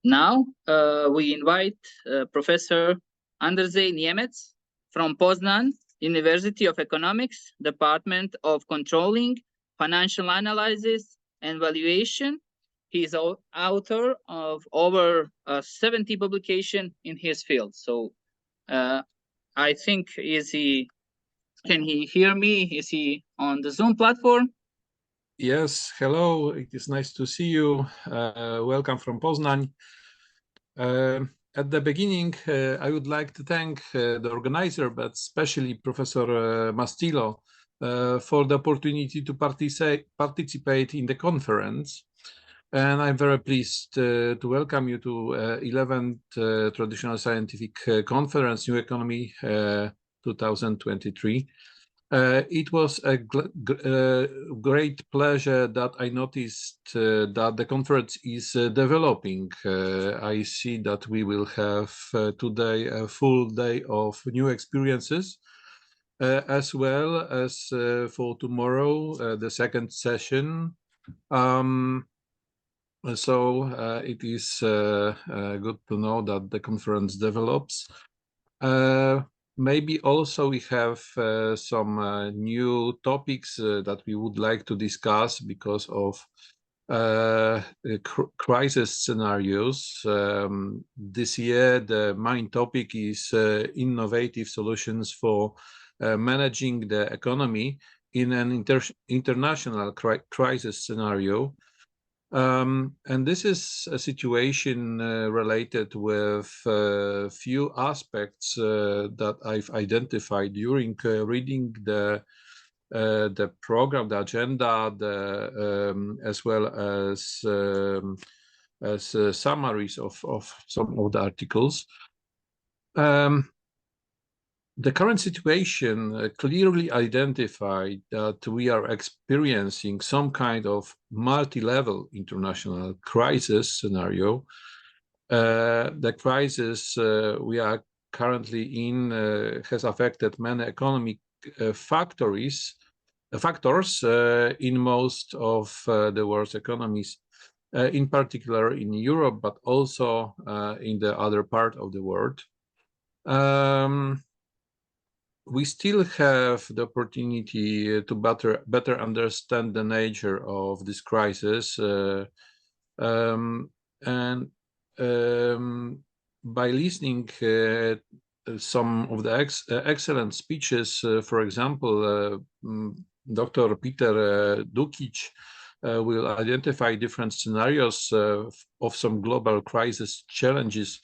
Now we invite Professor Andrzej Niemiec from Poznan University of Economics, Department of Controlling, Financial Analysis and Valuation. He is author of over 70 publications in his field. So I think, can he hear me? Is he on the Zoom platform? Yes, hello, it is nice to see you. Welcome from Poznań. At the beginning, I would like to thank the organizer, but especially Professor Mastillo, for the opportunity to participate in the conference. And I'm very pleased to welcome you to 11th Traditional Scientific Conference, New Economy 2023. It was a great pleasure that I noticed that the conference is developing. I see that we will have today a full day of new experiences, as well as for tomorrow, the second session. So it is good to know that the conference develops. Maybe also we have some new topics that we would like to discuss because of crisis scenarios. This year, the main topic is innovative solutions for managing the economy in an international crisis scenario. And this is a situation related with few aspects that I've identified during reading the program, the agenda, as well as summaries of some of the articles. The current situation clearly identified that we are experiencing some kind of multi-level international crisis scenario. The crisis we are currently in has affected many economic factors in most of the world's economies, in particular in Europe, but also in the other part of the world. We still have the opportunity to better understand the nature of this crisis, and by listening some of the excellent speeches, for example, Dr. Peter Dukic will identify different scenarios of some global crisis challenges.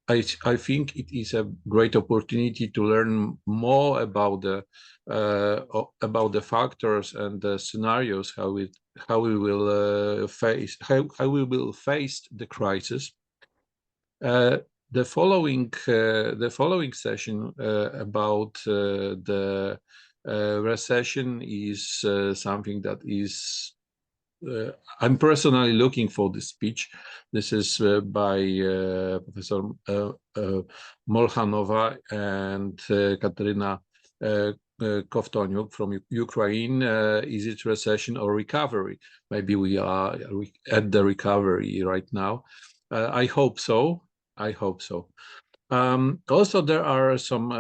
I think it is a great opportunity to learn more about the factors and the scenarios, how we will face the crisis. The following session about the recession is something that is. I'm personally looking for this speech. This is by Professor Molchanova and Kateryna Kovtoniuk from Ukraine. Is it recession or recovery? Maybe we are at the recovery right now. I hope so. I hope so. Also, there are some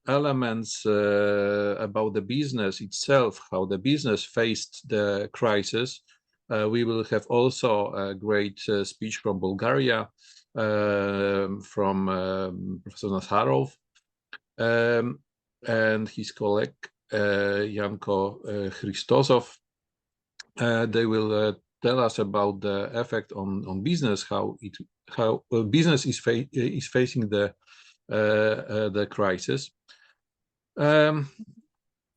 elements about the business itself, how the business faced the crisis. We will have also a great speech from Bulgaria, from Professor Nazarov and his colleague Janko Christosov. They will tell us about the effect on business, how business is facing the crisis.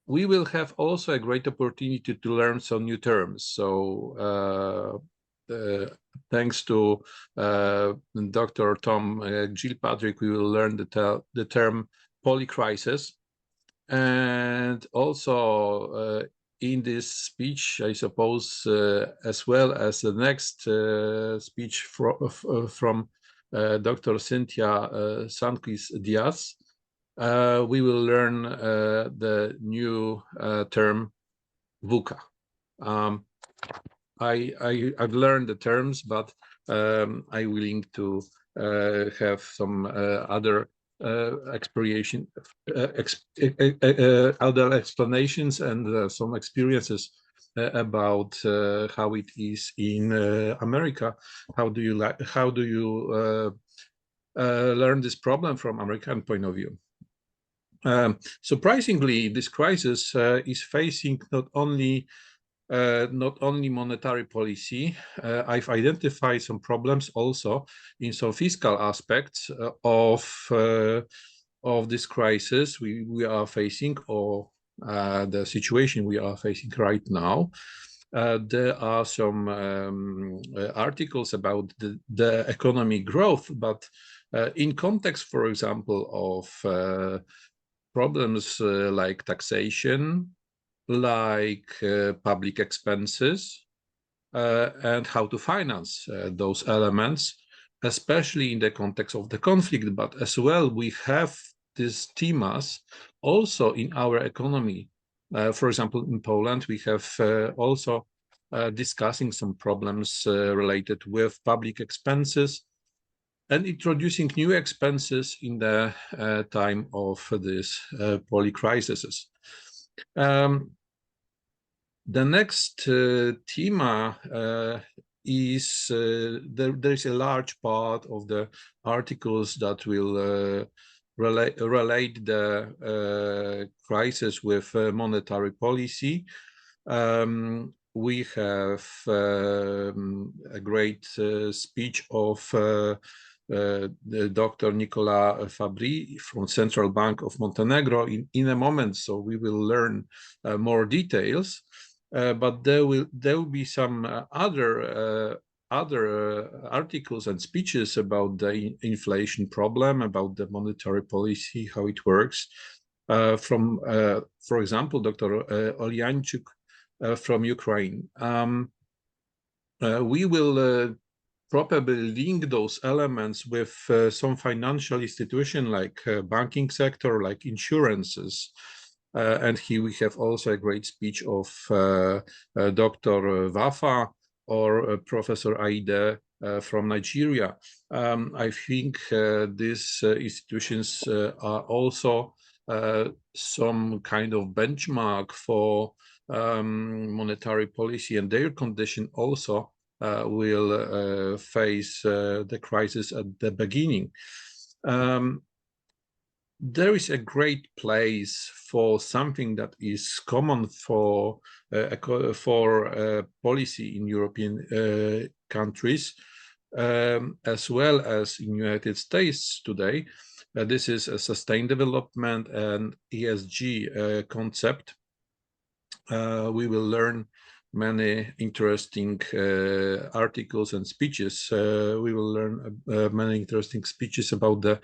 We will have also a great opportunity to learn some new terms. So thanks to Dr. Tom Gilpatrick, we will learn the term polycrisis. And also in this speech, I suppose, as well as the next speech from Dr. Cynthia Sandquist-Diaz, we will learn the new term VUCA. I've learned the terms, but I'm willing to have some other other explanations and some experiences about how it is in America. How do you learn this problem from American point of view? Surprisingly, this crisis is facing not only monetary policy. I've identified some problems also in some fiscal aspects of this crisis we are facing, or the situation we are facing right now. There are some articles about the economic growth, but in context, for example, of problems like taxation, like public expenses, and how to finance those elements, especially in the context of the conflict. But as well, we have these themes also in our economy. For example, in Poland, we have also discussing some problems related with public expenses and introducing new expenses in the time of this polycrises. The next theme is there is a large part of the articles that will relate the crisis with monetary policy. We have a great speech of Dr. Nicola Fabri from Central Bank of Montenegro in a moment, so we will learn more details. But there will be some other articles and speeches about the inflation problem, about the monetary policy, how it works. From, for example, Dr. Oljanchuk from Ukraine. We will probably link those elements with some financial institution like banking sector, like insurances. And here we have also a great speech of Dr. Wafa or Professor Aide from Nigeria. I think these institutions are also some kind of benchmark for monetary policy, and their condition also will face the crisis at the beginning. There is a great place for something that is common for policy in European countries, as well as in United States today. This is a sustained development and ESG concept. We will learn many interesting articles and speeches. We will learn many interesting speeches about the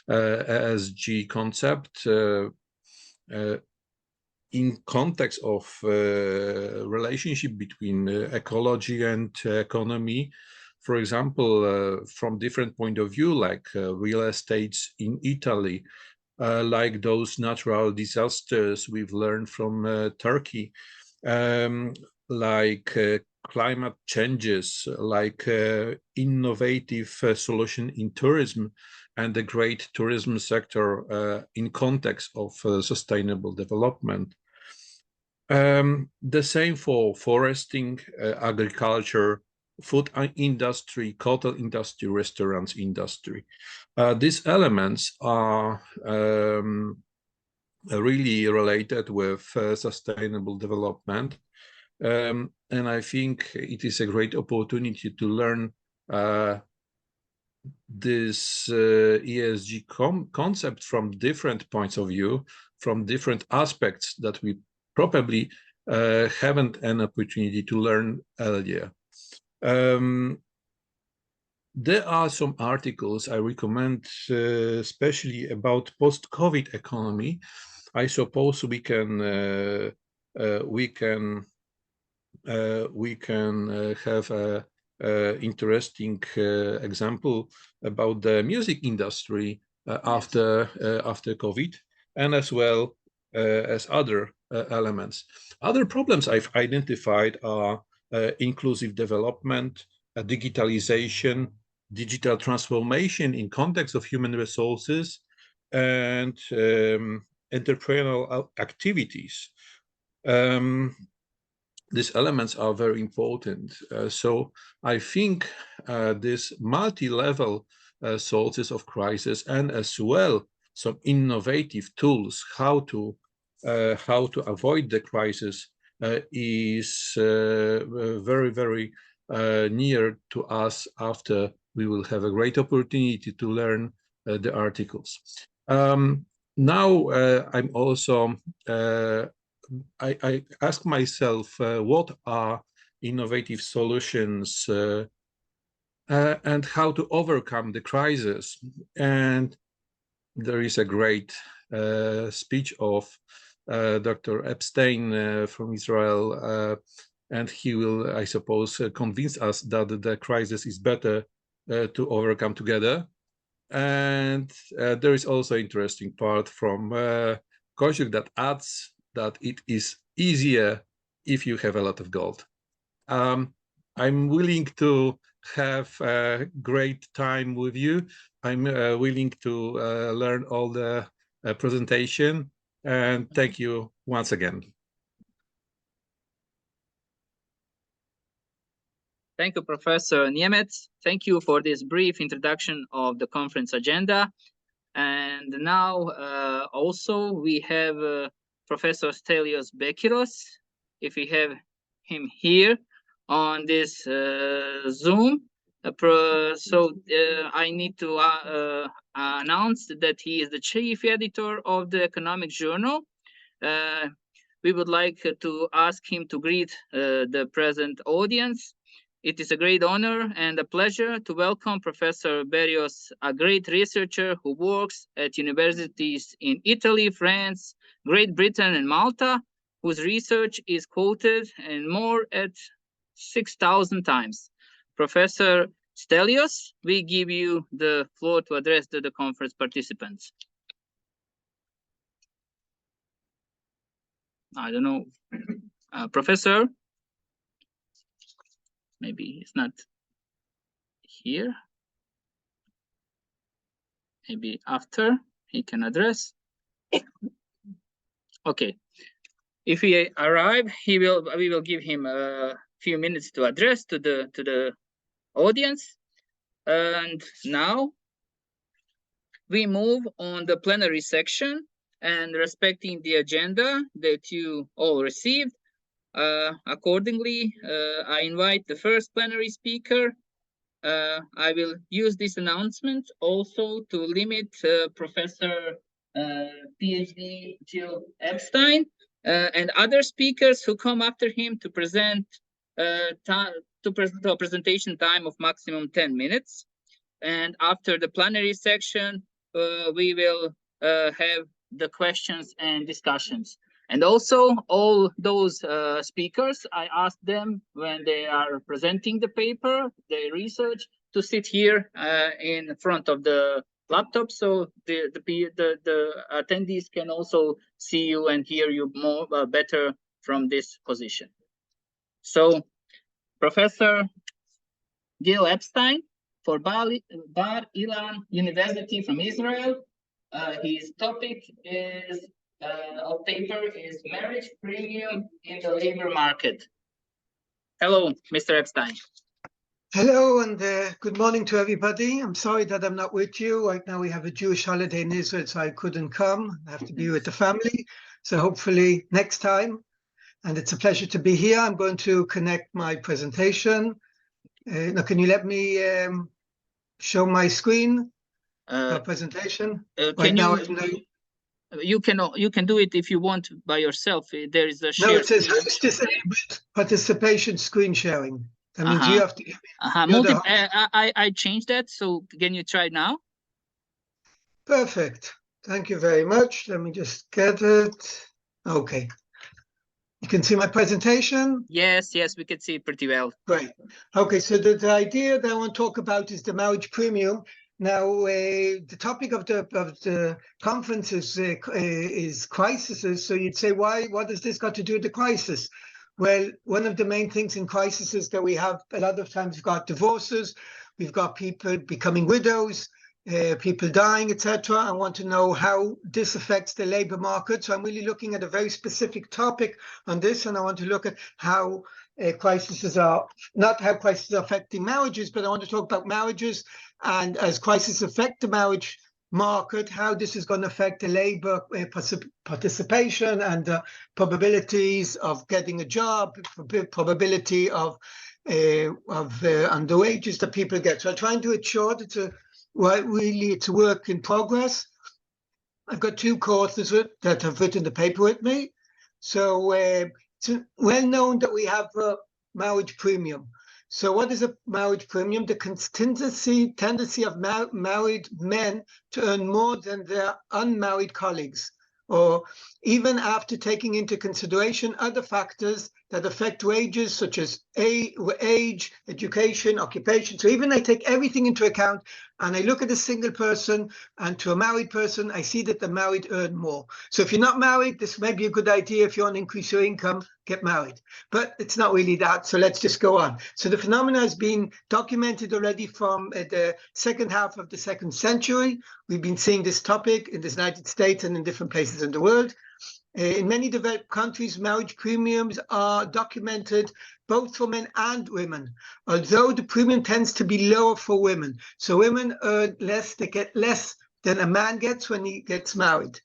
ESG concept in context of relationship between ecology and economy. For example, from different point of view, like real estates in Italy, like those natural disasters we've learned from Turkey, like climate changes, like innovative solution in tourism, and the great tourism sector in context of sustainable development. The same for foresting, agriculture, food industry, cotton industry, restaurants industry. These elements are really related with sustainable development. And I think it is a great opportunity to learn this ESG concept from different points of view, from different aspects that we probably haven't an opportunity to learn earlier. There are some articles I recommend, especially about post-COVID economy. I suppose we can have a interesting example about the music industry after COVID, and as well as other elements. Other problems I've identified are inclusive development, digitalization, digital transformation in context of human resources, and entrepreneurial activities. These elements are very important. So I think this multi-level sources of crisis, and as well some innovative tools how to avoid the crisis is very, very near to us after we will have a great opportunity to learn the articles. Now I'm also I ask myself what are innovative solutions and how to overcome the crisis. And there is a great speech of Dr. Epstein from Israel, and he will, I suppose, convince us that the crisis is better to overcome together. And there is also interesting part from Kozik that adds that it is easier if you have a lot of gold. I'm willing to have a great time with you. I'm willing to learn all the presentation, and thank you once again. Thank you, Professor Niemetz. Thank you for this brief introduction of the conference agenda. And now also we have Professor Stelios Bekiros, if we have him here on this Zoom. I need to announce that he is the chief editor of the Economic Journal. We would like to ask him to greet the present audience. It is a great honor and a pleasure to welcome Professor Berrios, a great researcher who works at universities in Italy, France, Great Britain, and Malta, whose research is quoted in more at 6,000 times. Professor Stelios, we give you the floor to address the conference participants. I don't know, Professor? Maybe it's not here. Maybe after he can address. Okay. If he arrive, we will give him a few minutes to address to the audience. And now we move on the plenary section, and respecting the agenda that you all received, accordingly, I invite the first plenary speaker. I will use this announcement also to limit Professor PhD Jill Epstein and other speakers who come after him to present a presentation time of maximum 10 minutes. And after the plenary section, we will have the questions and discussions. And also, all those speakers, I asked them when they are presenting the paper, their research, to sit here in front of the laptop, so the attendees can also see you and hear you more better from this position. So, Professor Gil Epstein for Bar Ilan University from Israel. His topic is of paper is marriage premium in the labor market. Hello, Mr. Epstein. Hello, and good morning to everybody. I'm sorry that I'm not with you. Right now we have a Jewish holiday in Israel, so I couldn't come. I have to be with the family. So hopefully next time. And it's a pleasure to be here. I'm going to connect my presentation. Now, can you let me show my screen, my presentation? Right now, you can do it if you want by yourself. There is a share. No, it says host disabled participation screen sharing. That means you have to give me I changed that, so can you try now? Perfect. Thank you very much. Let me just get it. Okay. You can see my presentation? Yes, we can see it pretty well. Great. Okay, so the idea that I want to talk about is the marriage premium. Now, the topic of the conference is crises. So you'd say, what has this got to do with the crisis? Well, one of the main things in crisis is that we have a lot of times we've got divorces, we've got people becoming widows, people dying, etc. I want to know how this affects the labor market. So I'm really looking at a very specific topic on this, and I want to look at how crises are, not how crises are affecting marriages, but I want to talk about marriages, and as crises affect the marriage market, how this is going to affect the labor participation and the probabilities of getting a job, probability of and the wages that people get. So I'll try and do it short. It's a work in progress. I've got two co-authors that have written the paper with me. So it's well known that we have a marriage premium. So what is a marriage premium? The tendency of married men to earn more than their unmarried colleagues, or even after taking into consideration other factors that affect wages, such as age, education, occupation. So even I take everything into account, and I look at a single person, and to a married person, I see that the married earn more. So if you're not married, this may be a good idea. If you want to increase your income, get married. But it's not really that. So let's just go on. So the phenomena has been documented already from the second half of the 2nd century. We've been seeing this topic in the United States and in different places in the world. In many developed countries, marriage premiums are documented both for men and women, although the premium tends to be lower for women. So women earn less, they get less than a man gets when he gets married.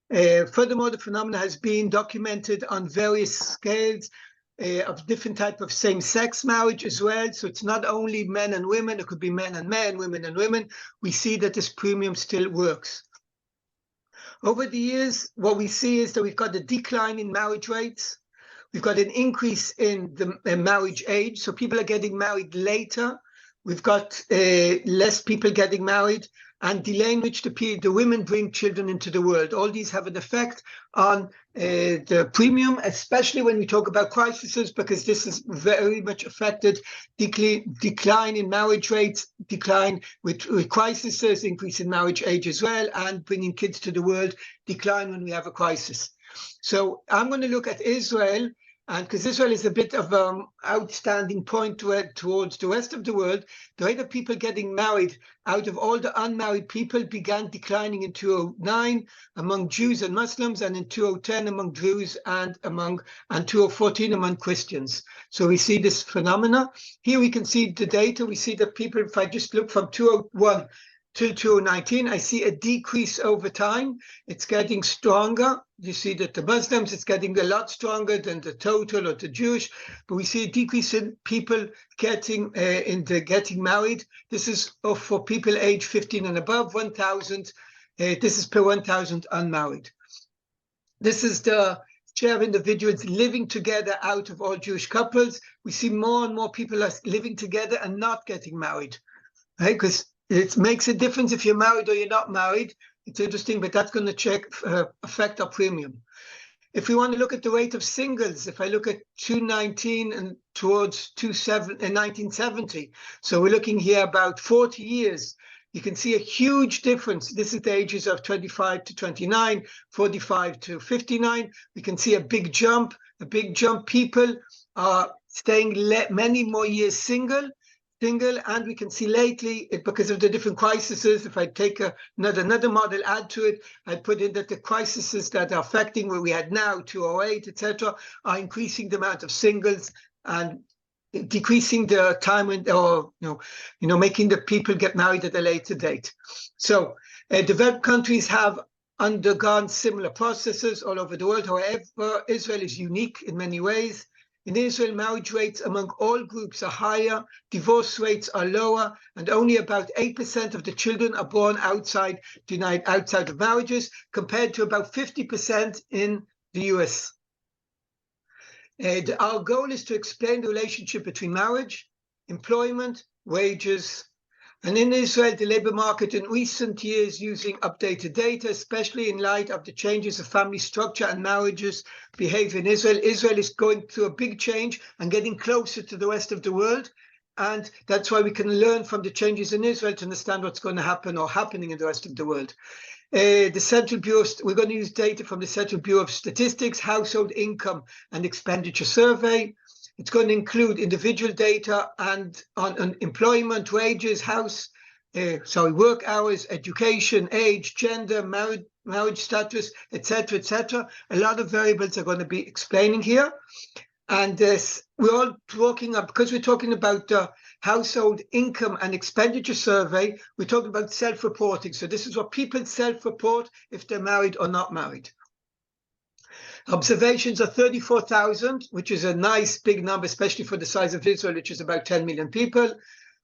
Furthermore, the phenomena has been documented on various scales of different type of same-sex marriage as well. So it's not only men and women, it could be men and men, women and women. We see that this premium still works. Over the years, what we see is that we've got a decline in marriage rates. We've got an increase in the marriage age. So people are getting married later. We've got less people getting married, and delay in which the women bring children into the world. All these have an effect on the premium, especially when we talk about crises, because this is very much affected. Decline in marriage rates, decline with crises, increase in marriage age as well, and bringing kids to the world, decline when we have a crisis. So I'm going to look at Israel, and because Israel is a bit of an outstanding point towards the rest of the world, the rate of people getting married out of all the unmarried people began declining in 2009 among Jews and Muslims, and in 2010 among Druze and 2014 among Christians. So we see this phenomena. Here we can see the data. We see that people, if I just look from 2001 till 2019, I see a decrease over time. It's getting stronger. You see that the Muslims, it's getting a lot stronger than the total or the Jewish, but we see a decrease in people getting married. This is for people age 15 and above, 1,000. This is per 1,000 unmarried. This is the share of individuals living together out of all Jewish couples. We see more and more people are living together and not getting married, right? Because it makes a difference if you're married or you're not married. It's interesting, but that's going to affect our premium. If we want to look at the rate of singles, if I look at 2019 and towards 1970, so we're looking here about 40 years, you can see a huge difference. This is the ages of 25 to 29, 45 to 59. We can see a big jump. People are staying many more years single, and we can see lately, because of the different crises, if I take another model, add to it, I put in that the crises that are affecting where we had now, 2008, etc., are increasing the amount of singles and decreasing the time making the people get married at a later date. So developed countries have undergone similar processes all over the world. However, Israel is unique in many ways. In Israel, marriage rates among all groups are higher, divorce rates are lower, and only about 8% of the children are born outside of marriages, compared to about 50% in the US. Our goal is to explain the relationship between marriage, employment, wages, and in Israel, the labor market in recent years using updated data, especially in light of the changes of family structure and marriages behavior in Israel. Israel is going through a big change and getting closer to the rest of the world. And that's why we can learn from the changes in Israel to understand what's going to happen or happening in the rest of the world. The Central Bureau, we're going to use data from the Central Bureau of Statistics Household Income and Expenditure Survey. It's going to include individual data and on employment, wages, work hours, education, age, gender, marriage status, etc., etc. A lot of variables are going to be explaining here. And we're all talking about, because we're talking about household income and expenditure survey, we're talking about self-reporting. So this is what people self-report if they're married or not married. Observations are 34,000, which is a nice big number, especially for the size of Israel, which is about 10 million people.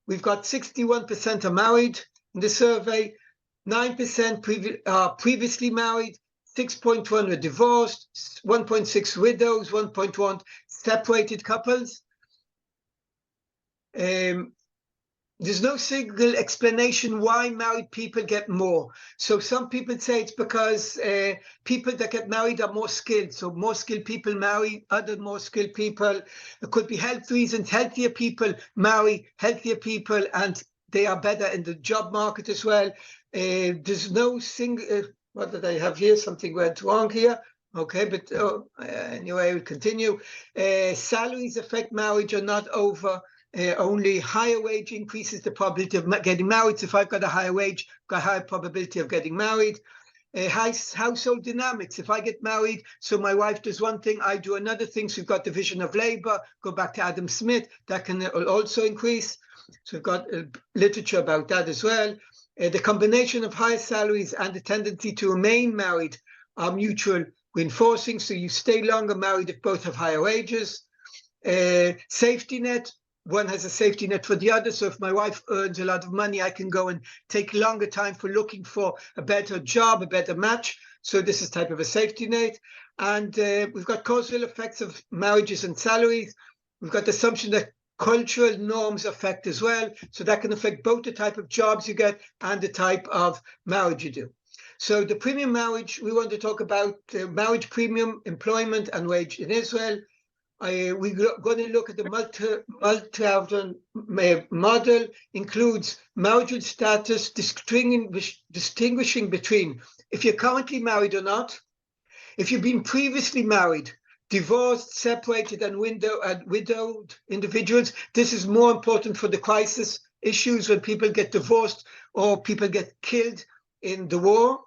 We've got 61% are married in the survey, 9% previously married, 6.1 were divorced, 1.6 widows, 1.1 separated couples. There's no single explanation why married people get more. So some people say it's because people that get married are more skilled. So more skilled people marry other more skilled people. It could be health reasons. Healthier people marry healthier people, and they are better in the job market as well. There's no single, what did I have here? Something went wrong here. Okay, but anyway, we'll continue. Salaries affect marriage or not over. Only higher wage increases the probability of getting married. So if I've got a higher wage, I've got a higher probability of getting married. Household dynamics. If I get married, so my wife does one thing, I do another thing. So we've got division of labor. Go back to Adam Smith. That can also increase. So we've got literature about that as well. The combination of higher salaries and the tendency to remain married are mutual reinforcing. So you stay longer married if both have higher wages. Safety net. One has a safety net for the other. So if my wife earns a lot of money, I can go and take longer time for looking for a better job, a better match. So this is type of a safety net. And we've got causal effects of marriages and salaries. We've got the assumption that cultural norms affect as well. So that can affect both the type of jobs you get and the type of marriage you do. So the premium marriage, we want to talk about marriage premium, employment and wage in Israel. We're going to look at the multi-household model, includes marital status, distinguishing between if you're currently married or not, if you've been previously married, divorced, separated, and widowed individuals. This is more important for the crisis issues when people get divorced or people get killed in the war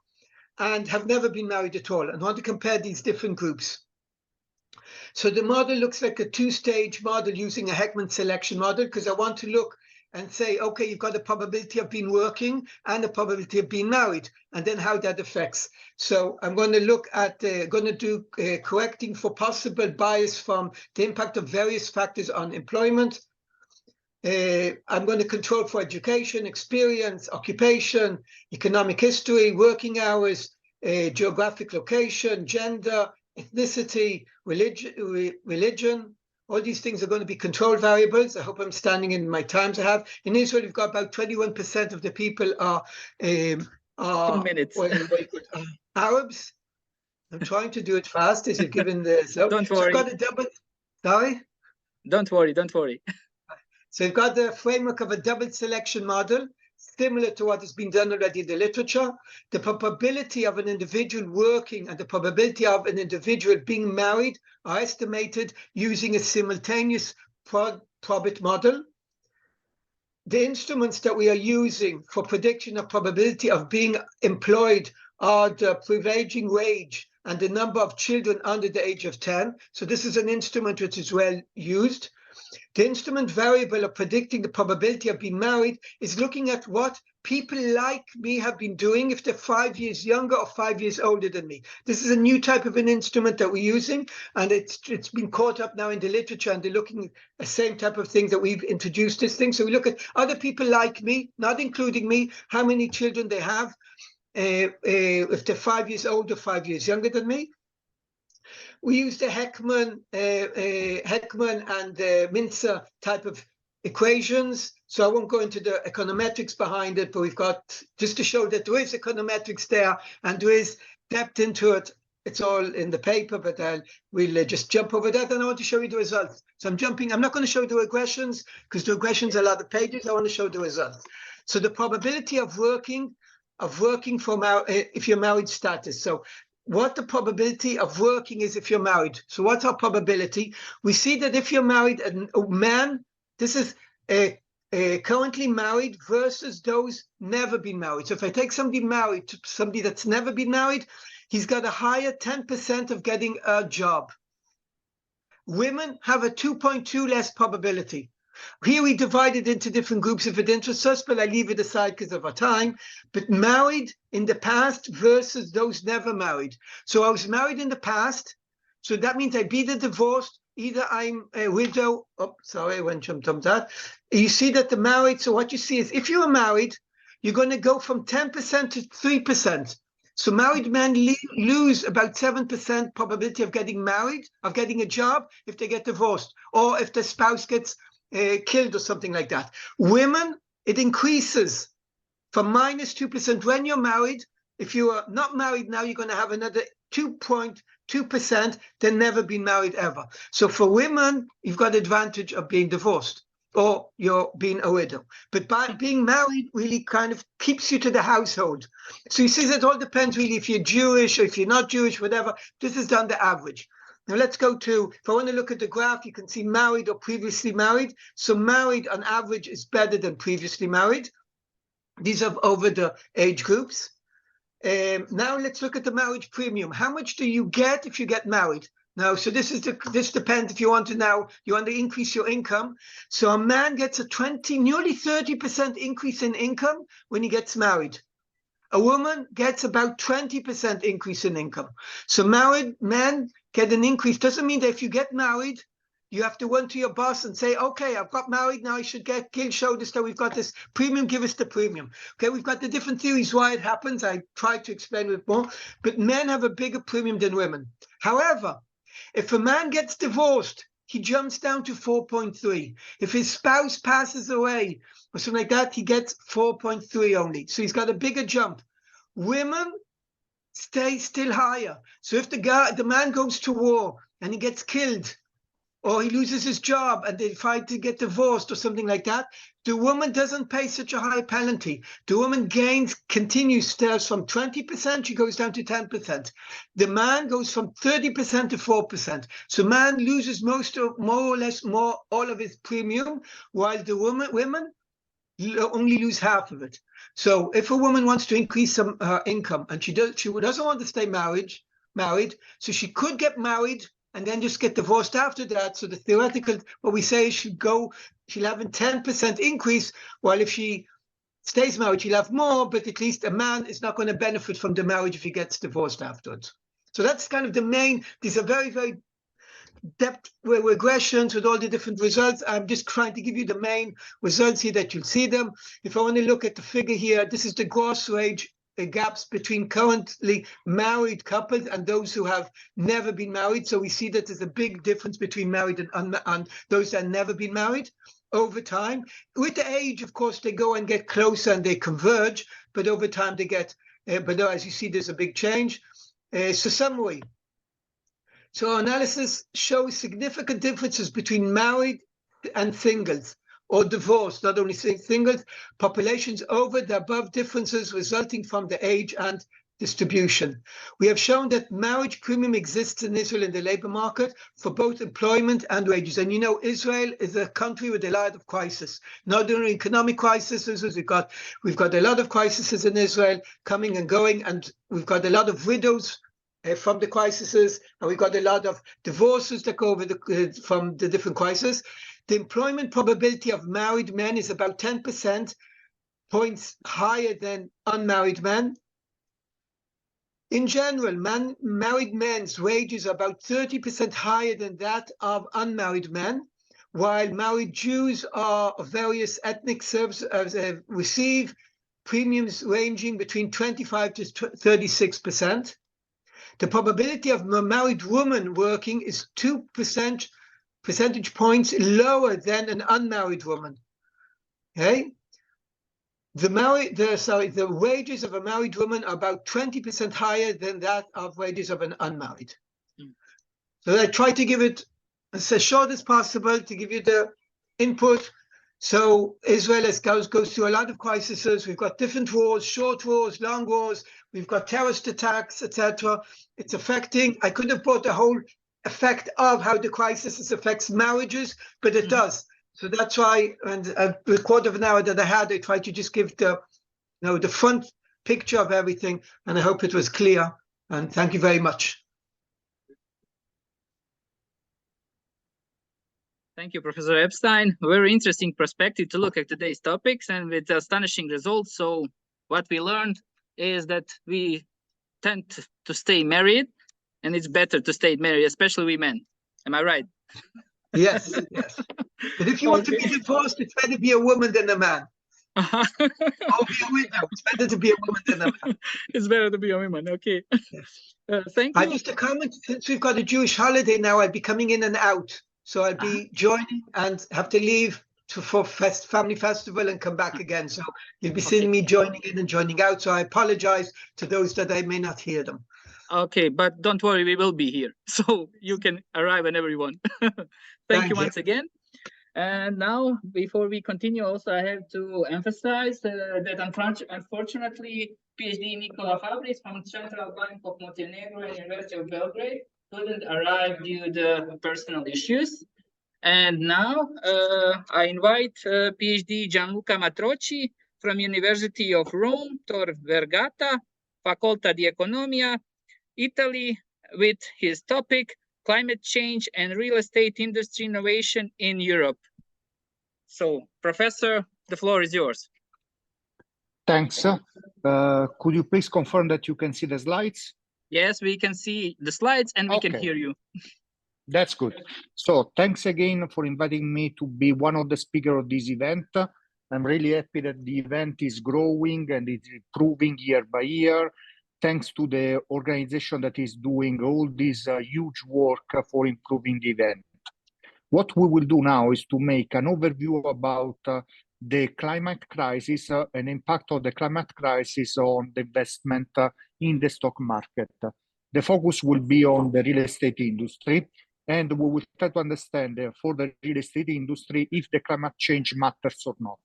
and have never been married at all. And I want to compare these different groups. So the model looks like a two-stage model using a Heckman selection model, because I want to look and say, okay, you've got a probability of being working and a probability of being married, and then how that affects. So I'm going to look at, going to do correcting for possible bias from the impact of various factors on employment. I'm going to control for education, experience, occupation, economic history, working hours, geographic location, gender, ethnicity, religion. All these things are going to be control variables. I hope I'm standing in my times I have. In Israel, we've got about 21% of the people are 2 minutes. Arabs. I'm trying to do it fast as you've given the... Don't worry. So we've got a double... Sorry? Don't worry, don't worry. So we've got the framework of a double selection model, similar to what has been done already in the literature. The probability of an individual working and the probability of an individual being married are estimated using a simultaneous probit model. The instruments that we are using for prediction of probability of being employed are the prevailing wage and the number of children under the age of 10. So this is an instrument which is well used. The instrument variable of predicting the probability of being married is looking at what people like me have been doing if they're 5 years younger or 5 years older than me. This is a new type of an instrument that we're using, and it's been caught up now in the literature, and they're looking at the same type of thing that we've introduced this thing. So we look at other people like me, not including me, how many children they have, if they're 5 years older, 5 years younger than me. We use the Heckman and Mincer type of equations. So I won't go into the econometrics behind it, but we've got, just to show that there is econometrics there and there is depth into it. It's all in the paper, but we'll just jump over that. And I want to show you the results. So I'm not going to show the regressions because the regressions are a lot of pages. I want to show the results. So the probability of working of working if you're married status. So what the probability of working is if you're married. So what's our probability? We see that if you're married, a man, this is currently married versus those never been married. So if I take somebody married to somebody that's never been married, he's got a higher 10% of getting a job. Women have a 2.2 less probability. Here we divide it into different groups if it interests us, but I leave it aside because of our time. But married in the past versus those never married. So I was married in the past, so that means I'd be divorced. Either I'm a widow. Oh, sorry, I went jumped on that. You see that the married. So what you see is if you are married, you're going to go from 10% to 3%. So married men lose about 7% probability of getting married, of getting a job if they get divorced, or if the spouse gets killed or something like that. Women, it increases from -2% when you're married. If you are not married now, you're going to have another 2.2% than never been married ever. So for women, you've got advantage of being divorced or you're being a widow. But by being married really kind of keeps you to the household. So you see that all depends really if you're Jewish or if you're not Jewish, whatever. This is done the average. Now let's go to, if I want to look at the graph, you can see married or previously married. So married on average is better than previously married. These are over the age groups. Now let's look at the marriage premium. How much do you get if you get married? Now, so this depends if you want to increase your income. So a man gets a nearly 30% increase in income when he gets married. A woman gets about 20% increase in income. So married men get an increase. Doesn't mean that if you get married, you have to run to your boss and say, okay, I've got married, now I should get Gil showed us that we've got this premium, give us the premium. Okay, we've got the different theories why it happens. I tried to explain it more, but men have a bigger premium than women. However, if a man gets divorced, he jumps down to 4.3. If his spouse passes away or something like that, he gets 4.3 only. So he's got a bigger jump. Women stay still higher. So if the man goes to war and he gets killed, or he loses his job and they fight to get divorced or something like that, the woman doesn't pay such a high penalty. The woman continues from 20%, she goes down to 10%. The man goes from 30% to 4%. So man loses all of his premium, while the women only lose half of it. So if a woman wants to increase some income and she doesn't want to stay married, so she could get married and then just get divorced after that. So the theoretical, what we say is she'll have a 10% increase, while if she stays married, she'll have more, but at least a man is not going to benefit from the marriage if he gets divorced afterwards. So that's kind of the main, these are very, very depth regressions with all the different results. I'm just trying to give you the main results here that you'll see them. If I want to look at the figure here, this is the gross wage gaps between currently married couples and those who have never been married. So we see that there's a big difference between married and those that have never been married over time. With the age, of course, they go and get closer and they converge, but over time they get, but as you see, there's a big change. So summary. So our analysis shows significant differences between married and singles, or divorced, not only singles, populations over the above differences resulting from the age and distribution. We have shown that marriage premium exists in Israel in the labor market for both employment and wages. And you know, Israel is a country with a lot of crisis, not only economic crises. We've got a lot of crises in Israel coming and going, and we've got a lot of widows from the crises, and we've got a lot of divorces that go over from the different crises. The employment probability of married men is about 10% points higher than unmarried men. In general, married men's wages are about 30% higher than that of unmarried men, while married Jews of various ethnic services receive premiums ranging between 25 to 36%. The probability of a married woman working is 2 percentage points lower than an unmarried woman. Okay, the wages of a married woman are about 20% higher than that of wages of an unmarried. So I try to give it as short as possible to give you the input. So Israel goes through a lot of crises. We've got different wars, short wars, long wars. We've got terrorist attacks, etc. It's affecting. I could have brought the whole effect of how the crisis affects marriages, but it does. So that's why, and a quarter of an hour that I had, I tried to just give the, the front picture of everything, and I hope it was clear. And thank you very much. Thank you, Professor Epstein. Very interesting perspective to look at today's topics and with astonishing results. So what we learned is that we tend to stay married, and it's better to stay married, especially we men. Am I right? Yes, yes. But if you want to be divorced, it's better to be a woman than a man. Or be a widow. It's better to be a woman than a man. It's better to be a woman. Okay. Yes. Thank you. Just a comment, since we've got a Jewish holiday now, I'll be coming in and out. So I'll be joining and have to leave for family festival and come back again. So you'll be seeing me joining in and joining out. So I apologize to those that I may not hear them. Okay, but don't worry, we will be here. So you can arrive whenever you want. Thank you once again. And now, before we continue, also I have to emphasize that unfortunately, PhD Nikola Fabris from Central Bank of Montenegro and University of Belgrade couldn't arrive due to personal issues. And now I invite PhD Gianluca Matrocci from University of Rome, Tor Vergata, Facoltà di Economia, Italy, with his topic, Climate Change and Real Estate Industry Innovation in Europe. So, Professor, the floor is yours. Thanks. Could you please confirm that you can see the slides? Yes, we can see the slides and we can hear you. That's good. So thanks again for inviting me to be one of the speakers of this event. I'm really happy that the event is growing and it's improving year by year, thanks to the organization that is doing all this huge work for improving the event. What we will do now is to make an overview about the climate crisis and impact of the climate crisis on the investment in the stock market. The focus will be on the real estate industry, and we will try to understand for the real estate industry if the climate change matters or not.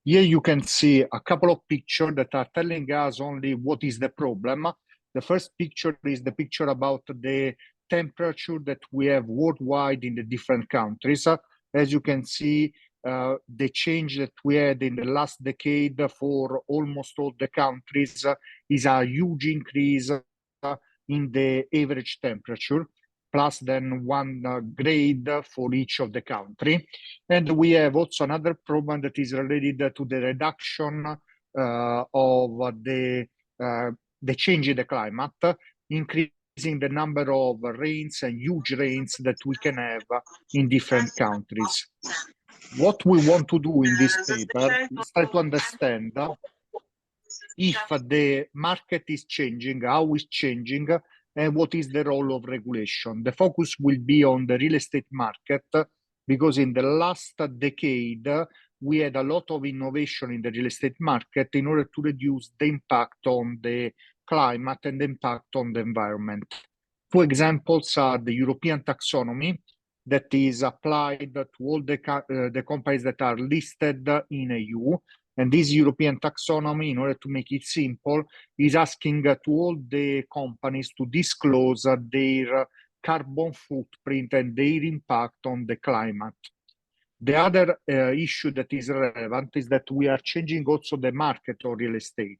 Here you can see a couple of pictures that are telling us only what is the problem. The first picture is the picture about the temperature that we have worldwide in the different countries. As you can see, the change that we had in the last decade for almost all the countries is a huge increase in the average temperature, plus then 1 grade for each of the country. And we have also another problem that is related to the reduction of the change in the climate, increasing the number of rains and huge rains that we can have in different countries. What we want to do in this paper is try to understand if the market is changing, how it's changing, and what is the role of regulation. The focus will be on the real estate market, because in the last decade, we had a lot of innovation in the real estate market in order to reduce the impact on the climate and the impact on the environment. Two examples are the European taxonomy that is applied to all the companies that are listed in EU. And this European taxonomy, in order to make it simple, is asking to all the companies to disclose their carbon footprint and their impact on the climate. The other issue that is relevant is that we are changing also the market of real estate,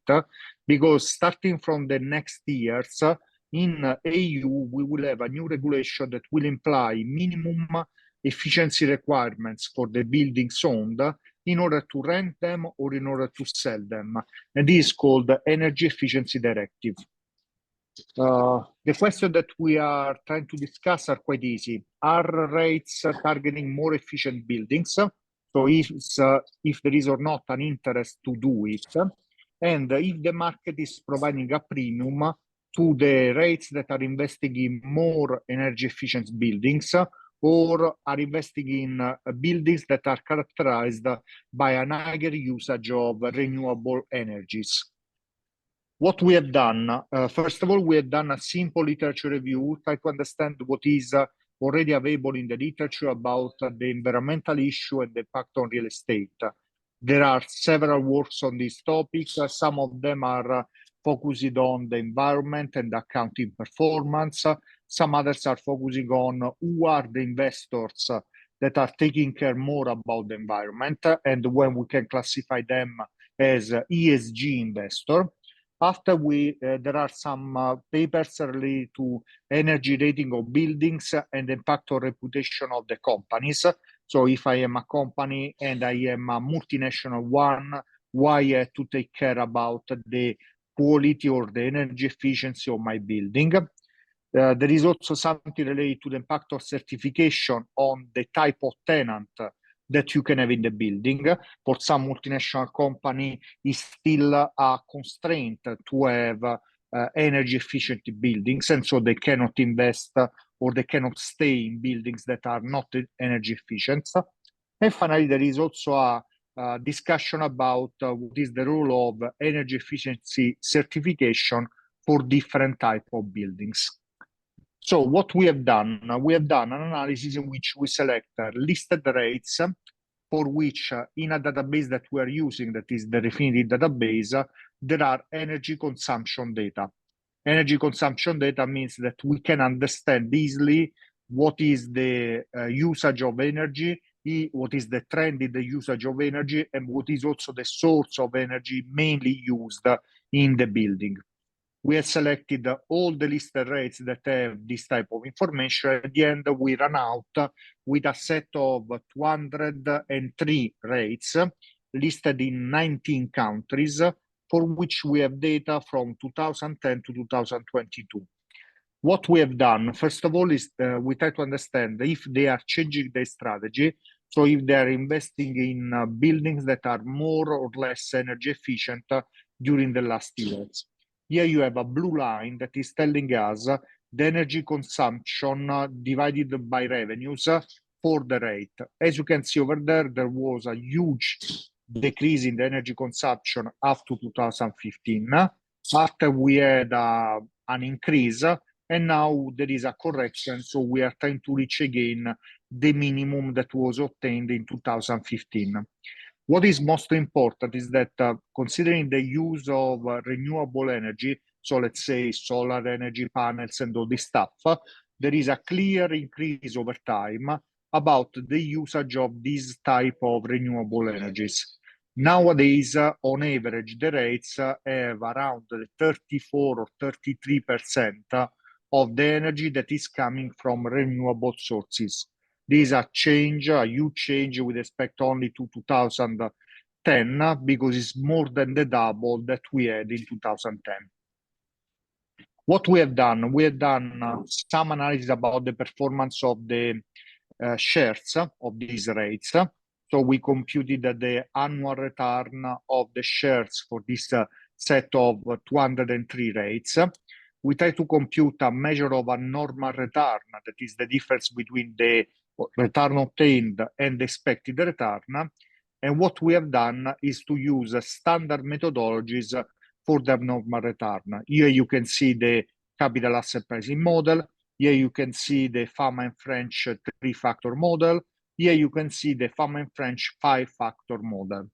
because starting from the next years, in EU, we will have a new regulation that will imply minimum efficiency requirements for the buildings owned in order to rent them or in order to sell them. And this is called the Energy Efficiency Directive. The question that we are trying to discuss are quite easy. Are rates targeting more efficient buildings? So if there is or not an interest to do it, and if the market is providing a premium to the rates that are investing in more energy efficient buildings, or are investing in buildings that are characterized by a higher usage of renewable energies. What we have done, first of all, we have done a simple literature review, try to understand what is already available in the literature about the environmental issue and the impact on real estate. There are several works on this topic. Some of them are focused on the environment and accounting performance. Some others are focusing on who are the investors that are taking care more about the environment and when we can classify them as ESG investor. After there are some papers related to energy rating of buildings and the impact on reputation of the companies. So if I am a company and I am a multinational one, why I have to take care about the quality or the energy efficiency of my building? There is also something related to the impact of certification on the type of tenant that you can have in the building. For some multinational company, is still a constraint to have energy efficient buildings, and so they cannot invest or they cannot stay in buildings that are not energy efficient. And finally, there is also a discussion about what is the role of energy efficiency certification for different type of buildings. So what we have done an analysis in which we select listed rates for which in a database that we are using, that is the Refinitiv database, there are energy consumption data. Energy consumption data means that we can understand easily what is the usage of energy, what is the trend in the usage of energy, and what is also the source of energy mainly used in the building. We have selected all the listed rates that have this type of information. At the end, we run out with a set of 203 rates listed in 19 countries, for which we have data from 2010 to 2022. What we have done, first of all, is we try to understand if they are changing their strategy. So if they are investing in buildings that are more or less energy efficient during the last years. Here you have a blue line that is telling us the energy consumption divided by revenues for the rate. As you can see over there, there was a huge decrease in the energy consumption up to 2015. After we had an increase, and now there is a correction, so we are trying to reach again the minimum that was obtained in 2015. What is most important is that considering the use of renewable energy, so let's say solar energy panels and all this stuff, there is a clear increase over time about the usage of this type of renewable energies. Nowadays, on average, the rates have around 34 or 33% of the energy that is coming from renewable sources. This is a change, a huge change with respect only to 2010, because it's more than the double that we had in 2010. What we have done some analysis about the performance of the shares of these rates. So we computed the annual return of the shares for this set of 203 rates. We try to compute a measure of a normal return, that is the difference between the return obtained and the expected return. And what we have done is to use standard methodologies for the normal return. Here you can see the capital asset pricing model. Here you can see the Fama and French 3-factor model. Here you can see the Fama and French 5-factor model.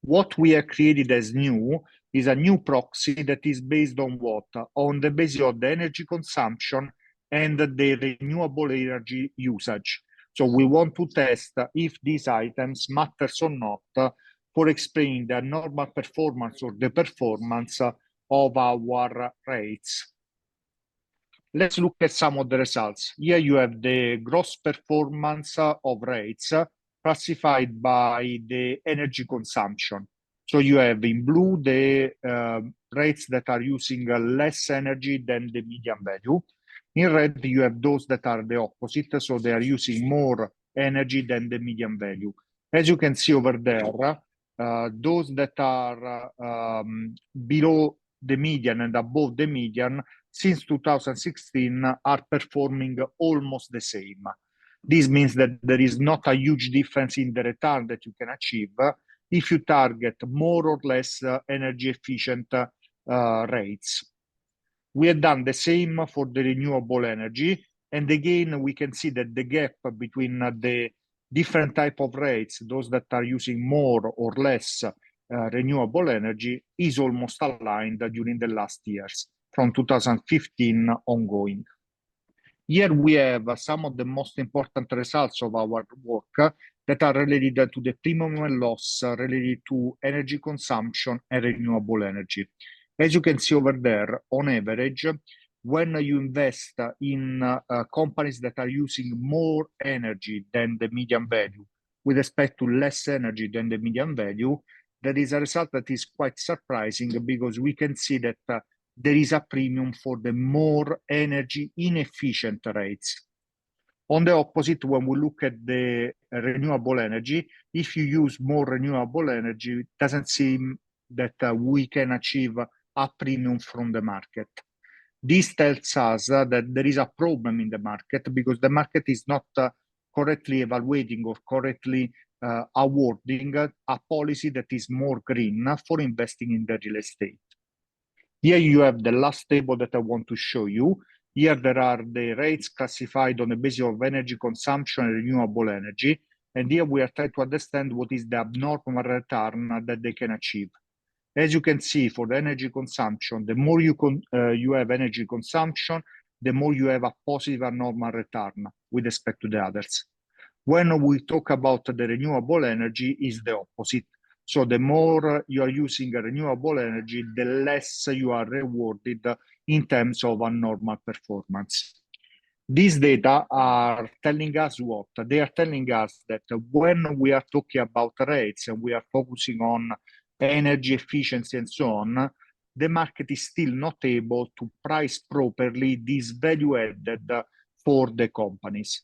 What we have created as new is a new proxy that is based on what? On the basis of the energy consumption and the renewable energy usage. So we want to test if these items matters or not for explaining the normal performance or the performance of our rates. Let's look at some of the results. Here you have the gross performance of rates classified by the energy consumption. So you have in blue the rates that are using less energy than the median value. In red, you have those that are the opposite, so they are using more energy than the median value. As you can see over there, those that are below the median and above the median since 2016 are performing almost the same. This means that there is not a huge difference in the return that you can achieve if you target more or less energy efficient rates. We have done the same for the renewable energy. And again, we can see that the gap between the different type of rates, those that are using more or less renewable energy, is almost aligned during the last years, from 2015 ongoing. Here we have some of the most important results of our work that are related to the premium and loss related to energy consumption and renewable energy. As you can see over there, on average, when you invest in companies that are using more energy than the median value, with respect to less energy than the median value, there is a result that is quite surprising, because we can see that there is a premium for the more energy inefficient rates. On the opposite, when we look at the renewable energy, if you use more renewable energy, it doesn't seem that we can achieve a premium from the market. This tells us that there is a problem in the market, because the market is not correctly evaluating or correctly awarding a policy that is more green for investing in the real estate. Here you have the last table that I want to show you. Here there are the rates classified on the basis of energy consumption and renewable energy. And here we are trying to understand what is the abnormal return that they can achieve. As you can see, for the energy consumption, the more you have energy consumption, the more you have a positive abnormal return with respect to the others. When we talk about the renewable energy, is the opposite. So the more you are using a renewable energy, the less you are rewarded in terms of a normal performance. These data are telling us what? They are telling us that when we are talking about rates and we are focusing on energy efficiency and so on, the market is still not able to price properly this value added for the companies.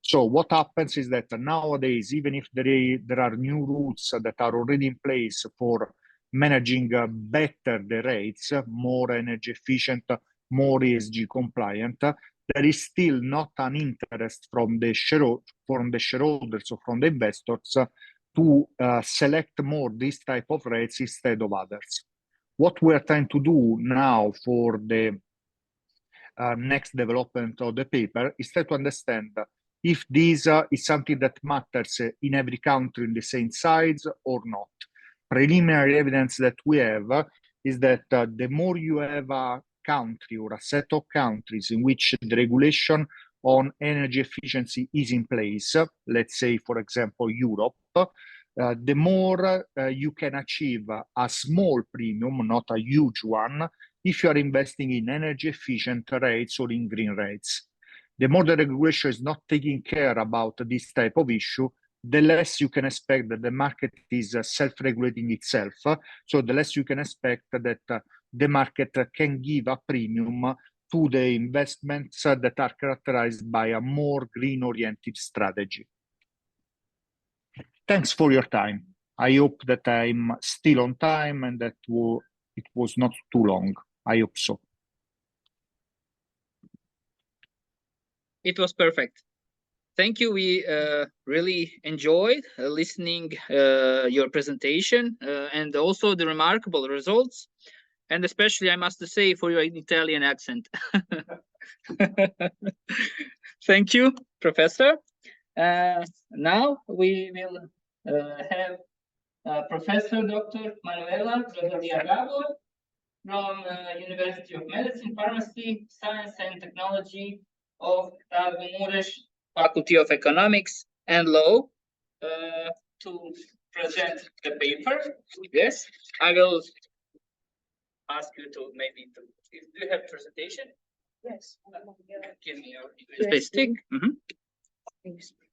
So what happens is that nowadays, even if there are new rules that are already in place for managing better the rates, more energy efficient, more ESG compliant, there is still not an interest from the shareholders or from the investors to select more this type of rates instead of others. What we are trying to do now for the next development of the paper is try to understand if this is something that matters in every country in the same size or not. Preliminary evidence that we have is that the more you have a country or a set of countries in which the regulation on energy efficiency is in place, let's say, for example, Europe, the more you can achieve a small premium, not a huge one, if you are investing in energy efficient rates or in green rates. The more the regulation is not taking care about this type of issue, the less you can expect that the market is self-regulating itself. So the less you can expect that the market can give a premium to the investments that are characterized by a more green-oriented strategy. Thanks for your time. I hope that I'm still on time and that it was not too long. I hope so. It was perfect. Thank you. We really enjoyed listening your presentation and also the remarkable results. And especially, I must say, for your Italian accent. Thank you, Professor. Now we will have Professor Dr. Manuela Gabor from University of Medicine, Pharmacy, Science and Technology of Mureș Faculty of Economics and Law to present the paper. Yes, I will ask you to maybe do you have presentation? Yes. Give me your USB stick.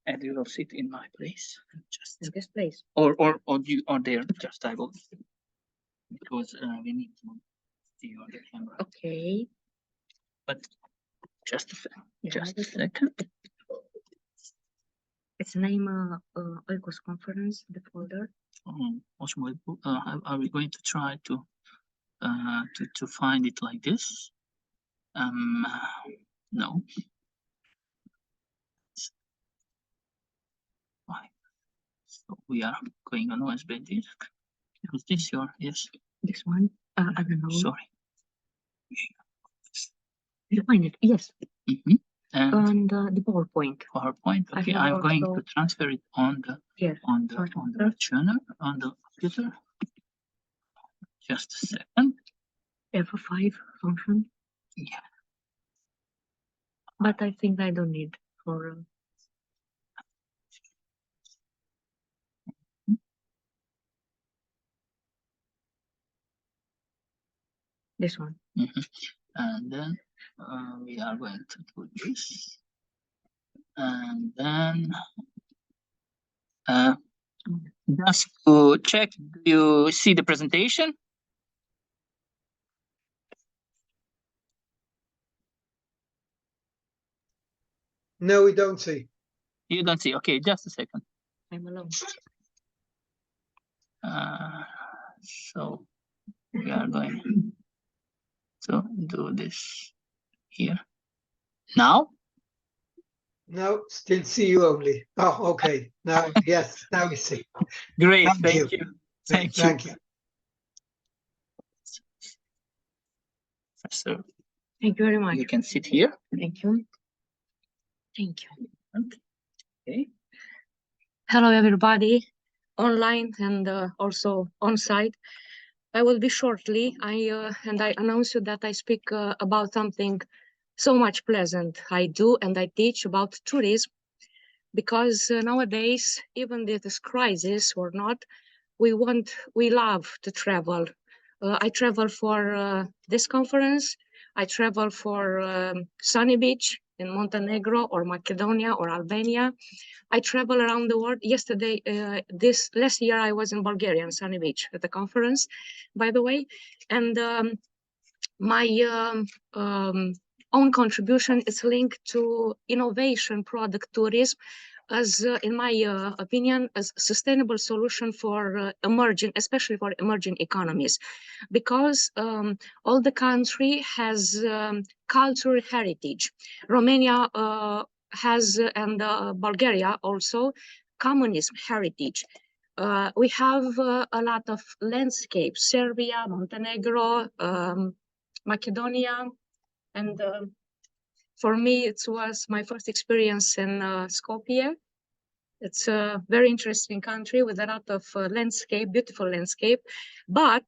And you will sit in my place. Just In this place. or there. Just I will because we need to see on the camera. Okay. But just a second. Yeah, Just a second. It's name Oikos conference, the folder. Are we going to try to find it like this? No. Why? So we are going on USB disk. Was this your yes? This one. I don't know. Sorry. You find it? Yes. And the PowerPoint. PowerPoint. I Okay, have I'm going to also- transfer it on the Here. on the channel on the computer. Just a second. F5 function. Yeah. But I think I don't need for. This one. And then we are going to do this. And then just to check, do you see the presentation? No, we don't see. You don't see. Okay, just a second. I'm alone. So we are going to do this here. Now? No, still see you only. Oh, okay. Now, yes, now we see. Great, Thank you. Thank you. Thank you. So Thank you very much. you can sit here. Thank you. Thank you. Okay. Hello, everybody, online and also on site. I will be shortly. I announce you that I speak about something so much pleasant. I do and I teach about tourism because nowadays, even if this crisis or not, we love to travel. I travel for this conference. I travel for sunny beach in Montenegro or Macedonia or Albania. I travel around the world. Yesterday, this last year, I was in Bulgaria, on Sunny Beach at the conference, by the way. And my own contribution is linked to innovation product tourism as, in my opinion, as a sustainable solution for emerging, especially for emerging economies, because all the country has cultural heritage. Romania has, and Bulgaria also, communism heritage. We have a lot of landscapes, Serbia, Montenegro, Macedonia, and for me, it was my first experience in Skopje. It's a very interesting country with a lot of landscape, beautiful landscape, but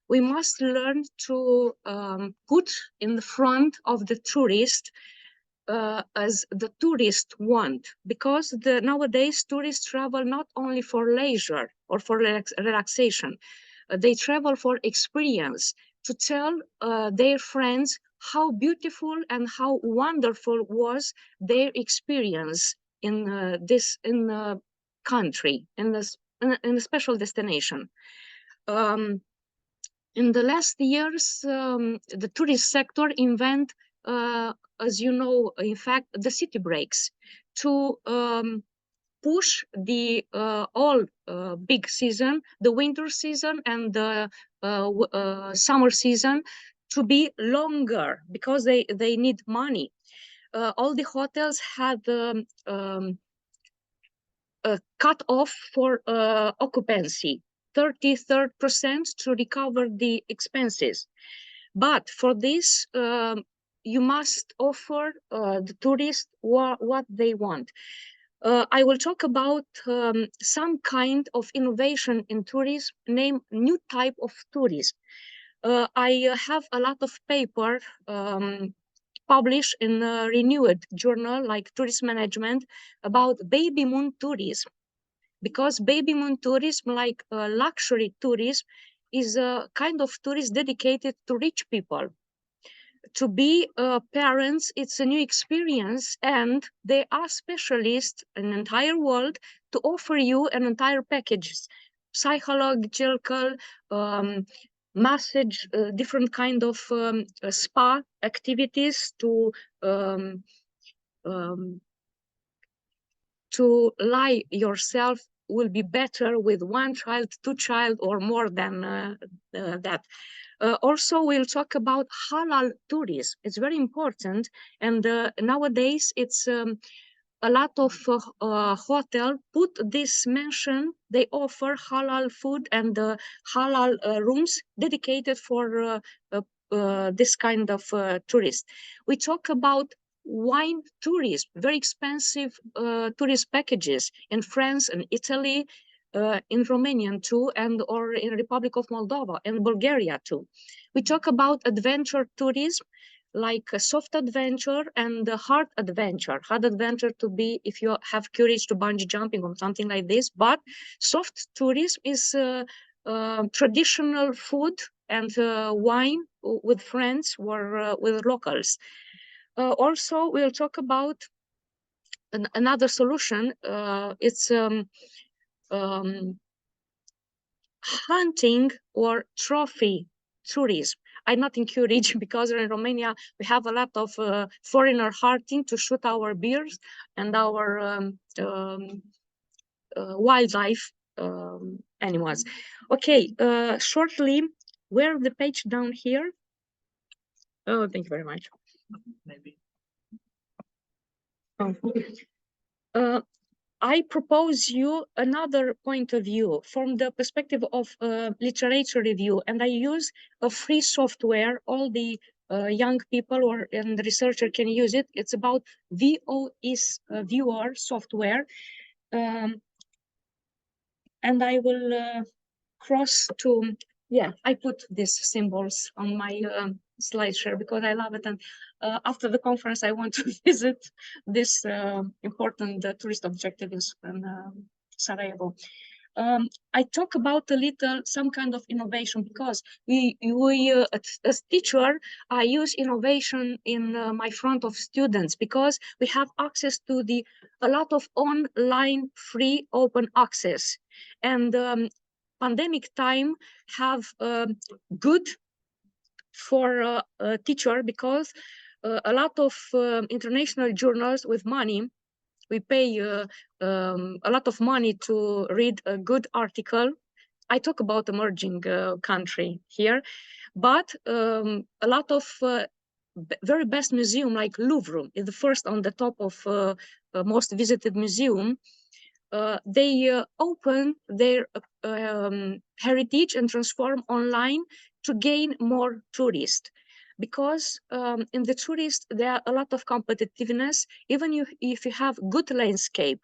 we must learn to put in the front of the tourist as the tourists want, because nowadays tourists travel not only for leisure or for relaxation, they travel for experience, to tell their friends how beautiful and how wonderful was their experience in this country, in a special destination. In the last years, the tourist sector invent, as you know, in fact, the city breaks to push the all big season, the winter season and the summer season, to be longer because they need money. All the hotels had cut off for occupancy, 33% to recover the expenses. But for this, you must offer the tourists what they want. I will talk about some kind of innovation in tourism, name new type of tourism. I have a lot of paper published in a renewed journal like Tourist Management about baby moon tourism, because baby moon tourism, like luxury tourism, is a kind of tourism dedicated to rich people. To be parents, it's a new experience, and they are specialists in the entire world to offer you an entire package, psychological, massage, different kind of spa activities to lie yourself will be better with one child, two child, or more than that. Also, we'll talk about halal tourism. It's very important, and nowadays it's a lot of hotel put this mention. They offer halal food and halal rooms dedicated for this kind of tourist. We talk about wine tourism, very expensive tourist packages in France and Italy, in Romania too, and or in Republic of Moldova and Bulgaria too. We talk about adventure tourism, like a soft adventure and a hard adventure. Hard adventure to be if you have courage to bungee jumping or something like this, but soft tourism is traditional food and wine with friends or with locals. Also, we'll talk about another solution. It's hunting or trophy tourism. I not encourage because in Romania we have a lot of foreigner hunting to shoot our bears and our wildlife animals. Okay, shortly, where the page down here? Oh, thank you very much. Maybe. Oh. I propose you another point of view from the perspective of literature review, and I use a free software. All the young people and the researcher can use it. It's about VOS viewer software, and I will cross to, yeah, I put these symbols on my slide share because I love it. And after the conference, I want to visit this important tourist objective in Sarajevo. I talk about a little some kind of innovation because we as teacher, I use innovation in my front of students because we have access to a lot of online free open access, and pandemic time have good for a teacher because a lot of international journals with money, we pay a lot of money to read a good article. I talk about emerging country here, but a lot of very best museum like Louvre is the first on the top of most visited museum. They open their heritage and transform online to gain more tourists, because in the tourist there are a lot of competitiveness. Even if you have good landscape,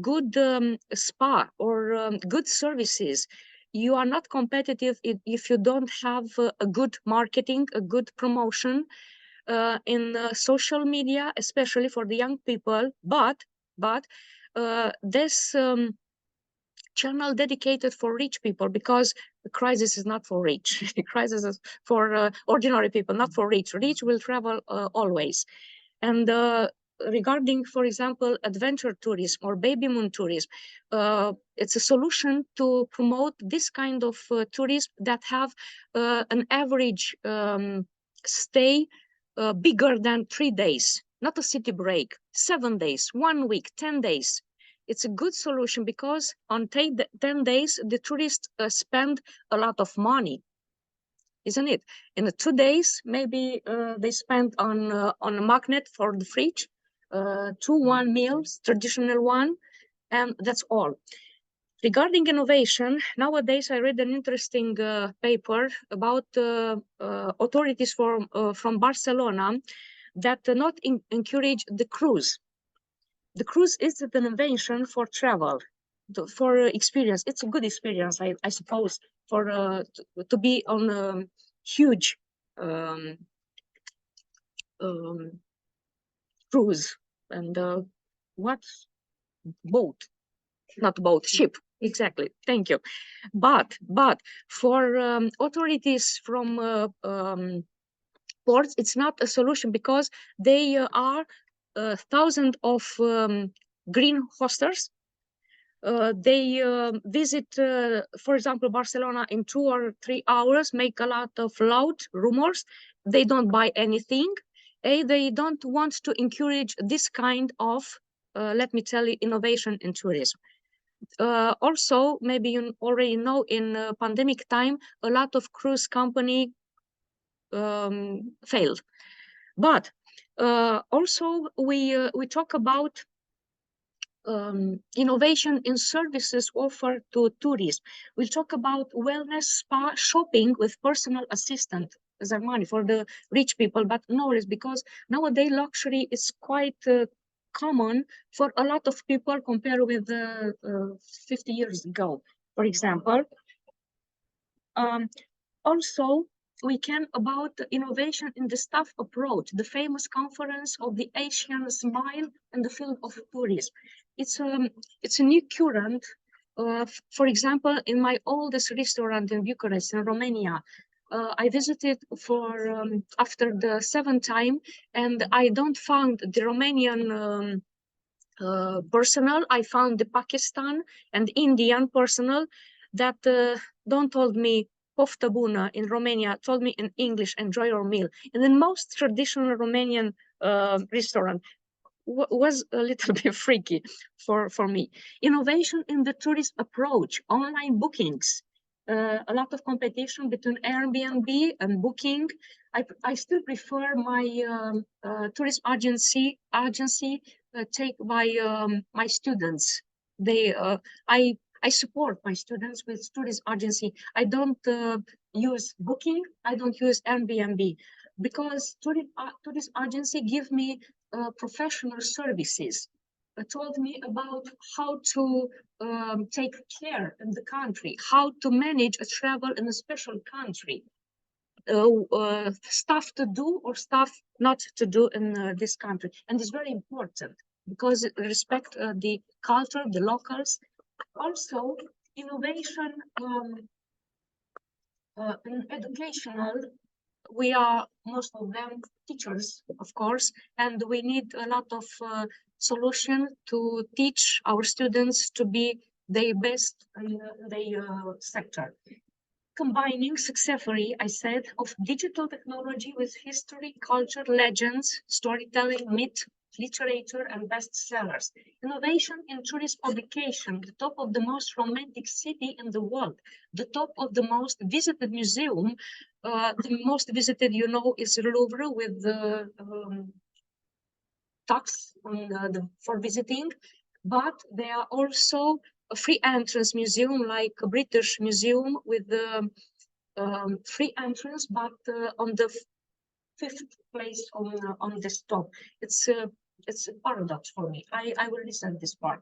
good spa or good services, you are not competitive if you don't have a good marketing, a good promotion in social media, especially for the young people. But this channel dedicated for rich people, because the crisis is not for rich. The crisis is for ordinary people, not for rich. Rich will travel always. And regarding, for example, adventure tourism or baby moon tourism, it's a solution to promote this kind of tourism that have an average stay bigger than 3 days, not a city break, 7 days, 1 week, 10 days. It's a good solution because on 10 days, the tourists spend a lot of money, isn't it? In the 2 days, maybe they spend on a magnet for the fridge, 2 meals, traditional one, and that's all. Regarding innovation, nowadays I read an interesting paper about authorities from Barcelona that not encourage the cruise. The cruise is an invention for travel, for experience. It's a good experience, I suppose, for to be on a huge cruise and what boat, not boat, ship. Exactly. Thank you. But for authorities from ports, it's not a solution because they are thousands of green hosters. They visit, for example, Barcelona in 2 or 3 hours, make a lot of loud rumors. They don't buy anything. They don't want to encourage this kind of, let me tell you, innovation in tourism. Also, maybe you already know, in pandemic time, a lot of cruise company failed. But also we talk about innovation in services offered to tourists. We'll talk about wellness, spa, shopping with personal assistant. their money, for the rich people, but knowledge, because nowadays luxury is quite common for a lot of people compared with 50 years ago, for example. Also, we can about innovation in the staff approach, the famous conference of the Asian Smile in the field of tourism. It's a new current. For example, in my oldest restaurant in Bucharest, in Romania, I visited for after the 7th time, and I don't found the Romanian personnel. I found the Pakistan and Indian personnel that don't told me poftă bună in Romania, told me in English, enjoy your meal. And the most traditional Romanian restaurant was a little bit freaky for me. Innovation in the tourist approach, online bookings, a lot of competition between Airbnb and Booking. I still prefer my tourist agency take by my students. I support my students with tourist agency. I don't use Booking. I don't use Airbnb, because tourist agency give me professional services. Told me about how to take care in the country, how to manage a travel in a special country, stuff to do or stuff not to do in this country. And it's very important because it respect the culture, the locals. Also, innovation in educational, we are most of them teachers, of course, and we need a lot of solution to teach our students to be their best in their sector. Combining successfully, I said, of digital technology with history, culture, legends, storytelling, myth, literature, and bestsellers. Innovation in tourist publication, the top of the most romantic city in the world, the top of the most visited museum. The most visited, you know, is Louvre with the tax on for visiting, but there are also a free entrance museum like a British Museum with the free entrance, but on the 5th place on this top. It's a paradox for me. I will listen this part.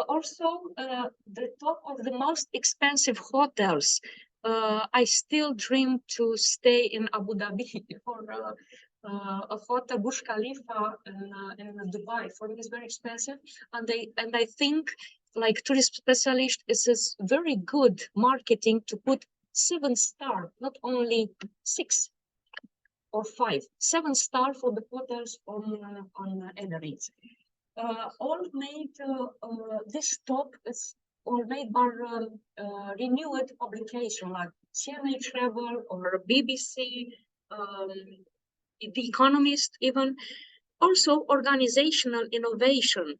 Also, the top of the most expensive hotels. I still dream to stay in Abu Dhabi for a hotel Burj Khalifa in Dubai. For me, it's very expensive, and I think, like tourist specialist, it's very good marketing to put 7-star, not only 6 or 5, 7-star for the hotels on Emirates. All made this top is all made by renewed publication like CNA Travel or BBC, The Economist even. Also, organizational innovation.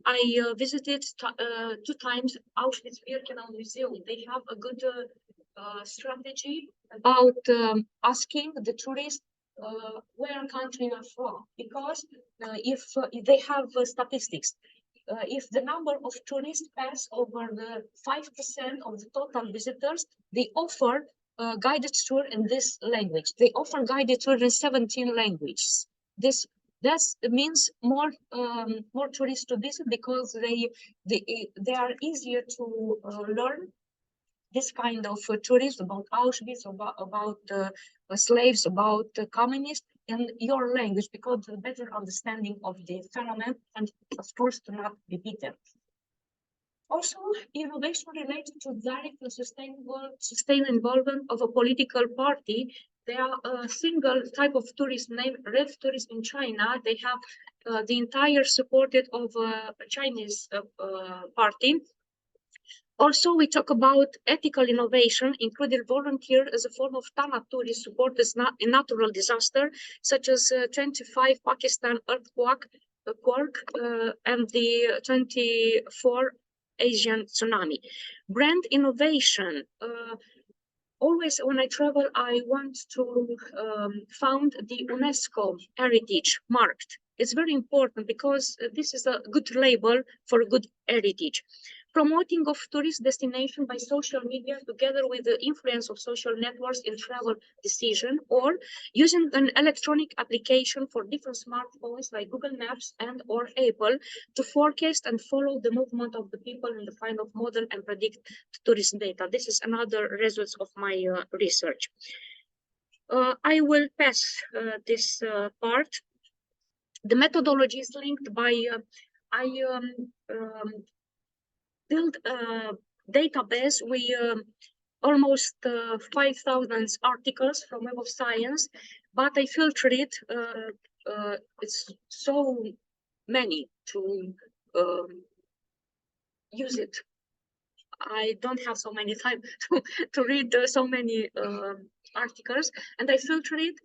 I visited 2 times Auschwitz-Birkenau Museum. They have a good strategy about asking the tourists where country are from, because if they have statistics, if the number of tourists pass over the 5% of the total visitors, they offer guided tour in this language. They offer guided tour in 17 languages. That means more tourists to visit, because they are easier to learn this kind of tourism about Auschwitz, about slaves, about communists in your language, because the better understanding of the phenomenon, and of course to not repeat them. Also, innovation related to direct and sustained involvement of a political party. There are a single type of tourism named Red Tourism in China. They have the entire supported of a Chinese party. Also, we talk about ethical innovation, including volunteer as a form of thanatory support in natural disaster, such as 25 Pakistan earthquake and the 24 Asian tsunami. Brand innovation. Always when I travel, I want to found the UNESCO heritage marked. It's very important because this is a good label for good heritage. promoting of tourist destination by social media together with the influence of social networks in travel decision, or using an electronic application for different smartphones like Google Maps and or Apple to forecast and follow the movement of the people in the kind of model and predict tourist data. This is another results of my research. I will pass this part. The methodology is linked by I built a database with almost 5,000 articles from Web of Science, but I filtered it. It's so many to use it. I don't have so many time to read so many articles, and I filtered it.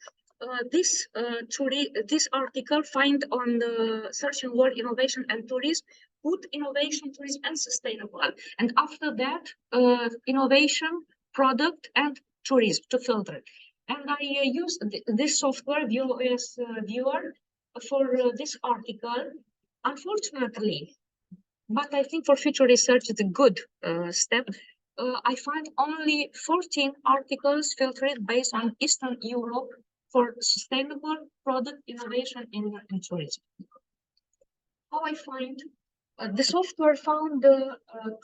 This article find on the search and word innovation and tourism, put innovation, tourism, and sustainable. And after that, innovation, product, and tourism to filter. And I use this software, VOS Viewer, for this article. Unfortunately, but I think for future research, it's a good step. I find only 14 articles filtered based on Eastern Europe for sustainable product innovation in tourism. How I find the software found the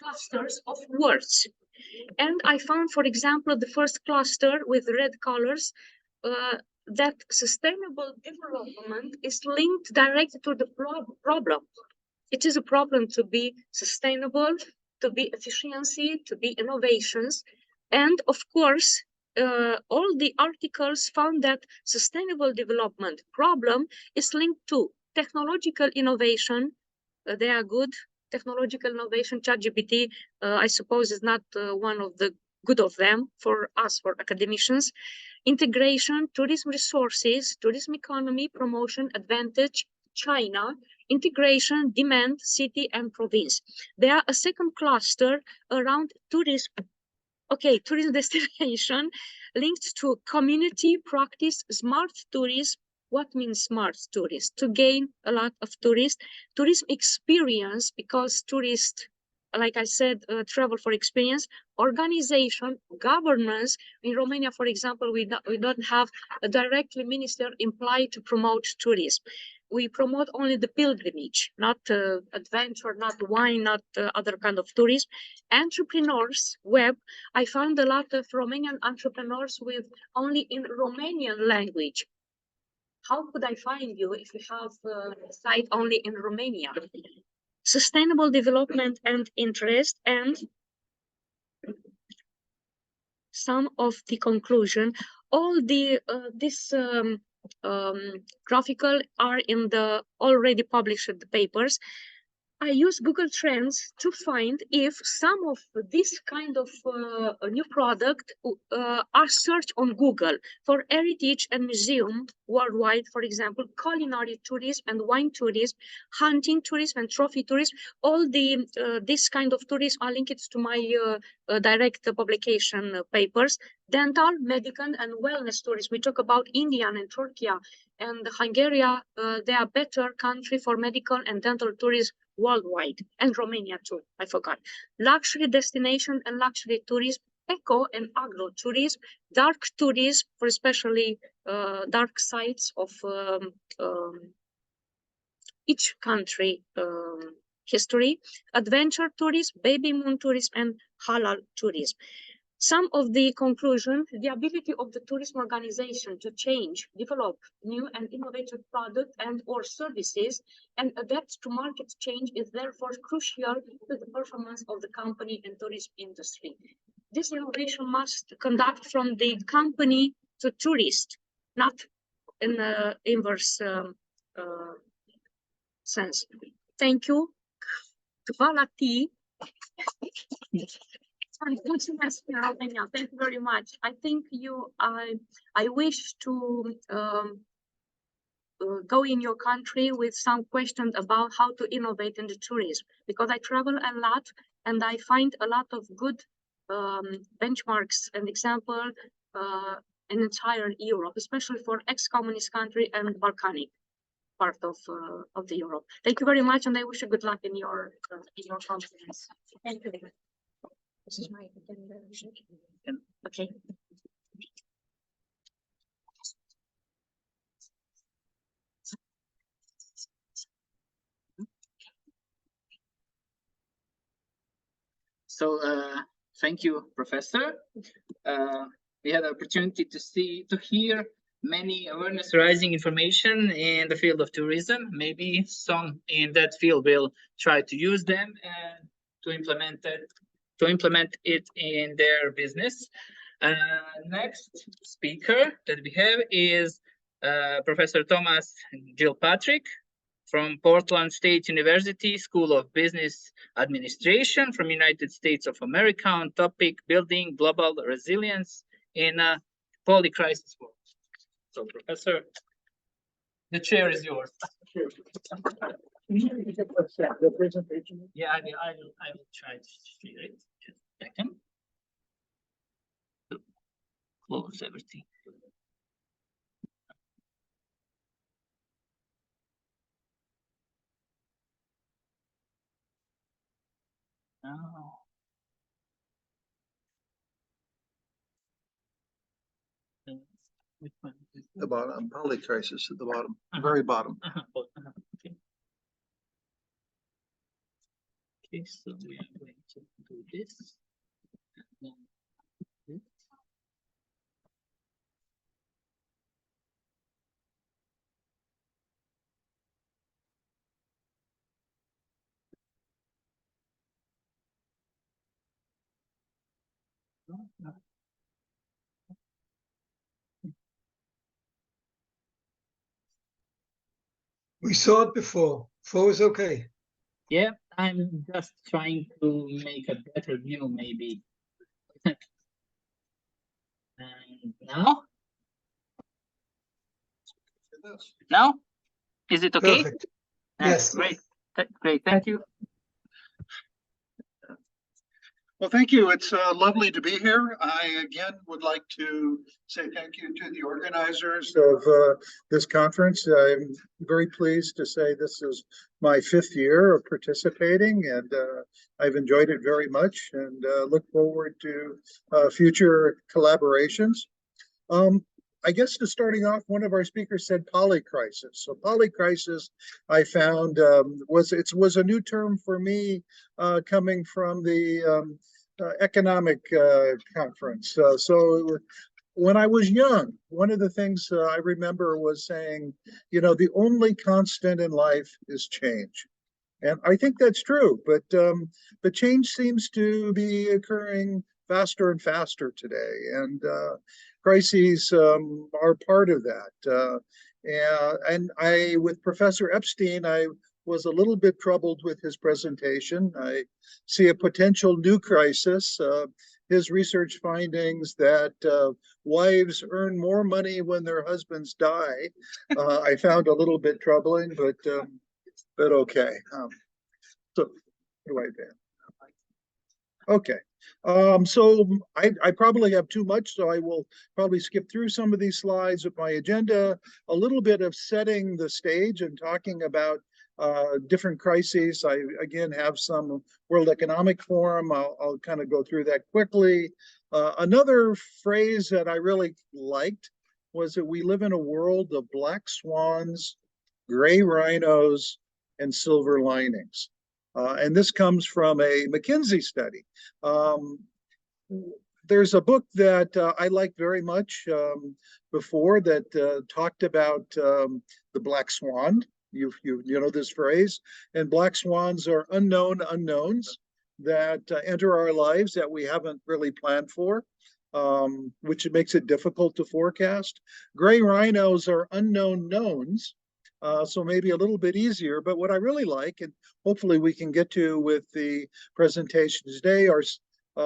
clusters of words. And I found, for example, the first cluster with red colors, that sustainable development is linked directly to the problem. It is a problem to be sustainable, to be efficiency, to be innovations. And of course, all the articles found that sustainable development problem is linked to technological innovation. They are good. Technological innovation, ChatGPT, I suppose, is not one of the good of them for us, for academicians. Integration, tourism resources, tourism economy, promotion, advantage, China, integration, demand, city, and province. There are a second cluster around tourism. Okay, tourism destination linked to community practice, smart tourism. What means smart tourist? To gain a lot of tourists, tourism experience, because tourists, like I said, travel for experience, organization, governance. In Romania, for example, we don't have a directly minister implied to promote tourism. We promote only the pilgrimage, not adventure, not wine, not other kind of tourism. Entrepreneurs web, I found a lot of Romanian entrepreneurs with only in Romanian language. How could I find you if you have a site only in Romania? Sustainable development and interest, and some of the conclusion. All the graphical are in the already published papers. I use Google Trends to find if some of this kind of new product are searched on Google for heritage and museum worldwide, for example, culinary tourism and wine tourism, hunting tourism and trophy tourism. All the this kind of tourism are linked to my direct publication papers. Dental, medical, and wellness tourism. We talk about India and Turkey and Hungary. They are better country for medical and dental tourism worldwide, and Romania too, I forgot. Luxury destination and luxury tourism, eco and agro tourism, dark tourism for especially dark sites of each country history, adventure tourism, baby moon tourism, and halal tourism. Some of the conclusion, the ability of the tourism organization to change, develop new and innovative products and or services and adapt to market change is therefore crucial to the performance of the company and tourism industry. This innovation must conduct from the company to tourist, not in the inverse sense. Thank you. Thank you very much. I think I wish to go in your country with some questions about how to innovate in the tourism, because I travel a lot and I find a lot of good benchmarks and example in entire Europe, especially for ex-communist country and Balkanic part of the Europe. Thank you very much, and I wish you good luck in your conference. Thank you. This is my agenda. Okay. So thank you, Professor. We had the opportunity to hear many awareness raising information in the field of tourism. Maybe some in that field will try to use them and to implement it in their business. Next speaker that we have is Professor Thomas Gilpatrick from Portland State University School of Business Administration from United States of America on topic building global resilience in a poly-crisis world. So, Professor, the chair is yours. The presentation. Yeah, I will try to share it. Just a second. Close everything. Oh. Which one? The bottom, poly-crisis at the bottom, very bottom. Okay. Okay, so we are going to do this. We saw it before. 4 is okay. Yeah, I'm just trying to make a better view, maybe. And now? Now? Is it okay? Perfect. Ah, Yes. Great. Great. Thank you. Well, thank you. It's lovely to be here. I again would like to say thank you to the organizers of this conference. I'm very pleased to say this is my 5th year of participating, and I've enjoyed it very much and look forward to future collaborations. I guess to starting off, one of our speakers said polycrisis. So polycrisis, I found was a new term for me coming from the economic conference. So when I was young, one of the things I remember was saying, you know, the only constant in life is change. And I think that's true, but change seems to be occurring faster and faster today, and crises are part of that. And with Professor Epstein, I was a little bit troubled with his presentation. I see a potential new crisis. His research findings that wives earn more money when their husbands die, I found a little bit troubling, but okay. So, what do I do? Okay. So I probably have too much, so I will probably skip through some of these slides of my agenda, a little bit of setting the stage and talking about different crises. I, again, have some World Economic Forum. I'll kind of go through that quickly. Another phrase that I really liked was that we live in a world of black swans, gray rhinos, and silver linings. And this comes from a McKinsey study. There's a book that I liked very much before that talked about the black swan. You know this phrase. And black swans are unknown unknowns that enter our lives that we haven't really planned for, which makes it difficult to forecast. Gray rhinos are unknown knowns. So maybe a little bit easier, but what I really like, and hopefully we can get to with the presentation today, are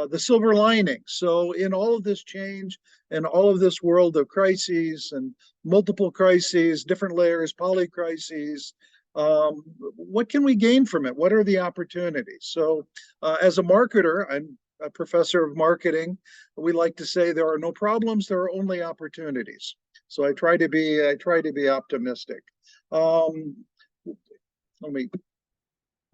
the silver linings. So in all of this change and all of this world of crises and multiple crises, different layers, polycrises, what can we gain from it? What are the opportunities? So as a marketer, I'm a professor of marketing. We like to say there are no problems, there are only opportunities. So I try to be optimistic. Let me,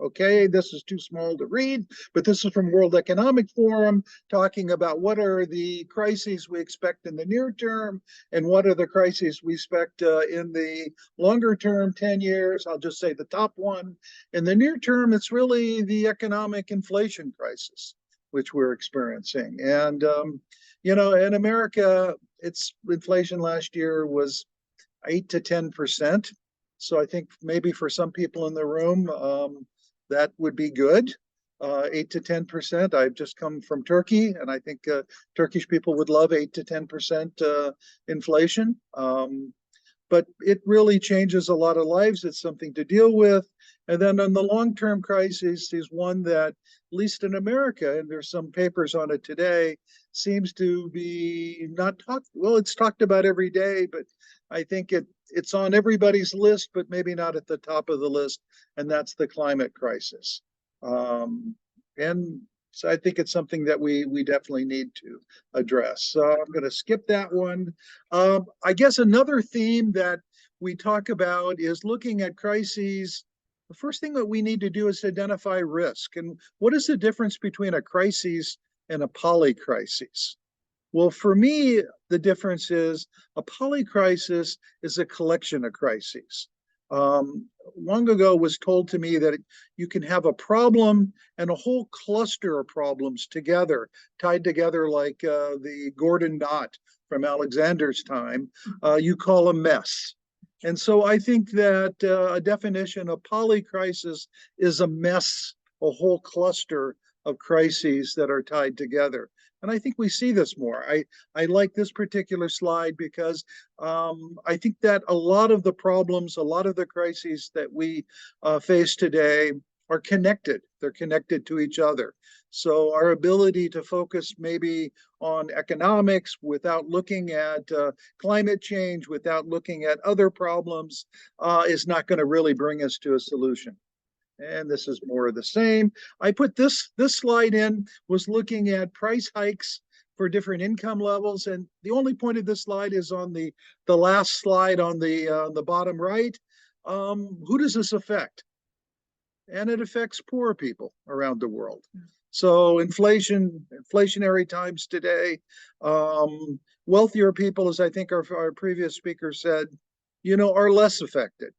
okay, this is too small to read, but this is from World Economic Forum talking about what are the crises we expect in the near term and what are the crises we expect in the longer term, 10 years. I'll just say the top one. In the near term, it's really the economic inflation crisis, which we're experiencing. And, you know, in America, its inflation last year was 8 to 10%. So I think maybe for some people in the room, that would be good, 8 to 10%. I've just come from Turkey, and I think Turkish people would love 8 to 10% inflation. But it really changes a lot of lives. It's something to deal with. And then on the long-term crisis is one that, at least in America, and there's some papers on it today, seems to be not talked, well, it's talked about every day, but I think it's on everybody's list, but maybe not at the top of the list, and that's the climate crisis. And so I think it's something that we definitely need to address. So I'm going to skip that one. I guess another theme that we talk about is looking at crises. The first thing that we need to do is identify risk. And what is the difference between a crisis and a polycrisis? Well, for me, the difference is a polycrisis is a collection of crises. Long ago was told to me that you can have a problem and a whole cluster of problems together, tied together like the Gordon knot from Alexander's time, you call a mess. And so I think that a definition of polycrisis is a mess, a whole cluster of crises that are tied together. And I think we see this more. I like this particular slide because I think that a lot of the problems, a lot of the crises that we face today are connected. They're connected to each other. So our ability to focus maybe on economics without looking at climate change, without looking at other problems, is not going to really bring us to a solution. And this is more of the same. I put this slide in, was looking at price hikes for different income levels. And the only point of this slide is on the last slide on the bottom right. Who does this affect? And it affects poor people around the world. So inflationary times today, wealthier people, as I think our previous speaker said, you know, are less affected.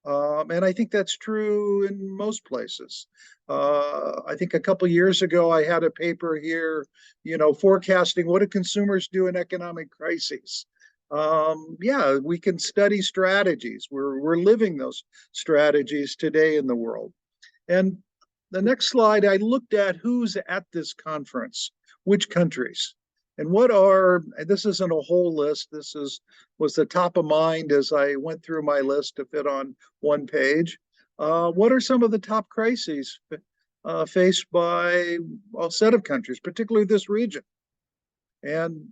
And I think that's true in most places. I think a couple years ago, I had a paper here, you know, forecasting what do consumers do in economic crises. Yeah, we can study strategies. We're living those strategies today in the world. And the next slide, I looked at who's at this conference, which countries. And what are, this isn't a whole list, this was the top of mind as I went through my list to fit on one page. What are some of the top crises faced by a set of countries, particularly this region? And,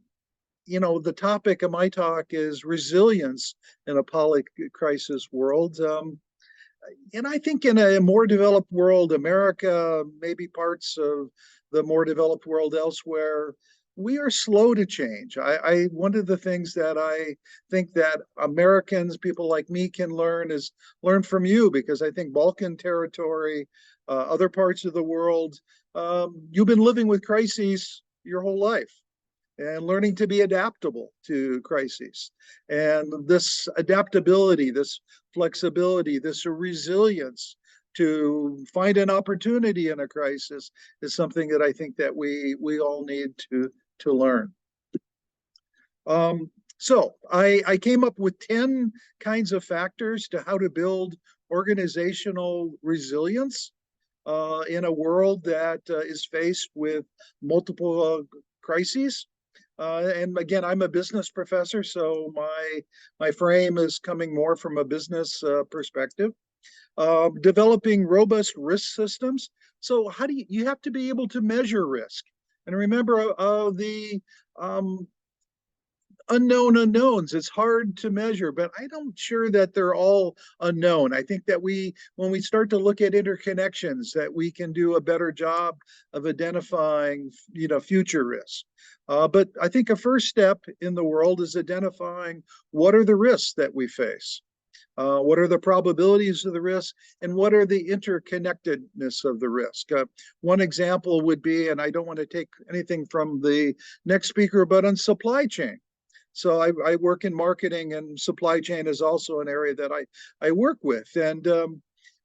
you know, the topic of my talk is resilience in a polycrisis world. And I think in a more developed world, America, maybe parts of the more developed world elsewhere, we are slow to change. One of the things that I think that Americans, people like me, can learn is learn from you, because I think Balkan territory, other parts of the world, you've been living with crises your whole life and learning to be adaptable to crises. And this adaptability, this flexibility, this resilience to find an opportunity in a crisis is something that I think that we all need to learn. So I came up with 10 kinds of factors to how to build organizational resilience in a world that is faced with multiple crises. And again, I'm a business professor, so my frame is coming more from a business perspective. Developing robust risk systems. So how do you have to be able to measure risk? And remember the unknown unknowns. It's hard to measure, but I'm sure that they're all unknown. I think that when we start to look at interconnections, that we can do a better job of identifying, you know, future risks. But I think a first step in the world is identifying what are the risks that we face. What are the probabilities of the risk, and what are the interconnectedness of the risk? One example would be, and I don't want to take anything from the next speaker, but on supply chain. So I work in marketing, and supply chain is also an area that I work with. And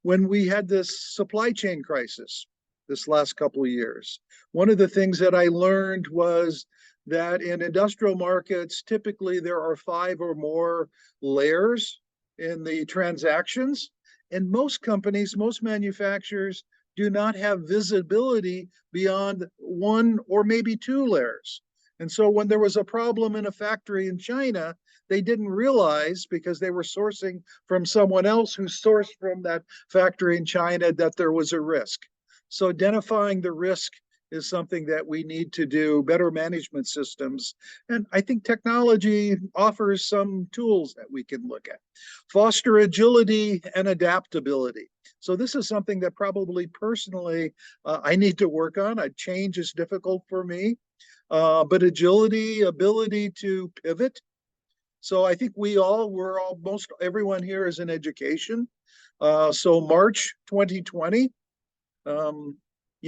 when we had this supply chain crisis this last couple of years, one of the things that I learned was that in industrial markets, typically there are 5 or more layers in the transactions. And most companies, most manufacturers do not have visibility beyond 1 or maybe 2 layers. And so when there was a problem in a factory in China, they didn't realize, because they were sourcing from someone else who sourced from that factory in China, that there was a risk. So identifying the risk is something that we need to do, better management systems. And I think technology offers some tools that we can look at. Foster agility and adaptability. So this is something that probably personally I need to work on. Change is difficult for me, but agility, ability to pivot. So I think most everyone here is in education. So March 2020,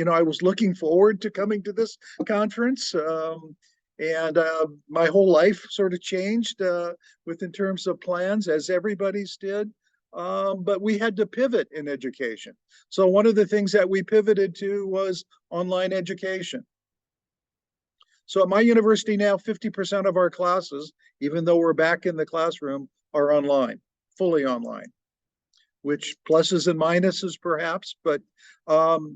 I was looking forward to coming to this conference, and my whole life sort of changed in terms of plans, as everybody's did. But we had to pivot in education. So one of the things that we pivoted to was online education. So at my university now, 50% of our classes, even though we're back in the classroom, are online, fully online, which pluses and minuses perhaps, but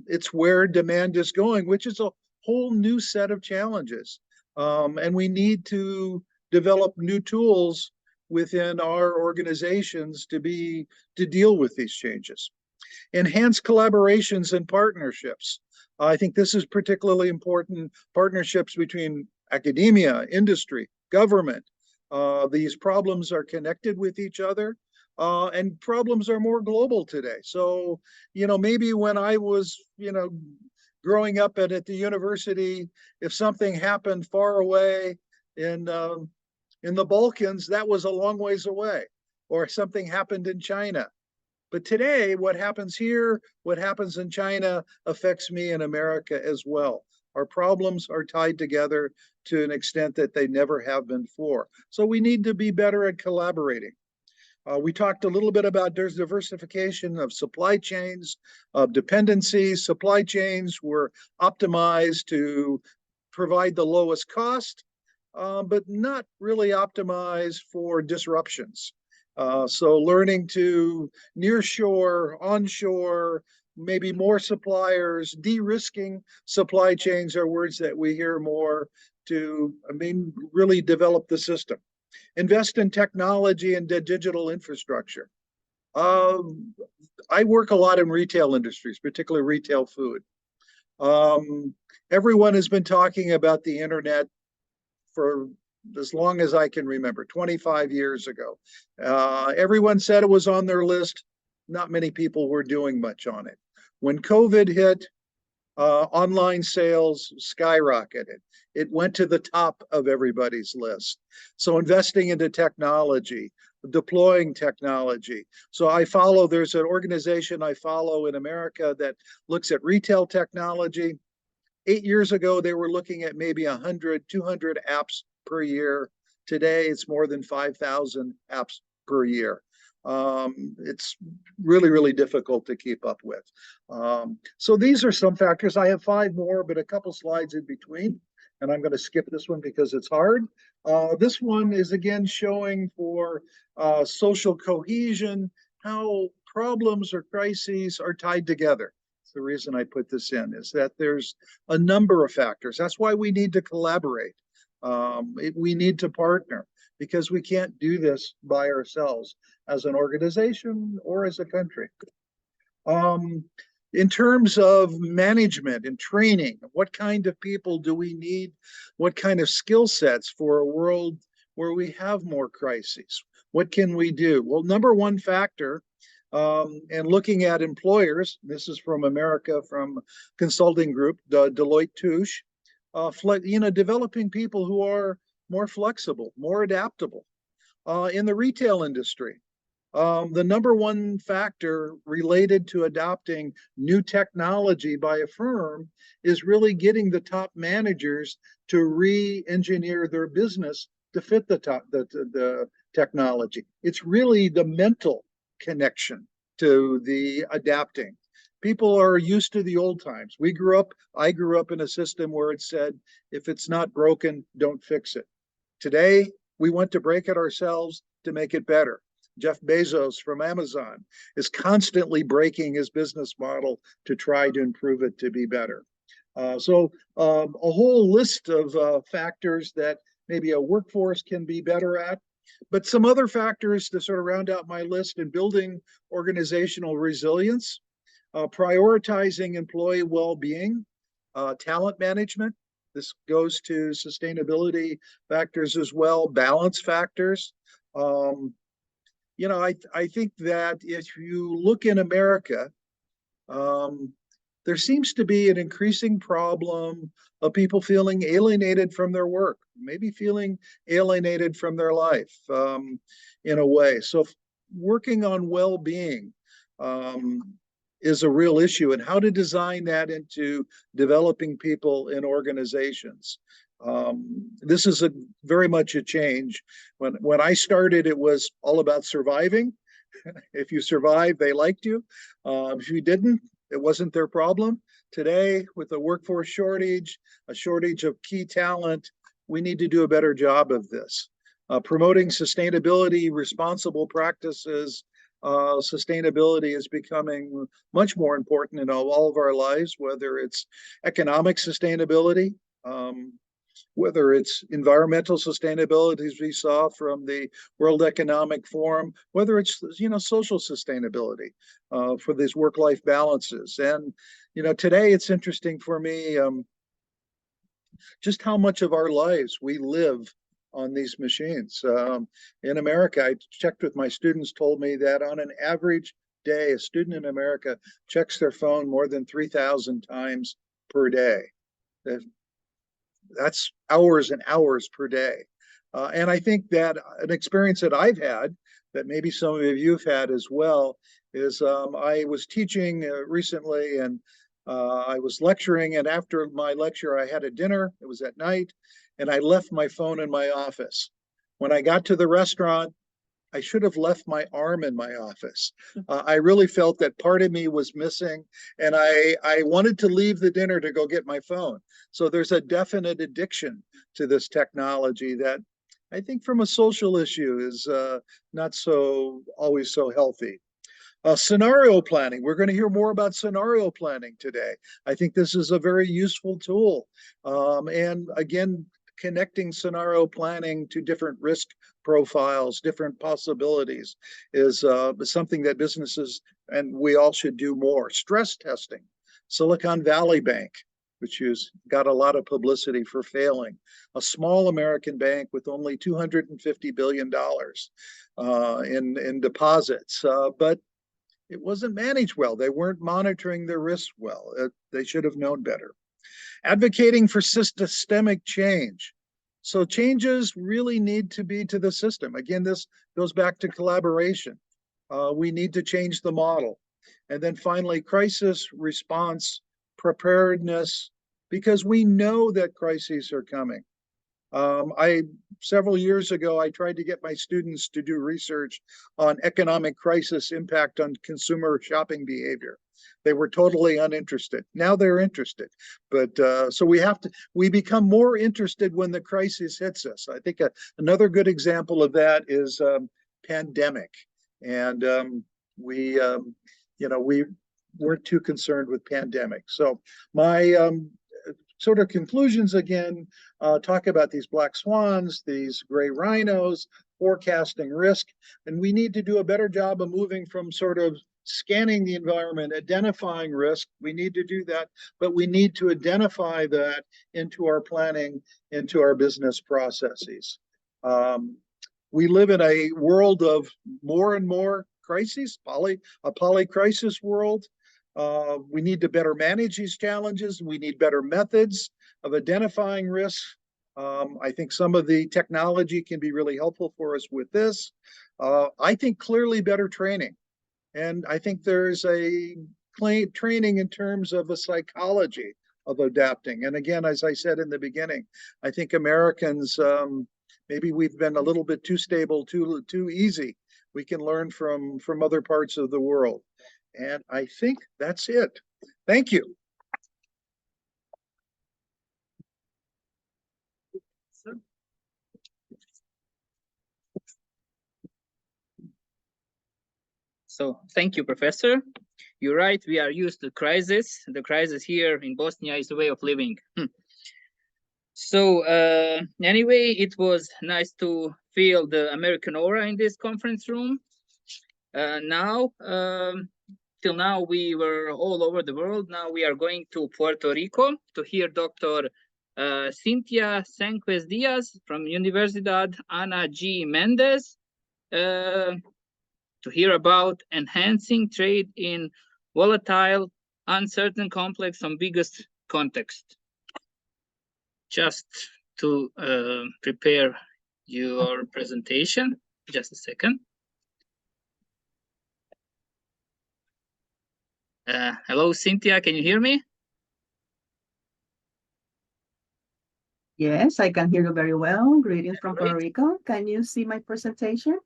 it's where demand is going, which is a whole new set of challenges. And we need to develop new tools within our organizations to deal with these changes. Enhance collaborations and partnerships. I think this is particularly important, partnerships between academia, industry, government. These problems are connected with each other, and problems are more global today. So, maybe when I was, growing up at the university, if something happened far away in the Balkans, that was a long ways away, or something happened in China. But today, what happens here, what happens in China affects me in America as well. Our problems are tied together to an extent that they never have been before. So we need to be better at collaborating. We talked a little bit about diversification of supply chains, of dependencies. Supply chains were optimized to provide the lowest cost, but not really optimized for disruptions. So learning to nearshore, onshore, maybe more suppliers, de-risking supply chains are words that we hear more to, really develop the system. Invest in technology and digital infrastructure. I work a lot in retail industries, particularly retail food. Everyone has been talking about the internet for as long as I can remember, 25 years ago. Everyone said it was on their list. Not many people were doing much on it. When COVID hit, online sales skyrocketed. It went to the top of everybody's list. So investing into technology, deploying technology. So there's an organization I follow in America that looks at retail technology. 8 years ago, they were looking at maybe 100, 200 apps per year. Today, it's more than 5,000 apps per year. It's really, really difficult to keep up with. So these are some factors. I have 5 more, but a couple slides in between, and I'm going to skip this one because it's hard. This one is again showing for social cohesion, how problems or crises are tied together. The reason I put this in is that there's a number of factors. That's why we need to collaborate. We need to partner, because we can't do this by ourselves as an organization or as a country. In terms of management and training, what kind of people do we need? What kind of skill sets for a world where we have more crises? What can we do? Well, number one factor, and looking at employers, this is from America, from consulting group, Deloitte Touche, developing people who are more flexible, more adaptable. In the retail industry, The number one factor related to adopting new technology by a firm is really getting the top managers to re-engineer their business to fit the technology. It's really the mental connection to the adapting. People are used to the old times. I grew up in a system where it said, if it's not broken, don't fix it. Today, we want to break it ourselves to make it better. Jeff Bezos from Amazon is constantly breaking his business model to try to improve it to be better. So a whole list of factors that maybe a workforce can be better at, but some other factors to sort of round out my list in building organizational resilience, prioritizing employee well-being, talent management. This goes to sustainability factors as well, balance factors. You know, I think that if you look in America, there seems to be an increasing problem of people feeling alienated from their work, maybe feeling alienated from their life in a way. So working on well-being is a real issue, and how to design that into developing people in organizations. This is very much a change. When I started, it was all about surviving. If you survived, they liked you. If you didn't, it wasn't their problem. Today, with a workforce shortage, a shortage of key talent, we need to do a better job of this. Promoting sustainability, responsible practices. Sustainability is becoming much more important in all of our lives, whether it's economic sustainability, whether it's environmental sustainability, as we saw from the World Economic Forum, whether it's, you know, social sustainability for these work-life balances. And, you know, today it's interesting for me just how much of our lives we live on these machines. In America, I checked with my students, told me that on an average day, a student in America checks their phone more than 3,000 times per day. That's hours and hours per day. And I think that an experience that I've had, that maybe some of you have had as well, is I was teaching recently, and I was lecturing, and after my lecture, I had a dinner. It was at night, and I left my phone in my office. When I got to the restaurant, I should have left my arm in my office. I really felt that part of me was missing, and I wanted to leave the dinner to go get my phone. So there's a definite addiction to this technology that I think from a social issue is not always so healthy. Scenario planning. We're going to hear more about scenario planning today. I think this is a very useful tool. And again, connecting scenario planning to different risk profiles, different possibilities is something that businesses and we all should do more. Stress testing. Silicon Valley Bank, which has got a lot of publicity for failing. A small American bank with only $250 billion in deposits, but it wasn't managed well. They weren't monitoring their risk well. They should have known better. Advocating for systemic change. So changes really need to be to the system. Again, this goes back to collaboration. We need to change the model. And then finally, crisis response preparedness, because we know that crises are coming. Several years ago, I tried to get my students to do research on economic crisis impact on consumer shopping behavior. They were totally uninterested. Now they're interested. But so we become more interested when the crisis hits us. I think another good example of that is pandemic. And we weren't too concerned with pandemic. So my sort of conclusions again, talk about these black swans, these gray rhinos, forecasting risk, and we need to do a better job of moving from sort of scanning the environment, identifying risk. We need to do that, but we need to identify that into our planning, into our business processes. We live in a world of more and more crises, a polycrisis world. We need to better manage these challenges. We need better methods of identifying risks. I think some of the technology can be really helpful for us with this. I think clearly better training. And I think there's a training in terms of a psychology of adapting. And again, as I said in the beginning, I think Americans, maybe we've been a little bit too stable, too easy. We can learn from other parts of the world. And I think that's it. Thank you. So thank you, Professor. You're right, we are used to crisis. The crisis here in Bosnia is a way of living. So anyway, it was nice to feel the American aura in this conference room. Till now, we were all over the world. Now we are going to Puerto Rico to hear Dr. Cynthia Sanquez Diaz from Universidad Ana G. Mendez to hear about enhancing trade in volatile, uncertain, complex, ambiguous context. Just to prepare your presentation, just a second. Hello, Cynthia, can you hear me? Yes, I can hear you very well. Greetings from Great. Puerto Rico. Can you see my presentation?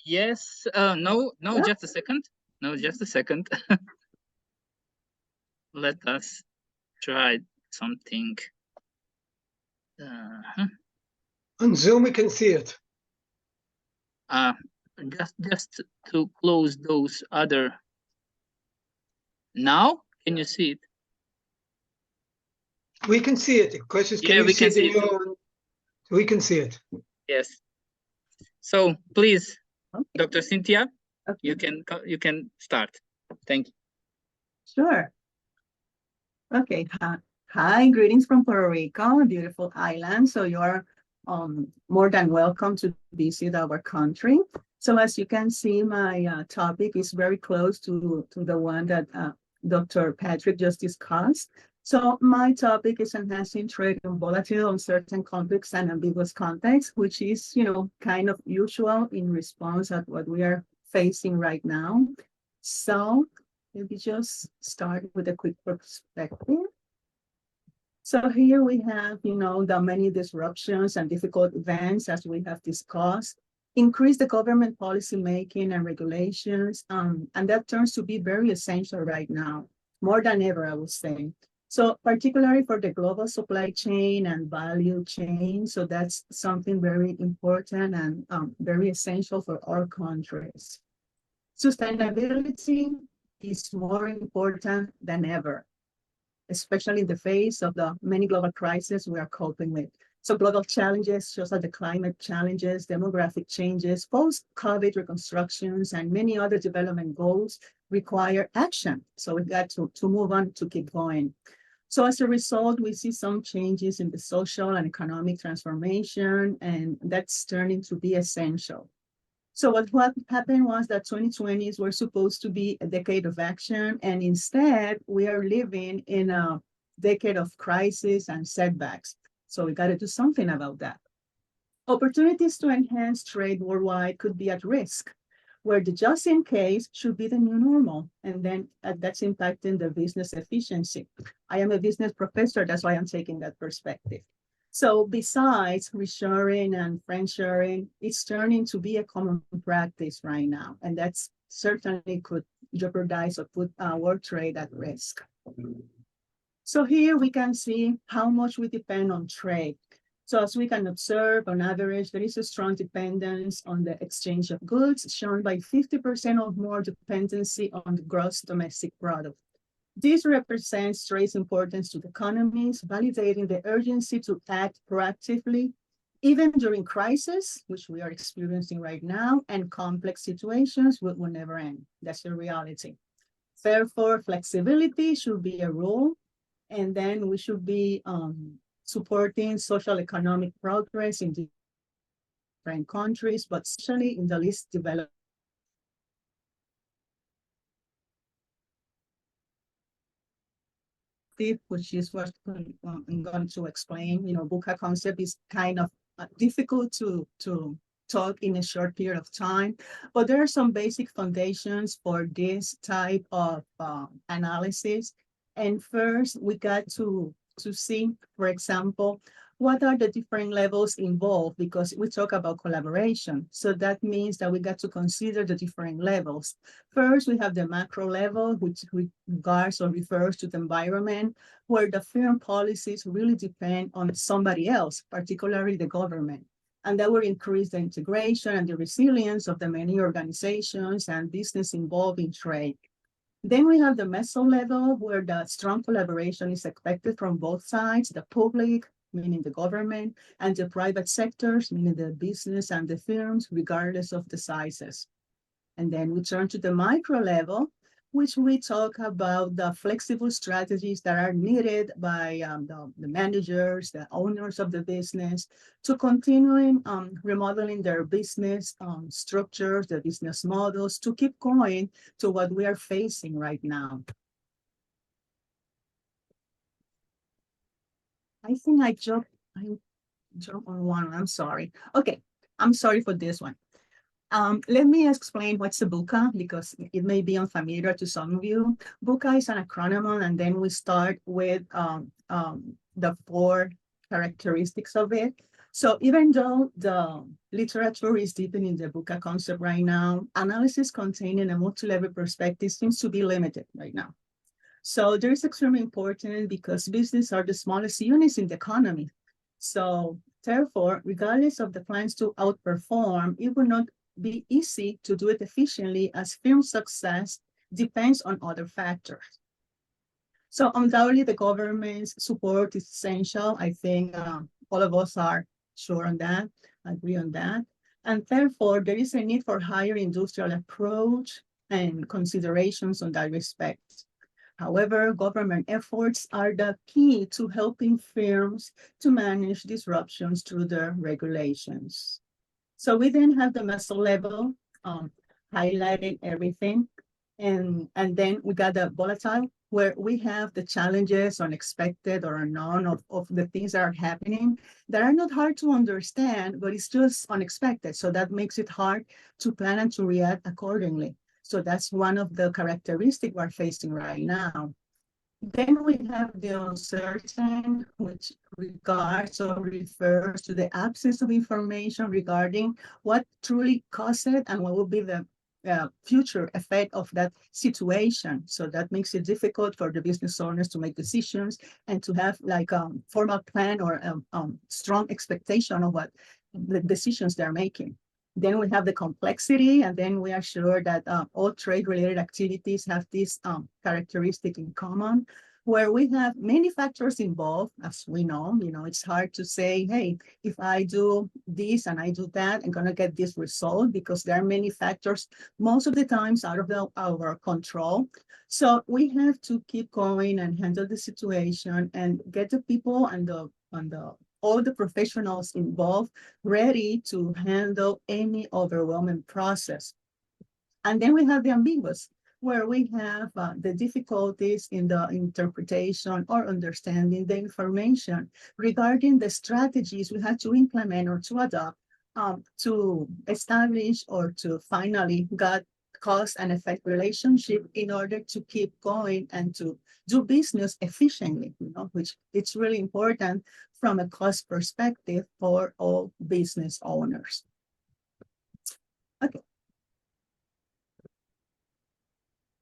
Yes, no, Yeah. just a second. No, just a second. Let us try something. On Zoom, we can see it. Just to close those other. Now, can you see it? We can see it. The question is, Yeah, can you we see can it see in your... We can see it. Yes. So please, Okay. Dr. Cynthia, Okay. you can start. Thank you. Sure. Okay. Hi, greetings from Puerto Rico, a beautiful island. So you are more than welcome to visit our country. So as you can see, my topic is very close to the one that Dr. Patrick just discussed. So my topic is enhancing trade in volatile, uncertain, complex, and ambiguous context, which is, kind of usual in response at what we are facing right now. So maybe just start with a quick perspective. So here we have, the many disruptions and difficult events, as we have discussed, increase the government policy making and regulations, and that turns to be very essential right now, more than ever, I would say. So particularly for the global supply chain and value chain, so that's something very important and very essential for our countries. Sustainability is more important than ever, especially in the face of the many global crises we are coping with. So global challenges, such as the climate challenges, demographic changes, post-COVID reconstructions, and many other development goals require action. So we've got to move on to keep going. So as a result, we see some changes in the social and economic transformation, and that's turning to be essential. So what happened was that 2020s were supposed to be a decade of action, and instead we are living in a decade of crisis and setbacks. So we got to do something about that. Opportunities to enhance trade worldwide could be at risk, where the just in case should be the new normal, and then that's impacting the business efficiency. I am a business professor, that's why I'm taking that perspective. So besides reshoring and friendshoring, it's turning to be a common practice right now, and that's certainly could jeopardize or put world trade at risk. So here we can see how much we depend on trade. So as we can observe, on average, there is a strong dependence on the exchange of goods, shown by 50% or more dependency on the gross domestic product. This represents trade's importance to the economies, validating the urgency to act proactively, even during crisis, which we are experiencing right now, and complex situations will never end. That's the reality. Therefore, flexibility should be a rule, and then we should be supporting social economic progress in different countries, but especially in the least developed. Which is what I'm going to explain. VUCA concept is kind of difficult to taught in a short period of time, but there are some basic foundations for this type of analysis. And first, we got to see, for example, what are the different levels involved, because we talk about collaboration. So that means that we got to consider the different levels. First, we have the macro level, which regards or refers to the environment, where the firm policies really depend on somebody else, particularly the government. And that will increase the integration and the resilience of the many organizations and business involved in trade. Then we have the meso level, where the strong collaboration is expected from both sides, the public, meaning the government, and the private sectors, meaning the business and the firms, regardless of the sizes. And then we turn to the micro level, which we talk about the flexible strategies that are needed by the managers, the owners of the business, to continuing remodeling their business structures, the business models, to keep going to what we are facing right now. I think I jumped on one, I'm sorry. Okay, I'm sorry for this one. Let me explain what's a BUCA, because it may be unfamiliar to some of you. BUCA is an acronym, and then we start with the 4 characteristics of it. So even though the literature is deepening the BUCA concept right now, analysis containing a multi-level perspective seems to be limited right now. So there is extremely important because business are the smallest units in the economy. So therefore, regardless of the plans to outperform, it will not be easy to do it efficiently, as firm success depends on other factors. So undoubtedly, the government's support is essential. I think all of us are sure on that, agree on that. And therefore, there is a need for higher industrial approach and considerations on that respect. However, government efforts are the key to helping firms to manage disruptions through the regulations. So we then have the meso level, highlighting everything. And then we got the volatile, where we have the challenges, unexpected or unknown of the things that are happening that are not hard to understand, but it's just unexpected. So that makes it hard to plan and to react accordingly. So that's one of the characteristics we're facing right now. Then we have the uncertain, which regards or refers to the absence of information regarding what truly caused it and what will be the future effect of that situation. So that makes it difficult for the business owners to make decisions and to have like a formal plan or strong expectation of what the decisions they're making. Then we have the complexity, and then we are sure that all trade-related activities have this characteristic in common, where we have many factors involved, as we know. It's hard to say, hey, if I do this and I do that, I'm gonna get this result, because there are many factors, most of the times out of our control. So we have to keep going and handle the situation and get the people and all the professionals involved ready to handle any overwhelming process. And then we have the ambiguous, where we have the difficulties in the interpretation or understanding the information regarding the strategies we have to implement or to adopt to establish or to finally get cause and effect relationship in order to keep going and to do business efficiently, which it's really important from a cost perspective for all business owners. Okay.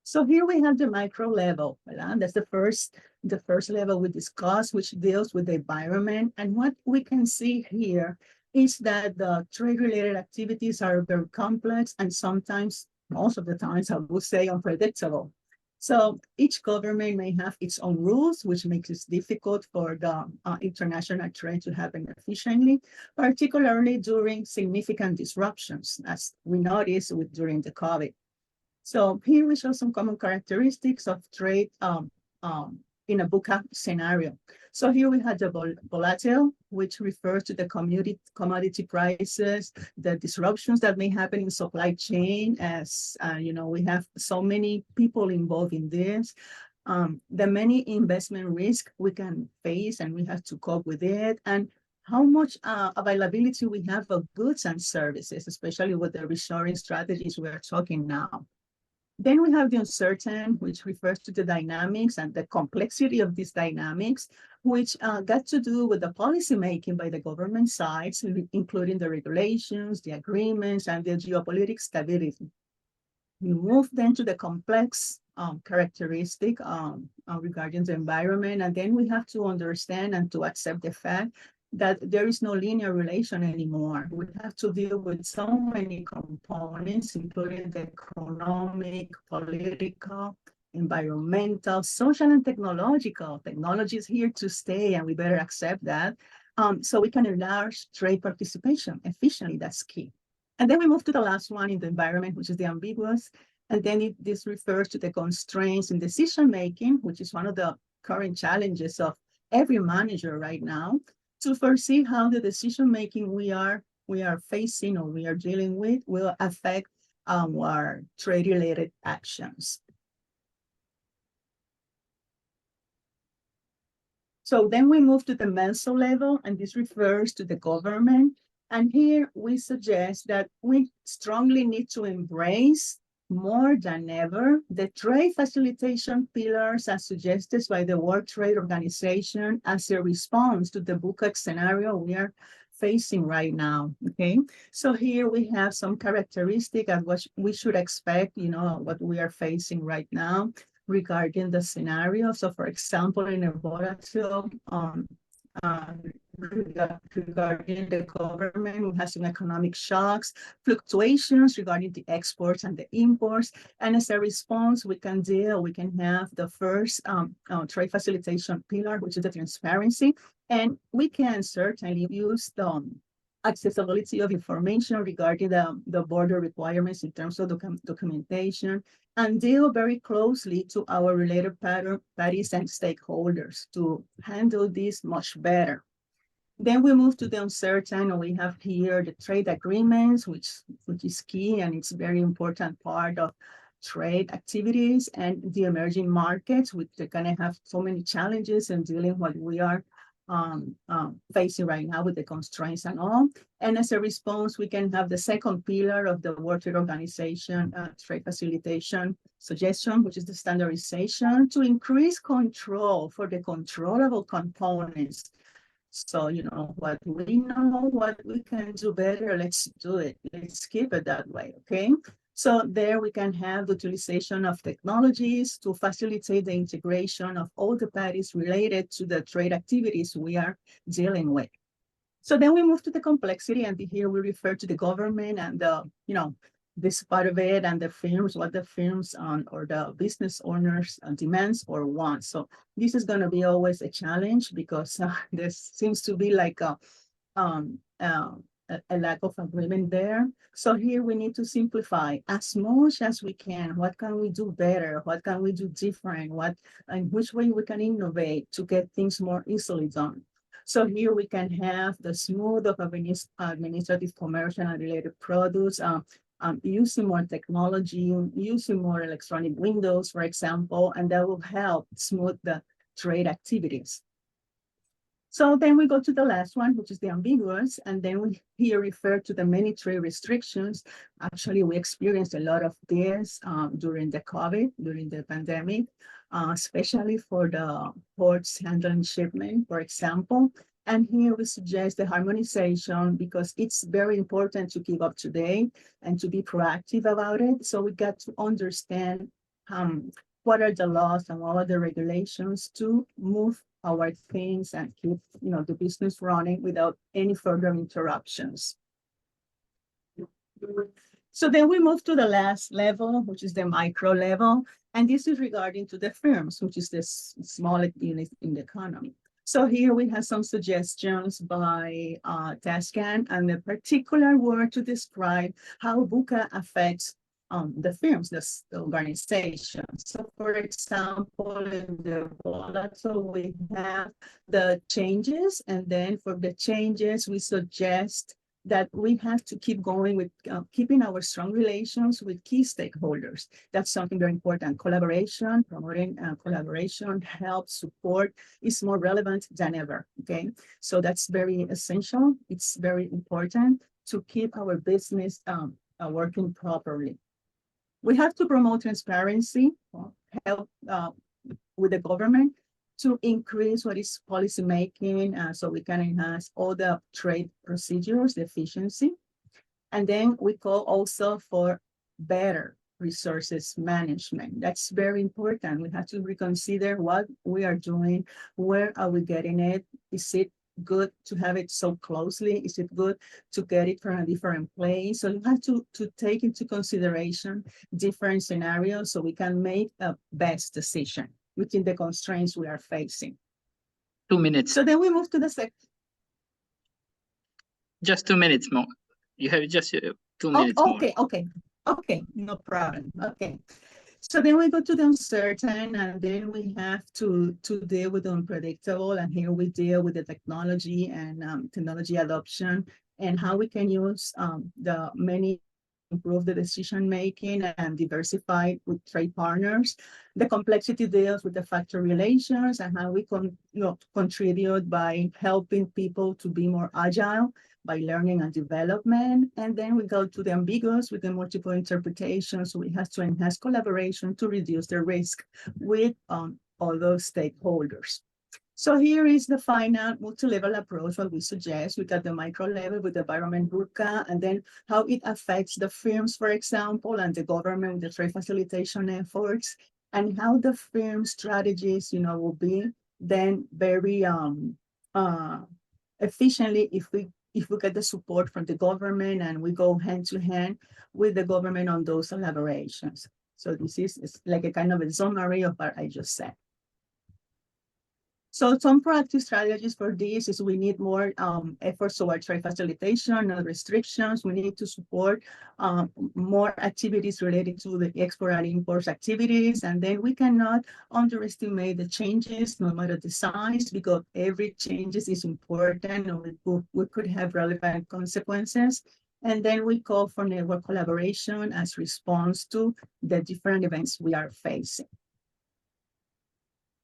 So here we have the micro level. That's the first level we discussed, which deals with the environment. And what we can see here is that the trade-related activities are very complex and sometimes, most of the times, I would say, unpredictable. So each government may have its own rules, which makes it difficult for the international trade to happen efficiently, particularly during significant disruptions, as we noticed during the COVID. So here we show some common characteristics of trade in a BUCA scenario. So here we had the volatile, which refers to the commodity prices, the disruptions that may happen in supply chain, as we have so many people involved in this. The many investment risks we can face and we have to cope with it. And how much availability we have of goods and services, especially with the reshoring strategies we are talking now. Then we have the uncertain, which refers to the dynamics and the complexity of these dynamics, which got to do with the policy making by the government sides, including the regulations, the agreements, and the geopolitical stability. We move then to the complex characteristic regarding the environment, and then we have to understand and to accept the fact that there is no linear relation anymore. We have to deal with so many components, including the economic, political, environmental, social, and technological. Technology is here to stay, and we better accept that. So we can enlarge trade participation efficiently. That's key. And then we move to the last one in the environment, which is the ambiguous. And then this refers to the constraints in decision-making, which is one of the current challenges of every manager right now, to foresee how the decision-making we are facing or we are dealing with will affect our trade-related actions. So then we move to the meso level, and this refers to the government. And here we suggest that we strongly need to embrace more than ever the trade facilitation pillars as suggested by the World Trade Organization as a response to the VUCA scenario we are facing right now, okay? So here we have some characteristic of what we should expect, what we are facing right now regarding the scenario. So for example, in a volatile regarding the government, we have some economic shocks, fluctuations regarding the exports and the imports. And as a response, we can have the first trade facilitation pillar, which is the transparency. And we can certainly use the accessibility of information regarding the border requirements in terms of documentation, and deal very closely to our related parties and stakeholders to handle this much better. Then we move to the uncertain, and we have here the trade agreements, which is key, and it's a very important part of trade activities, and the emerging markets, which are going to have so many challenges in dealing with what we are facing right now with the constraints and all. And as a response, we can have the second pillar of the World Trade Organization trade facilitation suggestion, which is the standardization to increase control for the controllable components. So, what we know, what we can do better, let's do it. Let's keep it that way, okay? So there we can have the utilization of technologies to facilitate the integration of all the parties related to the trade activities we are dealing with. So then we move to the complexity, and here we refer to the government and the, this part of it, and the firms, what the firms or the business owners demands or wants. So this is going to be always a challenge because there seems to be like a lack of agreement there. So here we need to simplify as much as we can. What can we do better? What can we do different? And which way we can innovate to get things more easily done? So here we can have the smooth of administrative, commercial, and related products, using more technology, using more electronic windows, for example, and that will help smooth the trade activities. So then we go to the last one, which is the ambiguous, and then we here refer to the many trade restrictions. Actually, we experienced a lot of this during the pandemic, especially for the ports handling shipment, for example. And here we suggest the harmonization because it's very important to keep up to date and to be proactive about it. So we got to understand what are the laws and what are the regulations to move our things and keep the business running without any further interruptions. So then we move to the last level, which is the micro level. And this is regarding to the firms, which is the smallest unit in the economy. So here we have some suggestions by Tascan and a particular word to describe how VUCA affects the firms, the organizations. So for example, in the volatile, we have the changes, and then for the changes, we suggest that we have to keep going with keeping our strong relations with key stakeholders. That's something very important. Collaboration, promoting collaboration, help, support is more relevant than ever, okay? So that's very essential. It's very important to keep our business working properly. We have to promote transparency, help with the government to increase what is policy making, so we can enhance all the trade procedures, the efficiency. And then we call also for better resources management. That's very important. We have to reconsider what we are doing, where are we getting it? Is it good to have it so closely? Is it good to get it from a different place? So you have to take into consideration different scenarios so we can make a best decision within the constraints we are facing. 2 minutes. So then we move to the second. Just 2 minutes more. You have just 2 minutes more. Okay, no problem. Okay. So then we go to the uncertain, and then we have to deal with the unpredictable. And here we deal with the technology and technology adoption and how we can use the many improve the decision making and diversify with trade partners. The complexity deals with the factor relations and how we contribute by helping people to be more agile by learning and development. And then we go to the ambiguous with the multiple interpretations. We have to enhance collaboration to reduce the risk with other stakeholders. So here is the final multi-level approach, what we suggest. We got the micro level with the environment VUCA, and then how it affects the firms, for example, and the government with the trade facilitation efforts, and how the firm strategies, will be then very efficiently if we get the support from the government and we go hand to hand with the government on those collaborations. So this is like a kind of a summary of what I just said. So some proactive strategies for this is we need more efforts toward trade facilitation, no restrictions. We need to support more activities related to the export and import activities. And then we cannot underestimate the changes, no matter the size, because every change is important and we could have relevant consequences. And then we call for network collaboration as response to the different events we are facing.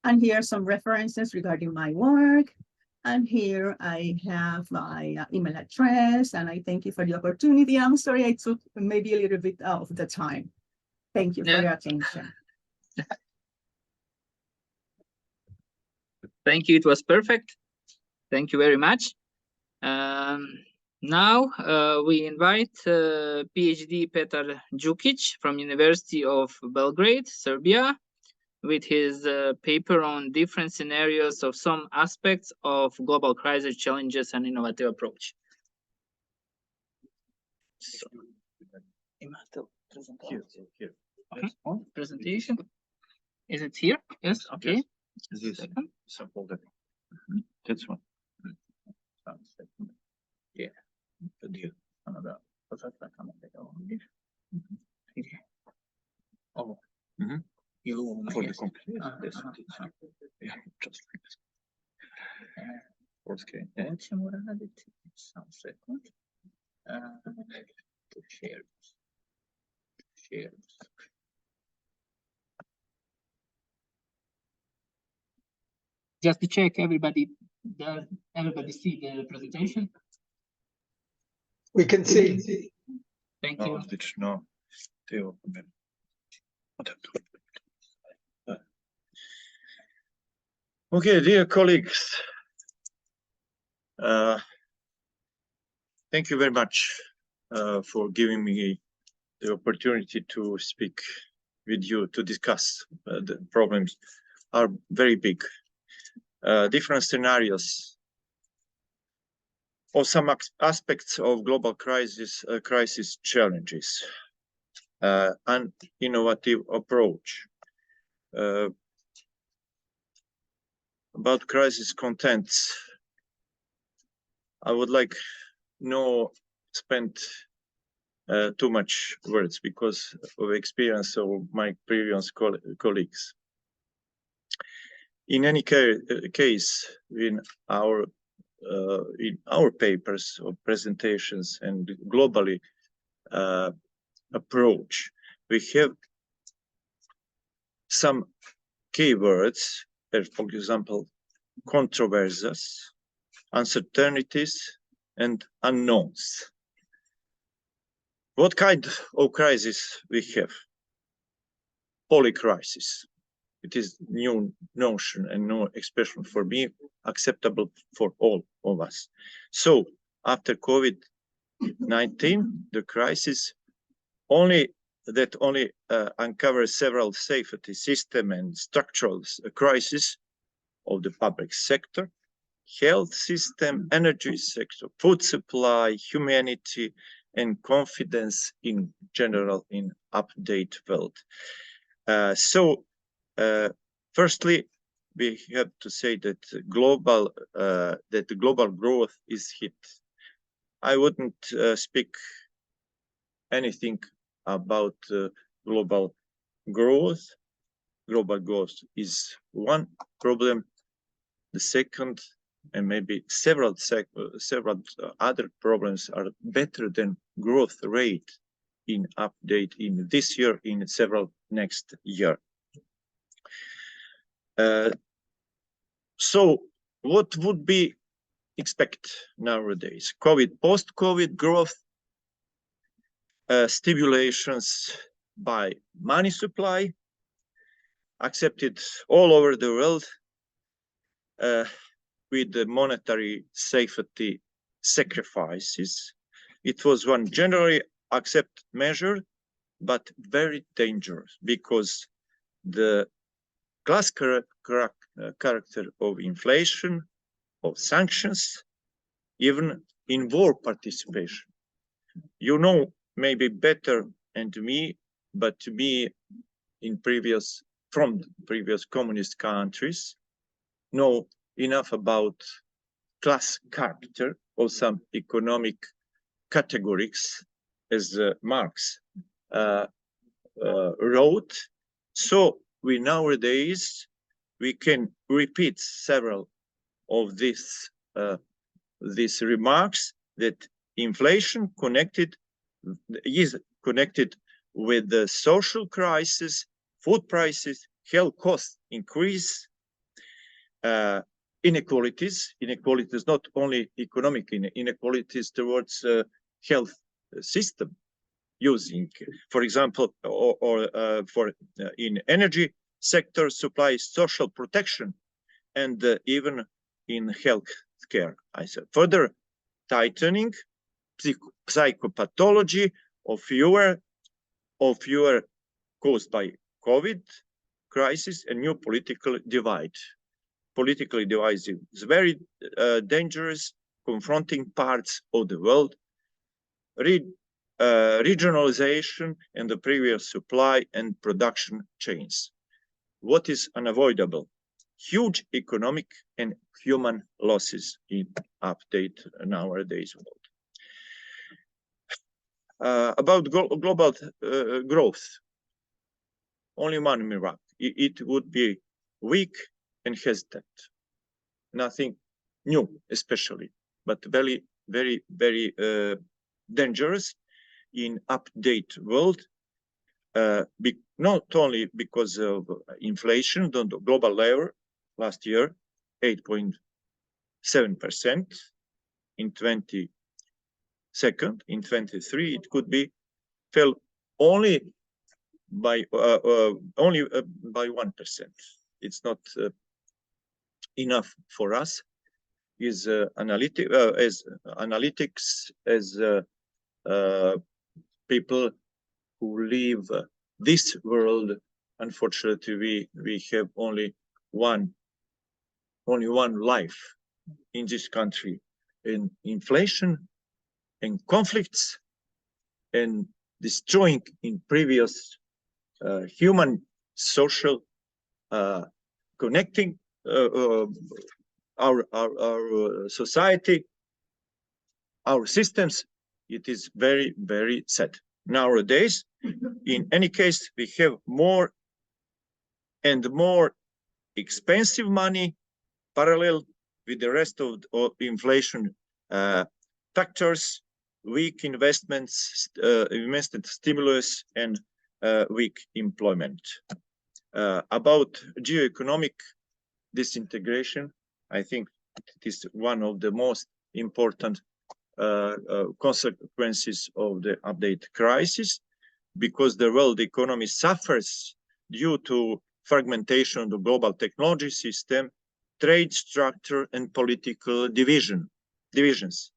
And here are some references regarding my work. And here I have my email address, and I thank you for the opportunity. I'm sorry I took maybe a little bit of the time. Thank you for your attention. Thank you. It was perfect. Thank you very much. Now we invite PhD Petar Đukić from University of Belgrade, Serbia, with his paper on different scenarios of some aspects of global crisis challenges and innovative approach. So, Here. okay. Oh, presentation. Is it here? Yes. Okay. This sample that. That's one. Yeah. Oh. For the complete. Yeah, just like this. Okay. Ćemo raditi samo sekund. Share. Just to check, everybody see the presentation? We can see. Thank you. No. Okay, dear colleagues, thank you very much for giving me the opportunity to speak with you to discuss the problems are very big. Different scenarios or some aspects of global crisis challenges, an innovative approach. About crisis contents, I would like no spend too much words because of experience of my previous colleagues. In any case, in our in our papers or presentations and globally approach, we have some keywords, for example, controversies, uncertainties, and unknowns. What kind of crisis we have? Polycrisis. It is new notion and new expression for me, acceptable for all of us. So after COVID-19, the crisis only uncovers several safety system and structural crises of the public sector, health system, energy sector, food supply, humanity, and confidence in general in update world. Firstly, we have to say that the global growth is hit. I wouldn't speak anything about global growth. Global growth is one problem. The second, and maybe several other problems are better than growth rate in update in this year, in several next year. So what would be expect nowadays? Post-COVID growth stimulations by money supply accepted all over the world with the monetary safety sacrifices. It was one generally accepted measure, but very dangerous because the class character of inflation, of sanctions, even in war participation. You know maybe better and me, but to me from previous communist countries, know enough about class character or some economic categories as Marx wrote. So nowadays we can repeat several of these remarks that inflation is connected with the social crisis, food prices, health costs increase, inequalities not only economic inequalities towards health system using, for example, for in energy sector supply, social protection, and even in health care. I said further tightening, psychopathology of fewer caused by COVID crisis, and new political divide. Political divide is very dangerous, confronting parts of the world. Regionalization and the previous supply and production chains. What is unavoidable? Huge economic and human losses in update nowadays world. About global growth, only one miracle. It would be weak and hesitant. Nothing new, especially, but very, very, very dangerous in update world. Not only because of inflation on the global level last year, 8.7% in 22nd, in 23 it could be fell only by 1%. It's not enough for us. Is analytics as people who live this world. Unfortunately, we have only one life in this country, in inflation and conflicts and destroying in previous human social connecting our society, our systems. It is very, very sad. Nowadays, in any case, we have more and more expensive money parallel with the rest of inflation factors, weak investments, investment stimulus, and weak employment. About geoeconomic disintegration, I think it is one of the most important consequences of the update crisis, because the world economy suffers due to fragmentation of the global technology system, trade structure, and political divisions.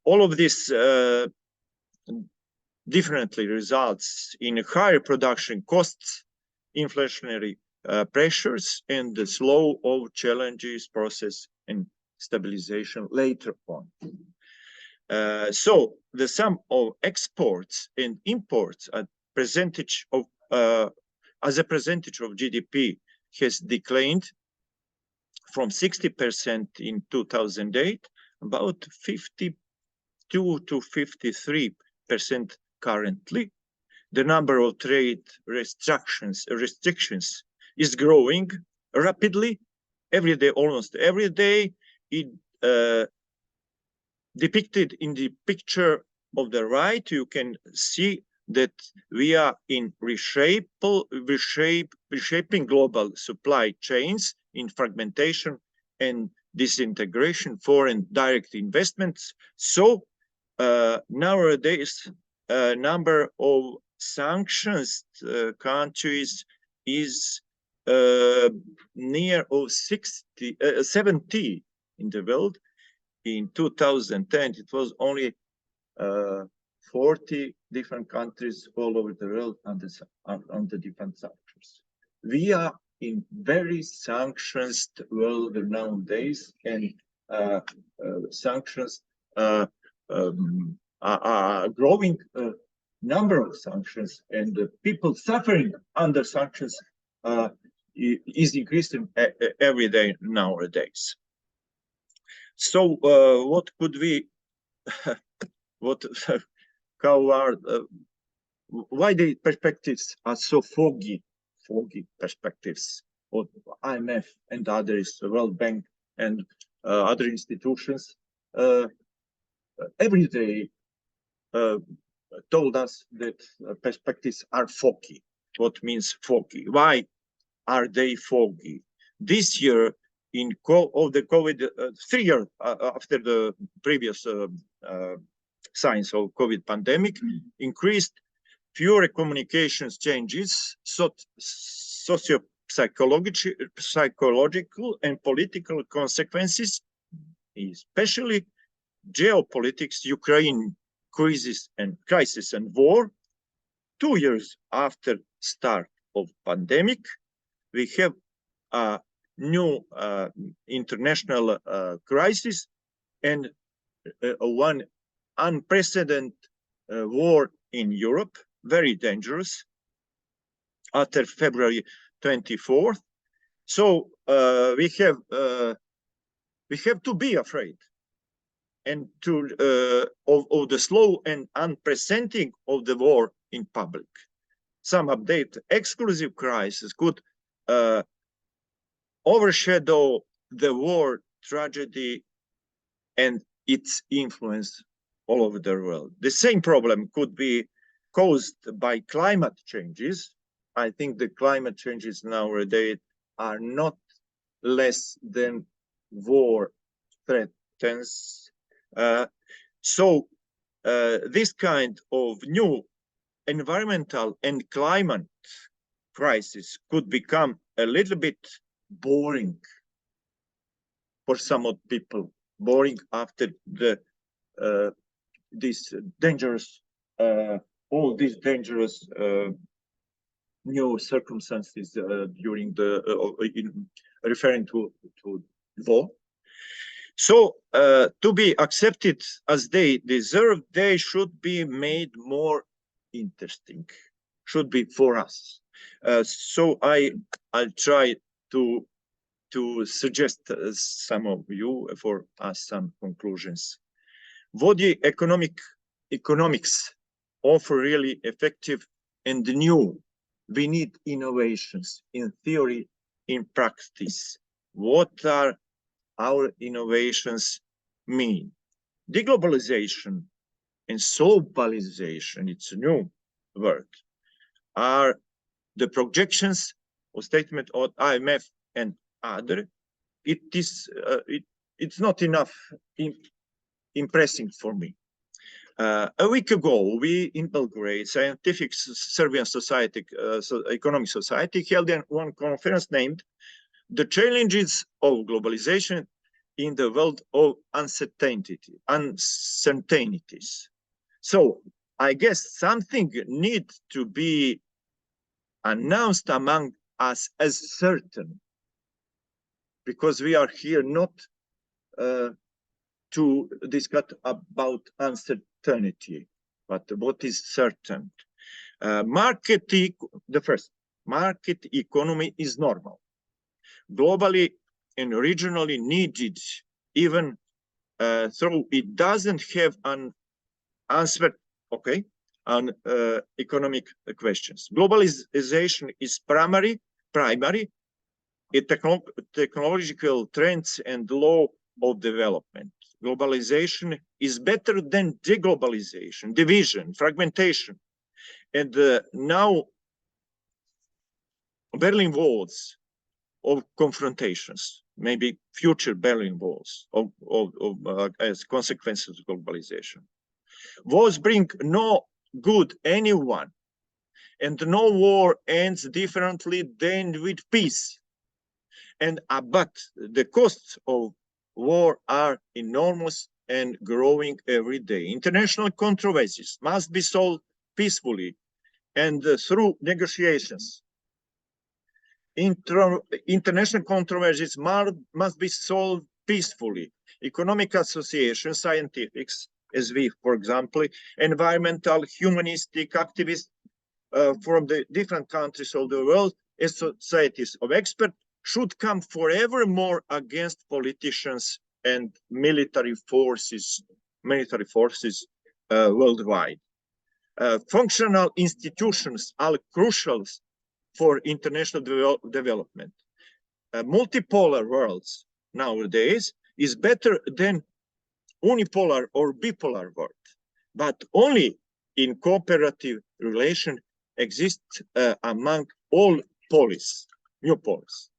All of this differently results in higher production costs, inflationary pressures, and the slow of challenges process and stabilization later on. So the sum of exports and imports as a percentage of GDP has declined from 60% in 2008, about 52 to 53% currently. The number of trade restrictions is growing rapidly every day, almost every day. It depicted in the picture of the right, you can see that we are in reshaping global supply chains, in fragmentation and disintegration, foreign direct investments. So nowadays, number of sanctions countries is near of 70 in the world. In 2010, it was only 40 different countries all over the world under different sanctions. We are in very sanctions world nowadays, and sanctions are growing number of sanctions, and the people suffering under sanctions is increasing every day nowadays. So what could we, why the perspectives are so foggy perspectives of IMF and others, the World Bank and other institutions, every day told us that perspectives are foggy. What means foggy? Why are they foggy? This year, in of the COVID, 3 years after the previous signs of COVID pandemic, increased fewer communications changes, psychological and political consequences, especially geopolitics, Ukraine crisis and war. 2 years after start of pandemic, we have a new international crisis and one unprecedented war in Europe, very dangerous, after February 24th. So we have to be afraid and to of the slow and unprecedented of the war in public. Some update exclusive crisis could overshadow the war tragedy and its influence all over the world. The same problem could be caused by climate changes. I think the climate changes nowadays are not less than war threats. So this kind of new environmental and climate crisis could become a little bit boring for some of people, boring after the this dangerous all these dangerous new circumstances during the referring to war. So to be accepted as they deserve, they should be made more interesting, should be for us. So I'll try to suggest some of you for us some conclusions. What the economics offer really effective and new. We need innovations in theory, in practice. What are our innovations mean. Deglobalization and globalization, it's a new word, are the projections or statement of IMF and other. It's not enough impressing for me. A week ago, we in Belgrade, Scientific Serbian Society, Economic Society, held one conference named "The Challenges of Globalization in the World of Uncertainties." So I guess something needs to be announced among us as certain, because we are here not to discuss about uncertainty, but what is certain. The first, market economy is normal, globally and regionally needed, even though it doesn't have an answer, on economic questions. Globalization is primary, technological trends and law of development. Globalization is better than deglobalization, division, fragmentation, and now Berlin Walls of confrontations, maybe future Berlin Walls as consequences of globalization. Wars bring no good anyone, and no war ends differently than with peace. And but the costs of war are enormous and growing every day. International controversies must be solved peacefully and through negotiations. International controversies must be solved peacefully. Economic associations, scientifics, as we, for example, environmental, humanistic activists from the different countries of the world, as societies of experts, should come forevermore against politicians and military forces worldwide. Functional institutions are crucial for international development. Multipolar worlds nowadays is better than unipolar or bipolar world, but only in cooperative relation exists among all new polis.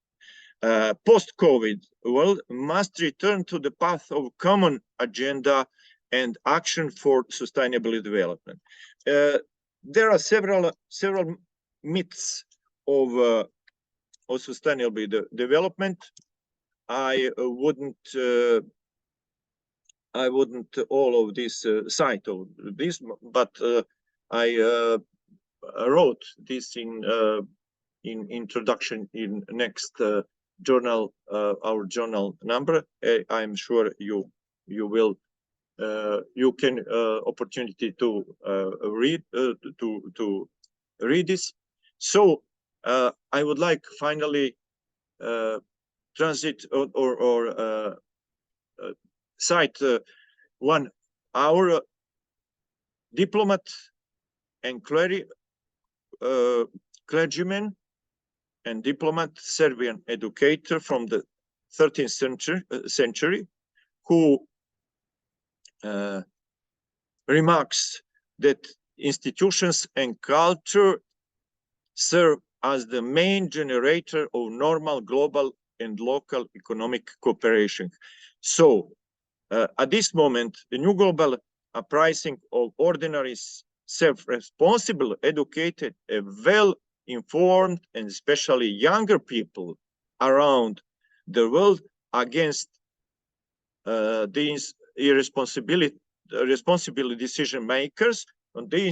Post-COVID world must return to the path of common agenda and action for sustainable development. There are several myths of sustainable development. I wouldn't all of this cite of this, but I wrote this in introduction in next journal, our journal number. I'm sure you will you can opportunity to read this. So I would like finally transit or cite our diplomat and clergyman and diplomat, Serbian educator from the 13th century, who remarks that institutions and culture serve as the main generator of normal global and local economic cooperation. So at this moment, the new global uprising of ordinary, self-responsible, educated, well-informed, and especially younger people around the world against these irresponsible decision makers on the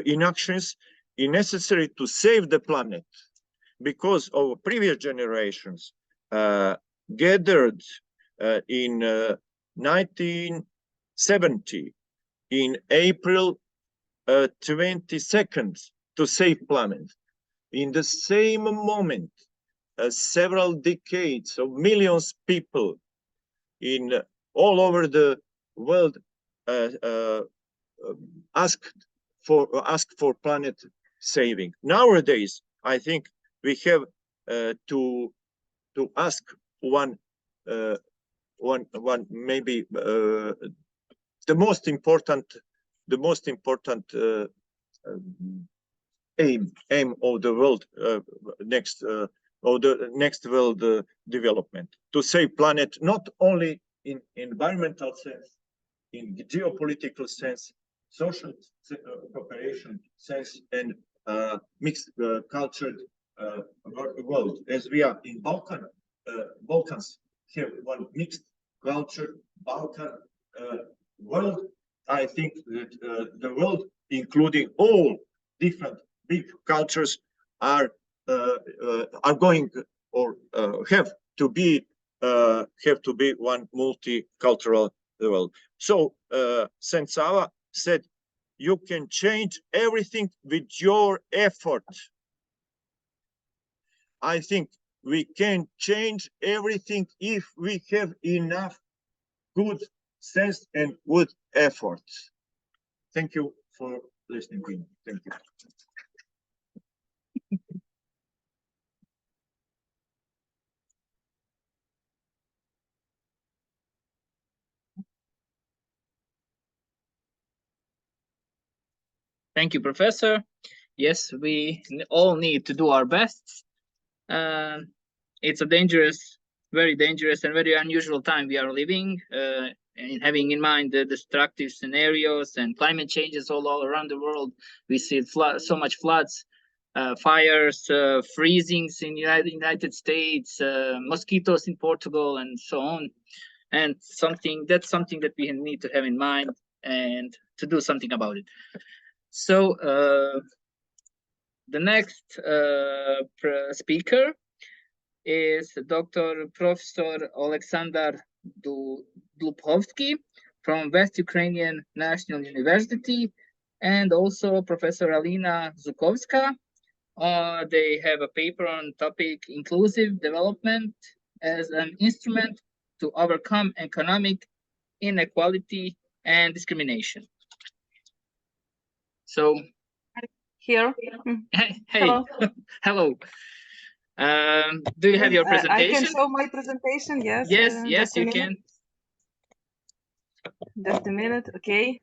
inactions is necessary to save the planet, because our previous generations gathered in 1970 in April 22nd to save planet. In the same moment, several decades of millions of people in all over the world asked for planet saving. Nowadays, I think we have to to ask one maybe the most important aim of the world next world development, to save planet not only in environmental sense, in geopolitical sense, social cooperation sense, and mixed cultured world, as we are in Balkans have one mixed culture Balkan world. I think that the world, including all different big cultures, are going or have to be one multicultural world. So Sentsava said, you can change everything with your effort. I think we can change everything if we have enough good sense and good effort. Thank you for listening to me. Thank you. Thank you, Professor. Yes, we all need to do our best. It's a dangerous, very dangerous and very unusual time we are living, and having in mind the destructive scenarios and climate changes all around the world. We see so much floods, fires, freezings in United States, mosquitoes in Portugal, and so on. And that's something that we need to have in mind and to do something about it. So the next speaker is Dr. Professor Alexander Dubovsky from West Ukrainian National University, and also Professor Alina Zhukovska. They have a paper on topic inclusive development as an instrument to overcome economic inequality and discrimination. So here. Hey, hello. Hello. Do you have your presentation? I can show my presentation. Yes. Yes, you can. Just a minute. Okay.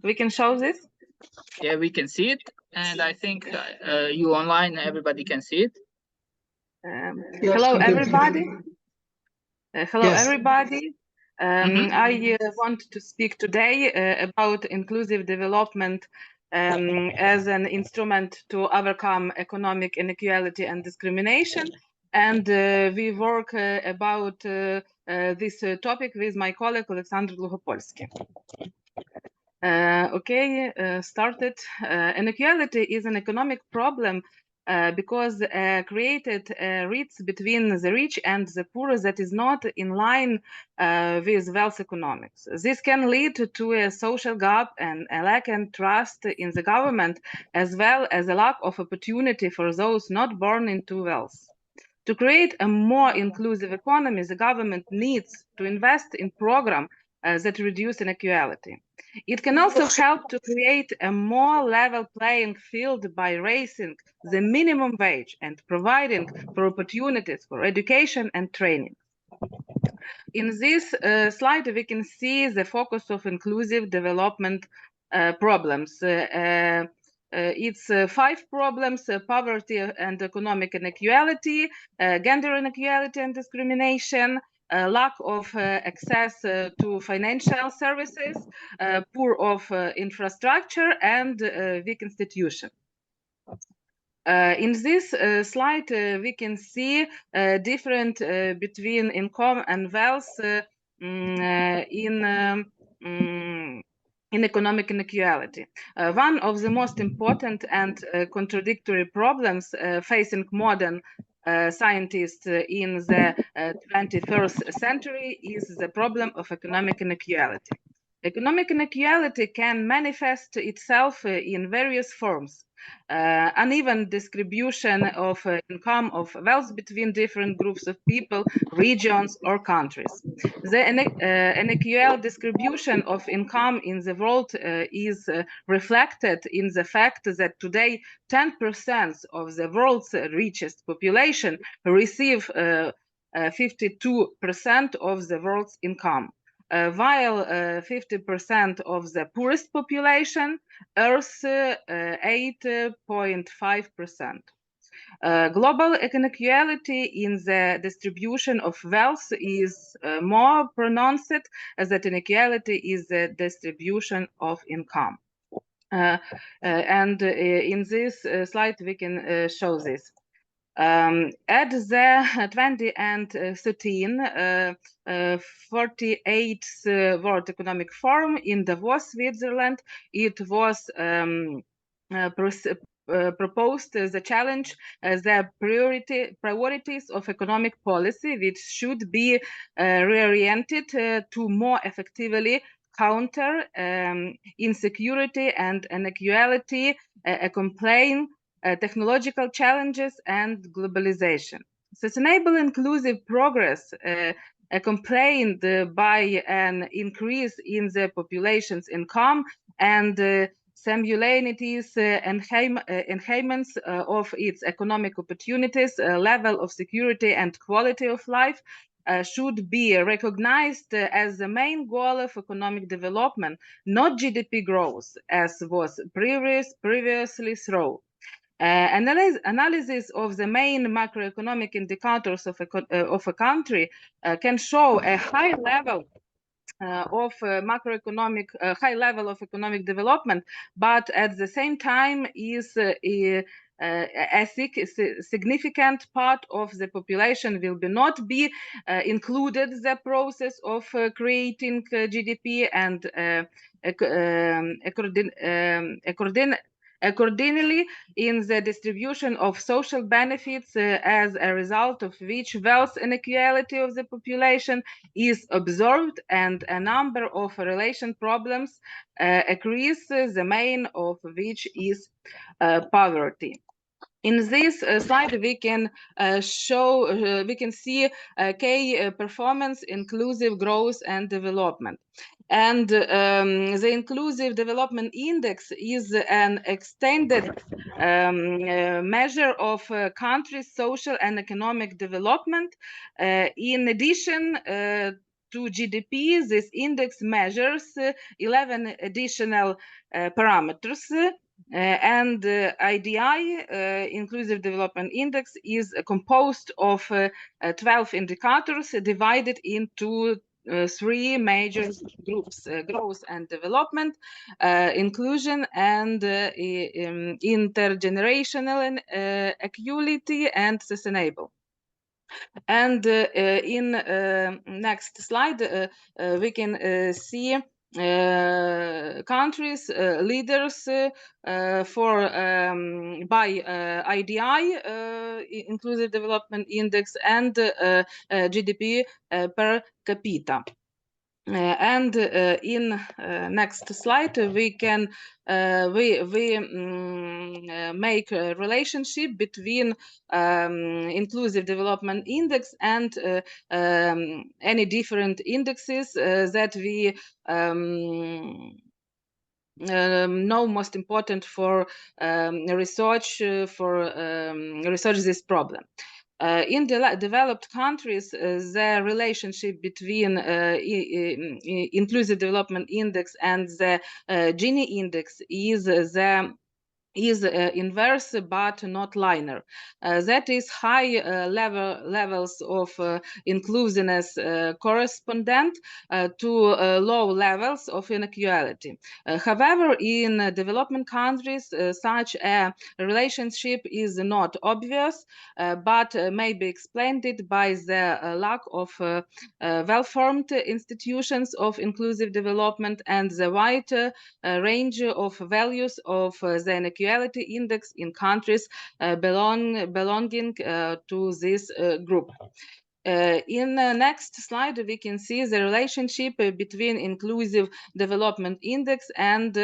We can show this. Yeah, we can see it, and I think you online, everybody can see it. Yes, hello, everybody. Hello, Yes. everybody. I want to speak today about inclusive development as an instrument to overcome economic inequality and discrimination. And we work about this topic with my colleague, Alexander Dlugopolsky. Started. Inequality is an economic problem because created rates between the rich and the poor that is not in line with wealth economics. This can lead to a social gap and a lack of trust in the government, as well as a lack of opportunity for those not born into wealth. To create a more inclusive economy, the government needs to invest in programs that reduce inequality. It can also help to create a more level playing field by raising the minimum wage and providing for opportunities for education and training. In this slide, we can see the focus of inclusive development problems. It's 5 problems: poverty and economic inequality, gender inequality and discrimination, lack of access to financial services, poor of infrastructure, and weak institutions. In this slide, we can see different between income and wealth in economic inequality. One of the most important and contradictory problems facing modern scientists in the 21st century is the problem of economic inequality. Economic inequality can manifest itself in various forms. uneven distribution of income of wealth between different groups of people, regions, or countries. The unequal distribution of income in the world is reflected in the fact that today 10% of the world's richest population receive 52% of the world's income, while 50% of the poorest population earns 8.5%. Global inequality in the distribution of wealth is more pronounced as that inequality is the distribution of income. And in this slide, we can show this. At the 2013 48th World Economic Forum in Davos, Switzerland, it was proposed the challenge as the priorities of economic policy, which should be reoriented to more effectively counter insecurity and inequality, accompanying technological challenges and globalization. Sustainable inclusive progress accompanied by an increase in the population's income and simultaneous enhancements of its economic opportunities, level of security and quality of life should be recognized as the main goal of economic development, not GDP growth, as was previously thought. Analysis of the main macroeconomic indicators of a country can show a high level of macroeconomic high level of economic development, but at the same time is a significant part of the population will not be included the process of creating GDP, and accordingly in the distribution of social benefits, as a result of which wealth inequality of the population is observed and a number of relation problems occurs, the main of which is poverty. In this slide, we can we can see key performance, inclusive growth and development. And the Inclusive Development Index is an extended measure of countries' social and economic development. In addition to GDP, this index measures 11 additional parameters. And IDI, Inclusive Development Index, is composed of 12 indicators divided into three major groups: growth and development, inclusion, and intergenerational equality and sustainable. And in next slide, we can see countries leaders for by IDI, Inclusive Development Index, and GDP per capita. And in next slide, we can make a relationship between Inclusive Development Index and any different indexes that we know most important for research this problem. In developed countries, the relationship between Inclusive Development Index and the Gini index is inverse but not linear. That is, high levels of inclusiveness correspondent to low levels of inequality. However, in development countries, such a relationship is not obvious, but may be explained by the lack of well-formed institutions of inclusive development and the wide range of values of the inequality index in countries belonging to this group. In the next slide, we can see the relationship between Inclusive Development Index and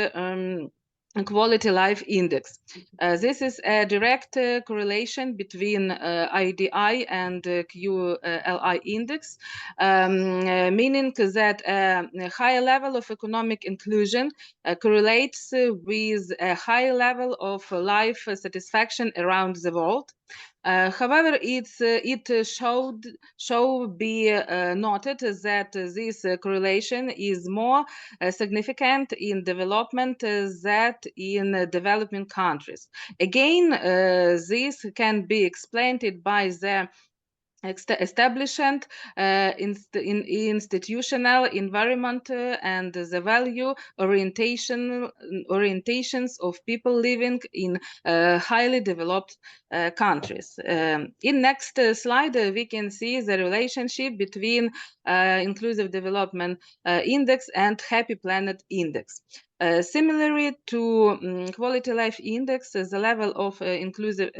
quality life index. This is a direct correlation between IDI and QLI index, meaning that a higher level of economic inclusion correlates with a higher level of life satisfaction around the world. However, it should be noted that this correlation is more significant in development than in developing countries. Again, this can be explained by the establishment institutional environment and the value orientations of people living in highly developed countries. In next slide, we can see the relationship between Inclusive Development Index and Happy Planet Index. Similarly to Quality Life Index, the level of inclusive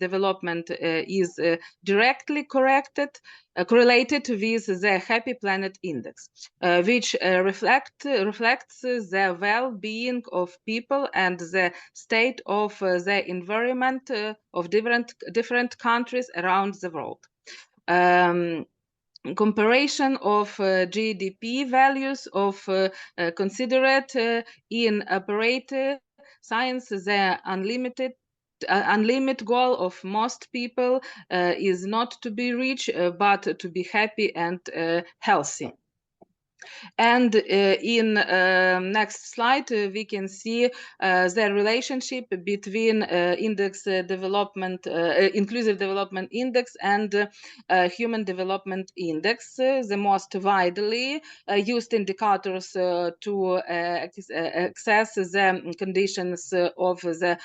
development is directly correlated with the Happy Planet Index, which reflects the well-being of people and the state of the environment of different countries around the world. Comparison of GDP values of considered in operate science, the unlimited goal of most people is not to be rich, but to be happy and healthy. And in next slide, we can see the relationship between Inclusive Development Index and Human Development Index. The most widely used indicators to access the conditions of the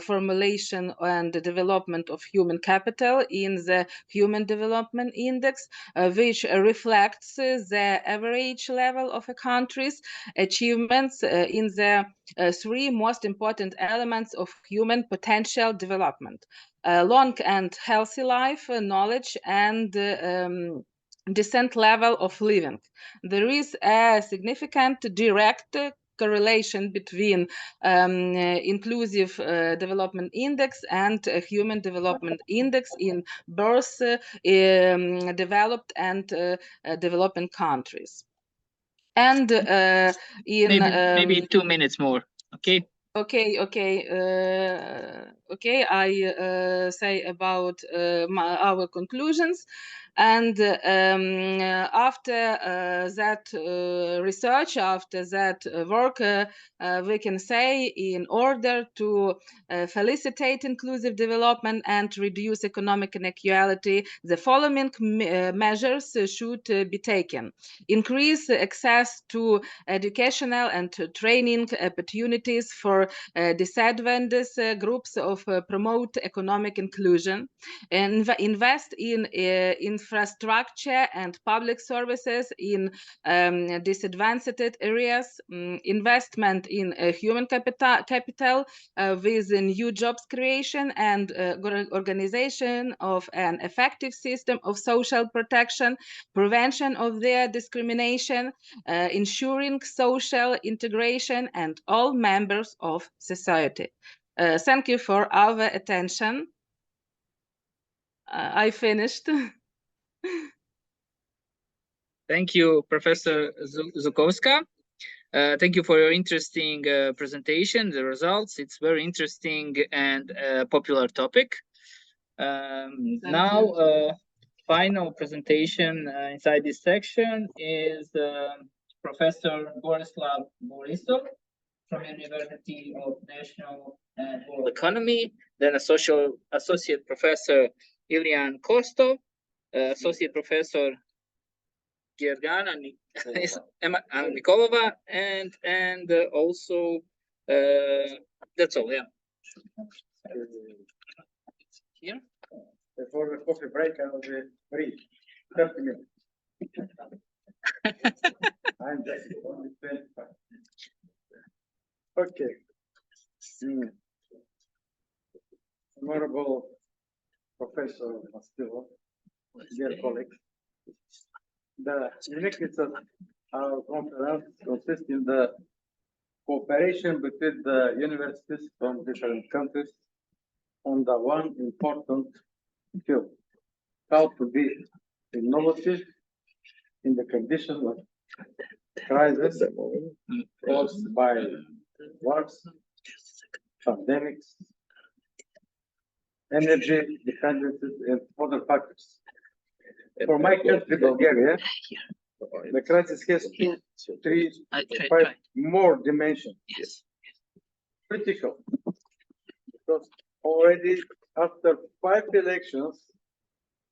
formulation and development of human capital in the Human Development Index, which reflects the average level of a country's achievements in the three most important elements of human potential development: long and healthy life, knowledge, and decent level of living. There is a significant direct correlation between Inclusive Development Index and Human Development Index in both developed and developing countries. And in maybe 2 minutes more, okay? Okay. I say about our conclusions. And after that research, after that work, we can say, in order to facilitate inclusive development and reduce economic inequality, the following measures should be taken: increase access to educational and training opportunities for disadvantaged groups of promote economic inclusion, and invest in infrastructure and public services in disadvantaged areas, investment in human capital with new jobs creation, and organization of an effective system of social protection, prevention of their discrimination, ensuring social integration and all members of society. Thank you for our attention. I finished. Thank you, Professor Zukowska. Thank you for your interesting presentation, the results. It's very interesting and popular topic. Now, final presentation inside this section is Professor Borislav Borisov from University of National and World Economy, then Associate Professor Ilian Kostov, Associate Professor Georgiana Nikolova, and also that's all. Yeah. Here. For the coffee break, I will be free. 30 minutes. I'm just only 25. Okay. Honorable Professor Mastilov, dear colleagues, the uniqueness of our conference consists in the cooperation between the universities from different countries on the one important field, how to be innovative in the condition of crisis caused by wars, pandemics, energy dependencies, and other factors. For my country, Bulgaria, the crisis has 2, 3, 5 more dimensions. Yes. Critical. Because already after 5 elections,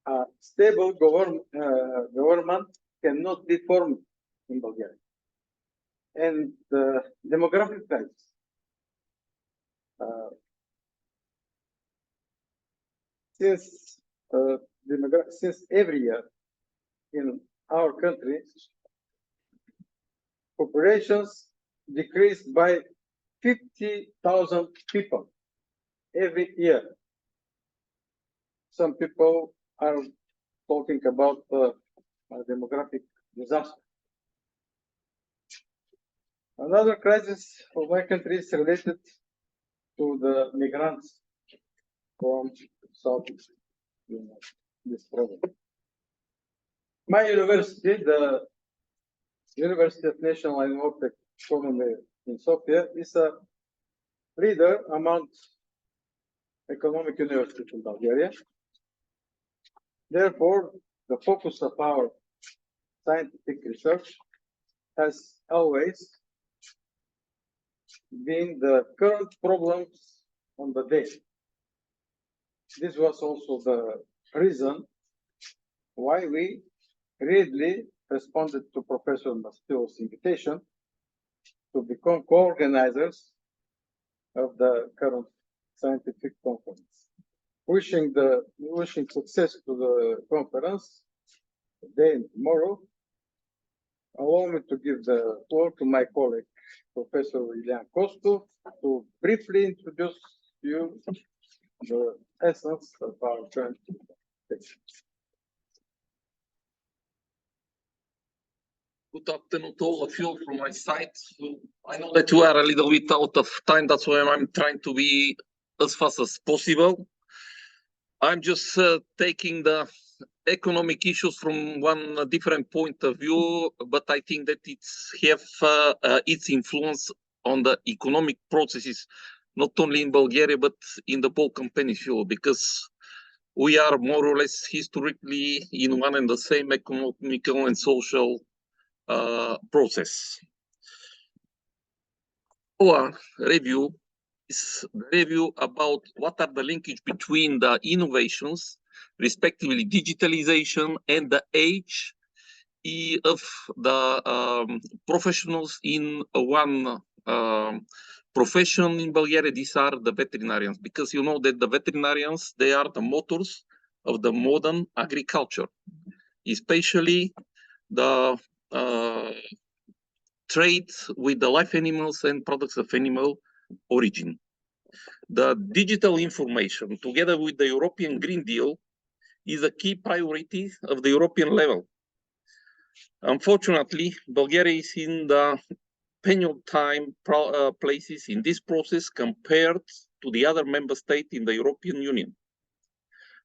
a stable government cannot be formed in Bulgaria. And the demographic crisis. Since every year in our country, populations decreased by 50,000 people every year. Some people are talking about a demographic disaster. Another crisis for my country is related to the migrants from Southeast, this problem. My university, the University of National and World Economy in Sofia, is a leader among economic universities in Bulgaria. Therefore, the focus of our scientific research has always been the current problems on the day. This was also the reason why we readily responded to Professor Mastil's invitation to become co-organizers of the current scientific conference. Wishing success to the conference today and tomorrow, allow me to give the floor to my colleague, Professor Ilian Kostu, to briefly introduce you the essence of our current presentation. Good afternoon to all of you from my side. I know that you are a little bit out of time, that's why I'm trying to be as fast as possible. I'm just taking the economic issues from one different point of view, but I think that it's have its influence on the economic processes, not only in Bulgaria, but in the Balkan Peninsula, because we are more or less historically in one and the same economical and social process. Our review is the review about what are the linkage between the innovations, respectively digitalization, and the age of the professionals in one profession in Bulgaria. These are the veterinarians, because you know that the veterinarians, they are the motors of the modern agriculture, especially the trade with the live animals and products of animal origin. The digital information, together with the European Green Deal, is a key priority of the European level. Unfortunately, Bulgaria is in the penultimate places in this process compared to the other member states in the European Union.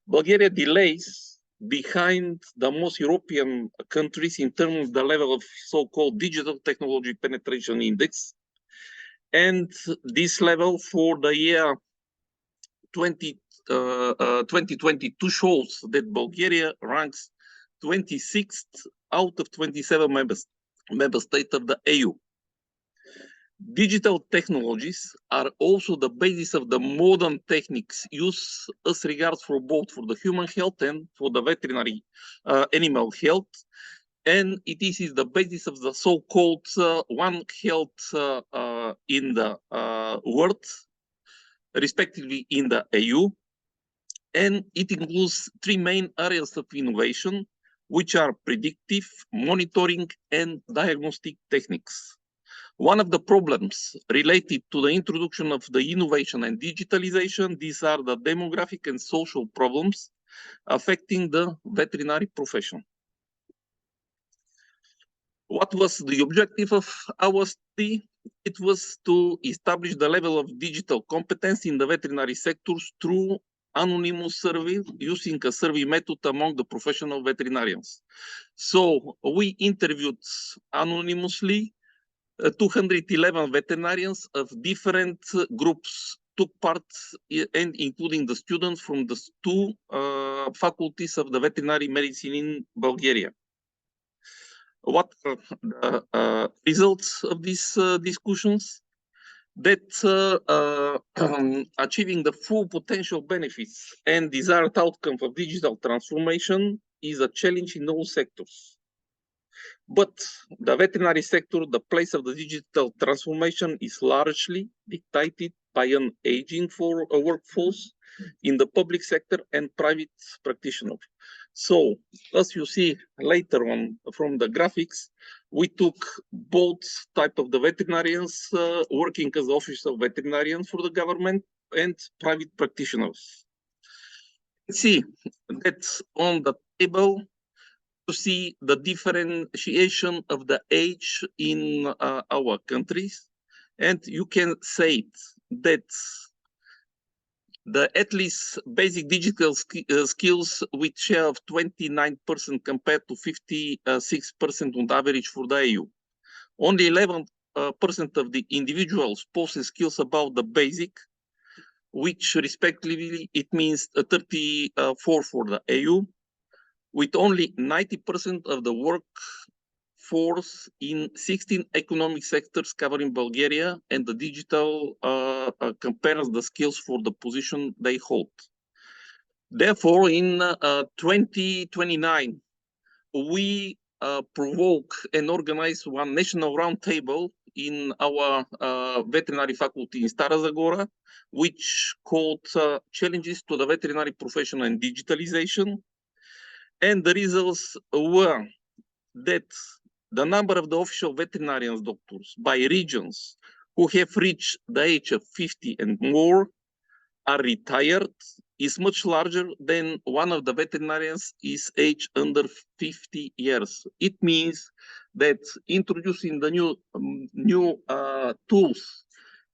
Bulgaria delays behind the most European countries in terms of the level of so-called digital technology penetration index. And this level for the year 2022 shows that Bulgaria ranks 26th out of 27 member states of the EU. Digital technologies are also the basis of the modern techniques used as regards for both for the human health and for the veterinary animal health. And it is the basis of the so-called One Health in the world, respectively in the EU. And it includes 3 main areas of innovation, which are predictive, monitoring, and diagnostic techniques. One of the problems related to the introduction of the innovation and digitalization, these are the demographic and social problems affecting the veterinary profession. What was the objective of our study? it was to establish the level of digital competence in the veterinary sectors through anonymous survey using a survey method among the professional veterinarians. So we interviewed anonymously 211 veterinarians of different groups took part, and including the students from the two faculties of the veterinary medicine in Bulgaria. What are the results of these discussions? That achieving the full potential benefits and desired outcome of digital transformation is a challenge in all sectors. But the veterinary sector, the place of the digital transformation is largely dictated by an aging workforce in the public sector and private practitioners. So, as you see later on from the graphics, we took both type of the veterinarians working as official veterinarians for the government and private practitioners. See that on the table to see the differentiation of the age in our countries, and you can say that the at least basic digital skills with share of 29% compared to 56% on average for the EU. Only 11% of the individuals possess skills about the basic, which respectively it means 34 for the EU, with only 90% of the workforce in 16 economic sectors covering Bulgaria, and the digital compares the skills for the position they hold. Therefore, in 2029, we provoke and organize one national roundtable in our veterinary faculty in Stara Zagora, which called Challenges to the Veterinary Profession and Digitalization. And the results were that the number of the official veterinarians doctors by regions who have reached the age of 50 and more are retired is much larger than one of the veterinarians is age under 50 years. It means that introducing the new tools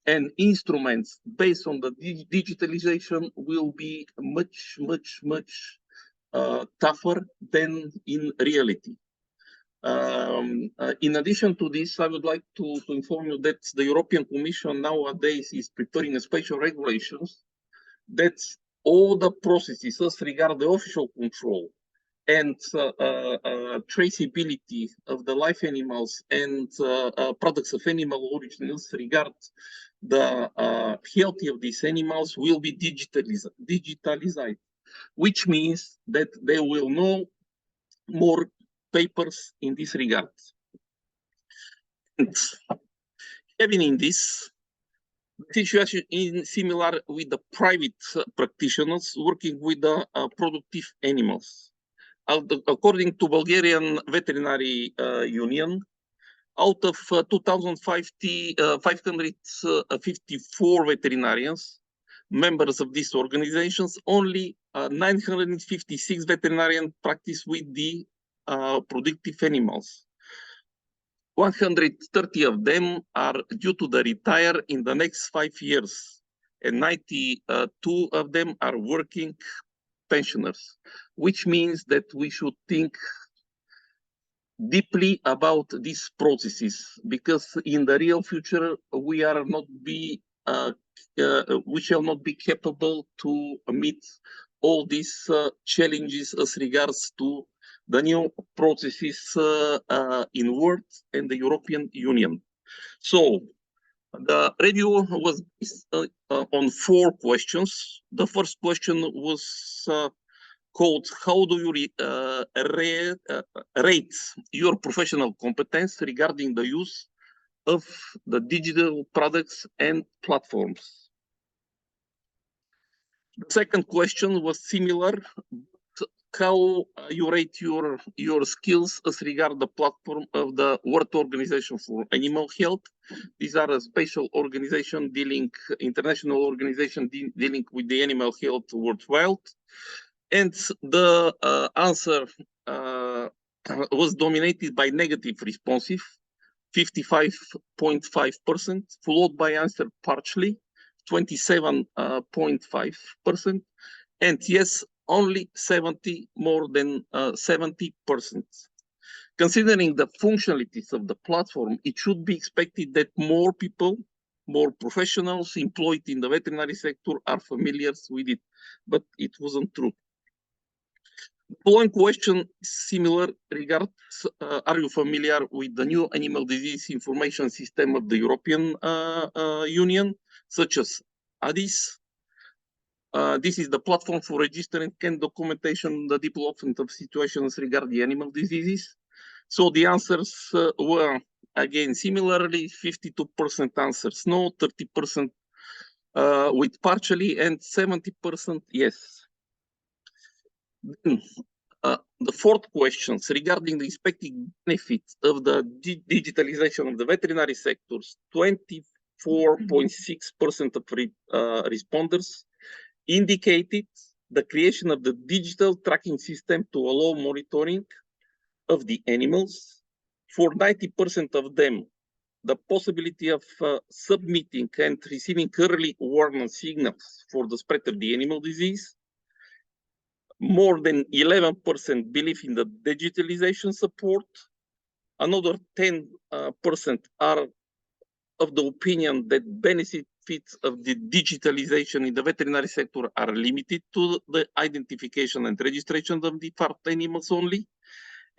and instruments based on the digitalization will be much tougher than in reality. In addition to this, I would like to inform you that the European Commission nowadays is preparing a special regulations that all the processes as regard the official control and traceability of the live animals and products of animal origin as regard the health of these animals will be digitalized, which means that there will no more papers in this regard. And having in this, the situation is similar with the private practitioners working with the productive animals. According to Bulgarian Veterinary Union, out of 2,554 veterinarians, members of these organizations, only 956 veterinarians practice with the productive animals. 130 of them are due to the retire in the next 5 years, and 92 of them are working pensioners, which means that we should think deeply about these processes, because in the real future we shall not be capable to meet all these challenges as regards to the new processes in world and the European Union. So the review was based on 4 questions. The first question was called, how do you rate your professional competence regarding the use of the digital products and platforms? The second question was similar. How you rate your skills as regard the platform of the World Organization for Animal Health. These are a special organization international organization dealing with the animal health worldwide. And the answer was dominated by negative responsive, 55.5%, followed by answer partially, 27.5%, and yes, only 70, more than 70%. Considering the functionalities of the platform, it should be expected that more people, more professionals employed in the veterinary sector are familiar with it, but it wasn't true. The following question is similar regards, are you familiar with the new animal disease information system of the European Union, such as ADIS? This is the platform for registering and documentation the development of situations regarding animal diseases. So the answers were, again, similarly, 52% answers no, 30% with partially, and 70% yes. The fourth question regarding the expected benefits of the digitalization of the veterinary sectors, 24.6% of responders indicated the creation of the digital tracking system to allow monitoring of the animals. For 90% of them, the possibility of submitting and receiving early warning signals for the spread of the animal disease. More than 11% believe in the digitalization support. Another 10% are of the opinion that benefits of the digitalization in the veterinary sector are limited to the identification and registration of the farmed animals only.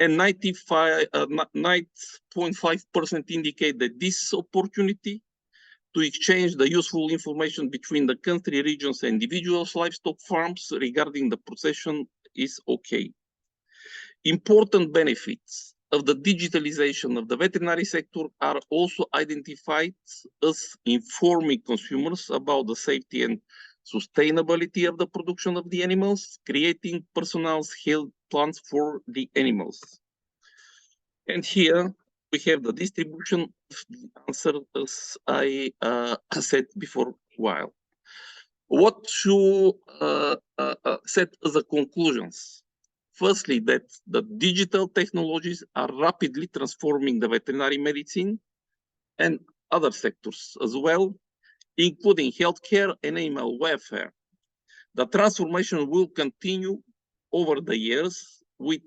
And 9.5% indicate that this opportunity to exchange the useful information between the country, regions, and individuals' livestock farms regarding the procession is okay. Important benefits of the digitalization of the veterinary sector are also identified as informing consumers about the safety and sustainability of the production of the animals, creating personalized health plans for the animals. And here we have the distribution of the answer as I said before a while. What should set as the conclusions? Firstly, that the digital technologies are rapidly transforming the veterinary medicine and other sectors as well, including healthcare and animal welfare. The transformation will continue over the years with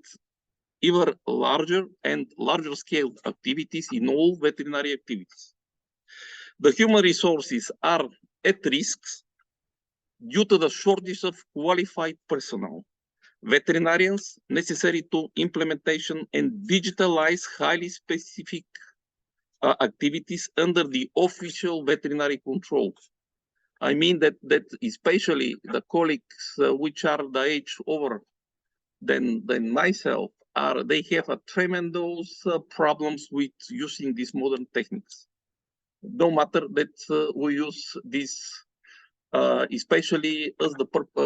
even larger and larger scale activities in all veterinary activities. The human resources are at risk due to the shortage of qualified personnel, veterinarians necessary to implementation and digitalize highly specific activities under the official veterinary control. I mean that especially the colleagues which are the age over than myself, they have a tremendous problems with using these modern techniques. No matter that we use this especially as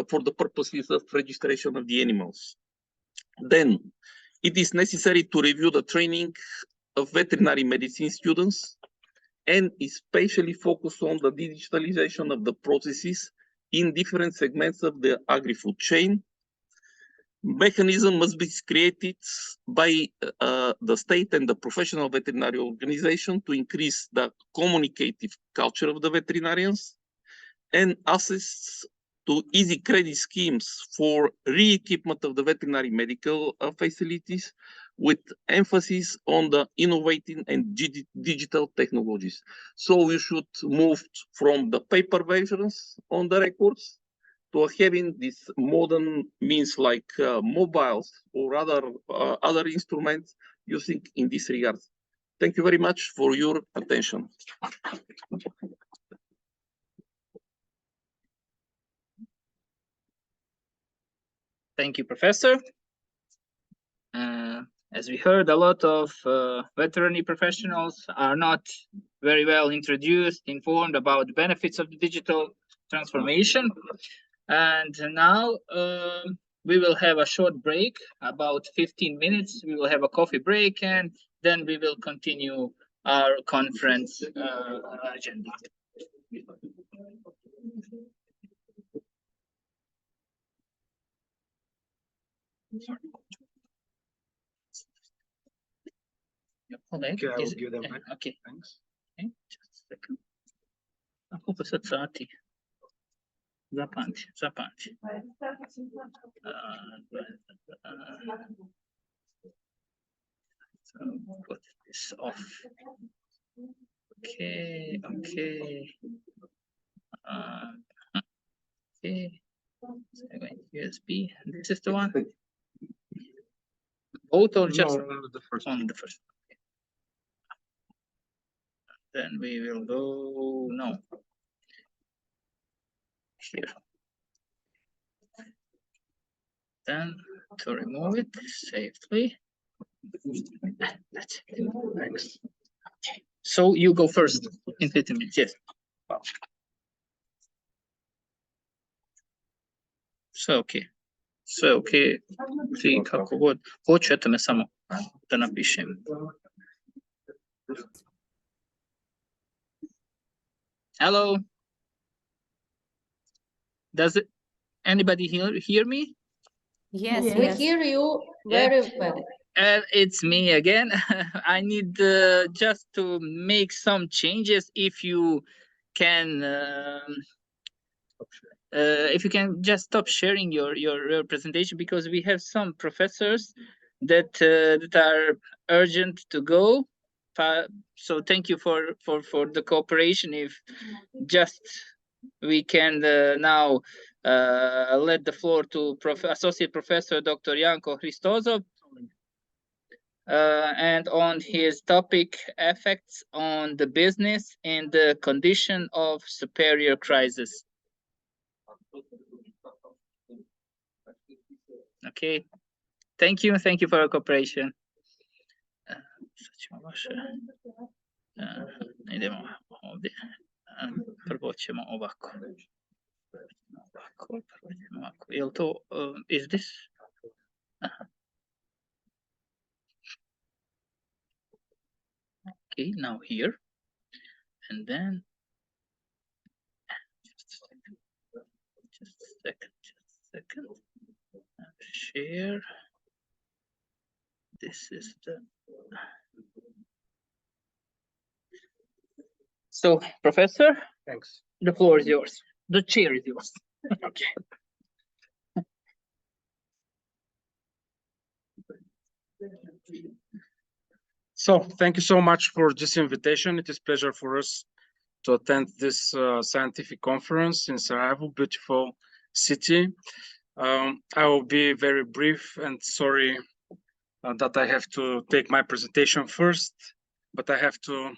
for the purposes of registration of the animals. Then it is necessary to review the training of veterinary medicine students and especially focus on the digitalization of the processes in different segments of the agri-food chain. Mechanism must be created by the state and the professional veterinary organization to increase the communicative culture of the veterinarians and access to easy credit schemes for re-equipment of the veterinary medical facilities with emphasis on the innovating and digital technologies. So we should move from the paper versions on the records to having these modern means like mobiles or other instruments using in this regard. Thank you very much for your attention. Thank you, Professor. As we heard, a lot of veterinary professionals are not very well introduced, informed about the benefits of the digital transformation. And now we will have a short break, about 15 minutes. We will have a coffee break, and then we will continue our conference agenda. Yep. Okay, I will give them back. Okay. Thanks. Okay, just a second. Acum pe sati. Zapanti. So put this off. Okay. Okay. So I'm going USB. This is the one. Both or just the first on the first? Okay. Then we will go here. Then to remove it safely. That's it. Thanks. Okay. So you go first in 15 minutes. Yes. Wow. Sve okay. Sve okay. Ti kako god. Hoću eto me samo da napišem. Hello. Does anybody hear me? Yes, We yes. hear you very well. And it's me again. I need just to make some changes. If you can just stop sharing your presentation, because we have some professors that that are urgent to go. So thank you for the cooperation. If just we can now let the floor to Associate Professor Dr. Janko Hristozov, and on his topic, effects on the business and the condition of superior crisis. Okay, thank you for your cooperation. Idemo ovdje. Prvo ćemo ovako. Jel to, is this? Okay, now here. And then, just a second. Share. This is the. So, Professor. Thanks. The floor is yours. The chair is yours. Okay. So thank you so much for this invitation. It is a pleasure for us to attend this scientific conference in Sarajevo, beautiful city. I will be very brief and sorry that I have to take my presentation first, but I have to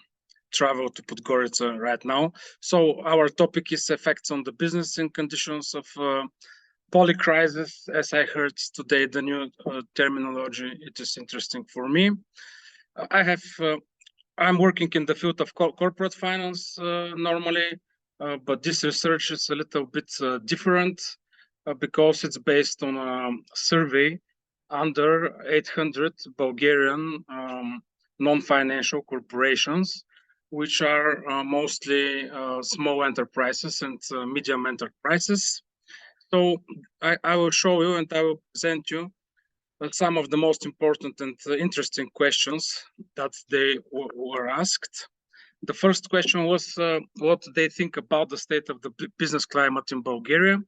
travel to Podgorica right now. So our topic is effects on the business and conditions of polycrisis. As I heard today, the new terminology, it is interesting for me. I'm working in the field of corporate finance normally, but this research is a little bit different because it's based on a survey under 800 Bulgarian non-financial corporations, which are mostly small enterprises and medium enterprises. So I will show you and I will present you some of the most important and interesting questions that they were asked. The first question was what they think about the state of the business climate in Bulgaria.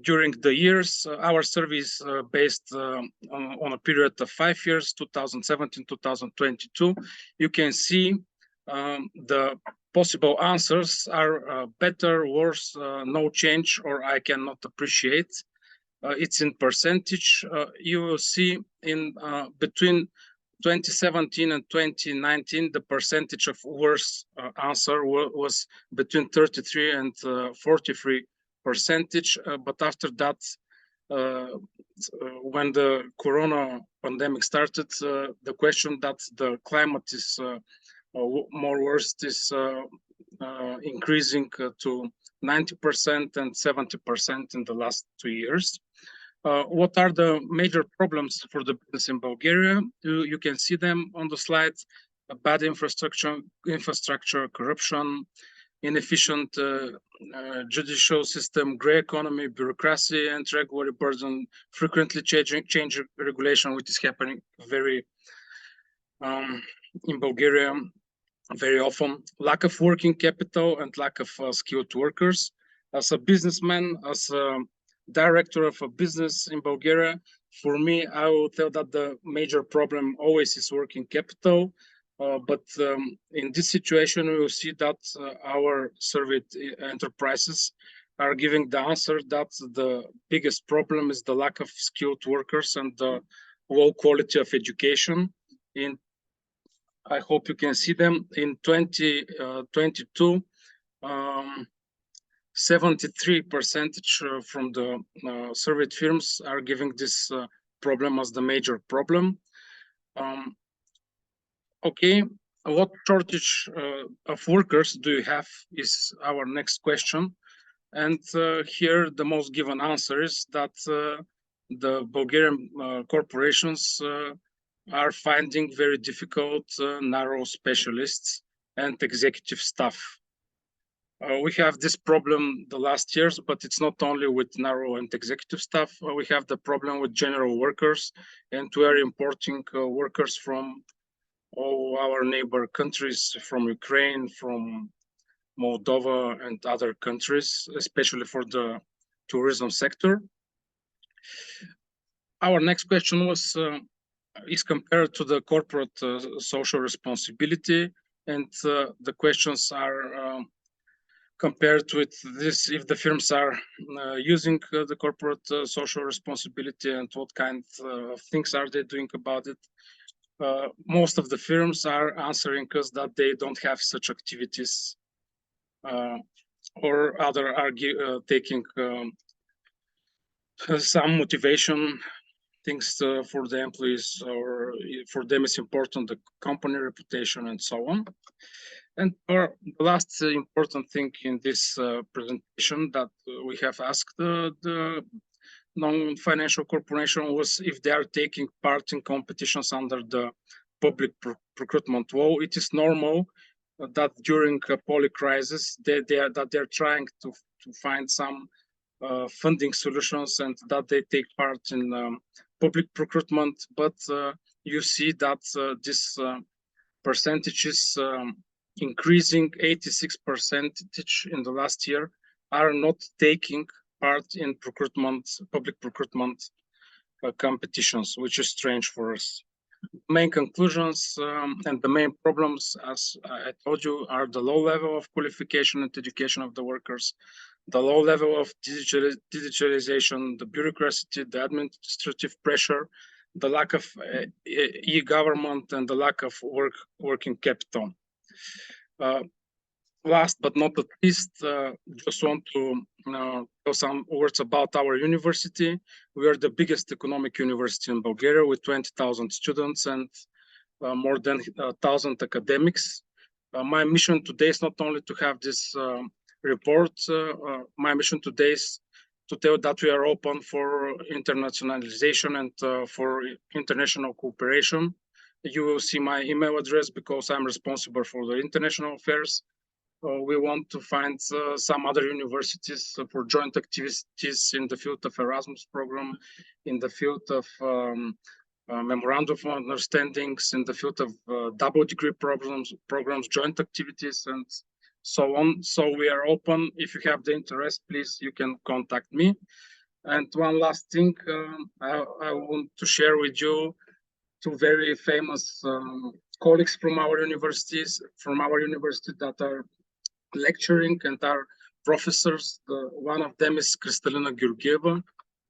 During the years, our survey is based on a period of 5 years, 2017-2022. You can see the possible answers are better, worse, no change, or I cannot appreciate. It's in percentage. You will see in between 2017 and 2019, the percentage of worse answer was between 33 and 43%. But after that, when the corona pandemic started, the question that the climate is more worse is increasing to 90% and 70% in the last 2 years. What are the major problems for the business in Bulgaria? You can see them on the slide: bad infrastructure, corruption, inefficient judicial system, grey economy, bureaucracy, and regulatory burden, frequently changing regulation, which is happening very in Bulgaria very often: lack of working capital and lack of skilled workers. As a businessman, as a director of a business in Bulgaria, for me, I will tell that the major problem always is working capital. But in this situation, we will see that our surveyed enterprises are giving the answer that the biggest problem is the lack of skilled workers and the low quality of education. I hope you can see them in 2022. 73% from the surveyed firms are giving this problem as the major problem. Okay, what shortage of workers do you have is our next question. And here the most given answer is that the Bulgarian corporations are finding very difficult narrow specialists and executive staff. We have this problem the last years, but it's not only with narrow and executive staff. We have the problem with general workers, and we are importing workers from all our neighbor countries, from Ukraine, from Moldova and other countries, especially for the tourism sector. Our next question was is compared to the corporate social responsibility, and the questions are compared with this: if the firms are using the corporate social responsibility, and what kind of things are they doing about it. Most of the firms are answering us that they don't have such activities, or other are taking some motivation things for the employees, or for them it's important the company reputation and so on. And the last important thing in this presentation that we have asked the non-financial corporation was if they are taking part in competitions under the public procurement law. It is normal that during a poly crisis they're trying to find some funding solutions, and that they take part in public procurement. But you see that this percentage is increasing. 86% in the last year are not taking part in public procurement competitions, which is strange for us. Main conclusions and the main problems, as I told you, are the low level of qualification and education of the workers, the low level of digitalization, the bureaucracy, the administrative pressure, the lack of e-government, and the lack of working capital. Last but not least, just want to tell some words about our university. We are the biggest economic university in Bulgaria with 20,000 students and more than 1,000 academics. My mission today is not only to have this report. My mission today is to tell that we are open for internationalization and for international cooperation. You will see my email address because I'm responsible for the international affairs. We want to find some other universities for joint activities in the field of Erasmus program, in the field of memorandum of understandings, in the field of double degree programs, joint activities, and so on. So we are open. If you have the interest, please, you can contact me. And one last thing, I want to share with you two very famous colleagues from our university that are lecturing and are professors. One of them is Kristalina Georgieva.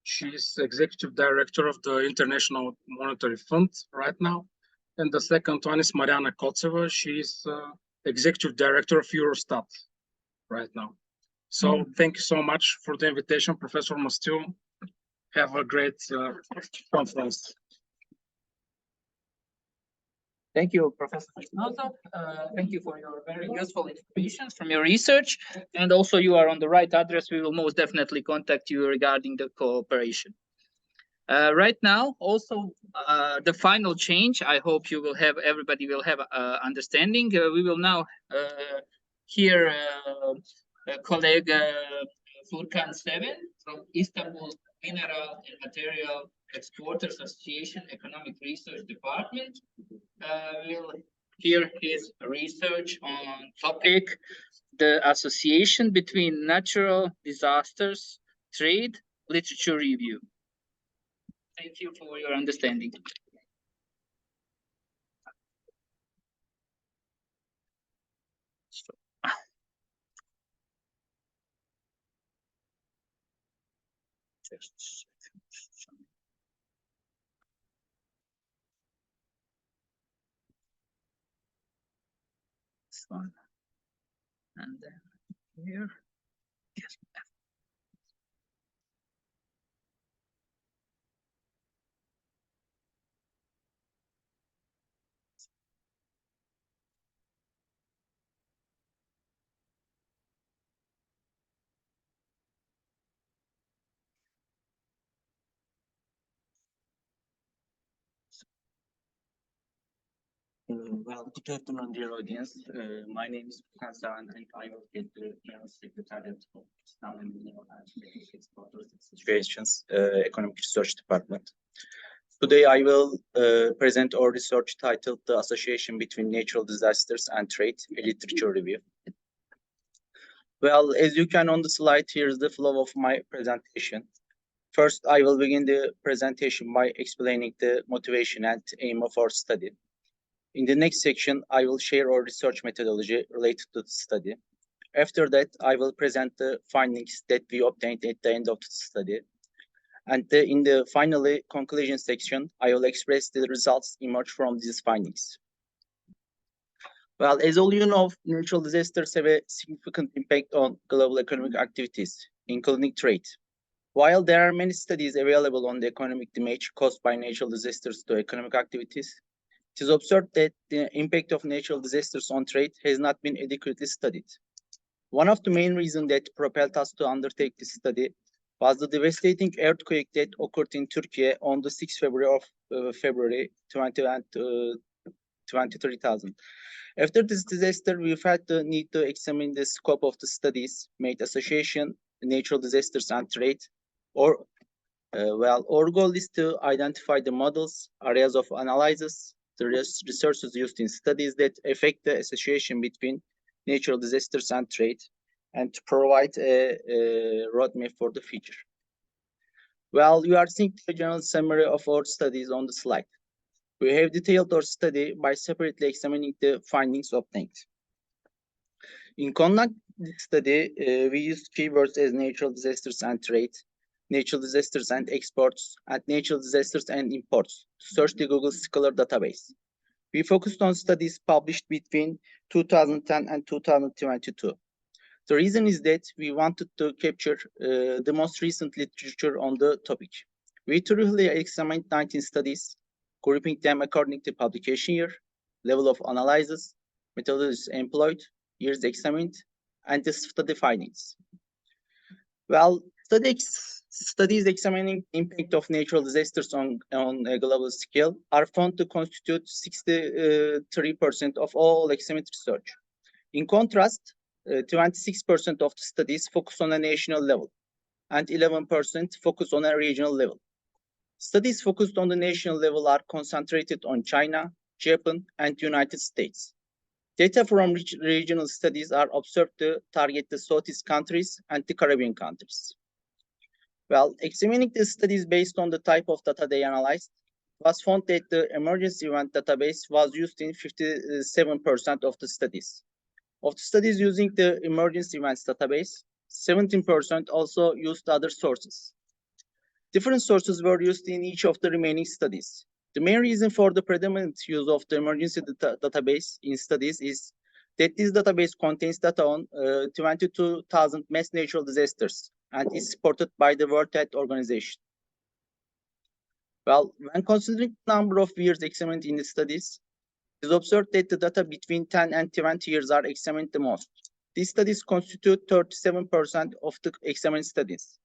She is executive director of the International Monetary Fund right now. And the second one is Mariana Kotseva. She is executive director of Eurostat right now. So thank you so much for the invitation, Professor Mastiu. Have a great conference. Thank you, Professor Spinoza. Thank you for your very useful information from your research. And also you are on the right address. We will most definitely contact you regarding the cooperation. Right now, also the final change, I hope you will have, everybody will have understanding. We will now hear colleague Furkan Seven from Istanbul Mineral and Material Exporters Association Economic Research Department. We'll hear his research on topic, the association between natural disasters, trade, literature review. Thank you for your understanding. This one. And then here. Yes. Well, good afternoon, dear audience. My name is Hasan, and I work at the General Secretariat of Istanbul Mineral and Exporters Situations Economic Research Department. Today, I will present our research titled "The Association Between Natural Disasters and Trade: A Literature Review." Well, as you can on the slide, here's the flow of my presentation. First, I will begin the presentation by explaining the motivation and aim of our study. In the next section, I will share our research methodology related to the study. After that, I will present the findings that we obtained at the end of the study. And in the finally conclusion section, I will express the results emerged from these findings. Well, as all you know, natural disasters have a significant impact on global economic activities, including trade. While there are many studies available on the economic damage caused by natural disasters to economic activities, it is observed that the impact of natural disasters on trade has not been adequately studied. One of the main reasons that propelled us to undertake this study was the devastating earthquake that occurred in Turkey on the 6th February 2000. After this disaster, we felt the need to examine the scope of the studies made association, natural disasters and trade, or our goal is to identify the models, areas of analysis, the resources used in studies that affect the association between natural disasters and trade, and to provide a roadmap for the future. Well, you are seeing the general summary of our studies on the slide. We have detailed our study by separately examining the findings obtained. In conducting this study, we used keywords as natural disasters and trade, natural disasters and exports, and natural disasters and imports to search the Google Scholar database. We focused on studies published between 2010 and 2022. The reason is that we wanted to capture the most recent literature on the topic. We thoroughly examined 19 studies, grouping them according to publication year, level of analysis, methodologies employed, years examined, and the study findings. Well, studies examining impact of natural disasters on a global scale are found to constitute 63% of all examined research. In contrast, 26% of the studies focus on a national level, and 11% focus on a regional level. Studies focused on the national level are concentrated on China, Japan, and United States. Data from regional studies are observed to target the Southeast countries and the Caribbean countries. Well, examining the studies based on the type of data they analyzed, it was found that the emergency event database was used in 57% of the studies. Of the studies using the emergency events database, 17% also used other sources. Different sources were used in each of the remaining studies. The main reason for the predominant use of the emergency database in studies is that this database contains data on 22,000 mass natural disasters and is supported by the World Health Organization. Well, when considering the number of years examined in the studies, it is observed that the data between 10 and 20 years are examined the most. These studies constitute 37% of the examined studies.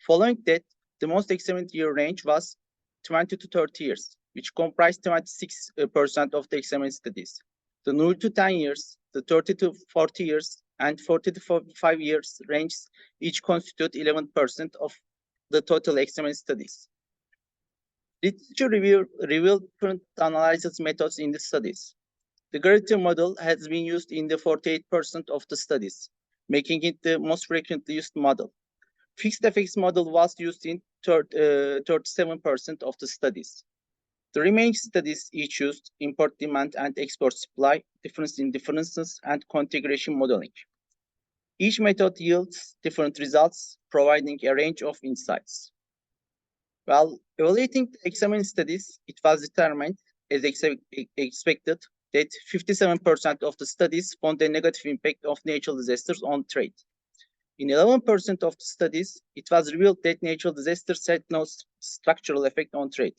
Following that, the most examined year range was 20 to 30 years, which comprised 26% of the examined studies. The 0 to 10 years, the 30 to 40 years, and 40 to 45 years ranges each constitute 11% of the total examined studies. Literature review revealed different analysis methods in the studies. The gravity model has been used in the 48% of the studies, making it the most frequently used model. Fixed effects model was used in 37% of the studies. The remaining studies each used import demand and export supply, difference in differences, and configuration modeling. Each method yields different results, providing a range of insights. While evaluating the examined studies, it was determined, as expected, that 57% of the studies found a negative impact of natural disasters on trade. In 11% of the studies, it was revealed that natural disasters had no structural effect on trade.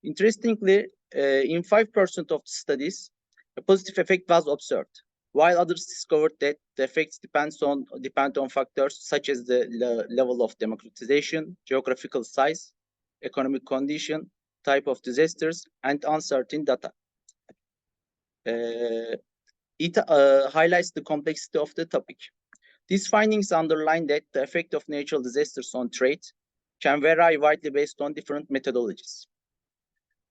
Interestingly, in 5% of the studies, a positive effect was observed, while others discovered that the effects depend on factors such as the level of democratization, geographical size, economic condition, type of disasters, and uncertain data. It highlights the complexity of the topic. These findings underline that the effect of natural disasters on trade can vary widely based on different methodologies.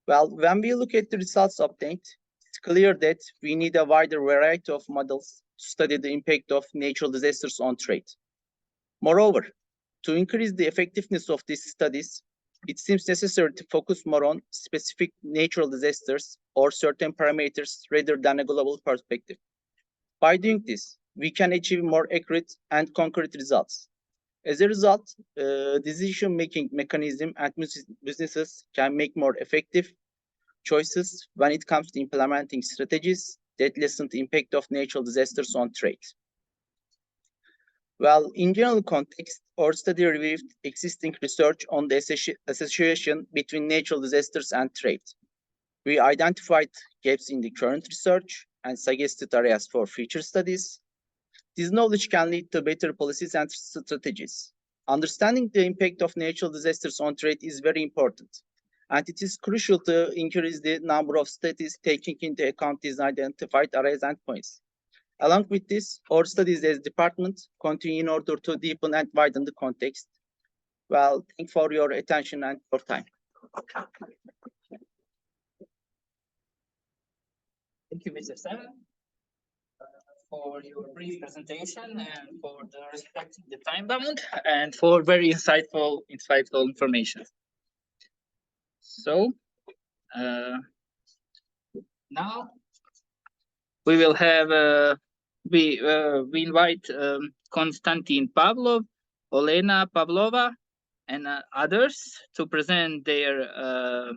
Well, when we look at the results obtained, it's clear that we need a wider variety of models to study the impact of natural disasters on trade. Moreover, to increase the effectiveness of these studies, it seems necessary to focus more on specific natural disasters or certain parameters rather than a global perspective. By doing this, we can achieve more accurate and concrete results. As a result, decision-making mechanism and businesses can make more effective choices when it comes to implementing strategies that lessen the impact of natural disasters on trade. Well, in general context, our study reviewed existing research on the association between natural disasters and trade. We identified gaps in the current research and suggested areas for future studies. This knowledge can lead to better policies and strategies. Understanding the impact of natural disasters on trade is very important, and it is crucial to increase the number of studies taking into account these identified areas and points. Along with this, our studies as department continue in order to deepen and widen the context. Well, thank you for your attention and your time. Thank you, Mr. Seven, for your brief presentation and for the respecting the time bound and for very insightful information. So now we will have we invite Konstantin Pavlov, Olena Pavlova, and others to present their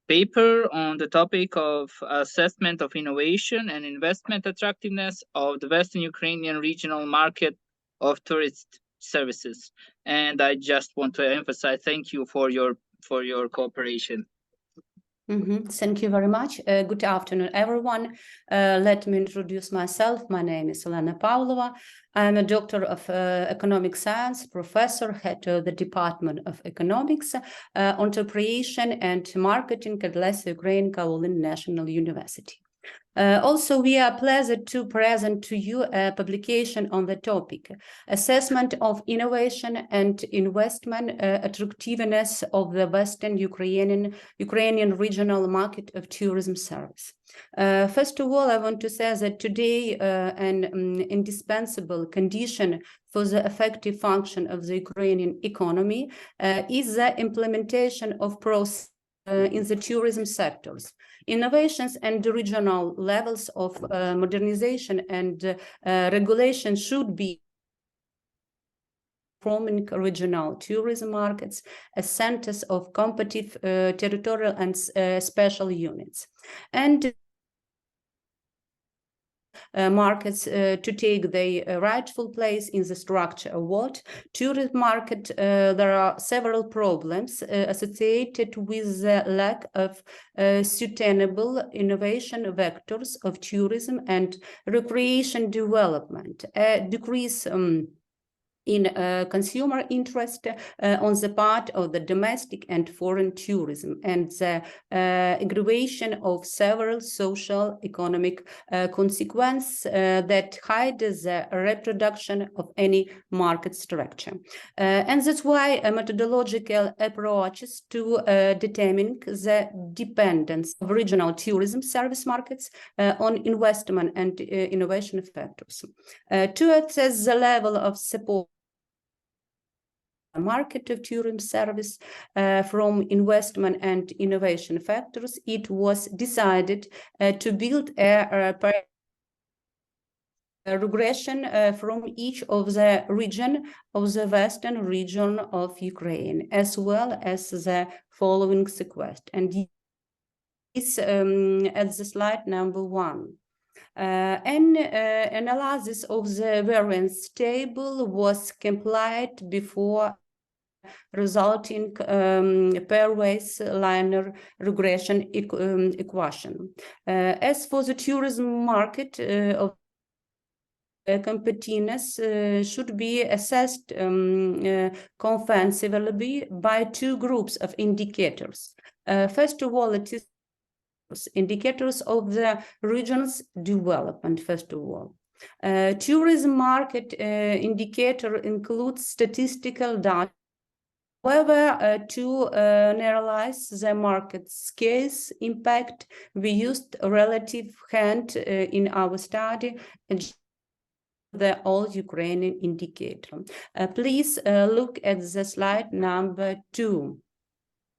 paper on the topic of assessment of innovation and investment attractiveness of the Western Ukrainian regional market of tourist services. And I just want to emphasize, thank you for your cooperation. Thank you very much. Good afternoon, everyone. Let me introduce myself. My name is Olena Pavlova. I'm a doctor of economic science, professor, head of the Department of Economics, Entrepreneurship and Marketing at Lesser Ukraine Kaolin National University. Also, we are pleased to present to you a publication on the topic, Assessment of Innovation and Investment Attractiveness of the Western Ukrainian Regional Market of Tourism Service. First of all, I want to say that today an indispensable condition for the effective function of the Ukrainian economy is the implementation of processes in the tourism sectors. Innovations and the regional levels of modernization and regulation should be forming regional tourism markets as centers of competitive territorial and special units. And markets to take their rightful place in the structure of what tourism market. There are several problems associated with the lack of sustainable innovation vectors of tourism and recreation development, decrease in consumer interest on the part of the domestic and foreign tourism, and the aggravation of several social economic consequences that hide the reproduction of any market structure. And that's why methodological approaches to determining the dependence of regional tourism service markets on investment and innovation factors. To assess the level of support market of tourism service from investment and innovation factors, it was decided to build a regression from each of the region of the western region of Ukraine, as well as the following sequence. And it's at the slide number 1. An analysis of the variance table was complied before resulting pairwise linear regression equation. As for the tourism market of competitiveness should be assessed comprehensively by 2 groups of indicators. First of all, it is indicators of the region's development, first of all. Tourism market indicator includes statistical data. However, to analyze the market scale's impact, we used a relative hand in our study and the all-Ukrainian indicator. Please look at the slide number 2.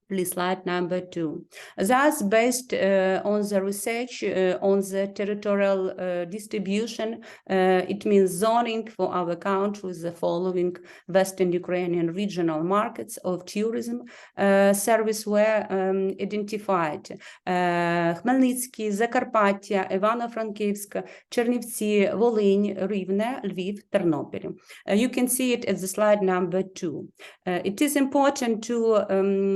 Please, slide number 2. Thus, based on the research on the territorial distribution, it means zoning for our country, the following Western Ukrainian regional markets of tourism service were identified. Хмельницький, Закарпаття, Івано-Франківськ, Чернівці, Волинь, Рівне, Львів, Тернопіль. You can see it at the slide number 2. It is important to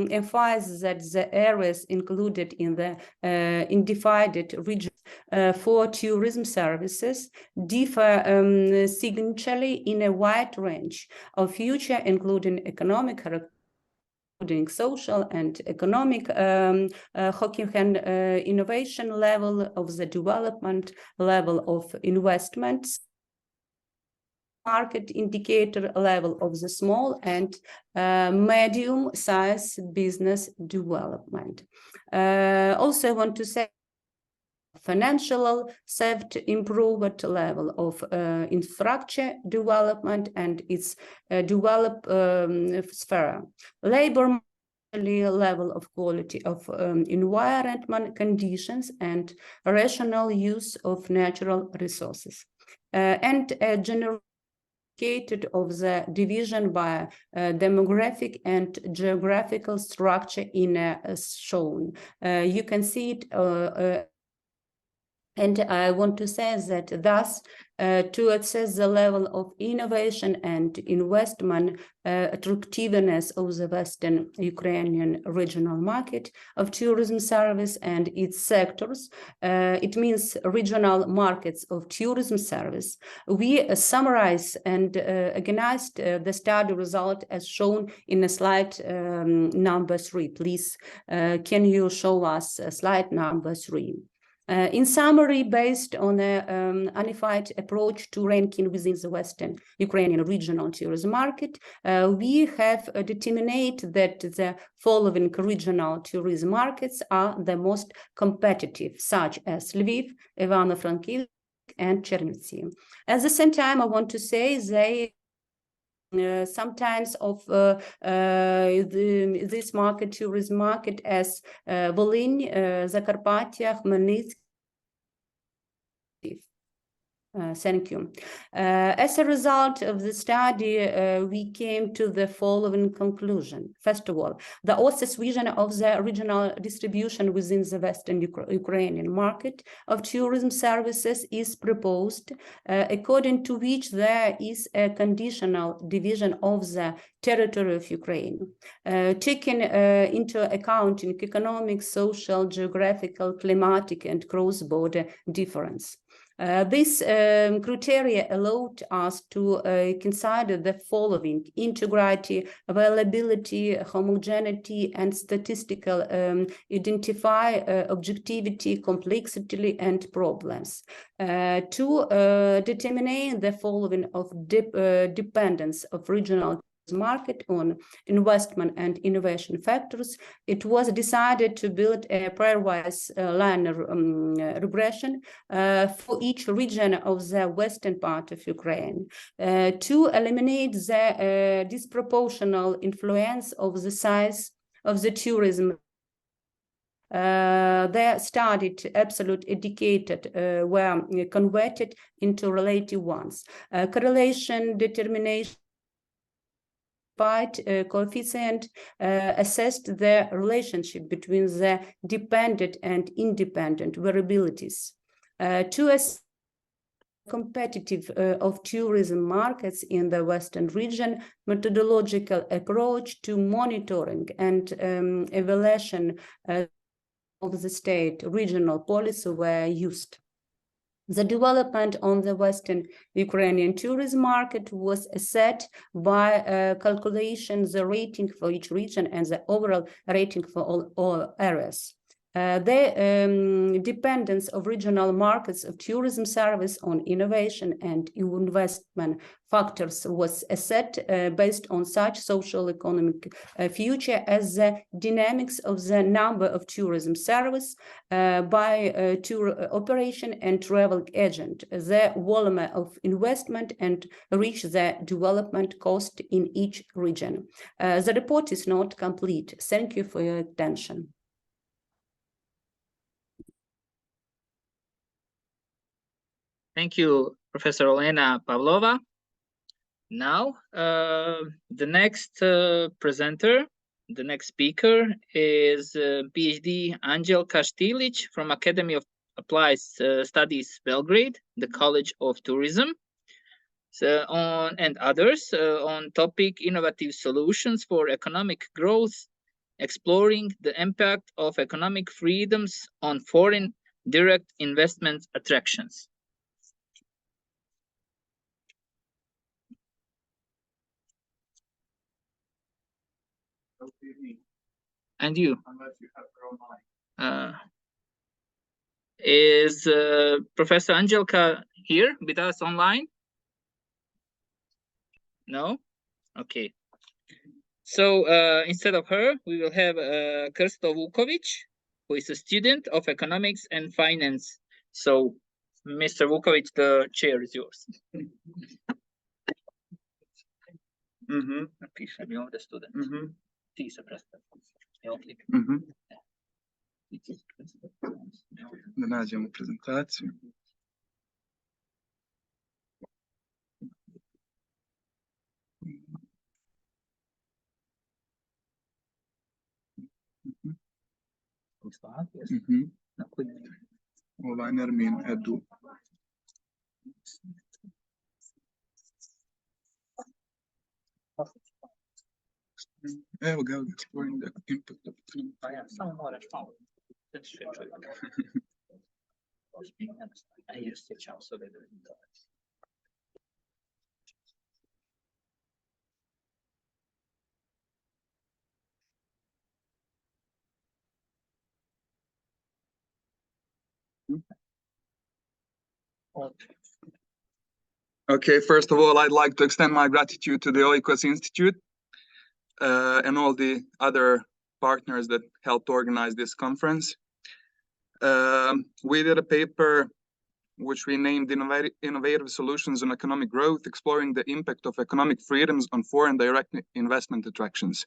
emphasize that the areas included in the undivided region for tourism services differ significantly in a wide range of features, including economic, including social and economic, innovation level of the development level of investments, market indicator level of the small and medium size business development. Also, I want to say financial self-improvement level of infrastructure development and its developed sphere. Labor level of quality of environment conditions and rational use of natural resources. And a general of the division by demographic and geographical structure in shown. You can see it, and I want to say that thus to assess the level of innovation and investment attractiveness of the Western Ukrainian regional market of tourism service and its sectors, it means regional markets of tourism service. We summarize and organized the study result as shown in slide number 3. Please, can you show us slide number 3? In summary, based on a unified approach to ranking within the Western Ukrainian regional tourism market, we have determined that the following regional tourism markets are the most competitive, such as Lviv, Ivano-Frankivsk, and Chernivtsi. At the same time, I want to say they sometimes of this market, tourism market, as Volyn, Zakarpattia, Khmelnytsk. Thank you. As a result of the study, we came to the following conclusion. First of all, the author's vision of the regional distribution within the Western Ukrainian market of tourism services is proposed, according to which there is a conditional division of the territory of Ukraine, taking into account economic, social, geographical, climatic, and cross-border difference. This criteria allowed us to consider the following: integrity, availability, homogeneity, and statistical identify objectivity, complexity, and problems. To determine the following of dependence of regional market on investment and innovation factors, it was decided to build a pairwise linear regression for each region of the western part of Ukraine to eliminate the disproportional influence of the size of the tourism. The studied absolute indicated were converted into relative ones. Correlation determination coefficient assessed the relationship between the dependent and independent variabilities. To assess competitive of tourism markets in the Western region, methodological approach to monitoring and evaluation of the state regional policy were used. The development on the Western Ukrainian tourism market was set by calculation the rating for each region and the overall rating for all areas. The dependence of regional markets of tourism service on innovation and investment factors was set based on such social economic future as the dynamics of the number of tourism service by tour operation and travel agent, the volume of investment, and reach the development cost in each region. The report is not complete. Thank you for your attention. Thank you, Professor Olena Pavlova. Now, the next presenter, the next speaker is PhD Angelka Stilic from Academy of Applied Studies, Belgrade, the College of Tourism, and others on topic innovative solutions for economic growth, exploring the impact of economic freedoms on foreign direct investment attractions. And you? Unless you have your own mic. Is Professor Angelka here with us online? No? Okay. So instead of her, we will have Krsto Vukovic, who is a student of economics and finance. So, Mr. Vukovic, the chair is yours. Napiszę mi the student. Ti se predstav. Da nađemo prezentaciju. Ovaj Nermin Edu. Evo ga, exploring the impact of Samo moraš malo. Sjećam se da Okay, first of all, I'd like to extend my gratitude to the Oikos Institute and all the other partners that helped organize this conference. We did a paper which we named Innovative Solutions on Economic Growth, Exploring the Impact of Economic Freedoms on Foreign Direct Investment Attractions.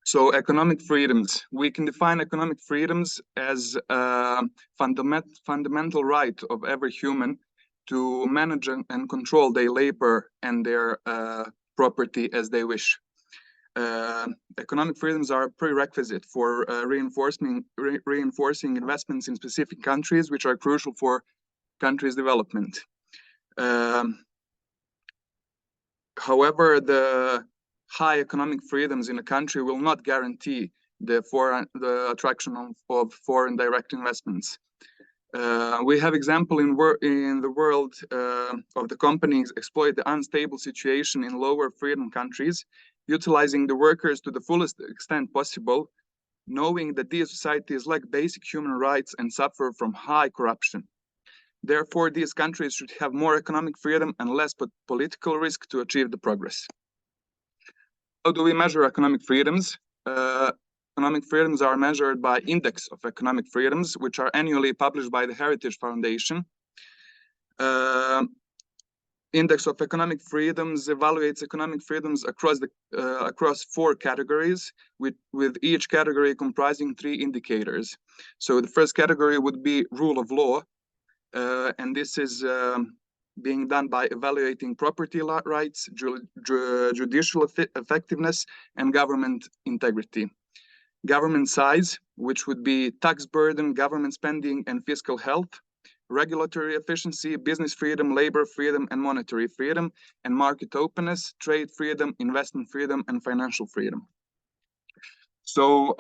So economic freedoms, we can define economic freedoms as a fundamental right of every human to manage and control their labor and their property as they wish. Economic freedoms are a prerequisite for reinforcing investments in specific countries, which are crucial for countries' development. However, the high economic freedoms in a country will not guarantee the attraction of foreign direct investments. We have example in the world of the companies exploit the unstable situation in lower freedom countries, utilizing the workers to the fullest extent possible, knowing that these societies lack basic human rights and suffer from high corruption. Therefore, these countries should have more economic freedom and less political risk to achieve the progress. How do we measure economic freedoms? Economic freedoms are measured by Index of Economic Freedoms, which are annually published by the Heritage Foundation. Index of Economic Freedoms evaluates economic freedoms across 4 categories, with each category comprising 3 indicators. So the first category would be rule of law, and this is being done by evaluating property rights, judicial effectiveness, and government integrity. Government size, which would be tax burden, government spending, and fiscal health. Regulatory efficiency, business freedom, labor freedom, and monetary freedom, and market openness, trade freedom, investment freedom, and financial freedom. So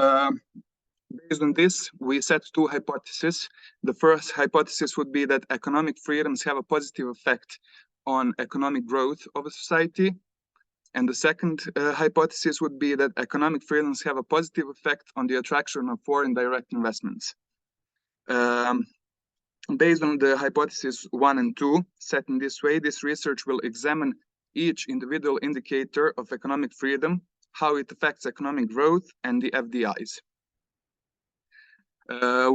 based on this, we set 2 hypotheses. The first hypothesis would be that economic freedoms have a positive effect on economic growth of a society. And the second hypothesis would be that economic freedoms have a positive effect on the attraction of foreign direct investments. Based on the hypothesis 1 and 2, set in this way, this research will examine each individual indicator of economic freedom, how it affects economic growth, and the FDIs.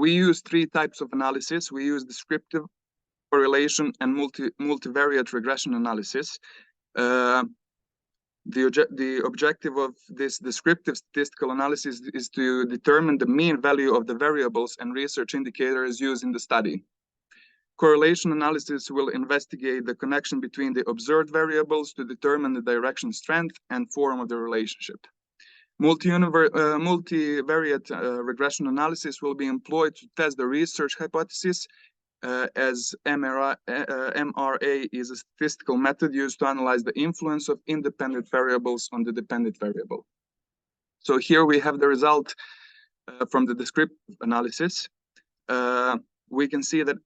We use 3 types of analysis. We use descriptive, correlation, and multivariate regression analysis. The objective of this descriptive statistical analysis is to determine the mean value of the variables and research indicators used in the study. Correlation analysis will investigate the connection between the observed variables to determine the direction, strength, and form of the relationship. Multivariate regression analysis will be employed to test the research hypothesis, as MRA is a statistical method used to analyze the influence of independent variables on the dependent variable. So here we have the result from the descriptive analysis. We can see that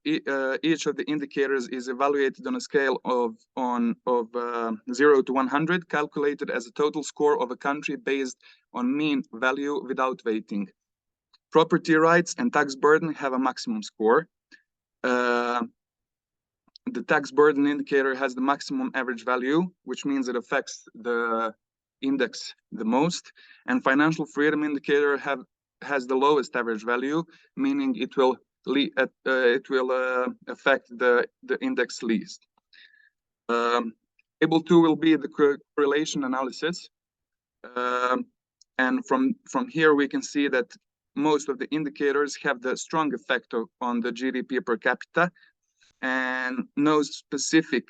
each of the indicators is evaluated on a scale of 0 to 100, calculated as a total score of a country based on mean value without weighting. Property rights and tax burden have a maximum score. The tax burden indicator has the maximum average value, which means it affects the index the most, and financial freedom indicator has the lowest average value, meaning it will affect the index least. Table 2 will be the correlation analysis, and from here we can see that most of the indicators have the strong effect on the GDP per capita, and no specific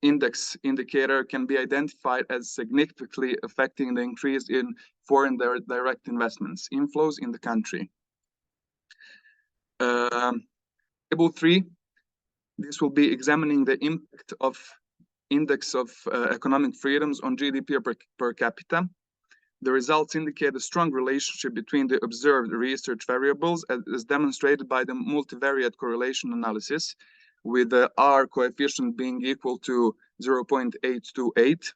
index indicator can be identified as significantly affecting the increase in foreign direct investments inflows in the country. Table 3, this will be examining the impact of index of economic freedoms on GDP per capita. The results indicate a strong relationship between the observed research variables, as demonstrated by the multivariate correlation analysis, with the R coefficient being equal to 0.828,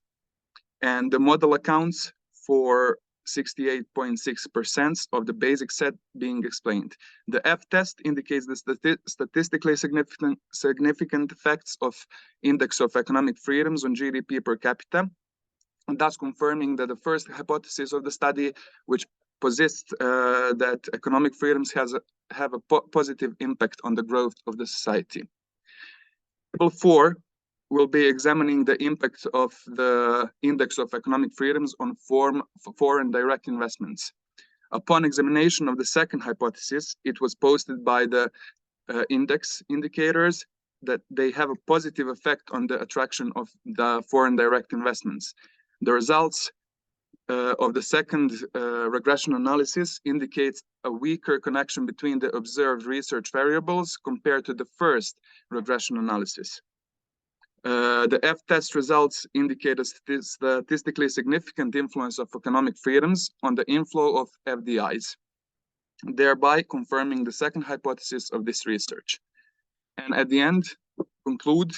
and the model accounts for 68.6% of the basic set being explained. The F test indicates the statistically significant effects of index of economic freedoms on GDP per capita, and thus confirming that the first hypothesis of the study, which posits that economic freedoms have a positive impact on the growth of the society. Table 4 will be examining the impact of the index of economic freedoms on foreign direct investments. Upon examination of the second hypothesis, it was posted by the index indicators that they have a positive effect on the attraction of the foreign direct investments. The results of the second regression analysis indicates a weaker connection between the observed research variables compared to the first regression analysis. The F-test results indicate a statistically significant influence of economic freedoms on the inflow of FDIs. thereby confirming the second hypothesis of this research. And at the end, conclude,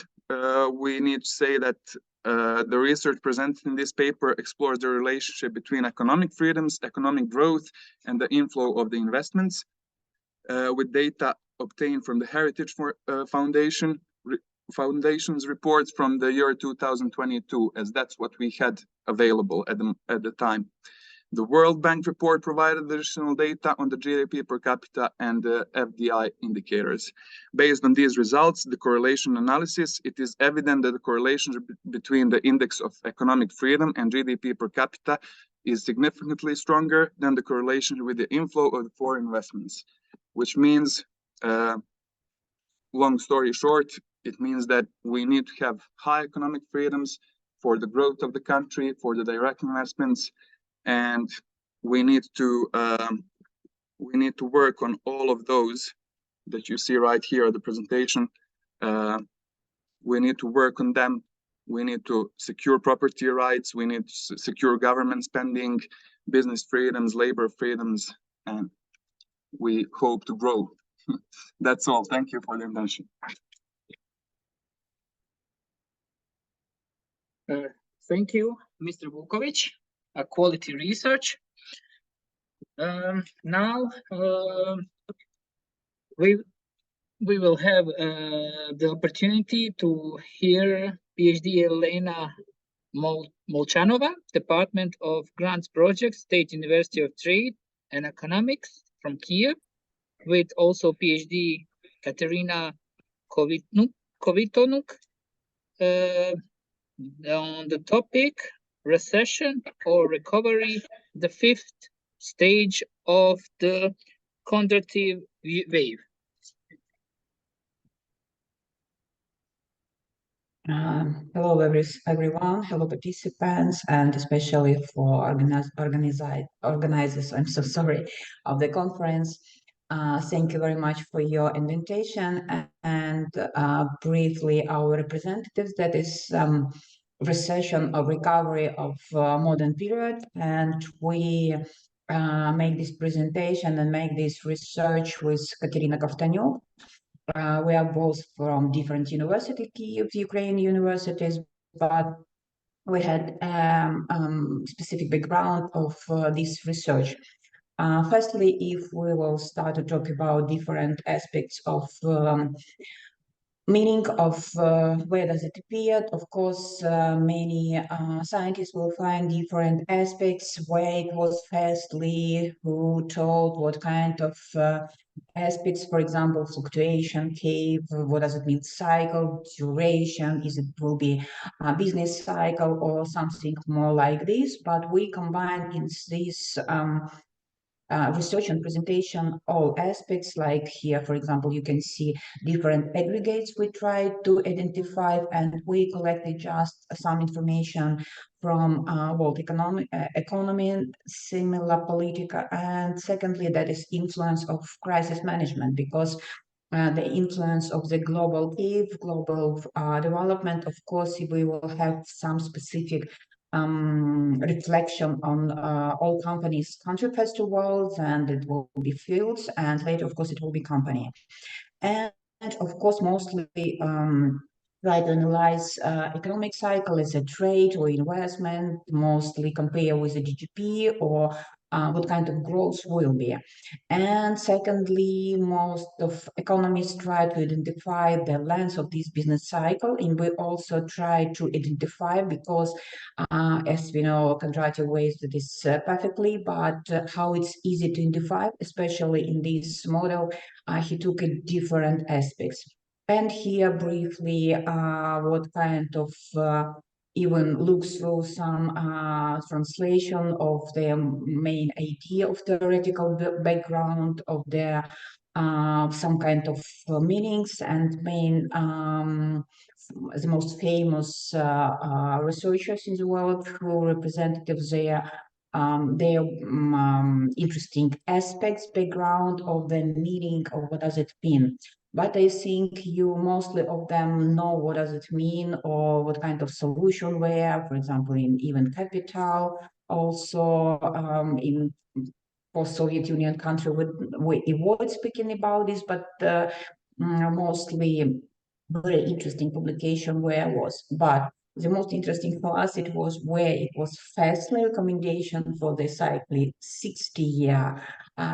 we need to say that the research presented in this paper explores the relationship between economic freedoms, economic growth, and the inflow of the investments, with data obtained from the Heritage Foundation's reports from the year 2022, as that's what we had available at the time. The World Bank report provided additional data on the GDP per capita and the FDI indicators. Based on these results, the correlation analysis, it is evident that the correlation between the index of economic freedom and GDP per capita is significantly stronger than the correlation with the inflow of foreign investments, which means, long story short, it means that we need to have high economic freedoms for the growth of the country, for the direct investments, and we need to work on all of those that you see right here at the presentation. We need to work on them. We need to secure property rights. We need to secure government spending, business freedoms, labor freedoms, and we hope to grow. That's all. Thank you for the attention. Thank you, Mr. Vukovic. Quality research. Now we will have the opportunity to hear PhD Elena Molchanova, Department of Grants Projects, State University of Trade and Economics from Kiev, with also PhD Katerina Kovitonuk on the topic recession or recovery, the fifth stage of the contractive wave. Hello, everyone. Hello, participants, and especially for organizers. I'm so sorry of the conference. Thank you very much for your invitation. And briefly, our representatives, that is recession or recovery of modern period, and we make this presentation and make this research with Katerina Kovtanyuk. We are both from different universities, Kyiv, Ukraine universities, but we had specific background of this research. Firstly, if we will start to talk about different aspects of meaning of where does it appear, of course, many scientists will find different aspects, where it was firstly, who told, what kind of aspects, for example, fluctuation, cave, what does it mean, cycle, duration, is it will be a business cycle or something more like this, but we combine in this research and presentation all aspects, like here, for example, you can see different aggregates we try to identify, and we collected just some information from world economy, similar politica, and secondly, that is influence of crisis management, because the influence of the global development, of course, we will have some specific reflection on all companies' country first of all, and it will be fields, and later, of course, it will be company. And of course, mostly try to analyze economic cycle as a trade or investment, mostly compare with the GDP or what kind of growth will be. And secondly, most of economists try to identify the length of this business cycle, and we also try to identify, because as we know, Kondratiev ways this perfectly, but how it's easy to identify, especially in this model, he took different aspects. And here briefly, what kind of even looks through some translation of the main idea of theoretical background of the some kind of meanings and main the most famous researchers in the world who represented their interesting aspects, background of the meaning of what does it mean. But I think you mostly of them know what does it mean or what kind of solution were, for example, in even capital, also in post-Soviet Union country, we avoid speaking about this, but mostly very interesting publication where I was. But the most interesting for us, it was where it was firstly recommendation for the cycle 60-year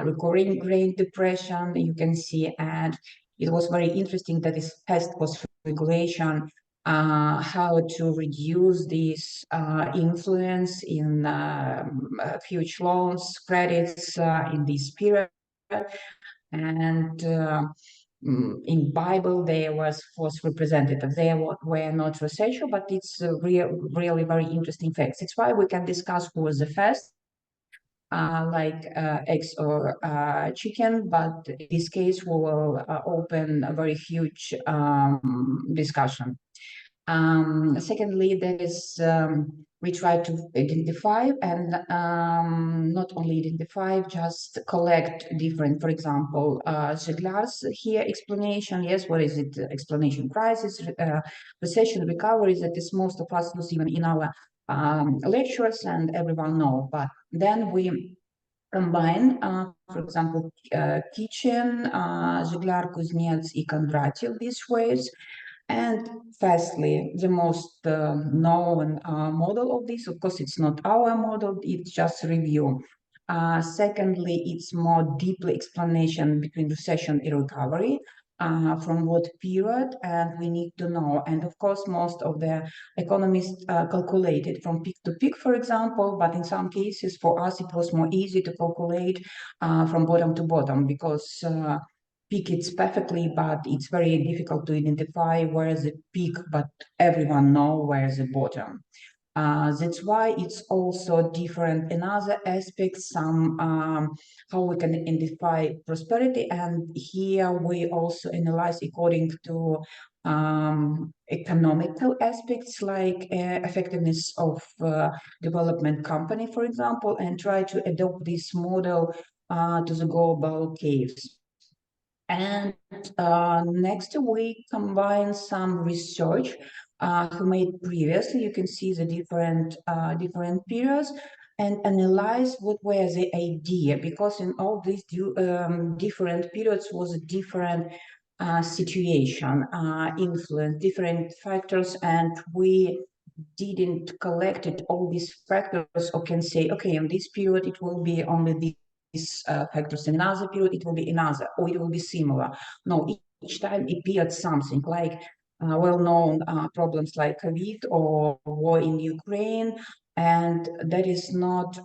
recurring Great Depression, you can see, and it was very interesting that this first was regulation, how to reduce this influence in future loans, credits in this period. And in Bible, there was representative. They were not researcher, but it's really very interesting facts. It's why we can discuss who was the first, like eggs or chicken, but in this case, we will open a very huge discussion. Secondly, there is we try to identify and not only identify, just collect different, for example, Ziglar's here explanation. Yes, what is it? Explanation: crisis, recession, recovery. That is most of us use even in our lectures, and everyone know. But then we combine, for example, kitchen, Ziglar, Kuznets, and Kondratiev these ways. And firstly, the most known model of this, of course, it's not our model, it's just review. Secondly, it's more deeply explanation between recession and recovery, from what period, and we need to know. And of course, most of the economists calculated from peak to peak, for example, but in some cases for us, it was more easy to calculate from bottom to bottom, because peak it's perfectly, but it's very difficult to identify where is the peak, but everyone know where is the bottom. That's why it's also different in other aspects, some how we can identify prosperity, and here we also analyze according to economical aspects like effectiveness of development company, for example, and try to adopt this model to the global caves. And next we combine some research who made previously. You can see the different periods and analyze what were the idea, because in all these different periods was a different situation, influence, different factors, and we didn't collect it all these factors, or can say, okay, in this period it will be only these factors, in another period it will be another, or it will be similar. No, each time it appeared something like well-known problems like COVID or war in Ukraine, and that is not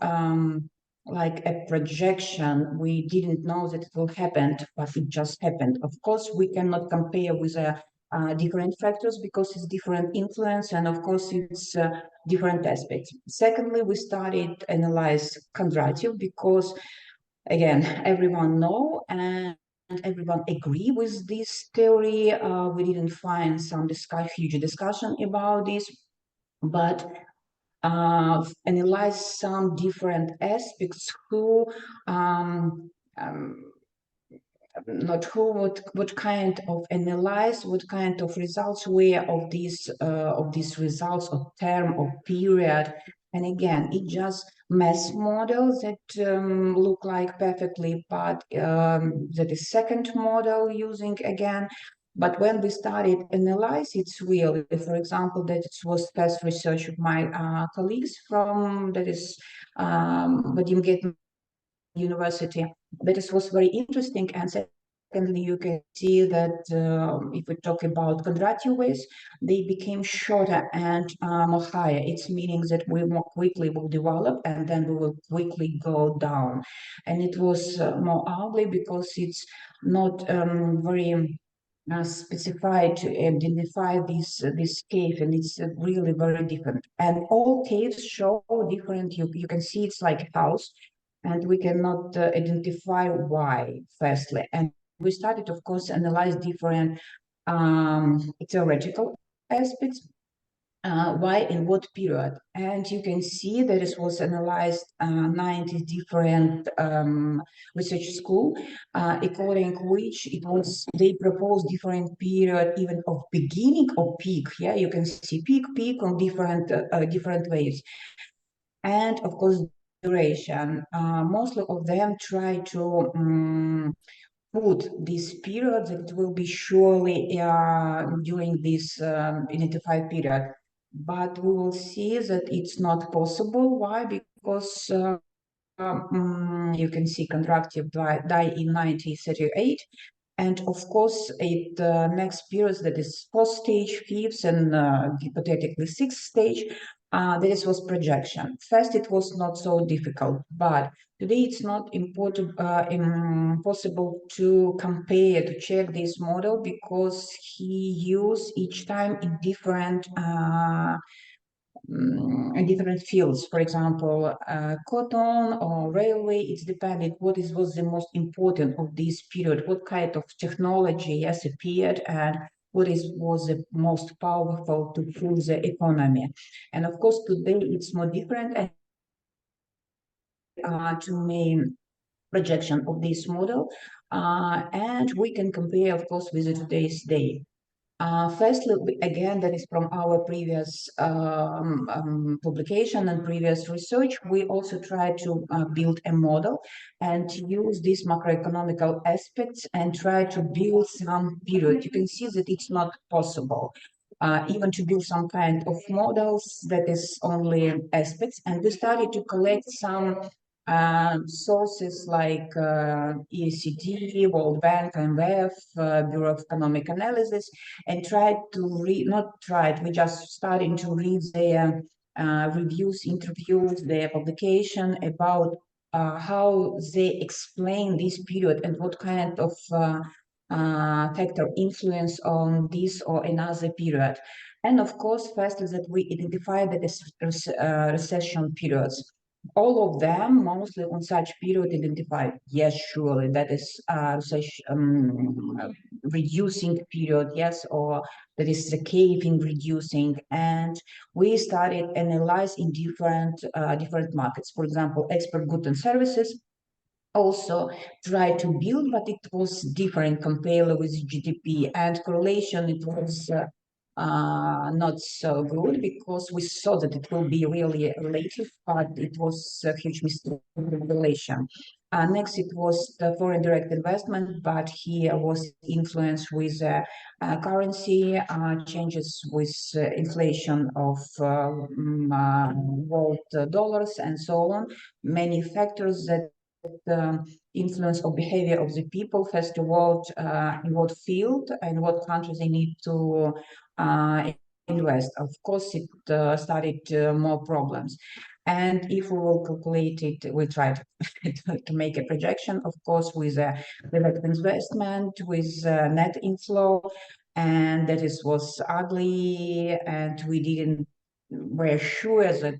like a projection. We didn't know that it will happen, but it just happened. Of course, we cannot compare with different factors because it's different influence, and of course it's different aspects. Secondly, we started analyze Kondratiev because, again, everyone know and everyone agree with this theory. We didn't find some huge discussion about this, but analyze some different aspects who not who, what kind of analyze, what kind of results were of these results of term of period. And again, it just math models that look like perfectly, but that is second model using again. But when we started analyze, it's real. For example, that it was first research of my colleagues from that is Vadim Getman University. That is was very interesting. And secondly, you can see that if we talk about Kondratiev waves, they became shorter and more higher. It's meaning that we more quickly will develop and then we will quickly go down. And it was more ugly because it's not very specified to identify this cave, and it's really very different. And all caves show different. You can see it's like a house, and we cannot identify why, firstly. And we started, of course, analyze different theoretical aspects, why in what period. And you can see that it was analyzed 90 different research school, according which they proposed different period, even of beginning of peak. Yeah, you can see peak on different waves. And of course, duration. Mostly of them try to put this period that will be surely during this identified period. But we will see that it's not possible. Why? Because you can see contractive die in 1938. And of course, it next period, that is fourth stage, fifth, and hypothetically sixth stage, this was projection. First, it was not so difficult, but today it's not important, impossible to compare, to check this model, because he used each time in different fields. For example, cotton or railway, it's dependent what was the most important of this period, what kind of technology appeared, and what was the most powerful to fuel the economy. And of course, today it's more different, and to main projection of this model, and we can compare, of course, with today's day. Firstly, again, that is from our previous publication and previous research, we also try to build a model and use these macroeconomical aspects and try to build some period. You can see that it's not possible. Even to build some kind of models that is only aspects, and we started to collect some sources like OECD, World Bank, IMF, Bureau of Economic Analysis, and tried to read, not tried, we just started to read their reviews, interviews, their publication about how they explain this period and what kind of factor influence on this or another period. And of course, first is that we identify that as recession periods. All of them mostly on such period identified. Yes, surely that is reducing period, yes, or that is the caving reducing. And we started analyzing different markets. For example, export goods and services also tried to build, but it was different compared with GDP, and correlation, it was not so good, because we saw that it will be really relative, but it was a huge miscalculation. Next, it was the foreign direct investment, but here was influence with currency changes, with inflation of world dollars, and so on. Many factors that influence of behavior of the people, first of all, in what field and what countries they need to invest. Of course, it started more problems. And if we will calculate it, we try to make a projection, of course, with direct investment, with net inflow, and that was ugly, and we didn't, we're sure that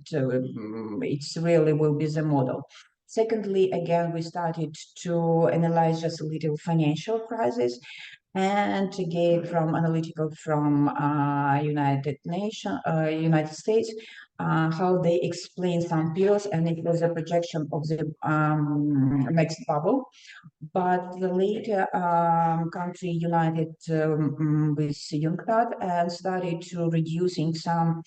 it's really will be the model. Secondly, again, we started to analyze just a little financial crisis, and again from analytical from United States, how they explain some periods, and it was a projection of the next bubble. But the later country united with UNCTAD and started to reducing some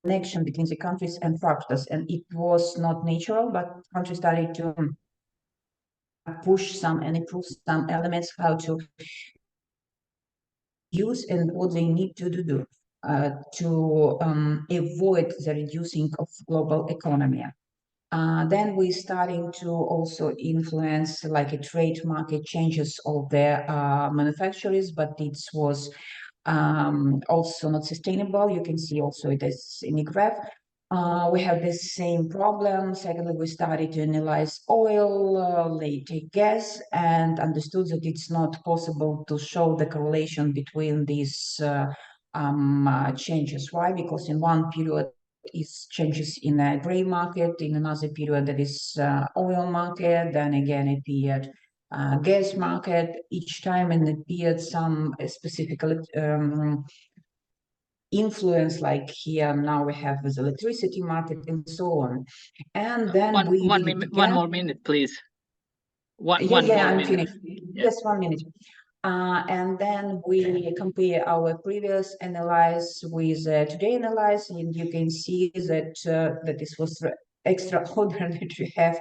connection between the countries and factors, and it was not natural, but countries started to push some and improve some elements how to use and what they need to do to avoid the reducing of global economy. Then we starting to also influence like a trade market changes of the manufacturers, but it was also not sustainable. You can see also it is in the graph. We have the same problem. Secondly, we started to analyze oil, later gas, and understood that it's not possible to show the correlation between these changes. Why? Because in one period is changes in a gray market, in another period that is oil market, then again appeared gas market, each time and appeared some specific influence, like here now we have with electricity market and so on. And then one more minute, please. One I'm minute. finished. Yes, 1 minute. And then we compare our previous analysis with today analysis, and you can see that that this was extraordinary to have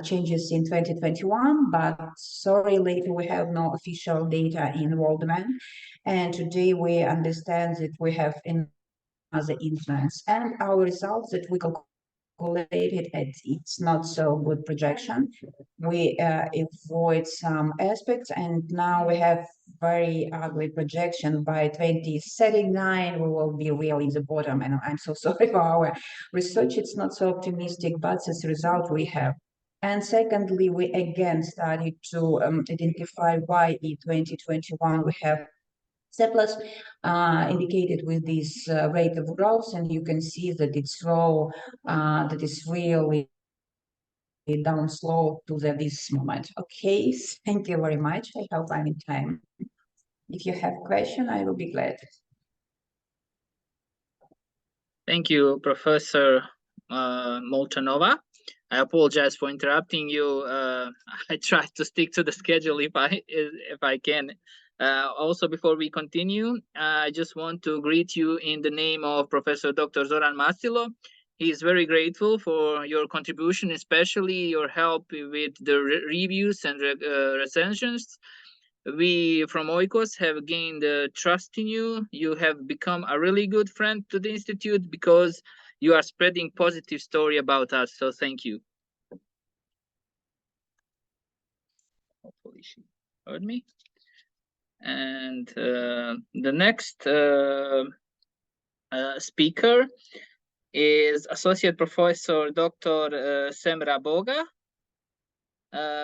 changes in 2021, but sorry, later we have no official data in world demand. And today we understand that we have another influence, and our results that we calculated, it's not so good projection. We avoid some aspects, and now we have very ugly projection. By 2039 we will be really in the bottom, and I'm so sorry for our research, it's not so optimistic, but as a result we have. And secondly, we again started to identify why in 2021 we have surplus indicated with this rate of growth, and you can see that it's slow, that is really down slow to this moment. Okay, thank you very much. I hope I'm in time. If you have question, I will be glad. Thank you, Professor Molchanova. I apologize for interrupting you. I try to stick to the schedule if I can. Also, before we continue, I just want to greet you in the name of Professor Dr. Zoran Masilo. He is very grateful for your contribution, especially your help with the reviews and recensions. We from Oikos have gained trust in you. You have become a really good friend to the Institute because you are spreading positive story about us. So thank you. Hopefully she heard me. And the next speaker is Associate Professor Dr. Semra Boga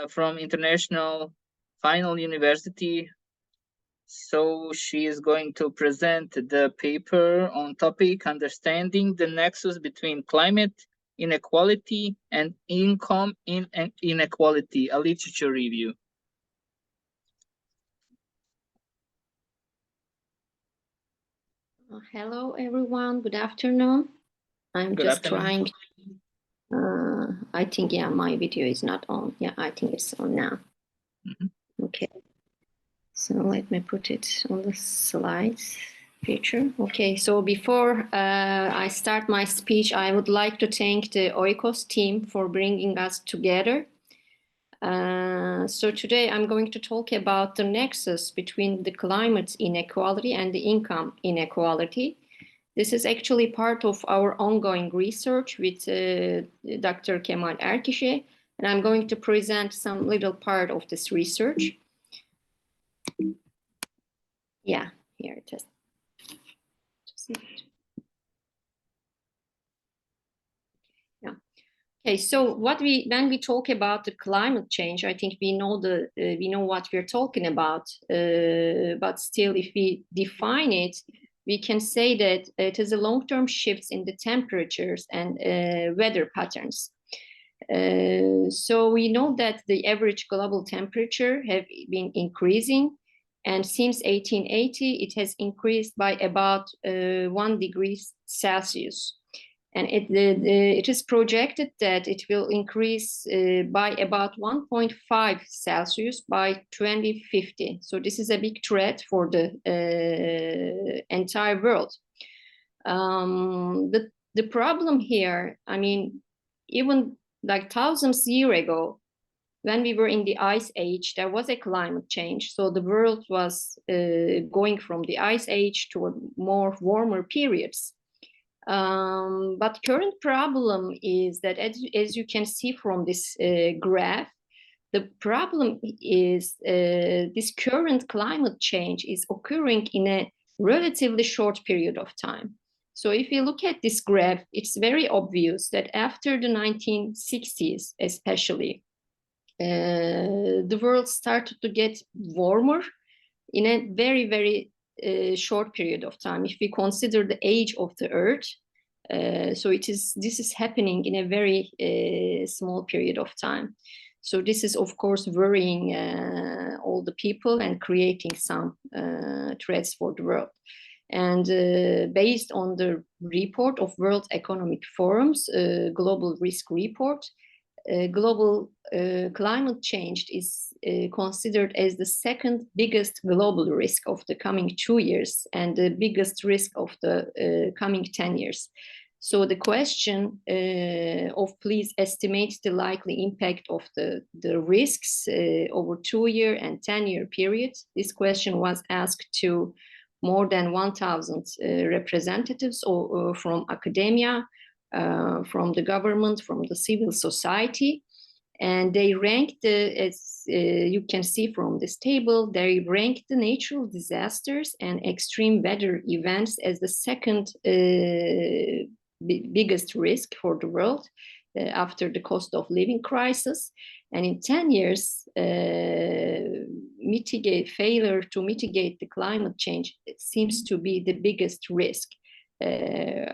from International Final University. So she is going to present the paper on topic understanding the nexus between climate inequality and income inequality, a literature review. Hello everyone, good afternoon. I'm Good just afternoon. trying, I think, yeah, my video is not on. Yeah, I think it's on now. Okay, so let me put it on the slides feature. Okay, so before I start my speech, I would like to thank the Oikos team for bringing us together. So today I'm going to talk about the nexus between the climate inequality and the income inequality. This is actually part of our ongoing research with Dr. Kemal Erkişe, and I'm going to present some little part of this research. Yeah, here it is. Yeah. Okay, so when we talk about the climate change, I think we know what we're talking about, but still, if we define it, we can say that it is a long-term shifts in the temperatures and weather patterns. So we know that the average global temperature have been increasing, and since 1880, it has increased by about 1 degree Celsius. And it is projected that it will increase by about 1.5 Celsius by 2050. So this is a big threat for the entire world. The problem here, I mean, even like thousands of years ago, when we were in the ice age, there was a climate change. So the world was going from the ice age to more warmer periods. But current problem is that, as you can see from this graph, the problem is this current climate change is occurring in a relatively short period of time. So if you look at this graph, it's very obvious that after the 1960s, especially, the world started to get warmer in a very, very short period of time. If we consider the age of the Earth, so this is happening in a very small period of time. So this is, of course, worrying all the people and creating some threats for the world. And based on the report of World Economic Forum's Global Risk Report, global climate change is considered as the second biggest global risk of the coming 2 years and the biggest risk of the coming 10 years. So the question of please estimate the likely impact of the risks over 2-year and 10-year periods. This question was asked to more than 1,000 representatives from academia, from the government, from the civil society. And they ranked, as you can see from this table, they ranked the natural disasters and extreme weather events as the second biggest risk for the world after the cost of living crisis. And in 10 years, failure to mitigate the climate change, it seems to be the biggest risk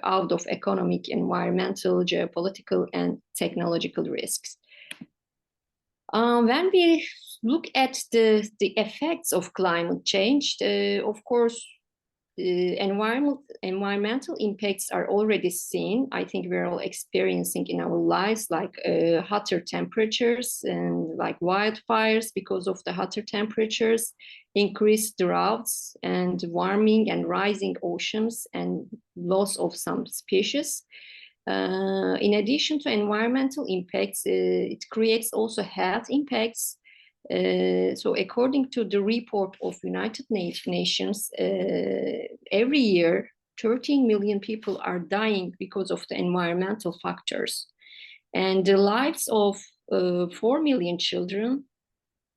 out of economic, environmental, geopolitical, and technological risks. When we look at the effects of climate change, of course, environmental impacts are already seen. I think we're all experiencing in our lives, like hotter temperatures and like wildfires because of the hotter temperatures, increased droughts and warming and rising oceans and loss of some species. In addition to environmental impacts, it creates also health impacts. So according to the report of United Nations, every year 13 million people are dying because of the environmental factors. And the lives of 4 million children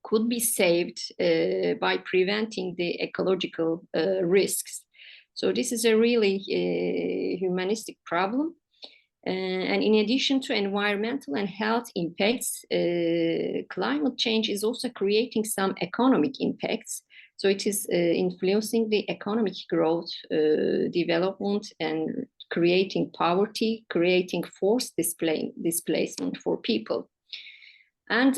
could be saved by preventing the ecological risks. So this is a really humanistic problem. And in addition to environmental and health impacts, climate change is also creating some economic impacts. So it is influencing the economic growth, development, and creating poverty, creating forced displacement for people. And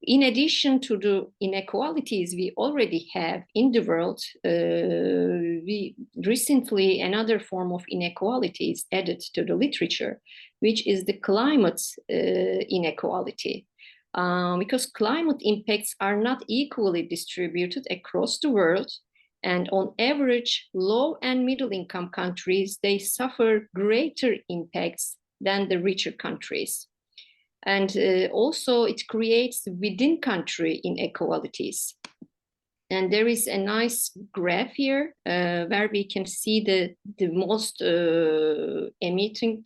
in addition to the inequalities we already have in the world, we recently another form of inequality is added to the literature, which is the climate inequality. Because climate impacts are not equally distributed across the world, and on average, low and middle income countries, they suffer greater impacts than the richer countries. And also it creates within country inequalities. And there is a nice graph here where we can see the most emitting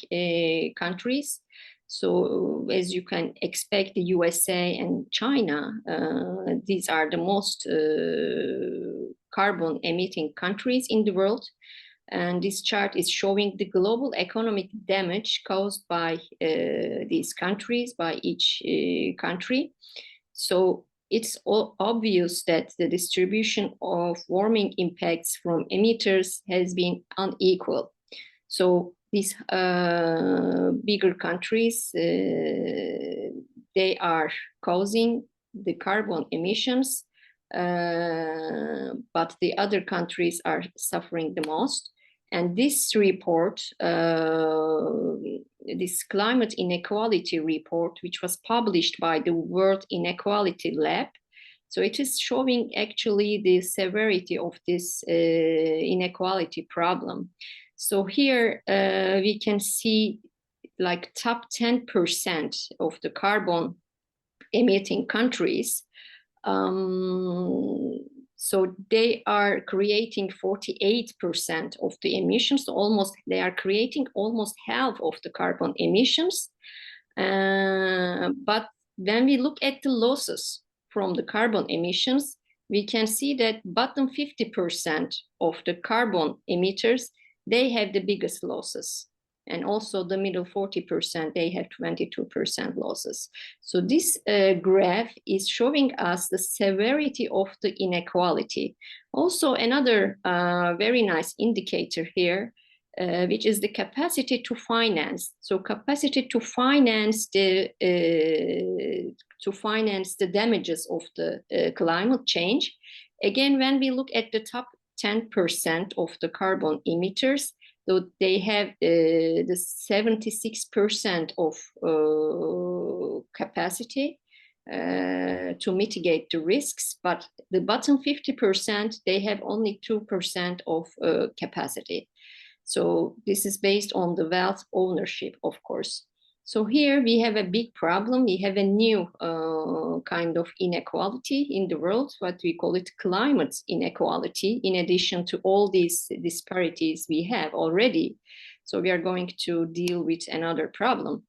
countries. So as you can expect, the USA and China, these are the most carbon emitting countries in the world. And this chart is showing the global economic damage caused by these countries, by each country. So it's obvious that the distribution of warming impacts from emitters has been unequal. So these bigger countries, they are causing the carbon emissions, but the other countries are suffering the most. And this report, this climate inequality report, which was published by the World Inequality Lab, so it is showing actually the severity of this inequality problem. So here we can see like top 10% of the carbon emitting countries. So they are creating 48% of the emissions. They are creating almost half of the carbon emissions. But when we look at the losses from the carbon emissions, we can see that bottom 50% of the carbon emitters, they have the biggest losses. And also the middle 40%, they have 22% losses. So this graph is showing us the severity of the inequality. Also another very nice indicator here, which is the capacity to finance. So capacity to finance the damages of the climate change. Again, when we look at the top 10% of the carbon emitters, so they have the 76% of capacity to mitigate the risks, but the bottom 50%, they have only 2% of capacity. So this is based on the wealth ownership, of course. So here we have a big problem. We have a new kind of inequality in the world, what we call it climate inequality, in addition to all these disparities we have already. So we are going to deal with another problem.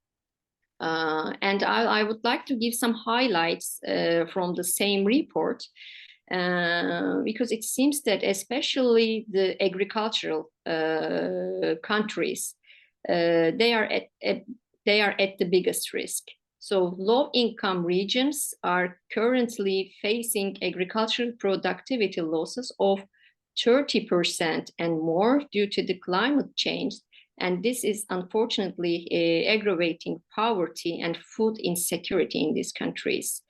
And I would like to give some highlights from the same report, because it seems that especially the agricultural countries, they are at the biggest risk. So low-income regions are currently facing agricultural productivity losses of 30% and more due to the climate change. And this is unfortunately aggravating poverty and food insecurity in these countries.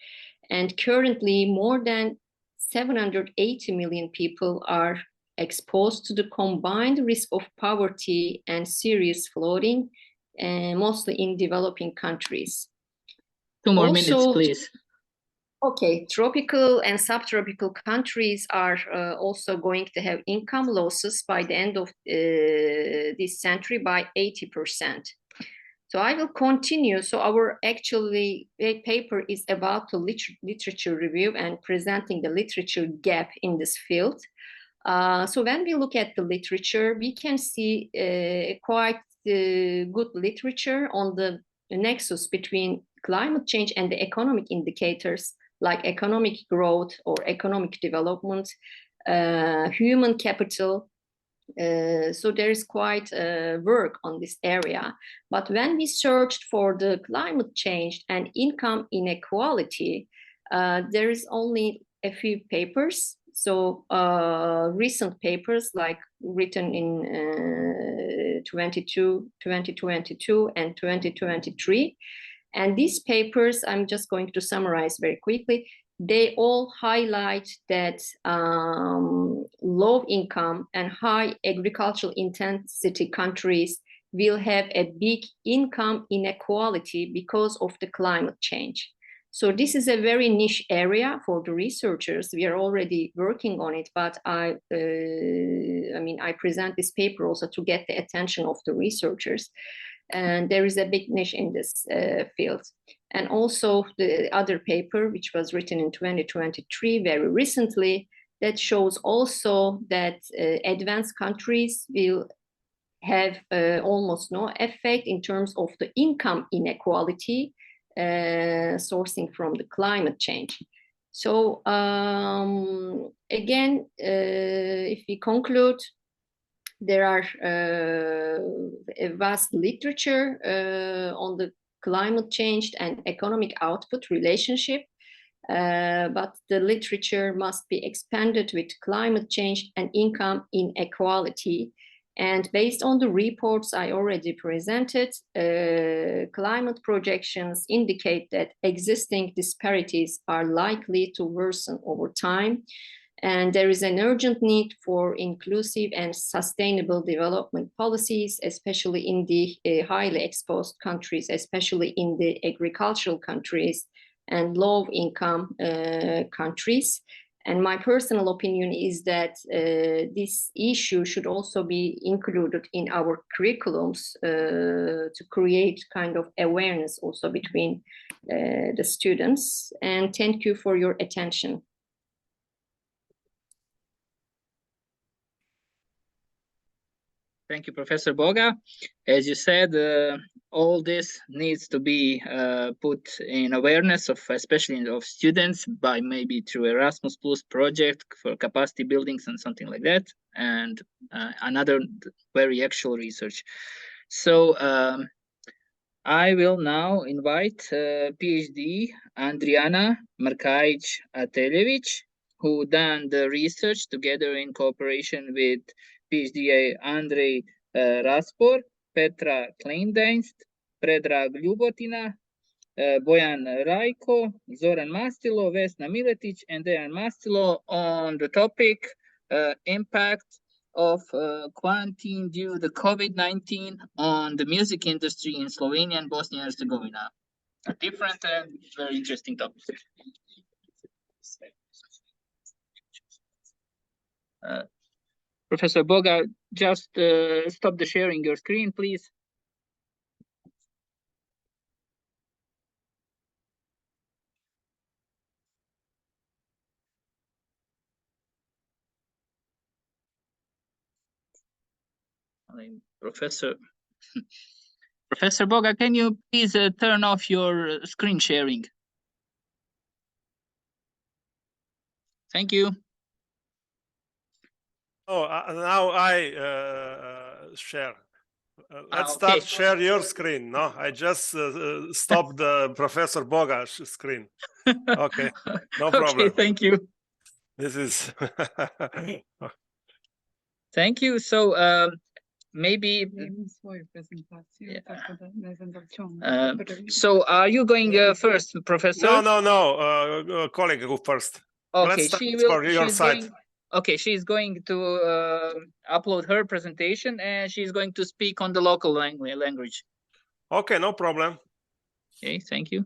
And currently more than 780 million people are exposed to the combined risk of poverty and serious flooding, mostly in developing countries. 2 more minutes, please. Okay, tropical and subtropical countries are also going to have income losses by the end of this century by 80%. So I will continue. So our actually paper is about the literature review and presenting the literature gap in this field. So when we look at the literature, we can see quite good literature on the nexus between climate change and the economic indicators like economic growth or economic development, human capital. So there is quite work on this area. But when we searched for the climate change and income inequality, there is only a few papers. So recent papers like written in 2022 and 2023. And these papers, I'm just going to summarize very quickly. They all highlight that low income and high agricultural intensity countries will have a big income inequality because of the climate change. So this is a very niche area for the researchers. We are already working on it, but I present this paper also to get the attention of the researchers. And there is a big niche in this field. And also the other paper, which was written in 2023, very recently, that shows also that advanced countries will have almost no effect in terms of the income inequality sourcing from the climate change. So again, if we conclude, there are a vast literature on the climate change and economic output relationship, but the literature must be expanded with climate change and income inequality. And based on the reports I already presented, climate projections indicate that existing disparities are likely to worsen over time. And there is an urgent need for inclusive and sustainable development policies, especially in the highly exposed countries, especially in the agricultural countries and low-income countries. And my personal opinion is that this issue should also be included in our curriculums to create kind of awareness also between the students. And thank you for your attention. Thank you, Professor Boga. As you said, all this needs to be put in awareness of, especially of students, by maybe through Erasmus Plus project for capacity buildings and something like that, and another very actual research. So I will now invite PhD Andriana Markajic-Ateljević, who done the research together in cooperation with PhD Andrej Raspor, Petra Kleindienst, Predrag Ljubotina, Bojan Rajko, Zoran Mastilo, Vesna Miletić, and Dejan Mastilo on the topic impact of quarantine due to COVID-19 on the music industry in Slovenia and Bosnia and Herzegovina. A different and very interesting topic. Professor Boga, just stop the sharing your screen, please. Professor Boga, can you please turn off your screen sharing? Thank you. Oh, now I share. Let's okay. start share your screen. No, I just stopped the Professor Boga's screen. Okay, no problem. Okay, thank you. This is. Thank you. So maybe. So are you going first, Professor? No. Colleague, go first. Okay, Let's start for your side. Okay, she's going to upload her presentation and she's going to speak on the local language. Okay, no problem. Okay, thank you.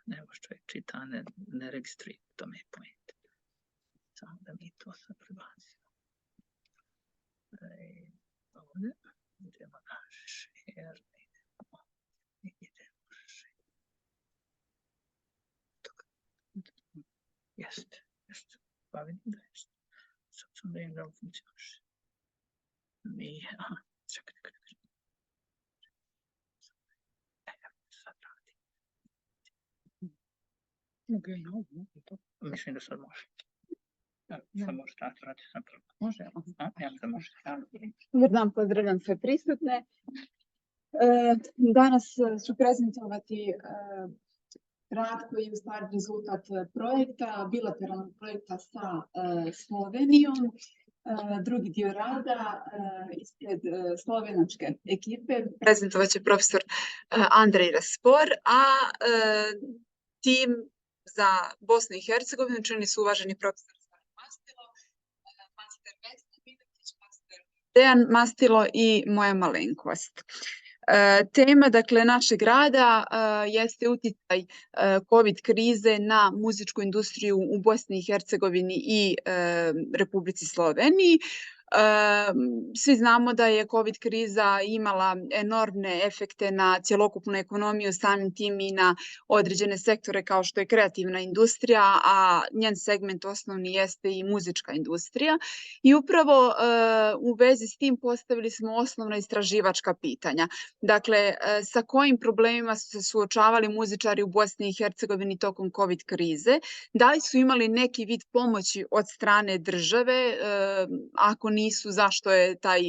Ne možeš čovjek čita, ne registruje, to mi je point. Samo da mi to sad prebacimo. Ovdje, idemo na share, Jeste. Pa vidim da jeste. Sad sam da im da funkcioniše. Nije, aha, čekaj. Sad radi. Mislim da sad može. Sad može raditi sam prvo. Može, ja da može. Dobar dan, pozdravljam sve prisutne. Danas ću prezentovati rad koji je u stvari rezultat projekta, bilateralnog projekta sa Slovenijom. Drugi dio rada ispred slovenačke ekipe prezentovat će profesor Andrej Raspor, a tim za Bosnu i Hercegovinu čini su uvaženi profesor Mastilo, master Vesna Miletić, master Dejan Mastilo i moja malenkost. Tema, dakle, našeg rada jeste utjecaj COVID krize na muzičku industriju u Bosni i Hercegovini i Republici Sloveniji. Svi znamo da je COVID kriza imala enormne efekte na cjelokupnu ekonomiju, samim tim i na određene sektore kao što je kreativna industrija, a njen segment osnovni jeste i muzička industrija. I upravo u vezi s tim postavili smo osnovna istraživačka pitanja. Dakle, sa kojim problemima su se suočavali muzičari u Bosni i Hercegovini tokom COVID krize? Da li su imali neki vid pomoći od strane države? Ako nisu, zašto je taj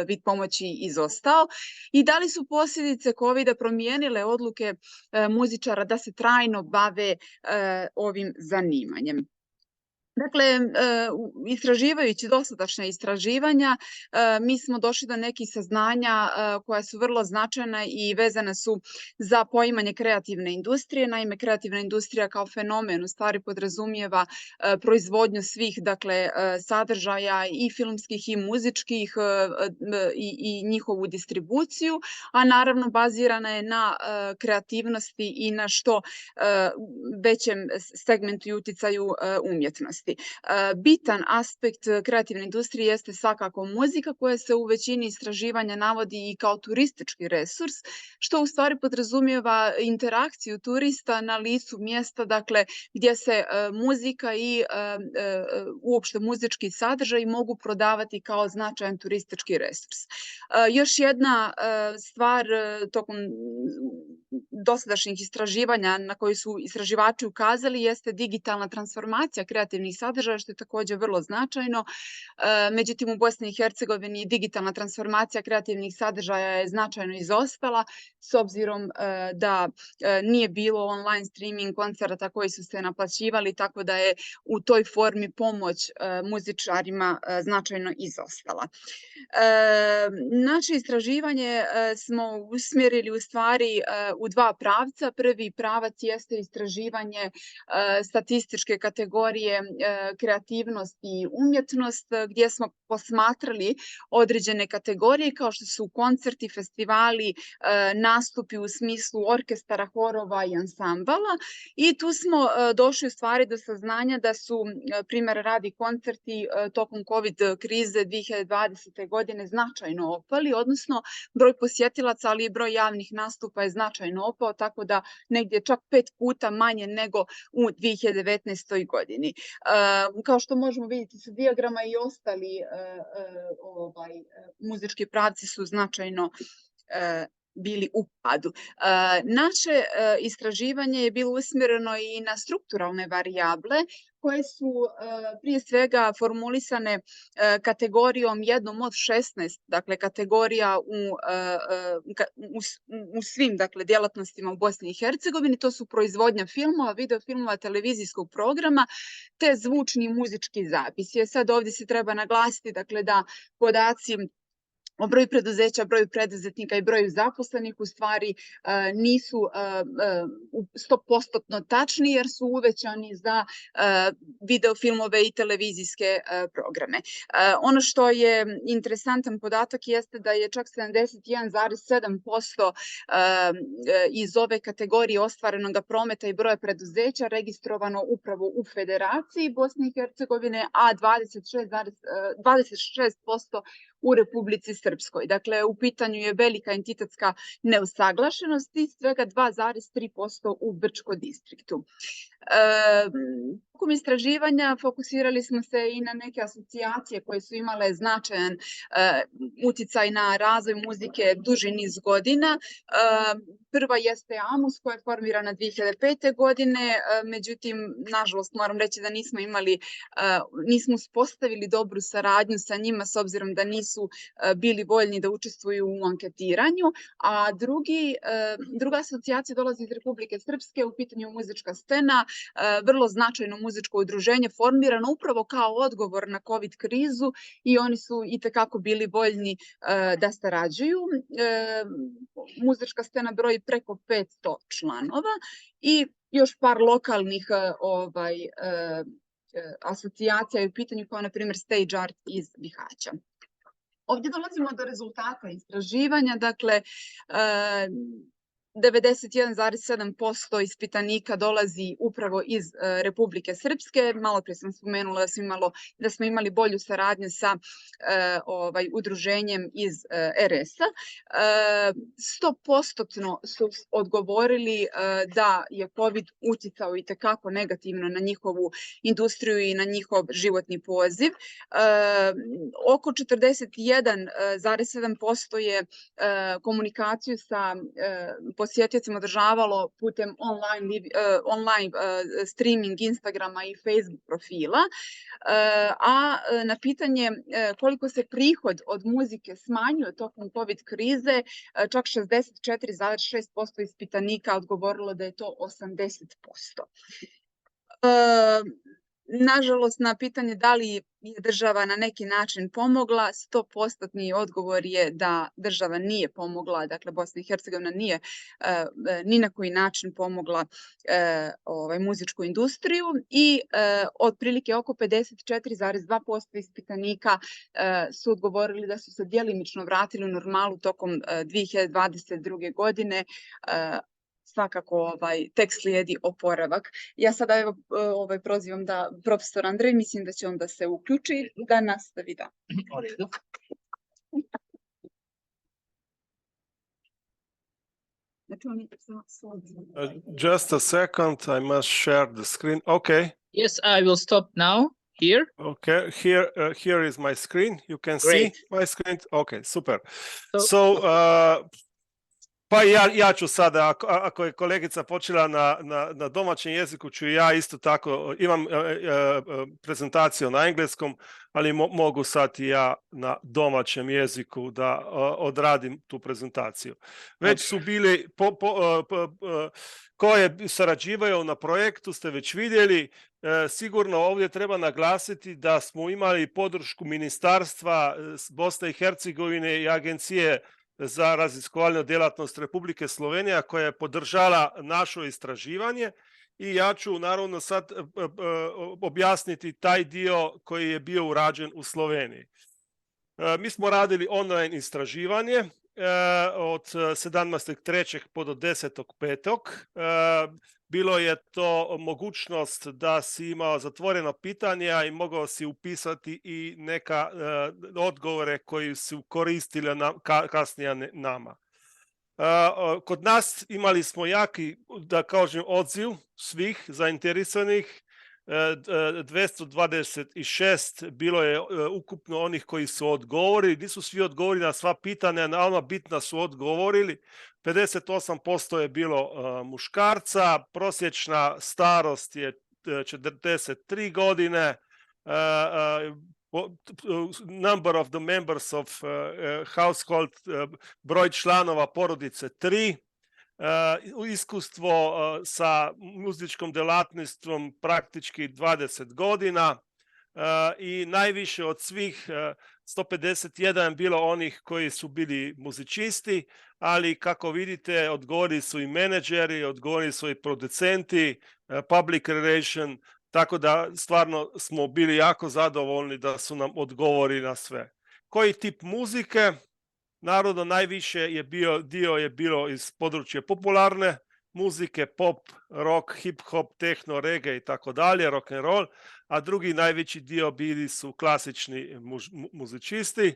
vid pomoći izostao? I da li su posljedice COVID-a promijenile odluke muzičara da se trajno bave ovim zanimanjem? Dakle, istraživajući dosadašnja istraživanja, mi smo došli do nekih saznanja koja su vrlo značajna i vezana su za poimanje kreativne industrije. Naime, kreativna industrija kao fenomen u stvari podrazumijeva proizvodnju svih, dakle, sadržaja i filmskih i muzičkih i njihovu distribuciju, a naravno bazirana je na kreativnosti i na što većem segmentu i uticaju umjetnosti. Bitan aspekt kreativne industrije jeste svakako muzika koja se u većini istraživanja navodi i kao turistički resurs, što u stvari podrazumijeva interakciju turista na licu mjesta, dakle gdje se muzika i uopšte muzički sadržaj mogu prodavati kao značajan turistički resurs. Još jedna stvar tokom dosadašnjih istraživanja na koji su istraživači ukazali jeste digitalna transformacija kreativnih sadržaja, što je također vrlo značajno. Međutim, u Bosni i Hercegovini digitalna transformacija kreativnih sadržaja je značajno izostala, s obzirom da nije bilo online streaming koncerata koji su se naplaćivali, tako da je u toj formi pomoć muzičarima značajno izostala. Naše istraživanje smo usmjerili u stvari u dva pravca. Prvi pravac jeste istraživanje statističke kategorije kreativnost i umjetnost, gdje smo posmatrali određene kategorije kao što su koncerti, festivali, nastupi u smislu orkestara, horova i ansambala. I tu smo došli u stvari do saznanja da su, primjer radi, koncerti tokom COVID krize 2020. godine značajno opali, odnosno broj posjetilaca, ali i broj javnih nastupa je značajno opao, tako da negdje čak 5 puta manje nego u 2019. godini. Kao što možemo vidjeti sa dijagrama, i ostali muzički pravci su značajno bili u padu. Naše istraživanje je bilo usmjereno i na strukturalne varijable koje su prije svega formulisane kategorijom jednom od 16, dakle kategorija u svim, dakle, djelatnostima u Bosni i Hercegovini. To su proizvodnja filmova, videofilmova, televizijskog programa te zvučni i muzički zapisi. Sad ovdje se treba naglasiti, dakle, da podaci o broju preduzeća, broju preduzetnika i broju zaposlenih u stvari nisu 100% tačni, jer su uvećani za videofilmove i televizijske programe. Ono što je interesantan podatak jeste da je čak 71,7% iz ove kategorije ostvarenog prometa i broja preduzeća registrovano upravo u Federaciji Bosne i Hercegovine, a 26% u Republici Srpskoj. Dakle, u pitanju je velika entitetska neusaglašenost i svega 2,3% u Brčko distriktu. Tokom istraživanja fokusirali smo se i na neke asocijacije koje su imale značajan uticaj na razvoj muzike duži niz godina. Prva jeste AMUS, koja je formirana 2005. godine, međutim, nažalost, moram reći da nismo uspostavili dobru saradnju sa njima, s obzirom da nisu bili voljni da učestvuju u anketiranju. A druga asocijacija dolazi iz Republike Srpske, u pitanju muzička scena, vrlo značajno muzičko udruženje formirano upravo kao odgovor na COVID krizu, i oni su itekako bili voljni da sarađuju. Muzička scena broji preko 500 članova i još par lokalnih asocijacija je u pitanju, kao na primjer Stage Art iz Bihaća. Ovdje dolazimo do rezultata istraživanja, dakle, 91,7% ispitanika dolazi upravo iz Republike Srpske. Malo prije sam spomenula da smo imali bolju saradnju sa udruženjem iz RS-a. 100% su odgovorili da je COVID utjecao itekako negativno na njihovu industriju i na njihov životni poziv. Oko 41,7% je komunikaciju sa posjetiocima održavalo putem online streaming Instagrama i Facebook profila, a na pitanje koliko se prihod od muzike smanjuje tokom COVID krize, čak 64,6% ispitanika odgovorilo da je to 80%. Nažalost, na pitanje da li je država na neki način pomogla, 100% odgovor je da država nije pomogla, dakle Bosna i Hercegovina nije ni na koji način pomogla muzičku industriju, i otprilike oko 54,2% ispitanika su odgovorili da su se djelimično vratili u normalu tokom 2022. godine. Svakako tek slijedi oporavak. Ja sada prozivam da profesor Andrej, mislim da će on da se uključi, da nastavi da. Just a second, I must share the screen. Okay. Yes, I will stop now. Here. Okay, here is my screen. You can Great. see my screen. Okay, super. So pa ja ću sada, ako je kolegica počela na domaćem jeziku, ću ja isto tako, imam prezentaciju na engleskom, ali mogu sad i ja na domaćem jeziku da odradim tu prezentaciju. Već su bili, koje sarađivaju na projektu, ste već vidjeli. Sigurno ovdje treba naglasiti da smo imali podršku Ministarstva Bosne i Hercegovine i Agencije za razlikovanje djelatnost Republike Slovenija, koja je podržala naše istraživanje, i ja ću naravno sad objasniti taj dio koji je bio urađen u Sloveniji. Mi smo radili online istraživanje od 17.3. pa do 10.5. Bilo je to mogućnost da si imao zatvoreno pitanje i mogao si upisati i neka odgovore koji su koristili kasnije nama. Kod nas imali smo jaki, da kažem, odziv svih zainteresiranih. 226 bilo je ukupno onih koji su odgovorili, nisu svi odgovorili na sva pitanja, na ona bitna su odgovorili. 58% je bilo muškarca, prosječna starost je 43 godine, number of the members of household, broj članova porodice 3, iskustvo sa muzičkom djelatnostom praktički 20 godina i najviše od svih 151 bilo onih koji su bili muzičisti, ali kako vidite odgovorili su i menadžeri, odgovorili su i producenti, public relation, tako da stvarno smo bili jako zadovoljni da su nam odgovorili na sve. Koji tip muzike? Naravno, najviše dio je bilo iz područja popularne muzike, pop, rock, hip-hop, techno, reggae i tako dalje, rock and roll, a drugi najveći dio bili su klasični muzičisti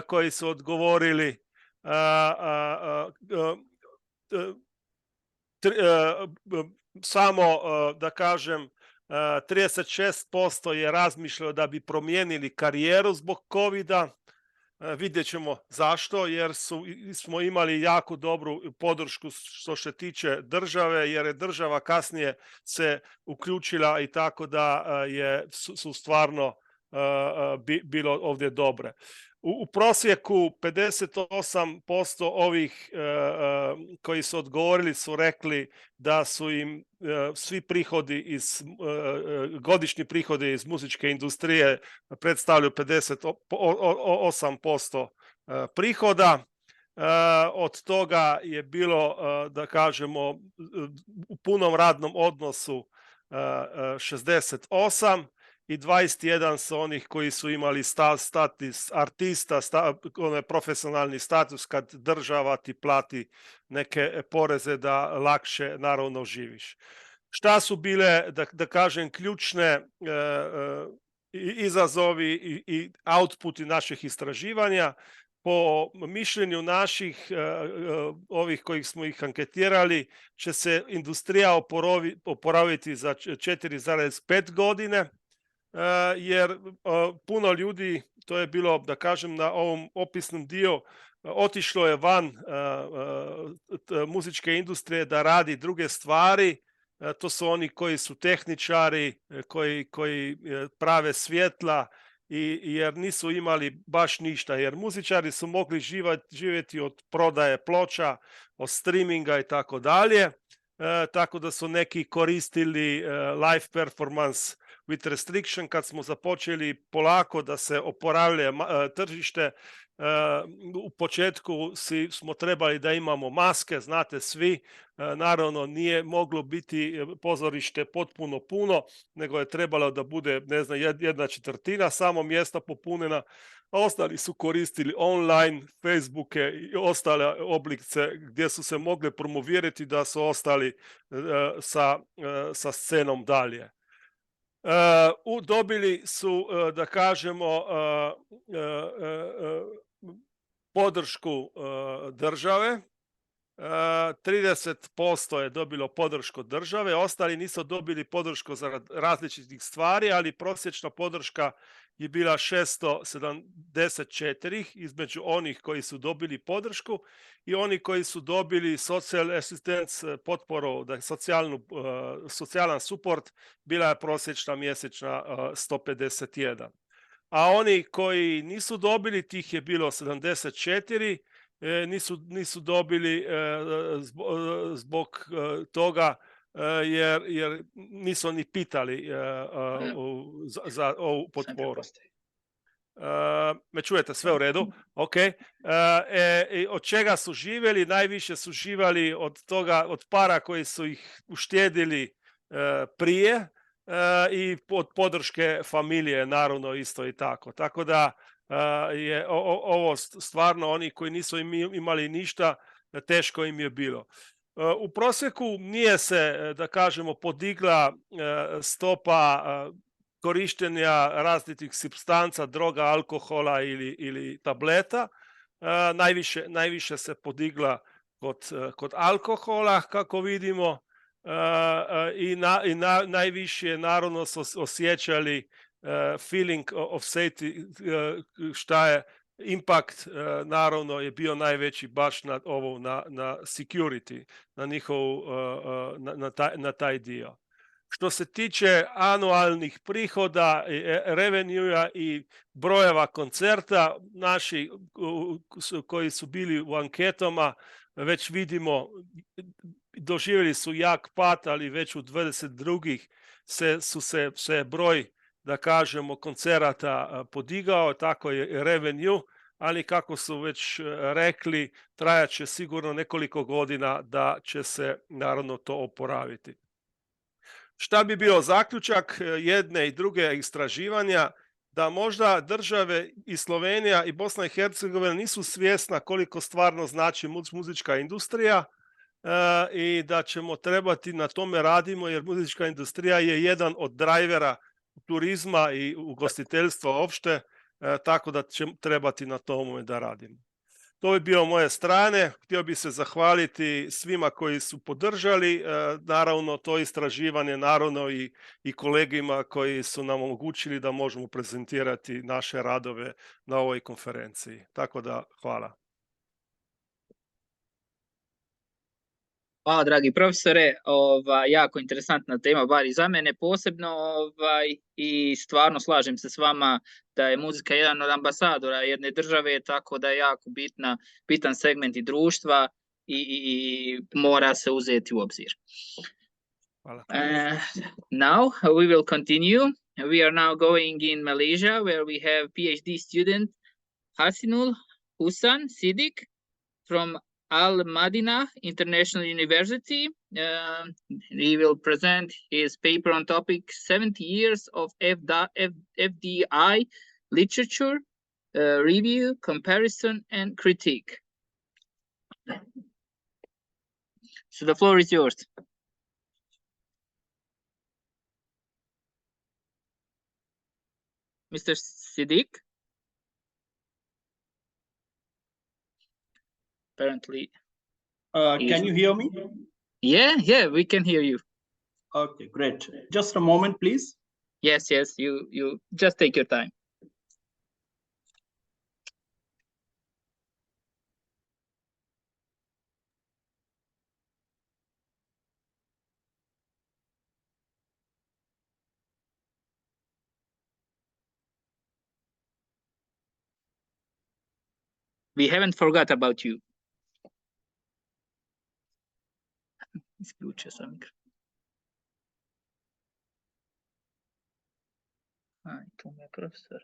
koji su odgovorili. Samo, da kažem, 36% je razmišljalo da bi promijenili karijeru zbog COVID-a. Vidjet ćemo zašto, jer smo imali jako dobru podršku što se tiče države, jer je država kasnije se uključila i tako da su stvarno bilo ovdje dobre. U prosjeku 58% ovih koji su odgovorili su rekli da su im svi prihodi godišnji prihodi iz muzičke industrije predstavljaju 58% prihoda. Od toga je bilo, da kažemo, u punom radnom odnosu 68 i 21 su onih koji su imali status artista, profesionalni status kad država ti plati neke poreze da lakše naravno živiš. Šta su bile, da kažem, ključne izazovi i outputi naših istraživanja? Po mišljenju naših, ovih kojih smo ih anketirali, će se industrija oporaviti za 4,5 godine, jer puno ljudi, to je bilo, da kažem, na ovom opisnom dio, otišlo je van muzičke industrije da radi druge stvari. To su oni koji su tehničari, koji prave svjetla, jer nisu imali baš ništa, jer muzičari su mogli živjeti od prodaje ploča, od streaminga i tako dalje, tako da su neki koristili live performance with restriction. Kad smo započeli polako da se oporavlja tržište, u početku smo trebali da imamo maske, znate svi, naravno nije moglo biti pozorište potpuno puno, nego je trebalo da bude, ne znam, 1/4 samo mjesta popunjena, a ostali su koristili online, Facebooke i ostale oblice gdje su se mogli promovirati da su ostali sa scenom dalje. Dobili su, da kažemo, podršku države. 30% je dobilo podršku države, ostali nisu dobili podršku za različitih stvari, ali prosječna podrška je bila 674 između onih koji su dobili podršku i oni koji su dobili social assistance, potporu, da socijalan support, bila je prosječna mjesečna 151. A oni koji nisu dobili, tih je bilo 74, nisu dobili zbog toga jer nisu ni pitali za ovu potporu. Me čujete, sve u redu? Ok. Od čega su živjeli? Najviše su živjeli od toga, od para koji su ih uštedili prije i od podrške familije naravno isto i tako. Tako da je ovo stvarno oni koji nisu imali ništa, teško im je bilo. U prosjeku nije se, da kažemo, podigla stopa korištenja različitih supstanca, droga, alkohola ili tableta. Najviše se podigla kod alkohola, kako vidimo, i najviše naravno su osjećali feeling of safety, šta je impact naravno je bio najveći baš na ovo, na security, na njihov, na taj dio. Što se tiče anualnih prihoda, revenue i brojeva koncerta, naši koji su bili u anketama, već vidimo, doživjeli su jak pad, ali već u 22. se broj, da kažemo, koncerata podigao, tako je revenue, ali kako su već rekli, trajat će sigurno nekoliko godina da će se naravno to oporaviti. Šta bi bio zaključak jedne i druge istraživanja? Da možda države i Slovenija i Bosna i Hercegovina nisu svjesna koliko stvarno znači muzička industrija i da ćemo trebati, na tome radimo, jer muzička industrija je jedan od drajvera turizma i ugostiteljstva opšte, tako da će trebati na tome da radimo. To bi bio moje strane. Htio bih se zahvaliti svima koji su podržali, naravno to istraživanje, naravno i kolegima koji su nam omogućili da možemo prezentirati naše radove na ovoj konferenciji. Tako da hvala. Hvala, dragi profesore, jako interesantna tema, bar i za mene posebno, i stvarno slažem se s vama da je muzika jedan od ambasadora jedne države, tako da je jako bitan segment i društva i mora se uzeti u obzir. Hvala. Now we will continue. We are now going in Malaysia, where we have PhD student Hasinul Husan Siddiq from Al Madinah International University. He will present his paper on topic 70 years of FDI literature, review, comparison, and critique. So the floor is yours. Mr. Siddiq? Apparently. Can you hear me? Yeah, we can hear you. Okay, great. Just a moment, please. Yes, you just take your time. We haven't forgot about you. Isključio sam mikrofon. Tu mi je profesor.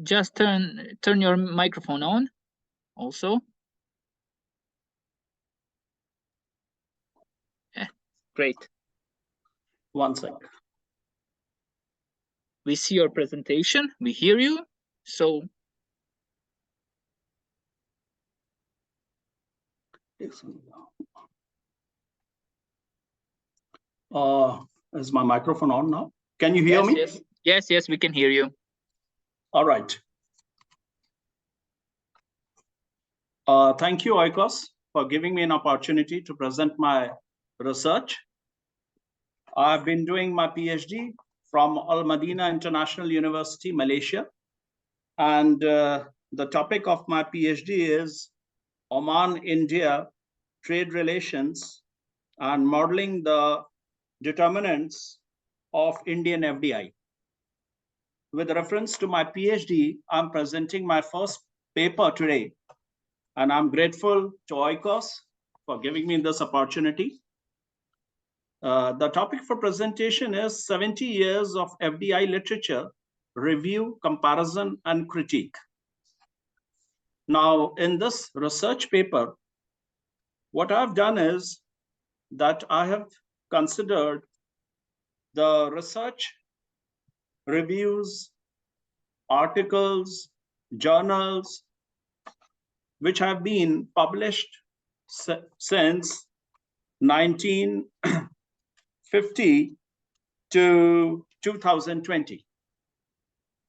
Just turn your microphone on also. Great. One sec. We see your presentation, we hear you, so. Is my microphone on now? Can you hear me? Yes, we can hear you. All right. Thank you, Oikos, for giving me an opportunity to present my research. I've been doing my PhD from Al Madinah International University, Malaysia. And the topic of my PhD is Oman-India trade relations and modeling the determinants of Indian FDI. With reference to my PhD, I'm presenting my first paper today, and I'm grateful to Oikos for giving me this opportunity. The topic for presentation is 70 years of FDI literature, review, comparison, and critique. Now, in this research paper, what I've done is that I have considered the research, reviews, articles, journals, which have been published since 1950 to 2020.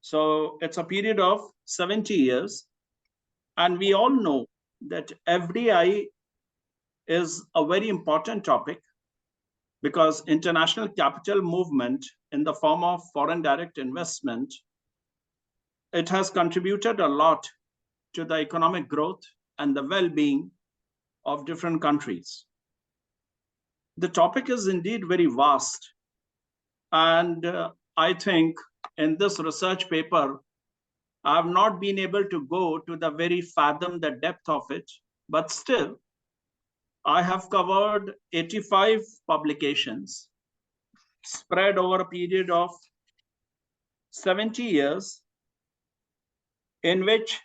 So it's a period of 70 years. And we all know that FDI is a very important topic because international capital movement in the form of foreign direct investment, it has contributed a lot to the economic growth and the well-being of different countries. The topic is indeed very vast. And I think in this research paper, I have not been able to go to the very fathom the depth of it, but still, I have covered 85 publications spread over a period of 70 years, in which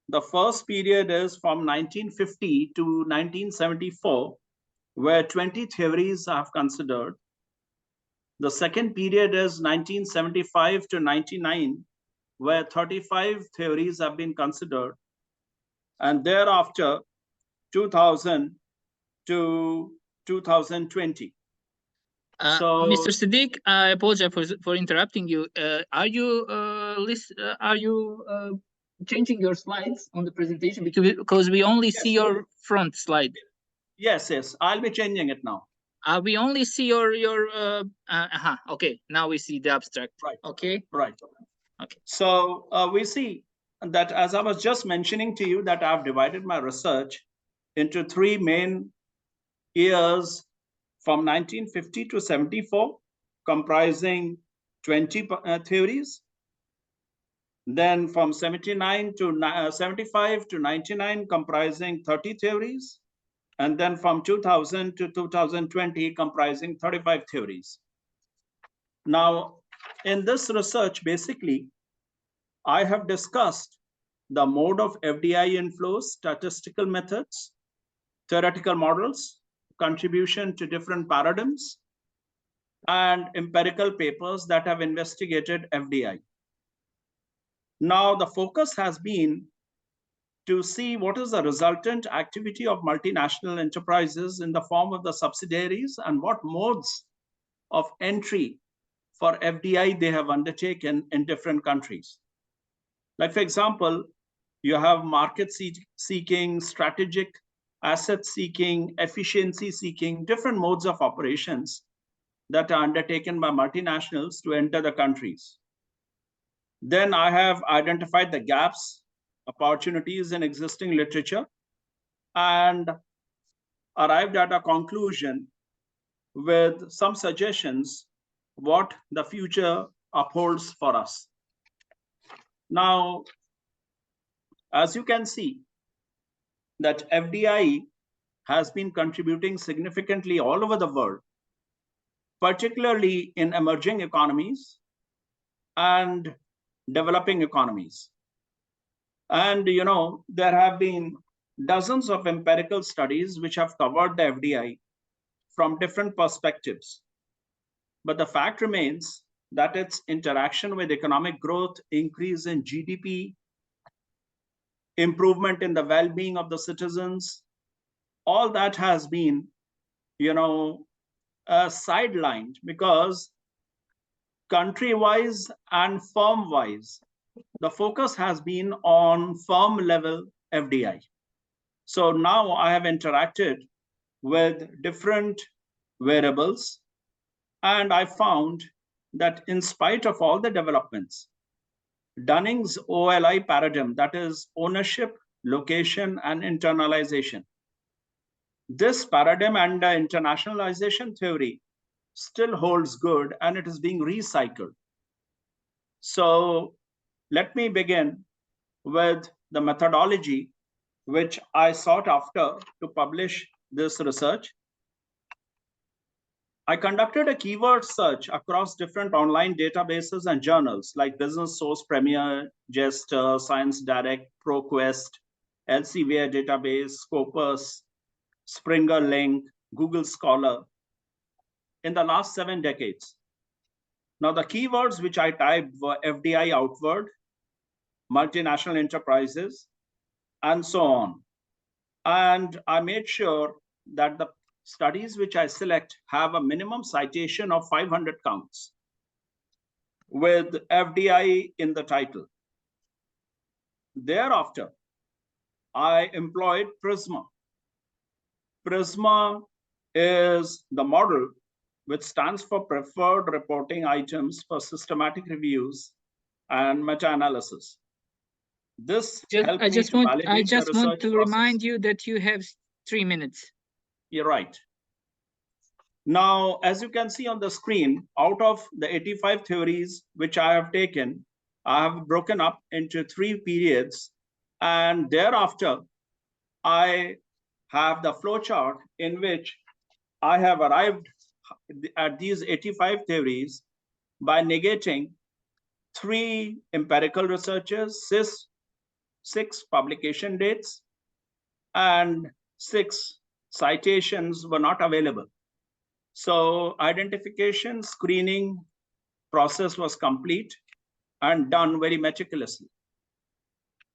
the first period is from 1950 to 1974, where 20 theories I have considered. The second period is 1975 to 99, where 35 theories have been considered. And thereafter, 2000 to 2020. Mr. Siddiq, I apologize for interrupting you. Are you changing your slides on the presentation because we only see your front slide? Yes, I'll be changing it now. We only see your okay, now we see the abstract. Right. Okay. Right. Okay. So we see that, as I was just mentioning to you, that I've divided my research into three main years from 1950 to 74, comprising 20 theories. Then from 79 to 75 to 99, comprising 30 theories. And then from 2000 to 2020, comprising 35 theories. Now, in this research, basically, I have discussed the mode of FDI inflows, statistical methods, theoretical models, contribution to different paradigms, and empirical papers that have investigated FDI. Now, the focus has been to see what is the resultant activity of multinational enterprises in the form of the subsidiaries and what modes of entry for FDI they have undertaken in different countries. Like, for example, you have market seeking, strategic asset seeking, efficiency seeking, different modes of operations that are undertaken by multinationals to enter the countries. Then I have identified the gaps, opportunities in existing literature, and arrived at a conclusion with some suggestions what the future upholds for us. Now, as you can see, that FDI has been contributing significantly all over the world, particularly in emerging economies and developing economies. And, you know, there have been dozens of empirical studies which have covered the FDI from different perspectives. But the fact remains that its interaction with economic growth, increase in GDP, improvement in the well-being of the citizens, all that has been, you know, sidelined because country-wise and firm-wise, the focus has been on firm-level FDI. So now I have interacted with different variables, and I found that in spite of all the developments, Dunning's OLI paradigm, that is ownership, location, and internalization. This paradigm and internationalization theory still holds good, and it is being recycled. So let me begin with the methodology which I sought after to publish this research. I conducted a keyword search across different online databases and journals like Business Source, Premier, Jester, Science Direct, ProQuest, Elsevier database, Scopus, Springer Link, Google Scholar in the last 7 decades. Now, the keywords which I typed were FDI outward, multinational enterprises, and so on. And I made sure that the studies which I select have a minimum citation of 500 counts with FDI in the title. Thereafter, I employed Prisma. Prisma is the model which stands for Preferred Reporting Items for Systematic Reviews and Meta-Analysis. This helped me to validate the I just want research to process. remind you that you have 3 minutes. You're right. Now, as you can see on the screen, out of the 85 theories which I have taken, I have broken up into 3 periods. And thereafter, I have the flowchart in which I have arrived at these 85 theories by negating 3 empirical researches, 6 publication dates, and 6 citations were not available. So identification screening process was complete and done very meticulously.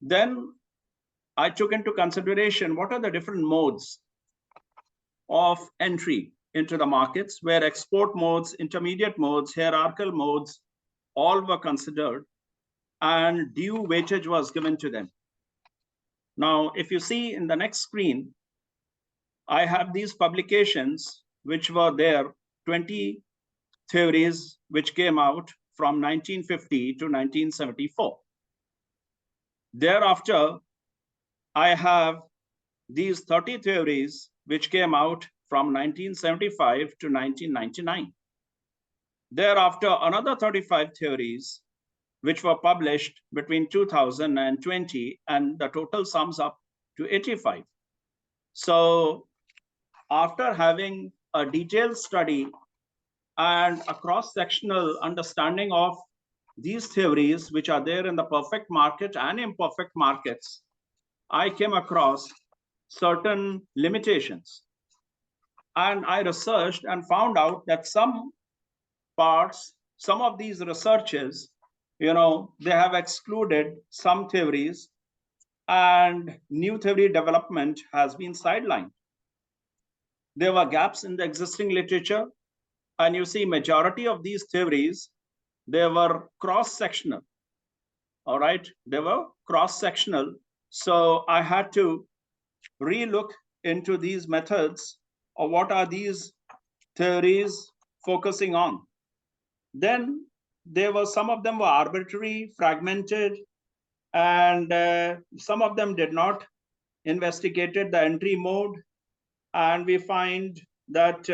Then I took into consideration what are the different modes of entry into the markets, where export modes, intermediate modes, hierarchical modes, all were considered, and due weightage was given to them. Now, if you see in the next screen, I have these publications which were there, 20 theories which came out from 1950 to 1974. Thereafter, I have these 30 theories which came out from 1975 to 1999. Thereafter, another 35 theories which were published between 2000 and 20, and the total sums up to 85. So after having a detailed study and a cross-sectional understanding of these theories, which are there in the perfect market and imperfect markets, I came across certain limitations. And I researched and found out that some parts, some of these researches, they have excluded some theories, and new theory development has been sidelined. There were gaps in the existing literature, and you see majority of these theories, they were cross-sectional. All right, they were cross-sectional. So I had to relook into these methods, or what are these theories focusing on. Then there were some of them were arbitrary, fragmented, and some of them did not investigated the entry mode. And we find that,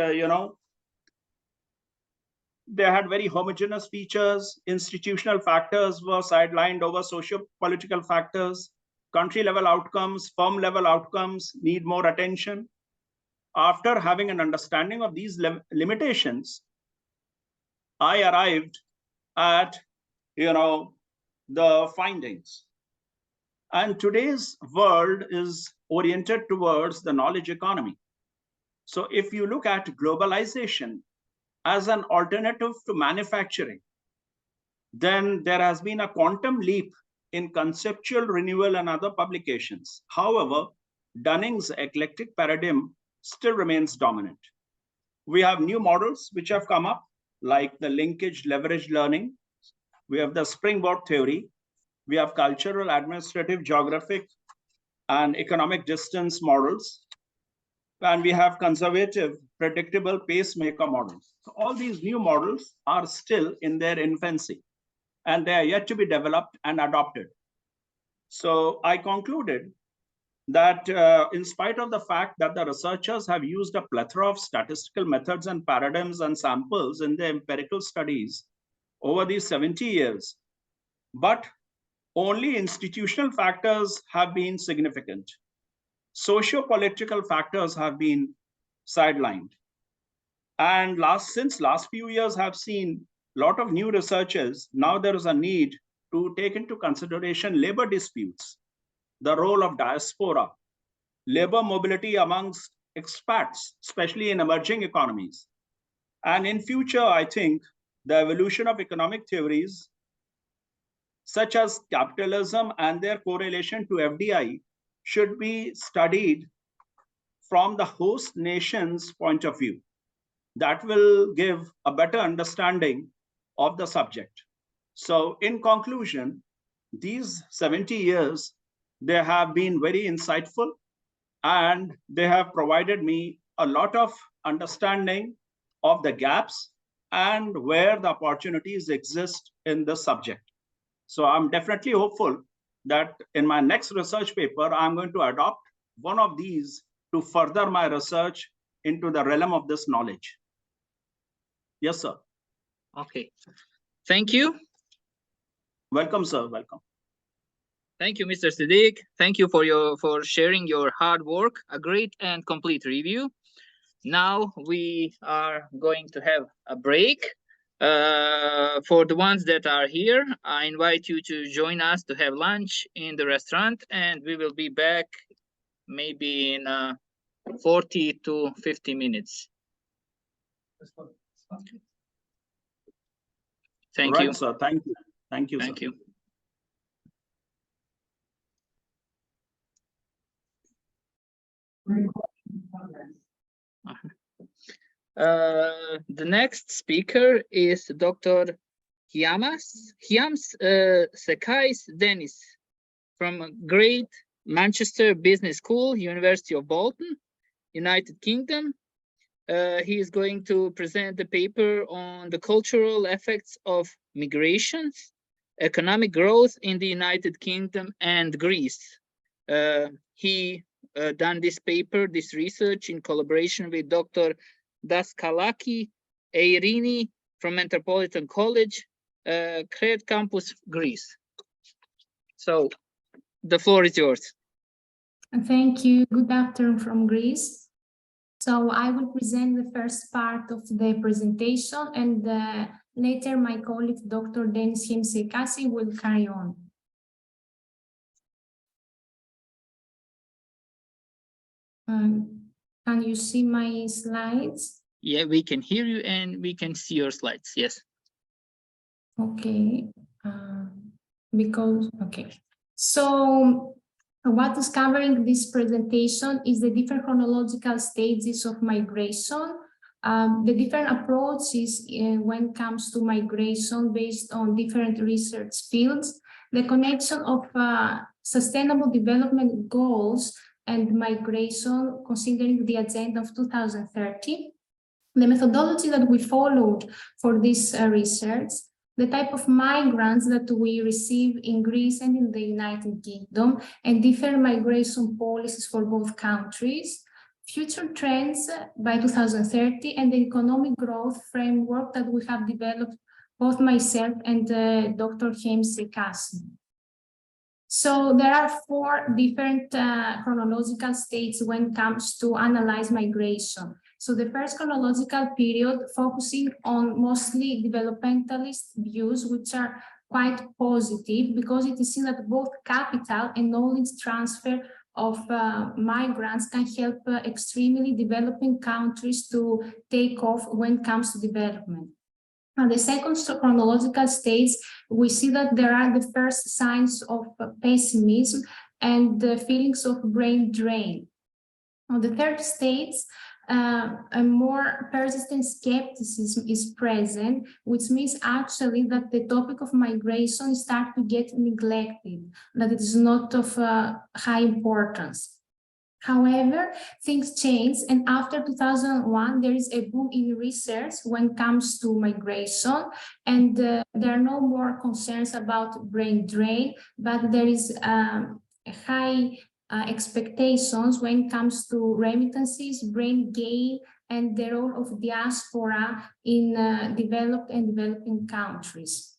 they had very homogeneous features. Institutional factors were sidelined over socio-political factors. Country level outcomes, firm level outcomes need more attention. After having an understanding of these limitations, I arrived at, the findings. And today's world is oriented towards the knowledge economy. So if you look at globalization as an alternative to manufacturing, then there has been a quantum leap in conceptual renewal and other publications. However, Dunning's eclectic paradigm still remains dominant. We have new models which have come up, like the linkage leverage learning. We have the springboard theory. We have cultural, administrative, geographic, and economic distance models. And we have conservative, predictable pacemaker models. So all these new models are still in their infancy, and they are yet to be developed and adopted. So I concluded that in spite of the fact that the researchers have used a plethora of statistical methods and paradigms and samples in their empirical studies over these 70 years, but only institutional factors have been significant. Socio-political factors have been sidelined. And since last few years have seen a lot of new researches, now there is a need to take into consideration labor disputes, the role of diaspora, labor mobility amongst expats, especially in emerging economies. And in future, I think the evolution of economic theories, such as capitalism and their correlation to FDI, should be studied from the host nation's point of view. That will give a better understanding of the subject. So in conclusion, these 70 years, they have been very insightful, and they have provided me a lot of understanding of the gaps and where the opportunities exist in the subject. So I'm definitely hopeful that in my next research paper, I'm going to adopt one of these to further my research into the realm of this knowledge. Yes, sir. Okay. Thank you. Welcome, sir. Welcome. Thank you, Mr. Siddiq. Thank you for sharing your hard work, a great and complete review. Now we are going to have a break. For the ones that are here, I invite you to join us to have lunch in the restaurant, and we will be back maybe in 40 to 50 minutes. Thank you. Right, sir. Thank you. Thank you. Thank you. The next speaker is Dr. Hyams Sekais Dennis from Great Manchester Business School, University of Bolton, United Kingdom. He is going to present the paper on the cultural effects of migrations, economic growth in the United Kingdom and Greece. He done this paper, this research in collaboration with Dr. Daskalaki Eirini from Metropolitan College, Crete Campus, Greece. So the floor is yours. Thank you. Good afternoon from Greece. So I will present the first part of the presentation, and later my colleague, Dr. Dennis Himsekasi, will carry on. Can you see my slides? Yeah, we can hear you and we can see your slides. Yes. Okay. So what is covering this presentation is the different chronological stages of migration, the different approaches when it comes to migration based on different research fields, the connection of sustainable development goals and migration considering the agenda of 2030, the methodology that we followed for this research, the type of migrants that we receive in Greece and in the United Kingdom, and different migration policies for both countries, future trends by 2030, and the economic growth framework that we have developed, both myself and Dr. Himsekasi. So there are 4 different chronological stages when it comes to analyze migration. So the first chronological period focusing on mostly developmentalist views, which are quite positive because it is seen that both capital and knowledge transfer of migrants can help extremely developing countries to take off when it comes to development. And the second chronological stage, we see that there are the first signs of pessimism and the feelings of brain drain. On the third stage, a more persistent skepticism is present, which means actually that the topic of migration starts to get neglected, that it is not of high importance. However, things change, and after 2001, there is a boom in research when it comes to migration, and there are no more concerns about brain drain, but there is high expectations when it comes to remittances, brain gain, and the role of diaspora in developed and developing countries.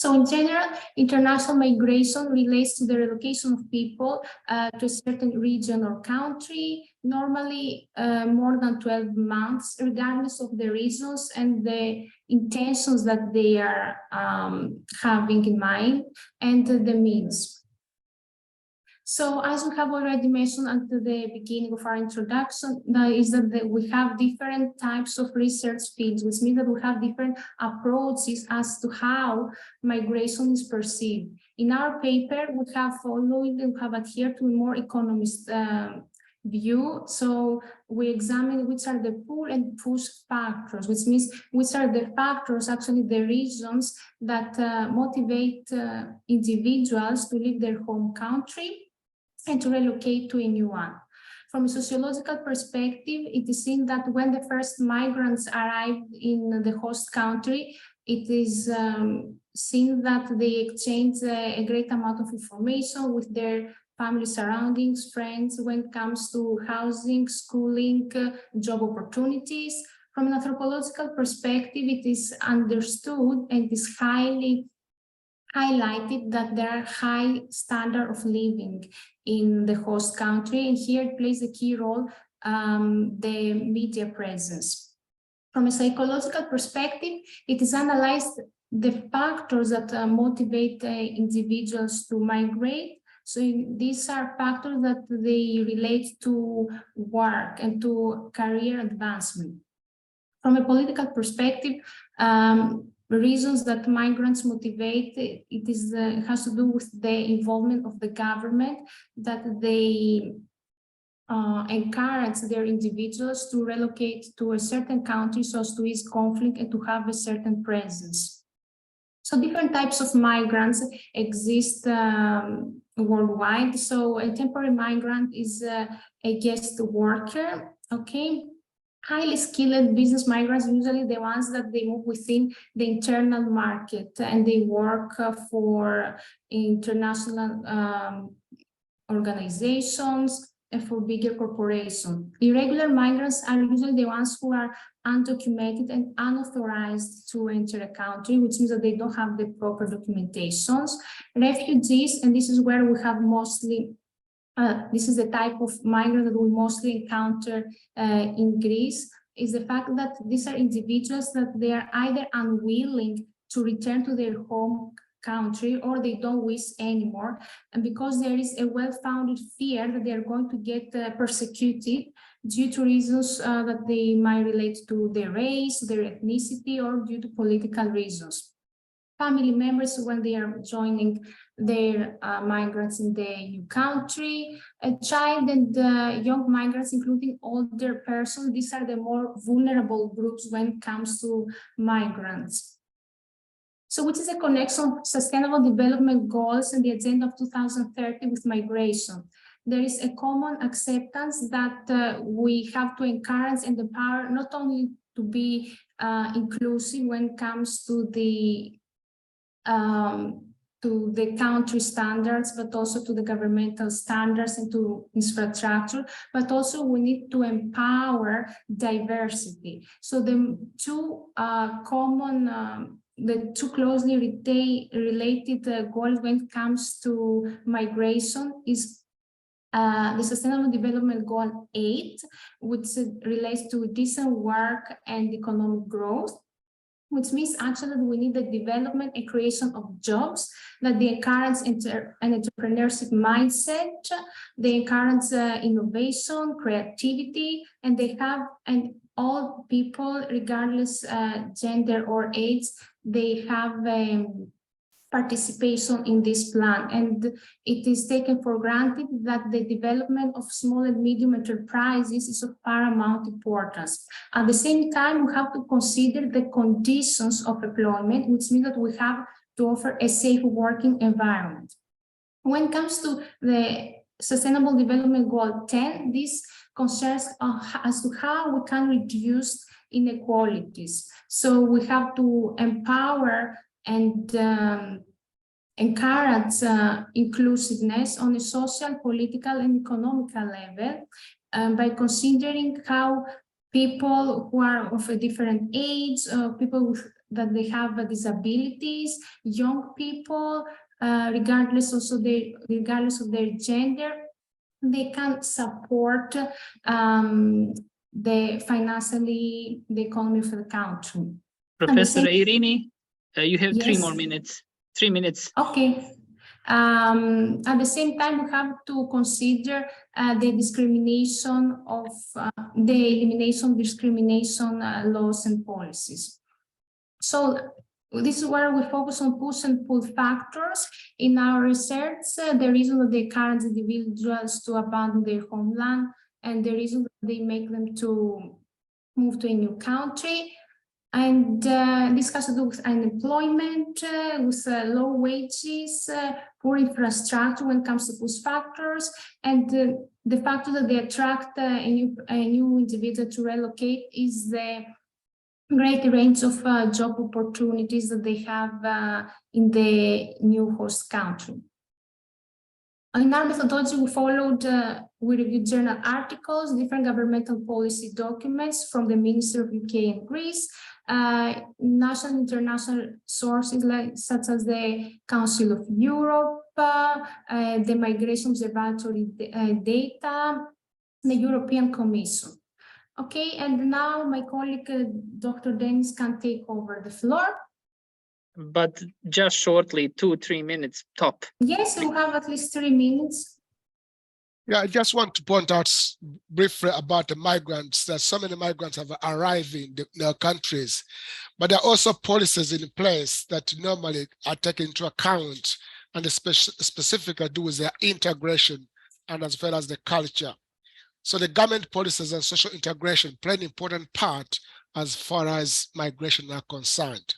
So in general, international migration relates to the relocation of people to a certain region or country, normally more than 12 months, regardless of the reasons and the intentions that they are having in mind and the means. So as we have already mentioned at the beginning of our introduction, is that we have different types of research fields, which means that we have different approaches as to how migration is perceived. In our paper, we have followed and have adhered to a more economist view. So we examine which are the pull and push factors, which means which are the factors, actually the reasons that motivate individuals to leave their home country and to relocate to a new one. From a sociological perspective, it is seen that when the first migrants arrived in the host country, it is seen that they exchange a great amount of information with their family surroundings, friends, when it comes to housing, schooling, job opportunities. From an anthropological perspective, it is understood and it is highly highlighted that there are high standard of living in the host country, and here it plays a key role, the media presence. From a psychological perspective, it is analyzed the factors that motivate individuals to migrate. So these are factors that they relate to work and to career advancement. From a political perspective, reasons that migrants motivate, it has to do with the involvement of the government, that they encourage their individuals to relocate to a certain country so as to ease conflict and to have a certain presence. So different types of migrants exist worldwide. So a temporary migrant is a guest worker, okay? Highly skilled business migrants, usually the ones that they move within the internal market and they work for international organizations and for bigger corporations. Irregular migrants are usually the ones who are undocumented and unauthorized to enter a country, which means that they don't have the proper documentations. Refugees, and this is where we have mostly this is the type of migrant that we mostly encounter in Greece, is the fact that these are individuals that they are either unwilling to return to their home country or they don't wish anymore. And because there is a well-founded fear that they are going to get persecuted due to reasons that they might relate to their race, their ethnicity, or due to political reasons. Family members, when they are joining their migrants in the new country, a child and young migrants, including older persons, these are the more vulnerable groups when it comes to migrants. So which is a connection of Sustainable Development Goals and the Agenda of 2030 with migration? There is a common acceptance that we have to encourage and empower not only to be inclusive when it comes to the country standards, but also to the governmental standards and to infrastructure, but also we need to empower diversity. So the two the two closely related goals when it comes to migration is the Sustainable Development Goal 8, which relates to decent work and economic growth, which means actually that we need the development and creation of jobs, that they encourage an entrepreneurship mindset, they encourage innovation, creativity, and they have, and all people, regardless gender or age, they have participation in this plan. And it is taken for granted that the development of small and medium enterprises is of paramount importance. At the same time, we have to consider the conditions of employment, which means that we have to offer a safe working environment. When it comes to the Sustainable Development Goal 10, this concerns as to how we can reduce inequalities. So we have to empower and encourage inclusiveness on a social, political, and economical level by considering how people who are of a different age, people that they have disabilities, young people, regardless of their gender, they can support the economy of the country. Professor Irini, you have Yes. 3 more minutes. 3 minutes. Okay. At the same time, we have to consider the discrimination of the elimination of discrimination laws and policies. So this is where we focus on push and pull factors in our research. The reason that they encourage individuals to abandon their homeland and the reason that they make them to move to a new country. And this has to do with unemployment, with low wages, poor infrastructure when it comes to push factors, and the factor that they attract a new individual to relocate is the great range of job opportunities that they have in the new host country. In our methodology, we reviewed journal articles, different governmental policy documents from the Ministry of UK and Greece, national and international sources such as the Council of Europe, the Migration Observatory data, the European Commission. Okay, and now my colleague, Dr. Dennis, can take over the floor. But just shortly, 2-3 minutes top. Yes, you have at least 3 minutes. Yeah, I just want to point out briefly about the migrants, that so many migrants have arrived in their countries, but there are also policies in place that normally are taken into account and specifically do with their integration and as well as the culture. So the government policies and social integration play an important part as far as migration are concerned.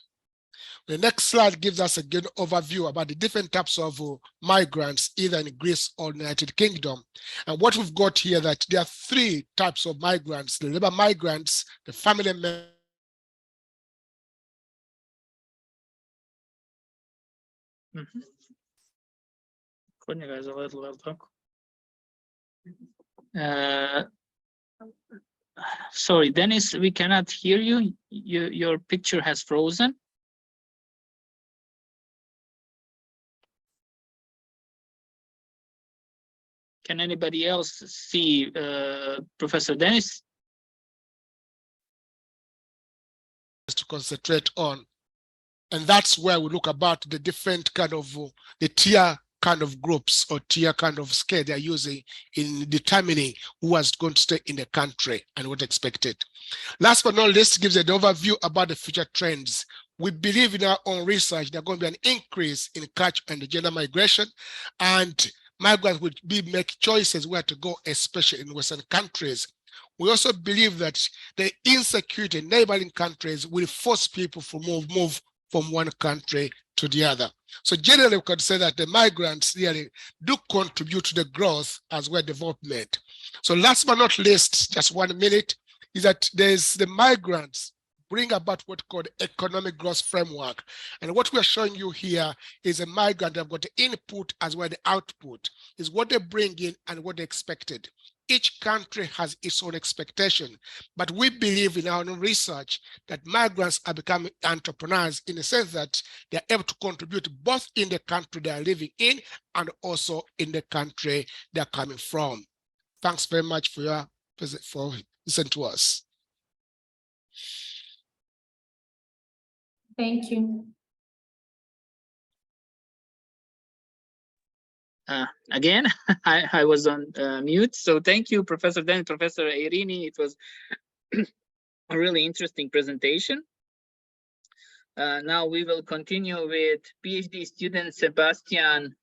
The next slide gives us a good overview about the different types of migrants, either in Greece or the United Kingdom. And what we've got here, that there are 3 types of migrants: the labor migrants, the family members. Sorry, Dennis, we cannot hear you. Your picture has frozen. Can anybody else see Professor Dennis? To concentrate on, and that's where we look about the different kind of the tier kind of groups or tier kind of scale they're using in determining who is going to stay in the country and what expected. Last but not least, gives an overview about the future trends. We believe in our own research there's going to be an increase in culture and gender migration, and migrants will make choices where to go, especially in Western countries. We also believe that the insecurity in neighboring countries will force people to move from one country to the other. So generally, we could say that the migrants really do contribute to the growth as well as development. So last but not least, just 1 minute, is that there's the migrants bring about what called economic growth framework. And what we're showing you here is a migrant that have got the input as well as the output, is what they bring in and what they expected. Each country has its own expectation, but we believe in our own research that migrants are becoming entrepreneurs in the sense that they're able to contribute both in the country they are living in and also in the country they're coming from. Thanks very much for listening to us. Thank you. Again, I was on mute. So thank you, Professor Dan, Professor Irini. It was a really interesting presentation. Now we will continue with PhD student Sebastian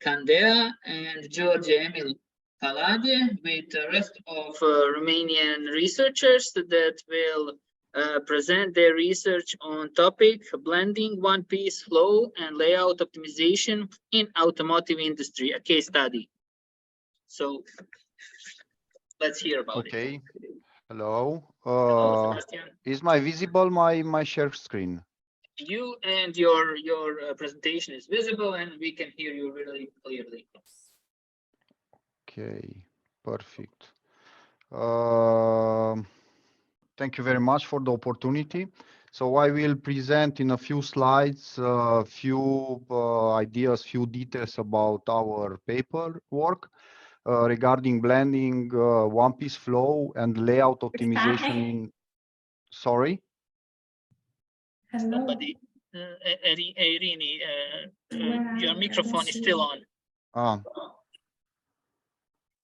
Candea and George Emil Kalade with the rest of Romanian researchers that will present their research on topic blending one-piece flow and layout optimization in automotive industry, a case study. So let's hear about it. Hello. Hello, Sebastian. Is my visible my share screen? You and your presentation is visible and we can hear you really clearly. Okay, perfect. Thank you very much for the opportunity. So I will present in a few slides a few ideas, few details about our paperwork regarding blending one-piece flow and layout optimization in, sorry? Somebody, Irini, your microphone is still on. Ah,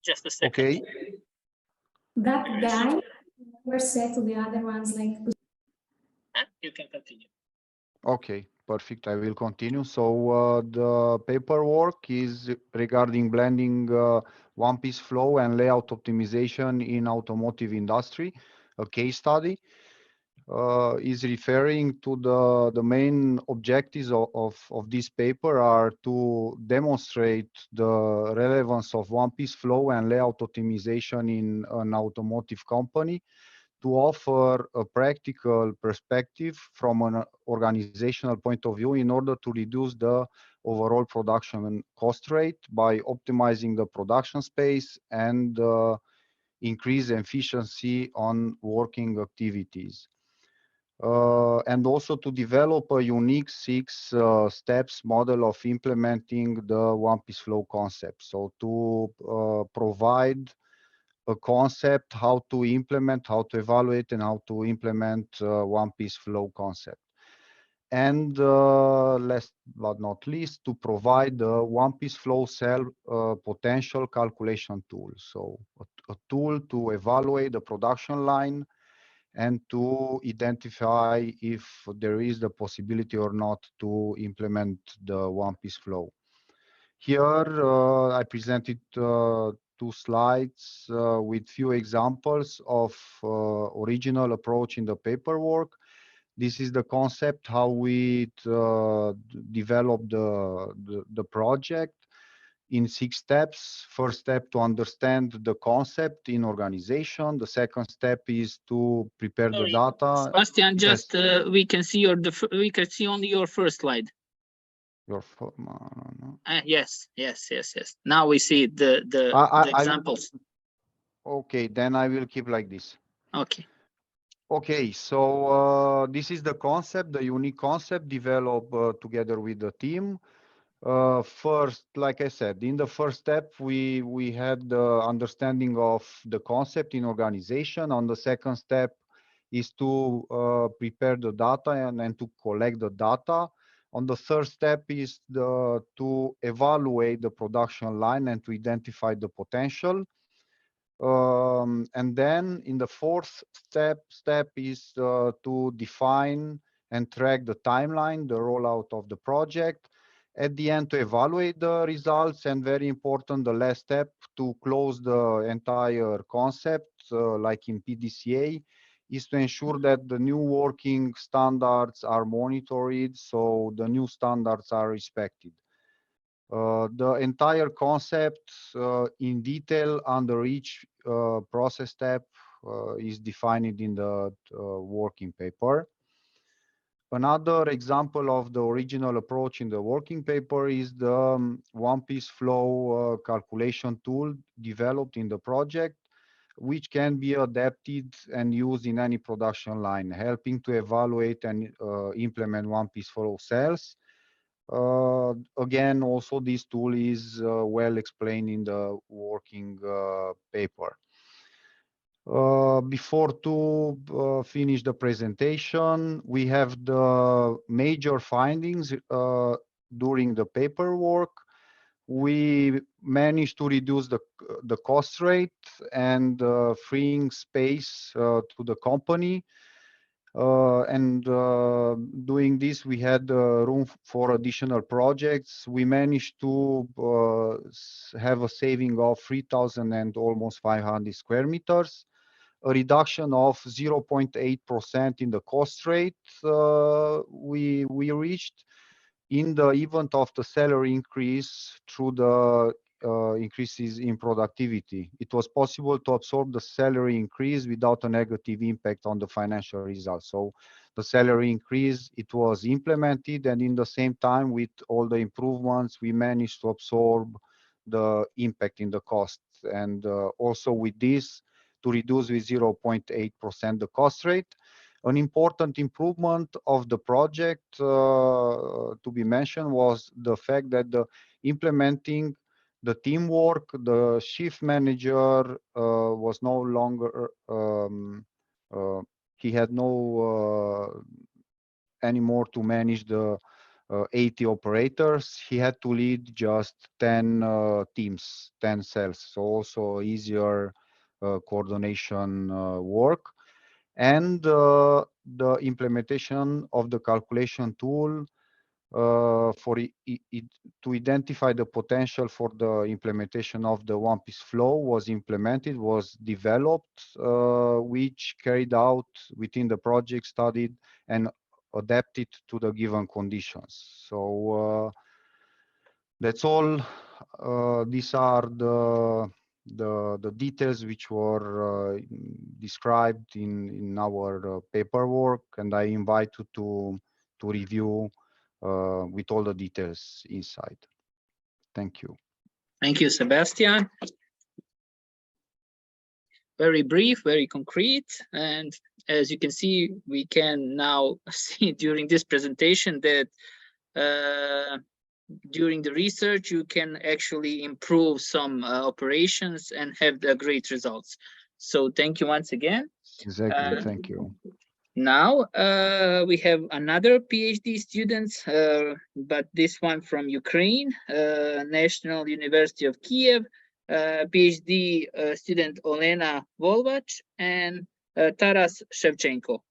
Just a second. okay. That guy never said to the other ones like. You can continue. Okay, perfect. I will continue. So the paperwork is regarding blending one-piece flow and layout optimization in automotive industry. A case study is referring to the main objectives of this paper are to demonstrate the relevance of one-piece flow and layout optimization in an automotive company, to offer a practical perspective from an organizational point of view in order to reduce the overall production cost rate by optimizing the production space and increase efficiency on working activities. And also to develop a unique 6 steps model of implementing the one-piece flow concept. So to provide a concept, how to implement, how to evaluate, and how to implement one-piece flow concept. And last but not least, to provide the one-piece flow cell potential calculation tool. So a tool to evaluate the production line and to identify if there is the possibility or not to implement the one-piece flow. Here, I presented 2 slides with few examples of original approach in the paperwork. This is the concept how we developed the project in 6 steps. First step, to understand the concept in organization. The second step is to prepare the data. Sebastian, Yes. just we can see we can see only your first slide. No. Yes. Now we see the examples. Okay, then I will keep like this. Okay. Okay, so this is the concept, the unique concept developed together with the team. First, like I said, in the first step, we had the understanding of the concept in organization. On the second step is to prepare the data and to collect the data. On the third step is to evaluate the production line and to identify the potential. And then in the fourth step is to define and track the timeline, the rollout of the project. At the end, to evaluate the results, and very important, the last step, to close the entire concept, like in PDCA, is to ensure that the new working standards are monitored, so the new standards are respected. The entire concept in detail under each process step is defined in the working paper. Another example of the original approach in the working paper is the one-piece flow calculation tool developed in the project, which can be adapted and used in any production line, helping to evaluate and implement one-piece flow cells. Again, also this tool is well explained in the working paper. Before to finish the presentation, we have the major findings during the paperwork. We managed to reduce the cost rate and freeing space to the company. Doing this, we had room for additional projects. We managed to have a saving of 3,000 and almost 500 square meters, a reduction of 0.8% in the cost rate we reached in the event of the salary increase through the increases in productivity. It was possible to absorb the salary increase without a negative impact on the financial results. So the salary increase, it was implemented, and in the same time, with all the improvements, we managed to absorb the impact in the cost. And also with this, to reduce with 0.8% the cost rate. An important improvement of the project to be mentioned was the fact that the implementing the teamwork, the shift manager was no longer, he had no anymore to manage the 80 operators. He had to lead just 10 teams, 10 cells, so also easier coordination work. And the implementation of the calculation tool to identify the potential for the implementation of the one-piece flow was implemented, was developed, which carried out within the project, studied and adapted to the given conditions. So that's all. These are the details which were described in our paperwork, and I invite you to review with all the details inside. Thank you. Thank you, Sebastian. Very brief, very concrete, and as you can see, we can now see during this presentation that during the research you can actually improve some operations and have the great results. So thank you once again. Exactly, thank you. Now we have another PhD student, but this one from Ukraine, National University of Kiev, PhD student Olena Volvach and Taras Shevchenko.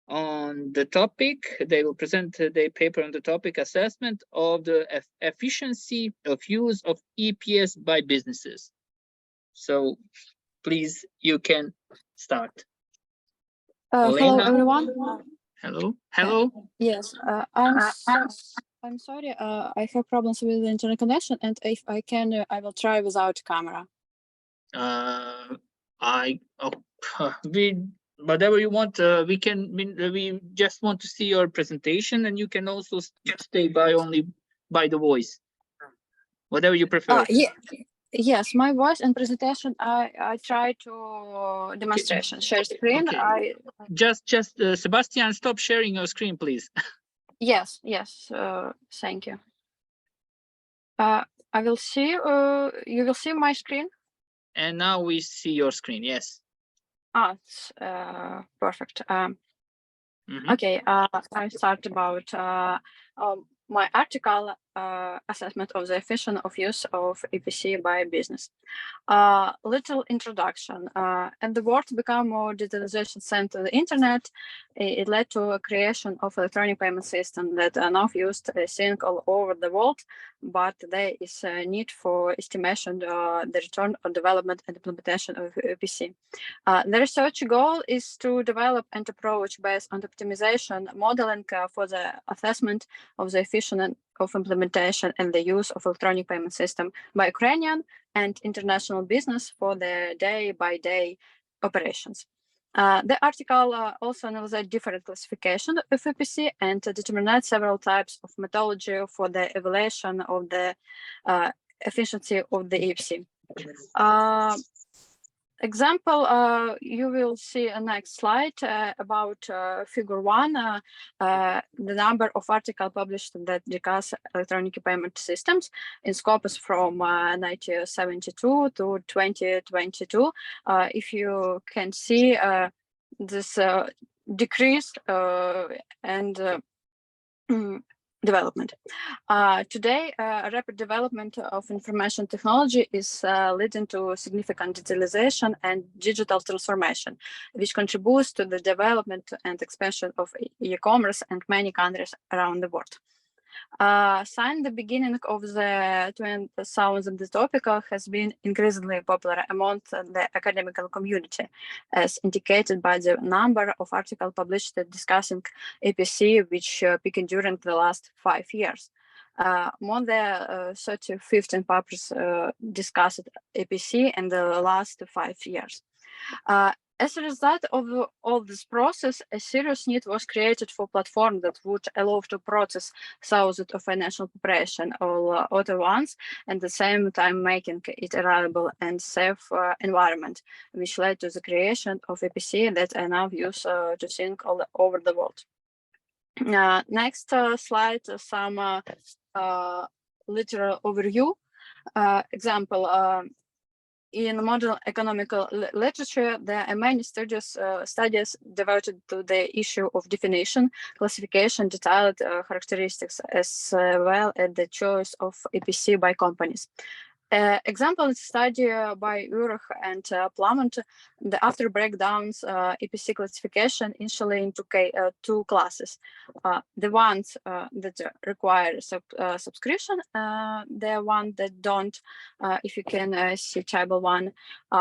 On the topic, they will present their paper on the topic assessment of the efficiency of use of EPS by businesses. So please, you can start. Hello, everyone. Hello. Hello. Yes, I'm sorry. I have problems with the internet connection, and if I can, I will try without camera. Whatever you want. We just want to see your presentation, and you can also stay by only by the voice. Whatever you prefer. Yeah. Yes, my voice and presentation. I try to demonstration share screen. Okay. Just Sebastian, stop sharing your screen, please. Yes. Thank you. I will see. You will see my screen. And now we see your screen. Yes. It's perfect. Okay. I start about my article, assessment of the efficient of use of EPC by business. Little introduction. And the world become more digitalization sent to the internet. It led to a creation of electronic payment system that are now used, I think, all over the world. But there is a need for estimation the return on development and implementation of EPC. The research goal is to develop an approach based on optimization modeling for the assessment of the efficiency of implementation and the use of electronic payment system by Ukrainian and international business for the day-by-day operations. The article also analyzes different classification of EPC and determined several types of methodology for the evaluation of the efficiency of the EPC. Example, you will see a next slide about figure 1, the number of articles published that discuss electronic payment systems in scopes from 1972 to 2022. If you can see this decrease and development. Today, rapid development of information technology is leading to significant digitalization and digital transformation, which contributes to the development and expansion of e-commerce in many countries around the world. Since the beginning of the 2000s, the topic has been increasingly popular among the academic community, as indicated by the number of articles published discussing EPC, which peaked during the last 5 years. More than 15 papers discussed EPC in the last 5 years. As a result of all this process, a serious need was created for platform that would allow to process thousands of financial preparation all at once, and at the same time making it a reliable and safe environment, which led to the creation of EPC that are now used to think all over the world. Next slide, some literal overview. Example, in modern economical literature, there are many studies devoted to the issue of definition, classification, detailed characteristics, as well as the choice of EPC by companies. Example study by Urach and Plumont, the after breakdowns EPC classification initially into two classes. The ones that require subscription, the one that don't, if you can see table 1.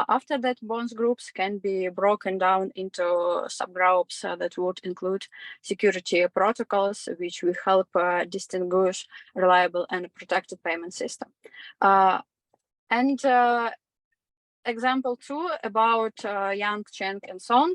After that, bonds groups can be broken down into subgroups that would include security protocols, which will help distinguish reliable and protected payment system. And example 2 about Yang, Cheng, and Song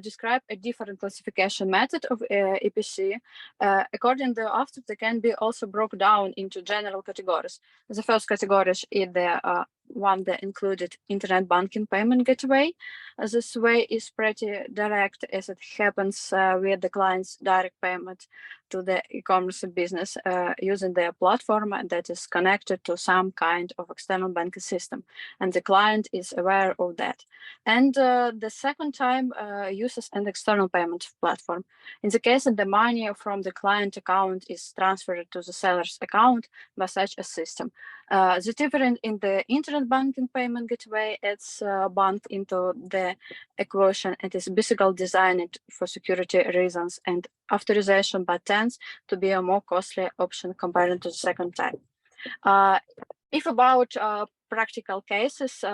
describe a different classification method of EPC. According to the author, they can be also broken down into general categories. The first category is the one that included internet banking payment gateway. This way is pretty direct, as it happens with the client's direct payment to the e-commerce business using their platform that is connected to some kind of external banking system, and the client is aware of that. And the second time uses an external payment platform. In the case that the money from the client account is transferred to the seller's account by such a system. The difference in the internet banking payment gateway adds bank into the equation and is basically designed for security reasons and authorization, but tends to be a more costly option compared to the second type. If about practical cases,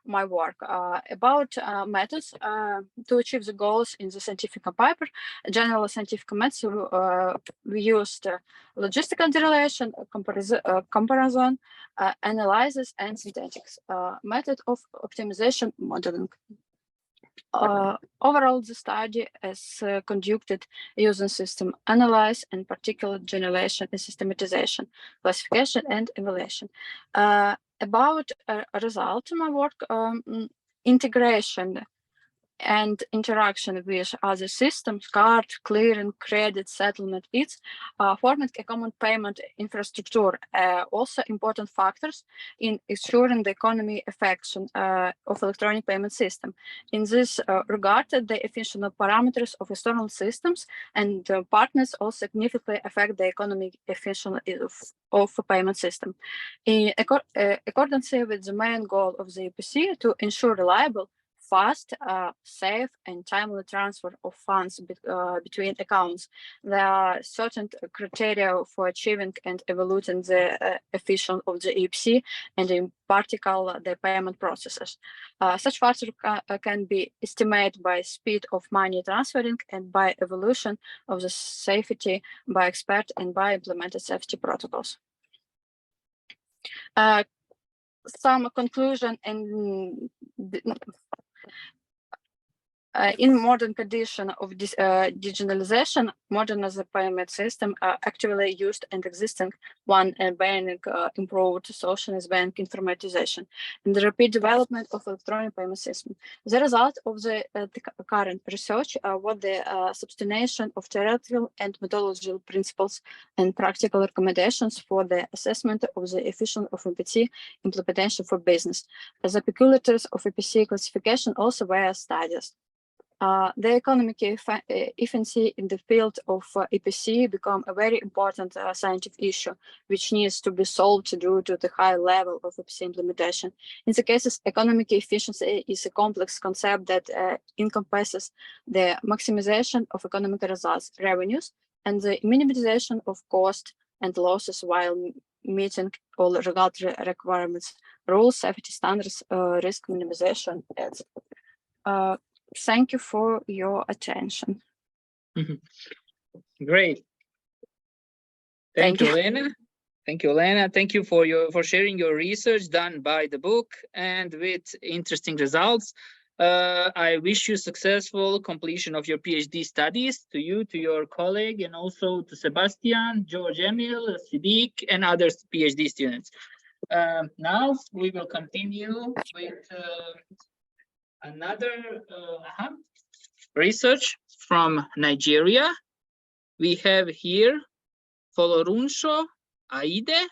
my work about methods to achieve the goals in the scientific paper, general scientific methods, we used logistical derelation, comparison, analysis, and synthetics method of optimization modeling. Overall, the study is conducted using system analysis and particular generation and systematization, classification, and evaluation. About a result of my work, integration and interaction with other systems, card, clearing, credit, settlement, forming a common payment infrastructure, also important factors in ensuring the economy effection of electronic payment system. In this regard, the efficient parameters of external systems and partners also significantly affect the economic efficiency of a payment system. In accordance with the main goal of the EPC to ensure reliable, fast, safe, and timely transfer of funds between accounts. There are certain criteria for achieving and evaluating the efficiency of the EPC, and in particular, the payment processes. Such factors can be estimated by speed of money transferring and by evolution of the safety by expert and by implemented safety protocols. Some conclusion and in modern condition of this digitalization, modern as a payment system are actively used and existing one banning improved social as bank informatization and the rapid development of electronic payment system. The result of the current research what the substantiation of theoretical and methodological principles and practical recommendations for the assessment of the efficiency of EPC implementation for business. As the peculiarities of EPC classification also were studied. The economic efficiency in the field of EPC become a very important scientific issue, which needs to be solved due to the high level of EPC implementation. In the cases, economic efficiency is a complex concept that encompasses the maximization of economic results, revenues, and the minimization of cost and losses while meeting all regulatory requirements, rules, safety standards, risk minimization, etc. Thank you for your attention. Great. Thank you, Lena. Thank you, Lena. Thank you for sharing your research done by the book and with interesting results. I wish you successful completion of your PhD studies to you, to your colleague, and also to Sebastian, George Emil, Siddiq, and other PhD students. Now we will continue with another research from Nigeria. We have here Folorunsho Aide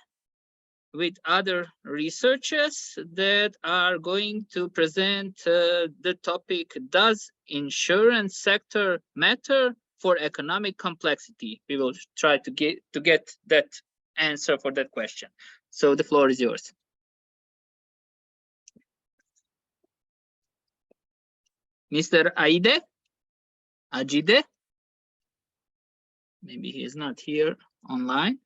with other researchers that are going to present the topic, does insurance sector matter for economic complexity? We will try to get that answer for that question. So the floor is yours. Mr. Aide? Ajide? Maybe he is not here online.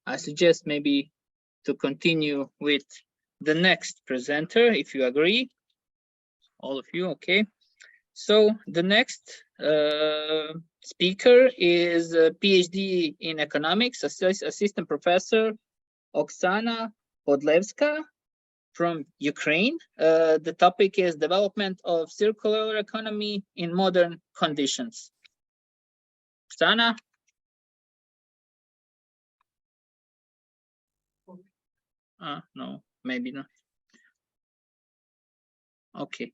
I suggest maybe to continue with the next presenter, if you agree. All of you, okay. So the next speaker is a PhD in economics, assistant professor Oksana Podlevska from Ukraine. The topic is development of circular economy in modern conditions. Oksana? No, maybe not. Okay.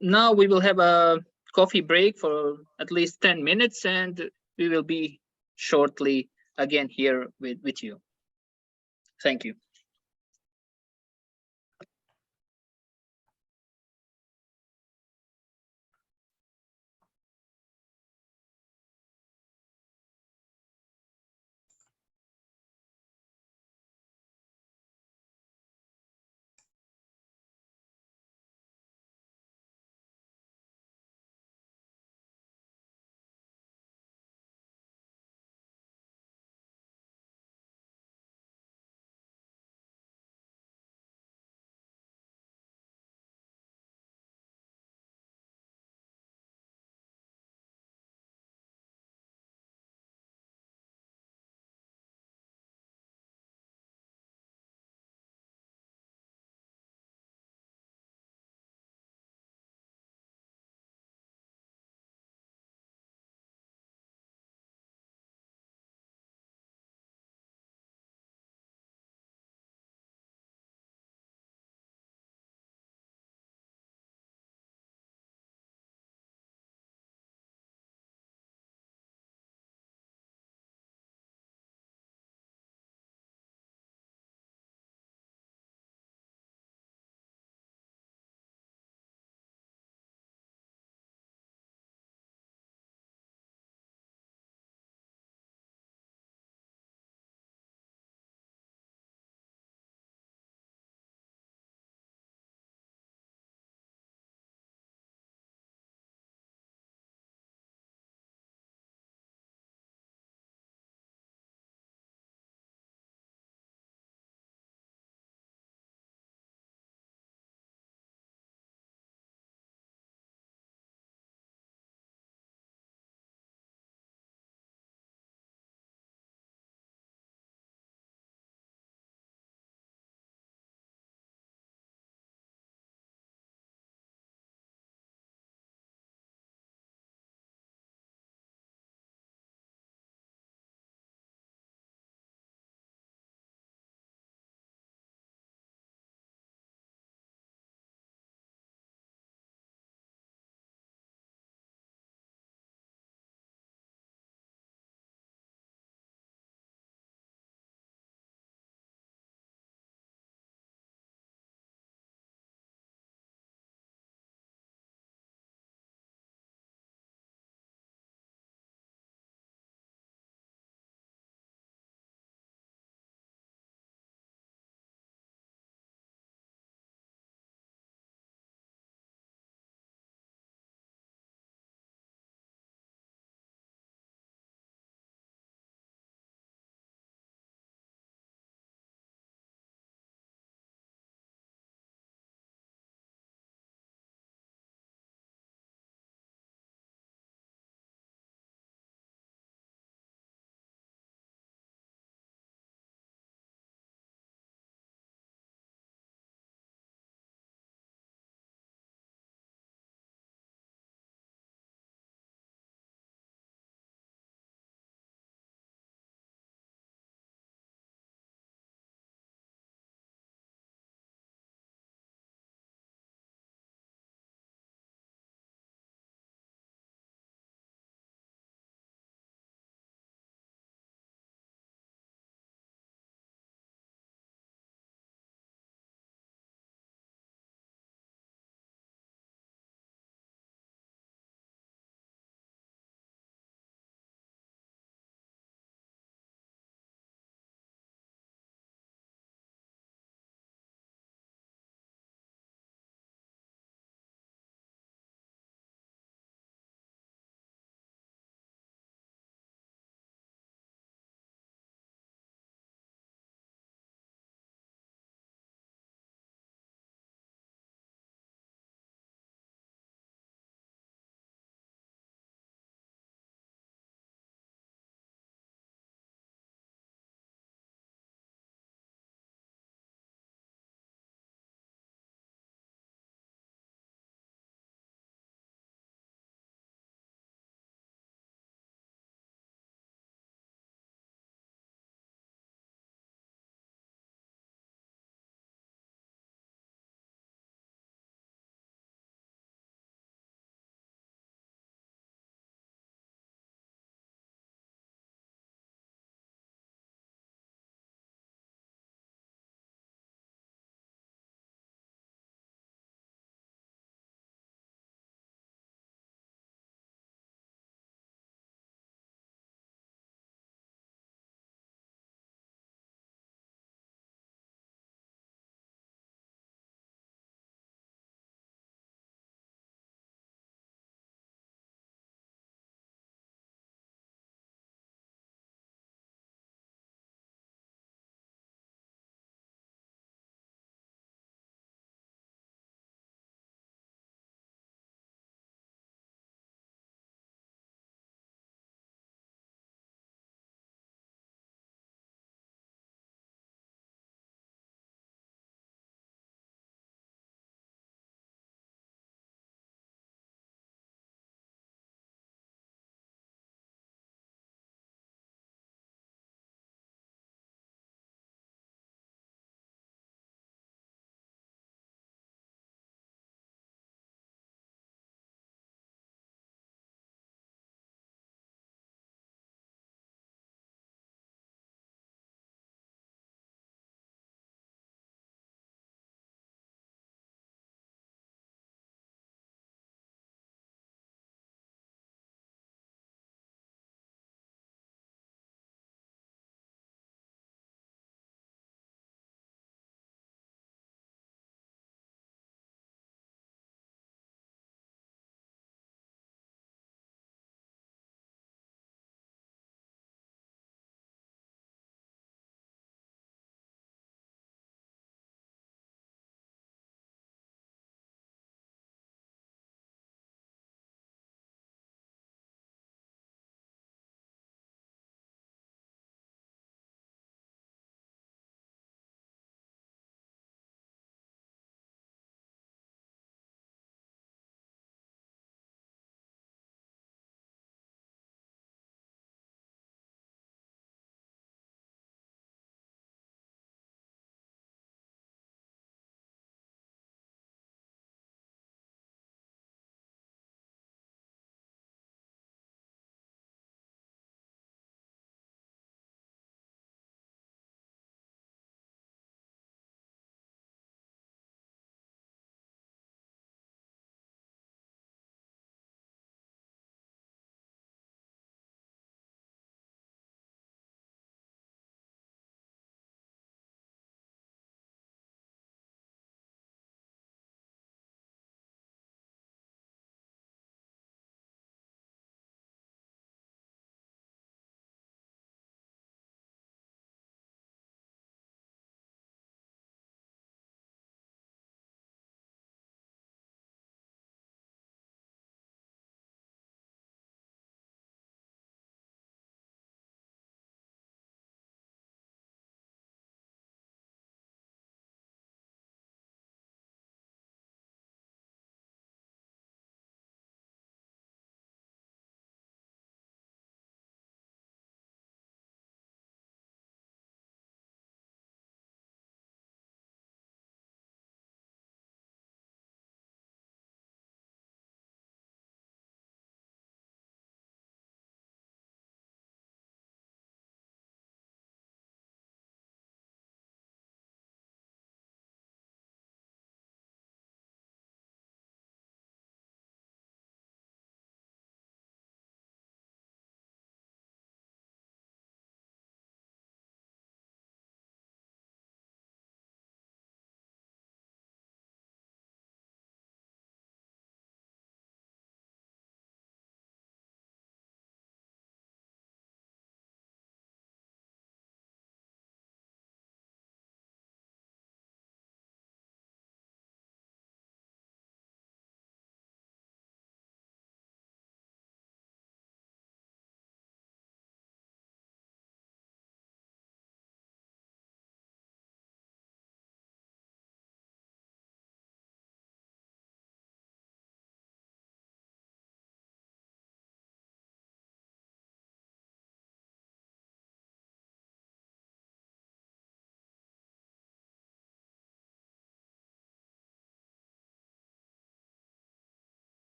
Now we will have a coffee break for at least 10 minutes, and we will be shortly again here with you. Thank you.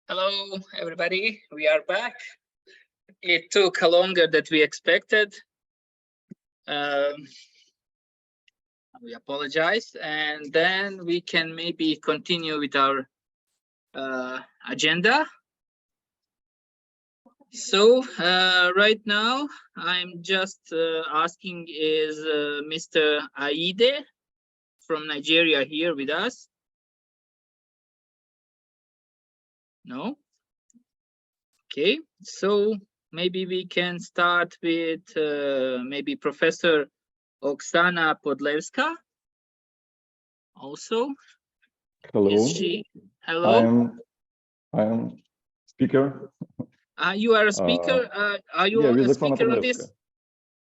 Hello, everybody. We are back. It took longer than we expected. We apologize, and then we can maybe continue with our agenda. So right now, I'm just asking is Mr. Aide from Nigeria here with us? No? Okay, so maybe we can start with maybe Professor Oksana Podlevska. Also, hello. Is she? Hello. I am speaker. You are a speaker. Are you yeah, a with speaker on this?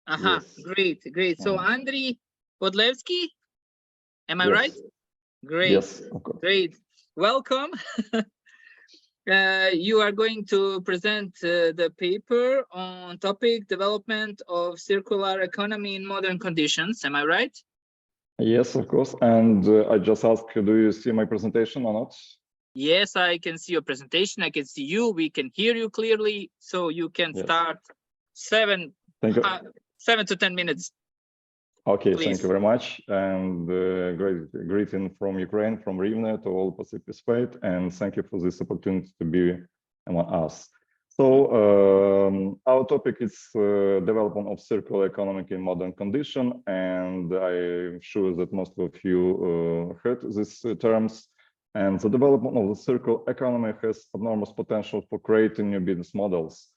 Yes. Great, great. So Andriy Podlevsky, am I Yes. right? Great. Yes, of course. Great. Welcome. You are going to present the paper on topic development of circular economy in modern conditions. Am I right? Yes, of course. And I just asked, do you see my presentation or not? Yes, I can see your presentation. I can see you. We can hear you clearly. So you can start 7 to 10 minutes. Okay, Please. thank you very much. And great greeting from Ukraine, from Rivne to all participate. And thank you for this opportunity to be among us. So our topic is development of circular economy in modern condition. And I'm sure that most of you heard these terms. And the development of the circular economy has enormous potential for creating new business models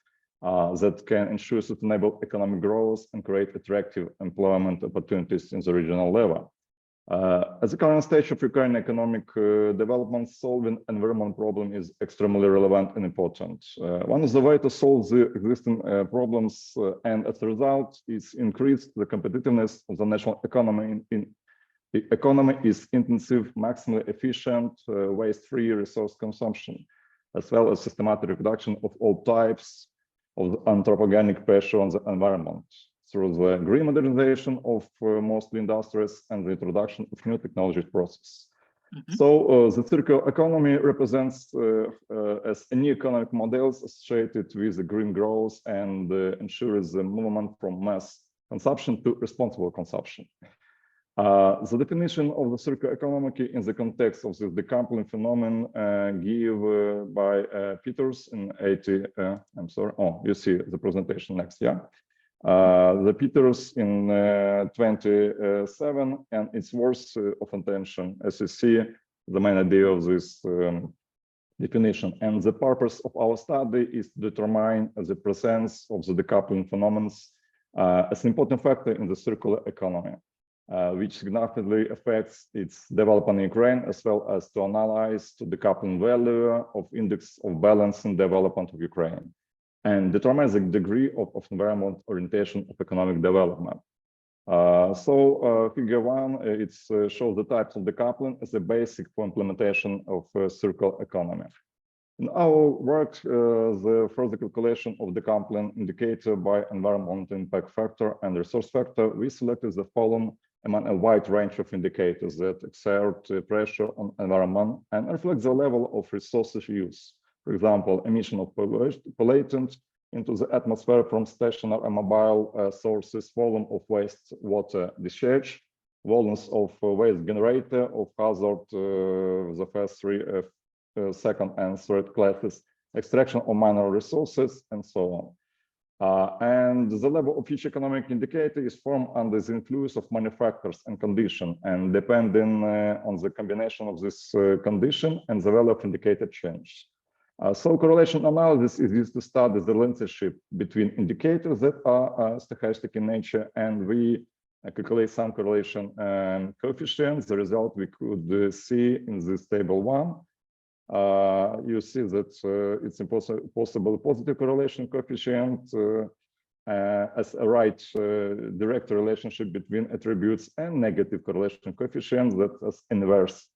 that can ensure sustainable economic growth and create attractive employment opportunities in the regional level. At the current stage of Ukraine economic development, solving environment problem is extremely relevant and important. One is the way to solve the existing problems, and as a result, is increase the competitiveness of the national economy. The economy is intensive, maximally efficient, waste-free resource consumption, as well as systematic reduction of all types of anthropogenic pressure on the environment through the green modernization of mostly industries and the introduction of new technology process. So the circular economy represents as a new economic models associated with the green growth and ensures the movement from mass consumption to responsible consumption. The definition of the circular economy in the context of the decoupling phenomenon given by Peters in 80. I'm sorry. Oh, you see the presentation next year. The Peters in 27, and it's worth of attention as you see the main idea of this definition. And the purpose of our study is to determine the presence of the decoupling phenomena as an important factor in the circular economy. Which significantly affects its development in Ukraine, as well as to analyze the decoupling value of index of balance in development of Ukraine, and determine the degree of environment orientation of economic development. Figure 1, it shows the types of decoupling as a basic for implementation of circular economy. In our work, the further calculation of decoupling indicator by environmental impact factor and resource factor, we selected the following among a wide range of indicators that exert pressure on environment and reflect the level of resources use. For example, emission of pollutants into the atmosphere from stationary and mobile sources, volume of waste water discharge, volumes of waste generator of hazard, the first 3, second and third classes, extraction of mineral resources, and so on. And the level of each economic indicator is formed under the influence of many factors and condition, and depending on the combination of this condition and the value of indicator change. So correlation analysis is used to study the relationship between indicators that are stochastic in nature, and we calculate some correlation coefficients. The result we could see in this table 1. You see that it's possible positive correlation coefficient as a right direct relationship between attributes, and negative correlation coefficient that as inverse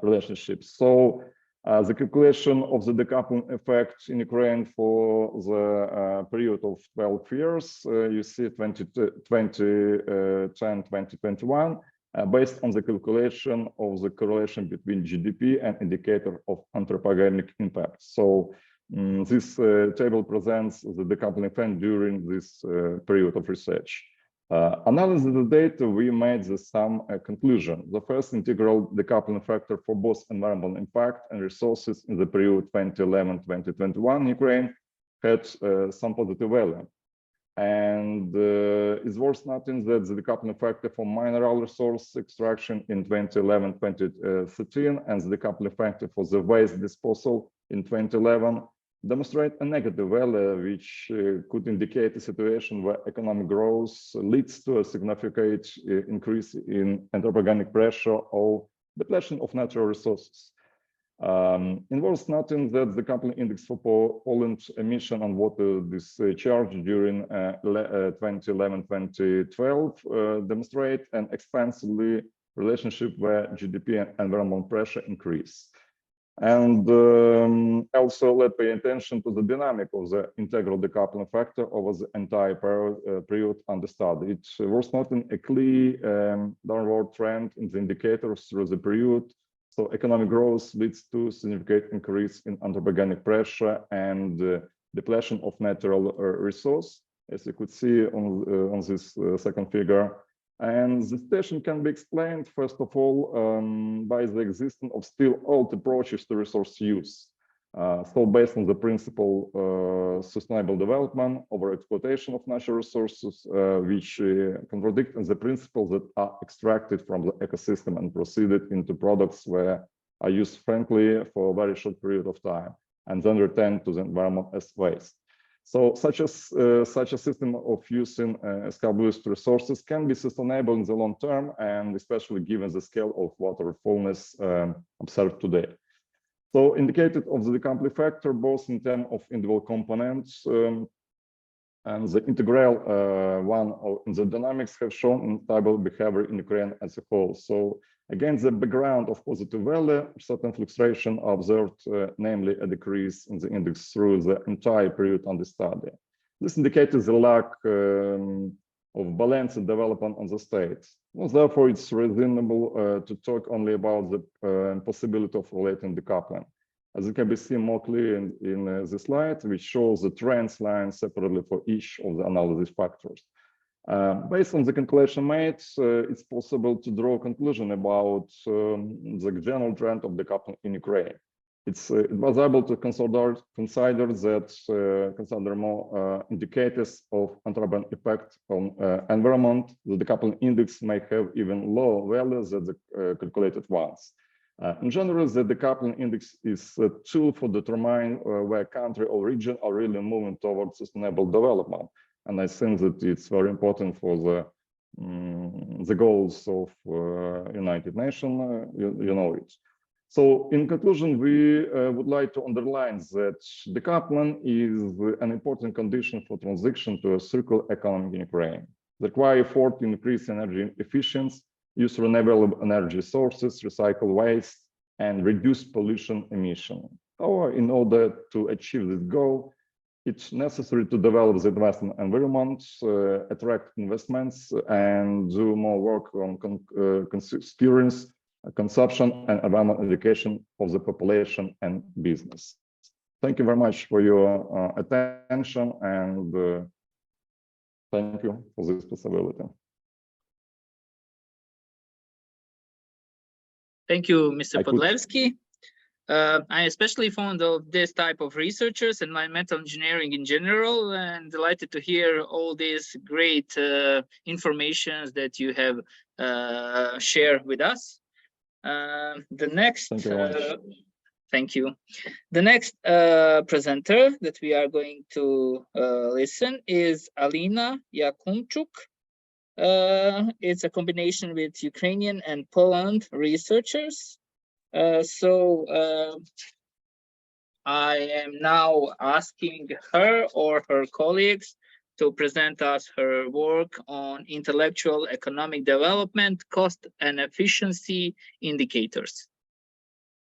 relationships. So the calculation of the decoupling effect in Ukraine for the period of 12 years, you see 2010-2021, based on the calculation of the correlation between GDP and indicator of anthropogenic impact. So this table presents the decoupling effect during this period of research. Analyzing the data, we made some conclusion. The first integral decoupling factor for both environmental impact and resources in the period 2011-2021 in Ukraine had some positive value. And it's worth noting that the decoupling factor for mineral resource extraction in 2011-2013 and the decoupling factor for the waste disposal in 2011 demonstrate a negative value, which could indicate a situation where economic growth leads to a significant increase in anthropogenic pressure or depletion of natural resources. It worth noting that the decoupling index for Poland emission on water discharge during 2011-2012 demonstrate an expansively relationship where GDP and environmental pressure increase. And also let's pay attention to the dynamic of the integral decoupling factor over the entire period under study. It's worth noting a clear downward trend in the indicators through the period. So economic growth leads to significant increase in anthropogenic pressure and depletion of natural resource, as you could see on this second figure. And the situation can be explained, first of all, by the existence of still old approaches to resource use. So based on the principle sustainable development over exploitation of natural resources, which contradict the principles that are extracted from the ecosystem and proceeded into products where are used frankly for a very short period of time and then returned to the environment as waste. So such a system of using established resources can be sustainable in the long term, and especially given the scale of water fullness observed today. So indicated of the decoupling factor, both in terms of individual components and the integral one in the dynamics have shown unstable behavior in Ukraine as a whole. So against the background of positive value, certain fluctuation observed, namely a decrease in the index through the entire period under study. This indicates the lack of balanced development on the state. Well, therefore, it's reasonable to talk only about the possibility of relating decoupling. As it can be seen more clearly in the slide, which shows the trends line separately for each of the analysis factors. Based on the calculation made, it's possible to draw a conclusion about the general trend of decoupling in Ukraine. It was able to consider more indicators of anthropogenic effect on environment. The decoupling index may have even lower values than the calculated ones. In general, the decoupling index is a tool for determining where country or region are really moving towards sustainable development. And I think that it's very important for the goals of United Nations, you know it. So in conclusion, we would like to underline that decoupling is an important condition for transition to a circular economy in Ukraine. They require effort to increase energy efficiency, use renewable energy sources, recycle waste, and reduce pollution emission. However, in order to achieve this goal, it's necessary to develop the investment environment, attract investments, and do more work on experience, consumption, and environmental education of the population and business. Thank you very much for your attention, and thank you for this possibility. Thank you, Mr. Podlewski. I'm especially fond of this type of researchers and environmental engineering in general, and delighted to hear all these great information that you have shared with us. The next, thank you. The next presenter that we are going to listen is Alina Yakumchuk. It's a combination with Ukrainian and Poland researchers. I am now asking her or her colleagues to present us her work on intellectual economic development, cost and efficiency indicators.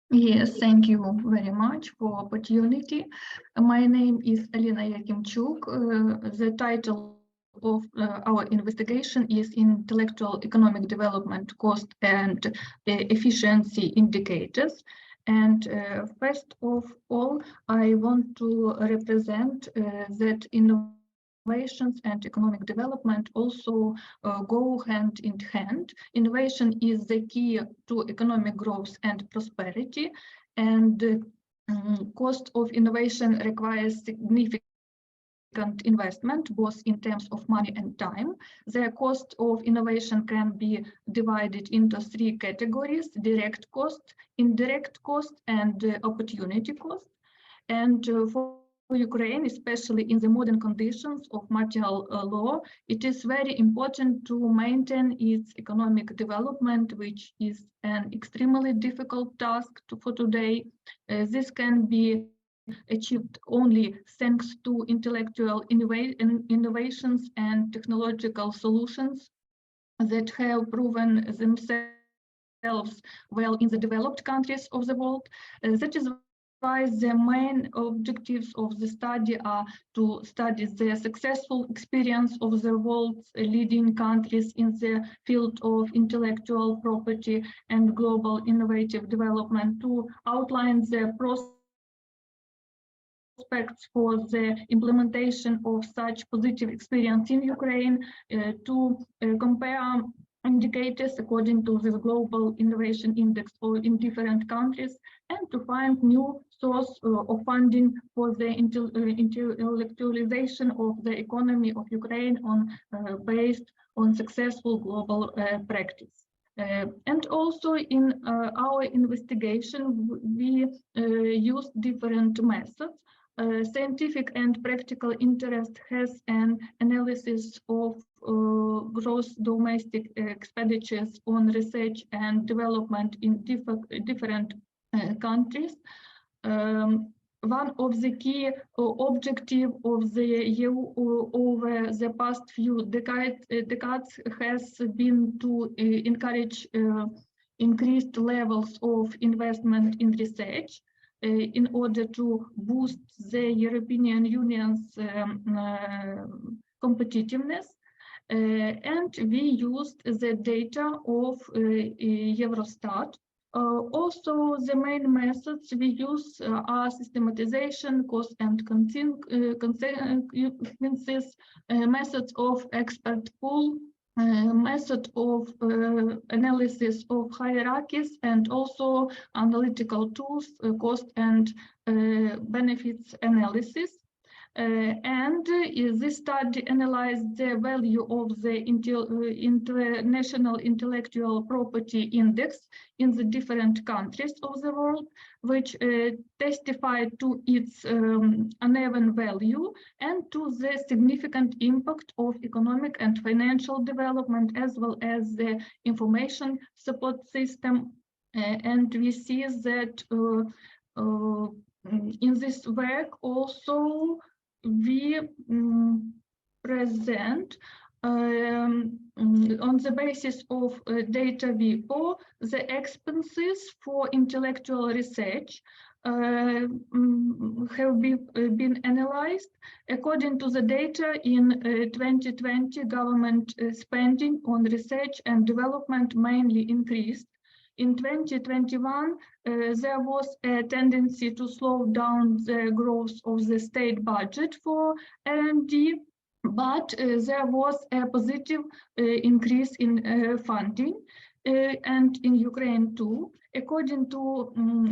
Yes, thank you very much for opportunity. My name is Alina Yakimchuk. The title of our investigation is intellectual economic development, cost and efficiency indicators. And first of all, I want to represent that innovations and economic development also go hand in hand. Innovation is the key to economic growth and prosperity, and cost of innovation requires significant investment, both in terms of money and time. The cost of innovation can be divided into three categories: direct cost, indirect cost, and opportunity cost. And for Ukraine, especially in the modern conditions of martial law, it is very important to maintain its economic development, which is an extremely difficult task for today. This can be achieved only thanks to intellectual innovations and technological solutions that have proven themselves well in the developed countries of the world. That is why the main objectives of the study are to study the successful experience of the world's leading countries in the field of intellectual property and global innovative development, to outline the prospects for the implementation of such positive experience in Ukraine, to compare indicators according to the global innovation index in different countries, and to find new source of funding for the intellectualization of the economy of Ukraine based on successful global practice. And also in our investigation, we used different methods. Scientific and practical interest has an analysis of gross domestic expenditures on research and development in different countries. One of the key objectives of the EU over the past few decades has been to encourage increased levels of investment in research in order to boost the European Union's competitiveness. And we used the data of Eurostat. Also, the main methods we use are systematization, cost and consequences, methods of expert pool, method of analysis of hierarchies, and also analytical tools, cost and benefits analysis. And this study analyzed the value of the International Intellectual Property Index in the different countries of the world, which testified to its uneven value and to the significant impact of economic and financial development, as well as the information support system. And we see that in this work also we present on the basis of data VO the expenses for intellectual research have been analyzed. According to the data in 2020, government spending on research and development mainly increased. In 2021, there was a tendency to slow down the growth of the state budget for R&D, but there was a positive increase in funding, and in Ukraine too. According to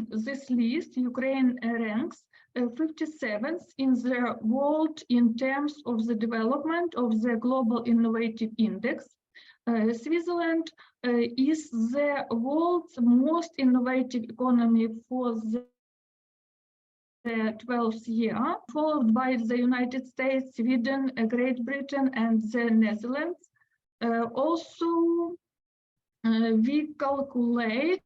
this list, Ukraine ranks 57th in the world in terms of the development of the Global Innovative Index. Switzerland is the world's most innovative economy for the 12th year, followed by the United States, Sweden, Great Britain, and the Netherlands. Also, we calculate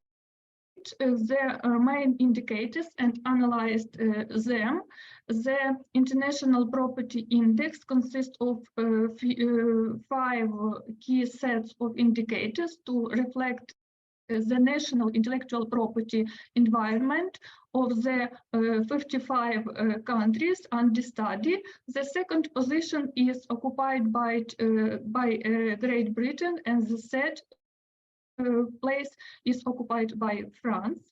the main indicators and analyzed them. The International Property Index consists of 5 key sets of indicators to reflect the national intellectual property environment of the 55 countries under study. The second position is occupied by Great Britain, and the third place is occupied by France.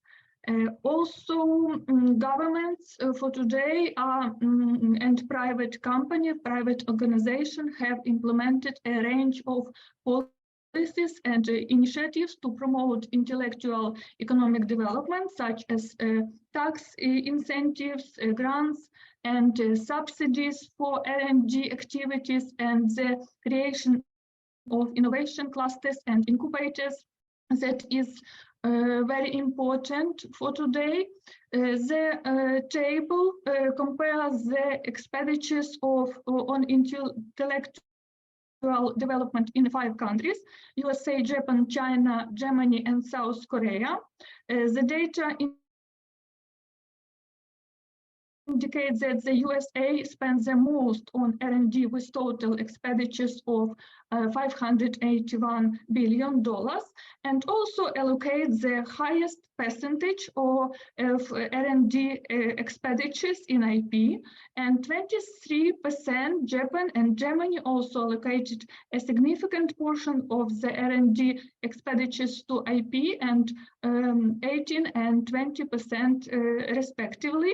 Also, governments for today are, and private companies, private organizations have implemented a range of policies and initiatives to promote intellectual economic development, such as tax incentives, grants, and subsidies for R&D activities, and the creation of innovation clusters and incubators. That is very important for today. The table compares the expenditures on intellectual development in 5 countries: USA, Japan, China, Germany, and South Korea. The data indicates that the USA spends the most on R&D with total expenditures of $581 billion, and also allocates the highest percentage of R&D expenditures in IP, and 23% Japan and Germany also allocated a significant portion of the R&D expenditures to IP, and 18 and 20% respectively.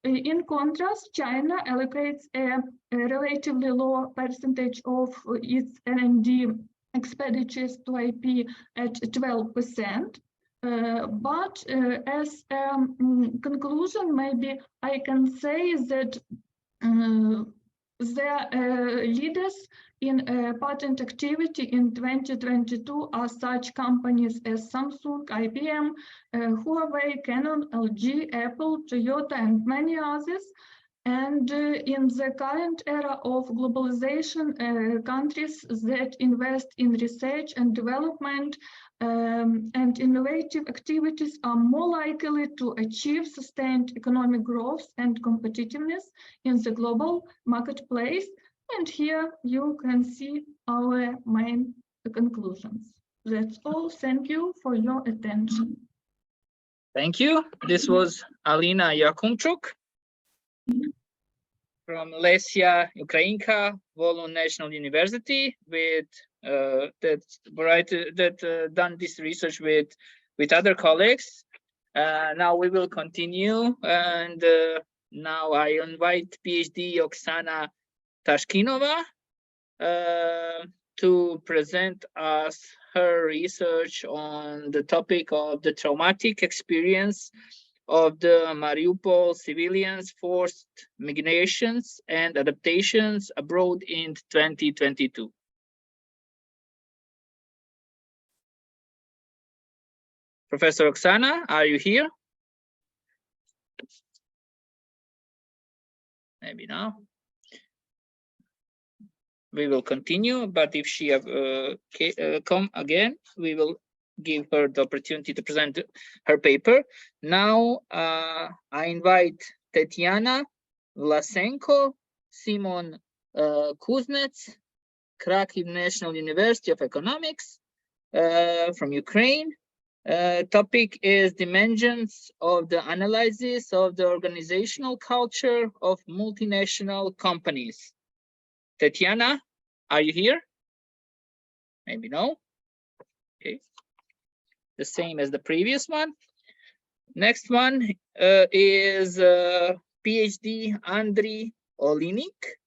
In contrast, China allocates a relatively low percentage of its R&D expenditures to IP at 12%. But as a conclusion, maybe I can say that the leaders in patent activity in 2022 are such companies as Samsung, IBM, Huawei, Canon, LG, Apple, Toyota, and many others. And in the current era of globalization, countries that invest in research and development and innovative activities are more likely to achieve sustained economic growth and competitiveness in the global marketplace. And here you can see our main conclusions. That's all. Thank you for your attention. Thank you. This was Alina Yakumchuk from Lesia Ukrainka Volun National University, with that done this research with other colleagues. Now we will continue, and now I invite PhD Oksana Tashkinova to present us her research on the topic of the traumatic experience of the Mariupol civilians' forced migrations and adaptations abroad in 2022. Professor Oksana, are you here? Maybe now. We will continue, but if she come again, we will give her the opportunity to present her paper. Now, I invite Tatiana Vlasenko, Simon Kuznets, Kharkiv National University of Economics from Ukraine. Topic is dimensions of the analysis of the organizational culture of multinational companies. Tatiana, are you here? Maybe no. Okay. The same as the previous one. Next one is PhD Andriy Olinik,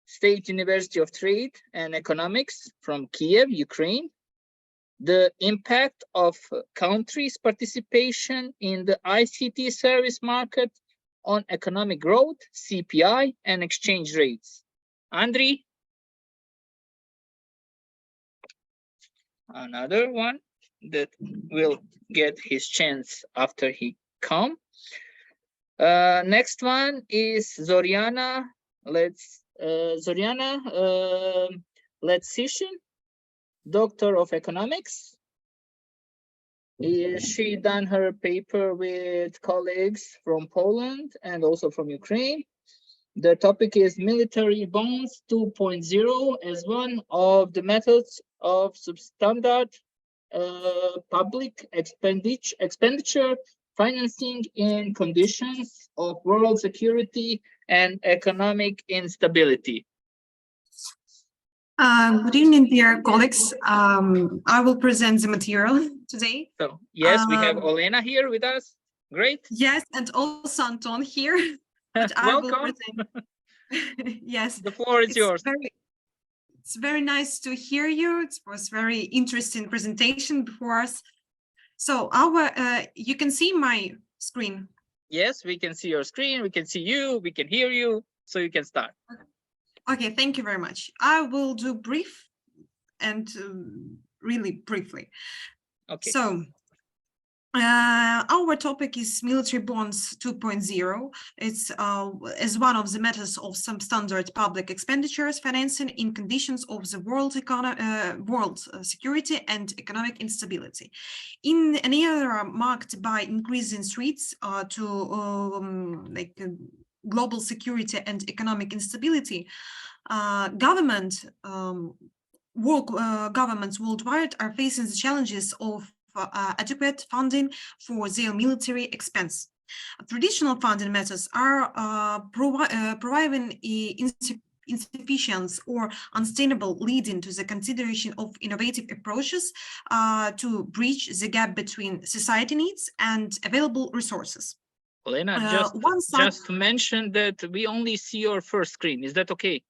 State University of Trade and Economics from Kiev, Ukraine. The impact of countries' participation in the ICT service market on economic growth, CPI, and exchange rates. Andriy? Another one that will get his chance after he come. Next one is Zoriana Letsishin, Doctor of Economics. She done her paper with colleagues from Poland and also from Ukraine. The topic is military bonds 2.0 as one of the methods of substandard public expenditure, financing in conditions of world security and economic instability. Good evening, dear colleagues. I will present the material today. So, yes, we have Olena here with us. Great. Yes, and also Anton here. But I will present. Yes. The floor is yours. It's very nice to hear you. It was very interesting presentation before us. So you can see my screen. Yes, we can see your screen. We can see you. We can hear you. So you can start. Okay, thank you very much. I will do brief and really briefly. Okay. So our topic is military bonds 2.0. It's as one of the methods of some standard public expenditures financing in conditions of the world security and economic instability. In an era marked by increasing threats to global security and economic instability, governments worldwide are facing the challenges of adequate funding for their military expense. Traditional funding methods are providing insufficient or unsustainable, leading to the consideration of innovative approaches to bridge the gap between society needs and available resources. Olena, just to mention that we only see your first screen. Is that okay?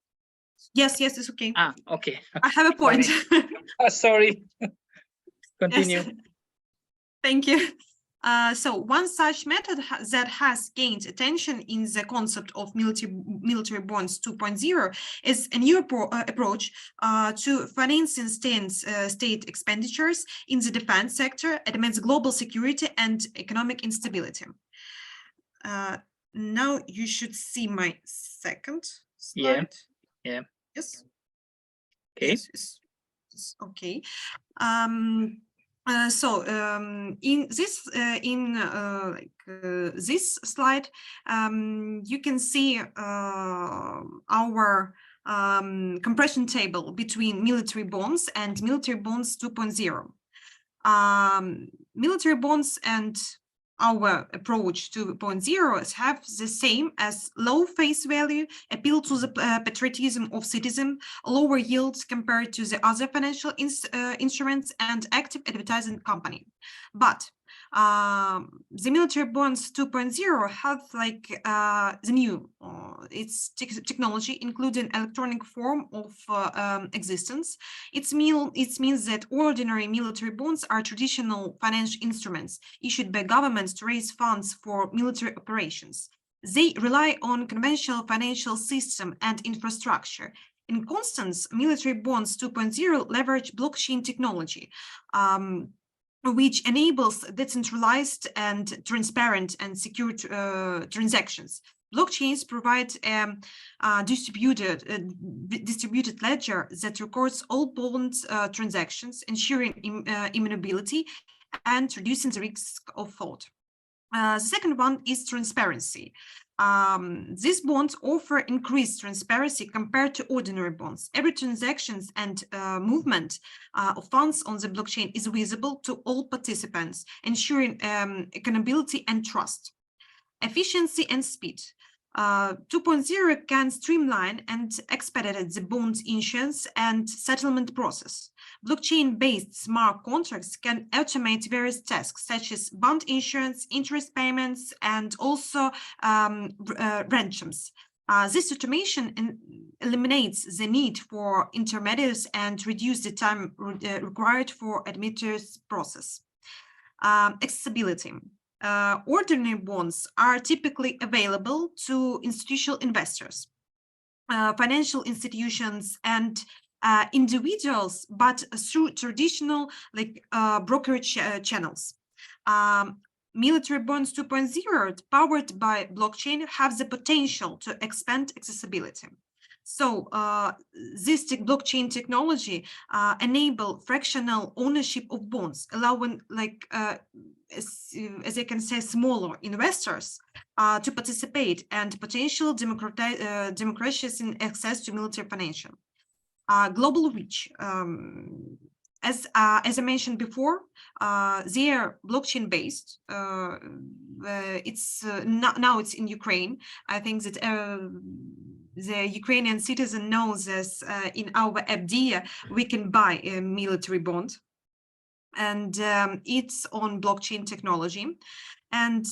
Yes, it's okay. Okay. I have a point. Sorry. Continue. Yes. Thank you. So one such method that has gained attention in the concept of military bonds 2.0 is a new approach to financing state expenditures in the defense sector amidst global security and economic instability. Now you should see my second slide. Yeah. Yes. Okay. Yes. Okay. In this slide, you can see our compression table between military bonds and military bonds 2.0. Military bonds and our approach 2.0 have the same as low face value, appeal to the patriotism of citizens, lower yields compared to the other financial instruments, and active advertising company. But the military bonds 2.0 have the new its technology, including electronic form of existence. It means that ordinary military bonds are traditional financial instruments issued by governments to raise funds for military operations. They rely on conventional financial system and infrastructure. In constance, military bonds 2.0 leverage blockchain technology, which enables decentralized and transparent and secure transactions. Blockchains provide distributed ledger that records all bond transactions, ensuring immutability and reducing the risk of fraud. The second one is transparency. These bonds offer increased transparency compared to ordinary bonds. Every transactions and movement of funds on the blockchain is visible to all participants, ensuring accountability and trust. Efficiency and speed. 2.0 can streamline and expedite the bond issuance and settlement process. Blockchain-based smart contracts can automate various tasks such as bond issuance, interest payments, and also ransoms. This automation eliminates the need for intermediaries and reduces the time required for administrative process. Accessibility. Ordinary bonds are typically available to institutional investors, financial institutions, and individuals, but through traditional brokerage channels. Military bonds 2.0, powered by blockchain, have the potential to expand accessibility. So this blockchain technology enable fractional ownership of bonds, allowing as I can say, smaller investors to participate and potential democratizing access to military financial. Global reach. As I mentioned before, they are blockchain based. It's now it's in Ukraine. I think that the Ukrainian citizen knows this. In our FDIA, we can buy a military bond, and it's on blockchain technology. And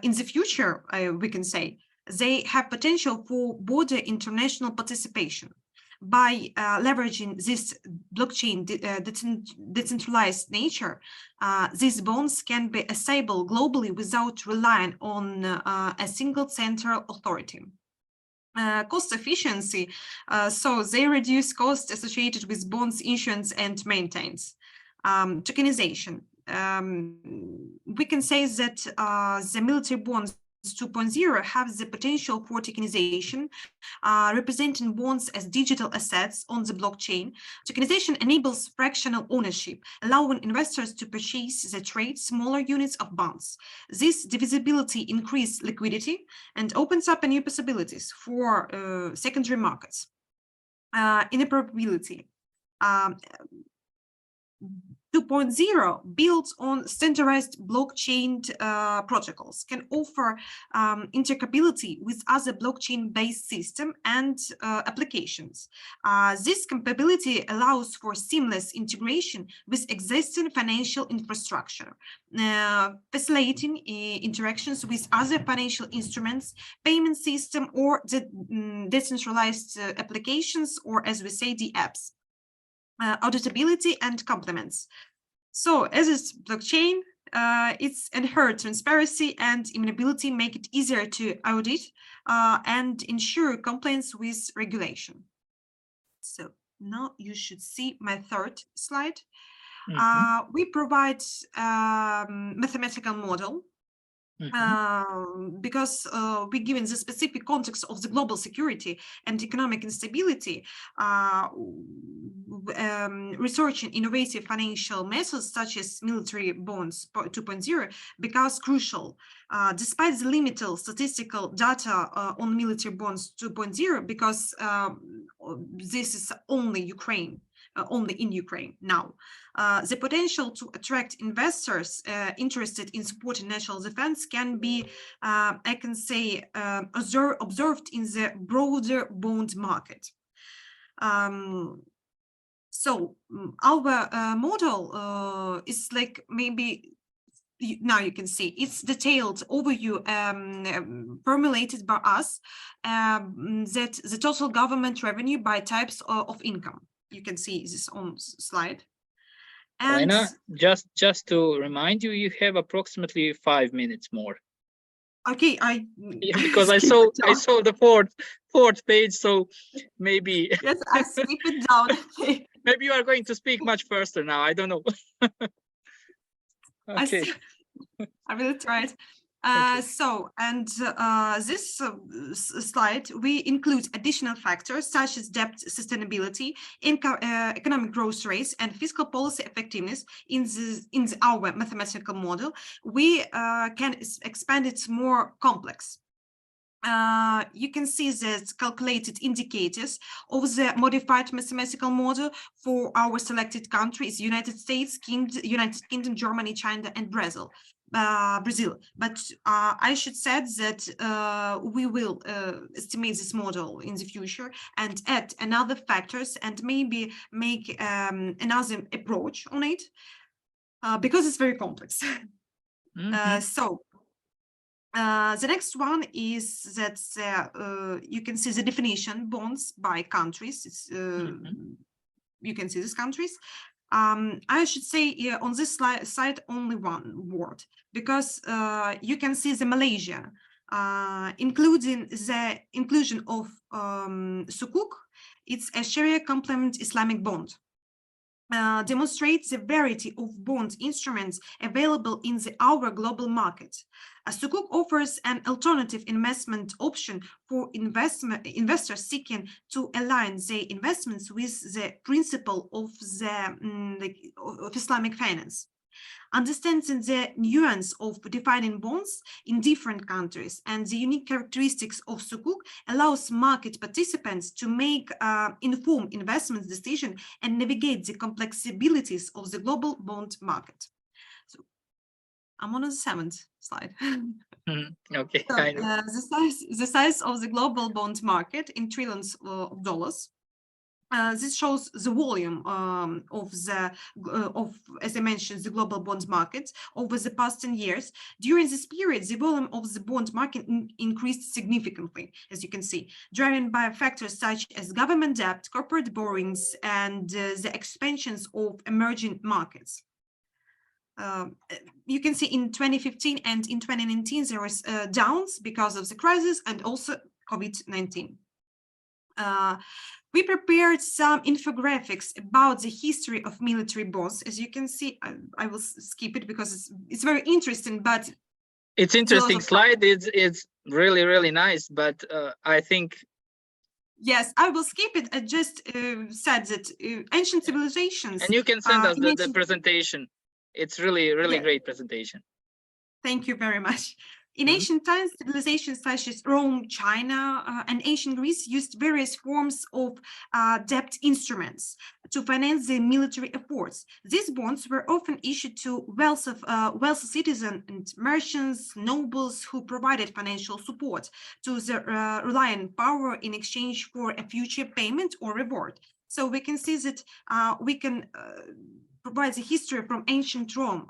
in the future, we can say they have potential for broader international participation. By leveraging this blockchain decentralized nature, these bonds can be accessible globally without relying on a single central authority. Cost efficiency, so they reduce costs associated with bonds issuance and maintenance. Tokenization. We can say that the military bonds 2.0 have the potential for tokenization, representing bonds as digital assets on the blockchain. Tokenization enables fractional ownership, allowing investors to purchase the trade smaller units of bonds. This divisibility increases liquidity and opens up new possibilities for secondary markets. Interoperability. 2.0 builds on standardized blockchain protocols, can offer interoperability with other blockchain-based systems and applications. This capability allows for seamless integration with existing financial infrastructure, facilitating interactions with other financial instruments, payment system, or the decentralized applications, or as we say, the apps. Auditability and complements. So as is blockchain, its inherent transparency and immutability make it easier to audit and ensure compliance with regulation. So now you should see my third slide. We provide mathematical model because we given the specific context of the global security and economic instability, researching innovative financial methods such as military bonds 2.0 becomes crucial. Despite the limited statistical data on military bonds 2.0, because this is only Ukraine, only in Ukraine now. The potential to attract investors interested in supporting national defense can be, I can say, observed in the broader bond market. So our model is like maybe now you can see it's detailed overview formulated by us that the total government revenue by types of income. You can see this on slide. And just to remind you, you have approximately 5 minutes more. Okay, because I saw the fourth page, so maybe yes, I skip it down. Okay. Maybe you are going to speak much faster now. I don't know. Okay. I will try it. So, and this slide, we include additional factors such as debt sustainability, economic growth rates, and fiscal policy effectiveness in our mathematical model. We can expand it more complex. You can see that calculated indicators of the modified mathematical model for our selected countries: United States, United Kingdom, Germany, China, and Brazil. But I should say that we will estimate this model in the future and add another factors and maybe make another approach on it because it's very complex. So the next one is that you can see the definition bonds by countries. It's, you can see these countries. I should say on this slide only one word, because you can see the Malaysia, including the inclusion of Sukuk. It's a Sharia complement Islamic bond. Demonstrates the variety of bond instruments available in our global market. Sukuk offers an alternative investment option for investors seeking to align their investments with the principle of of Islamic finance. Understanding the nuance of defining bonds in different countries and the unique characteristics of Sukuk allows market participants to make informed investment decisions and navigate the complexibilities of the global bond market. So I'm on the 7th slide. Okay. So, the size of the global bond market in trillions of dollars. This shows the volume as I mentioned, the global bond market over the past 10 years. During this period, the volume of the bond market increased significantly, as you can see, driven by factors such as government debt, corporate borrowings, and the expansions of emerging markets. You can see in 2015 and in 2019, there was downs because of the crisis and also COVID-19. We prepared some infographics about the history of military bonds. As you can see, I will skip it because it's very interesting, but it's interesting slide. It's really, really nice, but I think yes, I will skip it. I just said that ancient civilizations. And you can send us the presentation. It's really, really great presentation. Thank you very much. In ancient times, civilizations such as Rome, China, and ancient Greece used various forms of debt instruments to finance their military efforts. These bonds were often issued to wealthy citizens and merchants, nobles who provided financial support to the reliant power in exchange for a future payment or reward. So we can see that we can provide the history from ancient Rome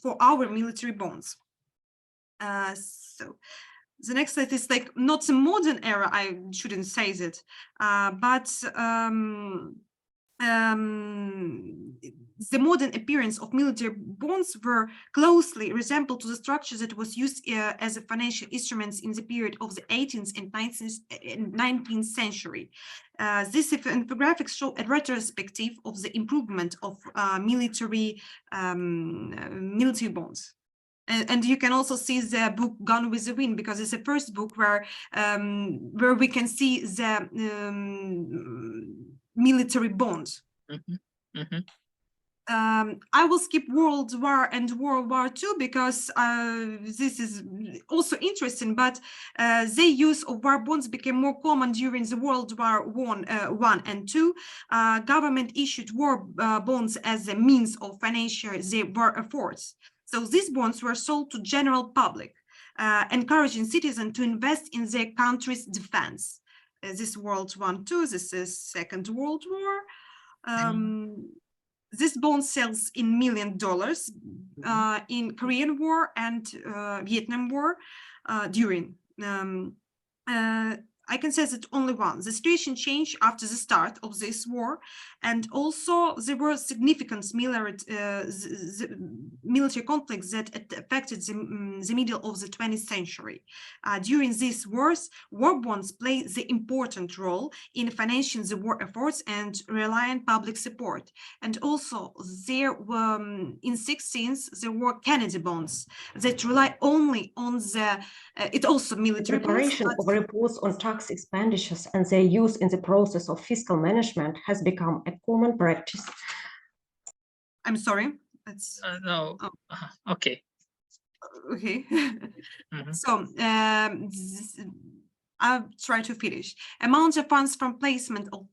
for our military bonds. So the next slide is like not the modern era, I shouldn't say that, but the modern appearance of military bonds were closely resembled to the structure that was used as a financial instruments in the period of the 18th and 19th century. This infographics show a retrospective of the improvement of military bonds. And you can also see the book Gone with the Wind, because it's the first book where we can see the military bond. I will skip World War and World War II because this is also interesting, but the use of war bonds became more common during the World War I and II. Government issued war bonds as a means of financing their war efforts. So these bonds were sold to general public, encouraging citizens to invest in their country's defense. This World War II, this is Second World War. This bond sells in $1 million in Korean War and Vietnam War during. I can say that only one. The situation changed after the start of this war, and also there were significant military conflicts that affected the middle of the 20th century. During these wars, war bonds played the important role in financing the war efforts and relying public support. And also there were, in 16th, there were Kennedy bonds that rely only on the, it also military preparation bonds, of reports on tax expenditures and their use in the process of fiscal management has become a common practice. I'm sorry. That's no. Okay. Okay. So I'll try to finish. Amount of funds from placement of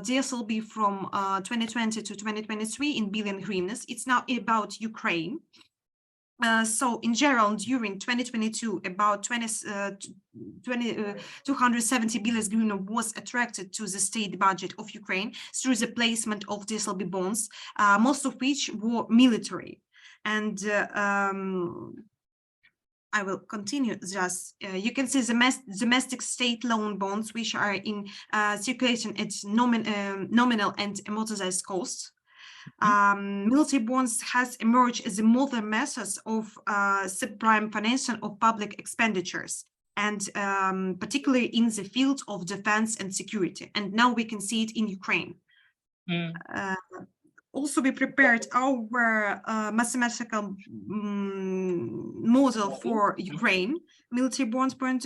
DSLB from 2020 to 2023 in billion hryvnias. It's now about Ukraine. So in general, during 2022, about 270 billion hryvnia was attracted to the state budget of Ukraine through the placement of DSLB bonds, most of which were military. And I will continue just, you can see the domestic state loan bonds, which are in circulation at nominal and amortized costs. Military bonds has emerged as a modern method of subprime financing of public expenditures, and particularly in the field of defense and security. And now we can see it in Ukraine. Also, we prepared our mathematical model for Ukraine military bonds point.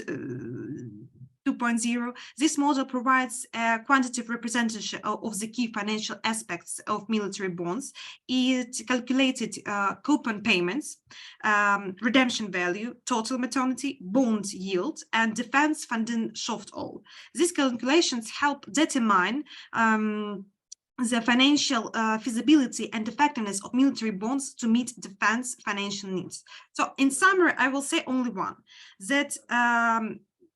2.0. This model provides a quantitative representation of the key financial aspects of military bonds. It calculated coupon payments, redemption value, total maturity, bond yield, and defense funding shortfall. These calculations help determine the financial feasibility and effectiveness of military bonds to meet defense financial needs. So in summary, I will say only one, that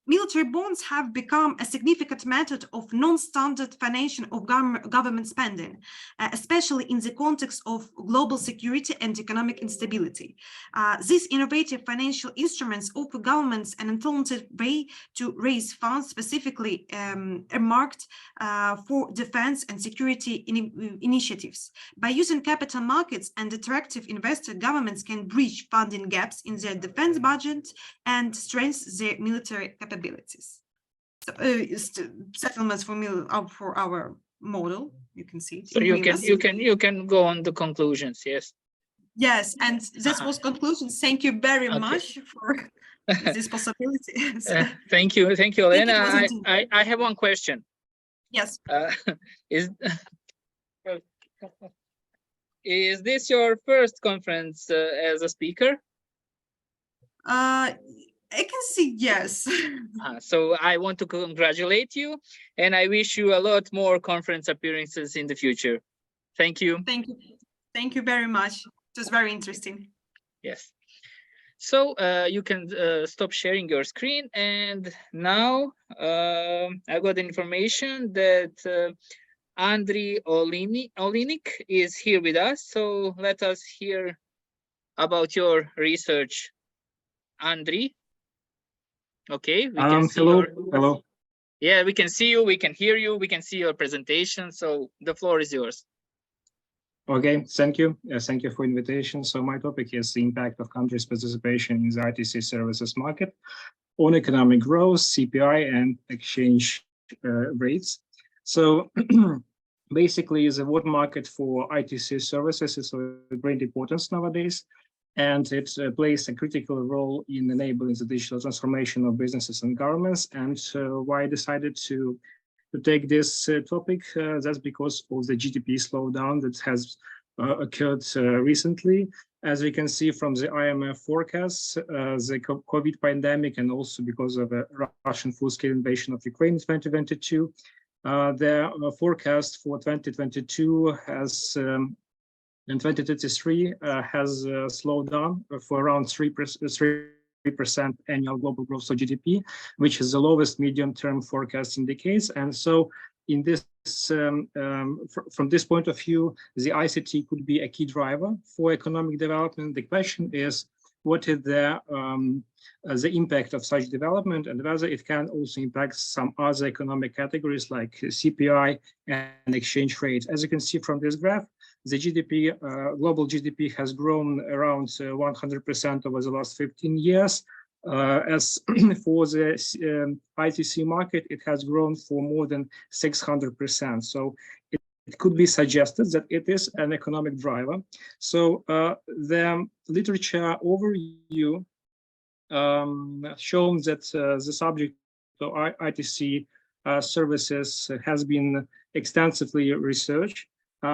military bonds have become a significant method of non-standard financing of government spending, especially in the context of global security and economic instability. These innovative financial instruments offer governments an alternative way to raise funds specifically earmarked for defense and security initiatives. By using capital markets and attractive investor, governments can bridge funding gaps in their defense budget and strengthen their military capabilities. So, settlements for our model, you can see. So you can go on the conclusions. Yes. Yes, and this was conclusions. Thank you very much for this possibility. Thank you, Elena. I have one question. Yes. Is this your first conference as a speaker? I can say yes. So I want to congratulate you, and I wish you a lot more conference appearances in the future. Thank you. Thank you. Thank you very much. It was very interesting. Yes. So you can stop sharing your screen. And now I got information that Andriy Olinik is here with us. So let us hear about your research, Andriy. Okay, we can see hello. Yeah, we can see you, we can hear you, we can see your presentation. So the floor is yours. Okay, thank you. Thank you for invitation. So my topic is the impact of countries' participation in the ITC services market on economic growth, CPI, and exchange rates. So basically, the world market for ITC services is of great importance nowadays, and it plays a critical role in enabling the digital transformation of businesses and governments. And why I decided to take this topic, that's because of the GDP slowdown that has occurred recently. As we can see from the IMF forecasts, the COVID pandemic, and also because of a Russian full-scale invasion of Ukraine in 2022, the forecast for 2022 has in 2023 has slowed down for around 3% annual global growth of GDP, which is the lowest medium-term forecast in decades. And so in this, from this point of view, the ICT could be a key driver for economic development. The question is, what is the impact of such development, and whether it can also impact some other economic categories like CPI and exchange rate. As you can see from this graph, the GDP, global GDP has grown around 100% over the last 15 years. As for the ITC market, it has grown for more than 600%. So it could be suggested that it is an economic driver. So the literature overview shows that the subject of ITC services has been extensively researched.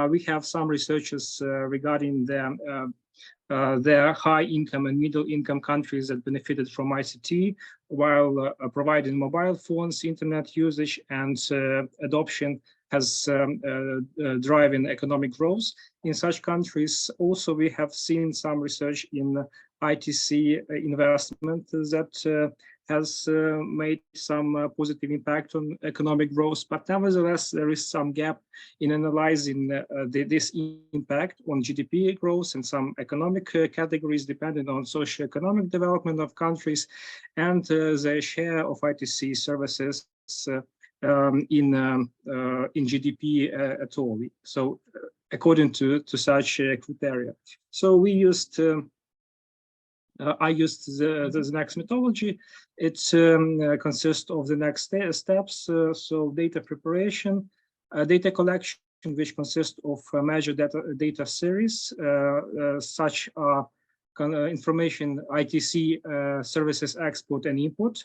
We have some researches regarding the high income and middle income countries that benefited from ICT, while providing mobile phones, internet usage, and adoption has driven economic growth in such countries. Also, we have seen some research in ITC investment that has made some positive impact on economic growth, but nevertheless, there is some gap in analyzing this impact on GDP growth and some economic categories depending on socioeconomic development of countries and the share of ITC services in GDP at all. So according to such criteria. So we used I used the next methodology. It consists of the next steps. So data preparation, data collection, which consists of a major data series, such information, ITC services export and import,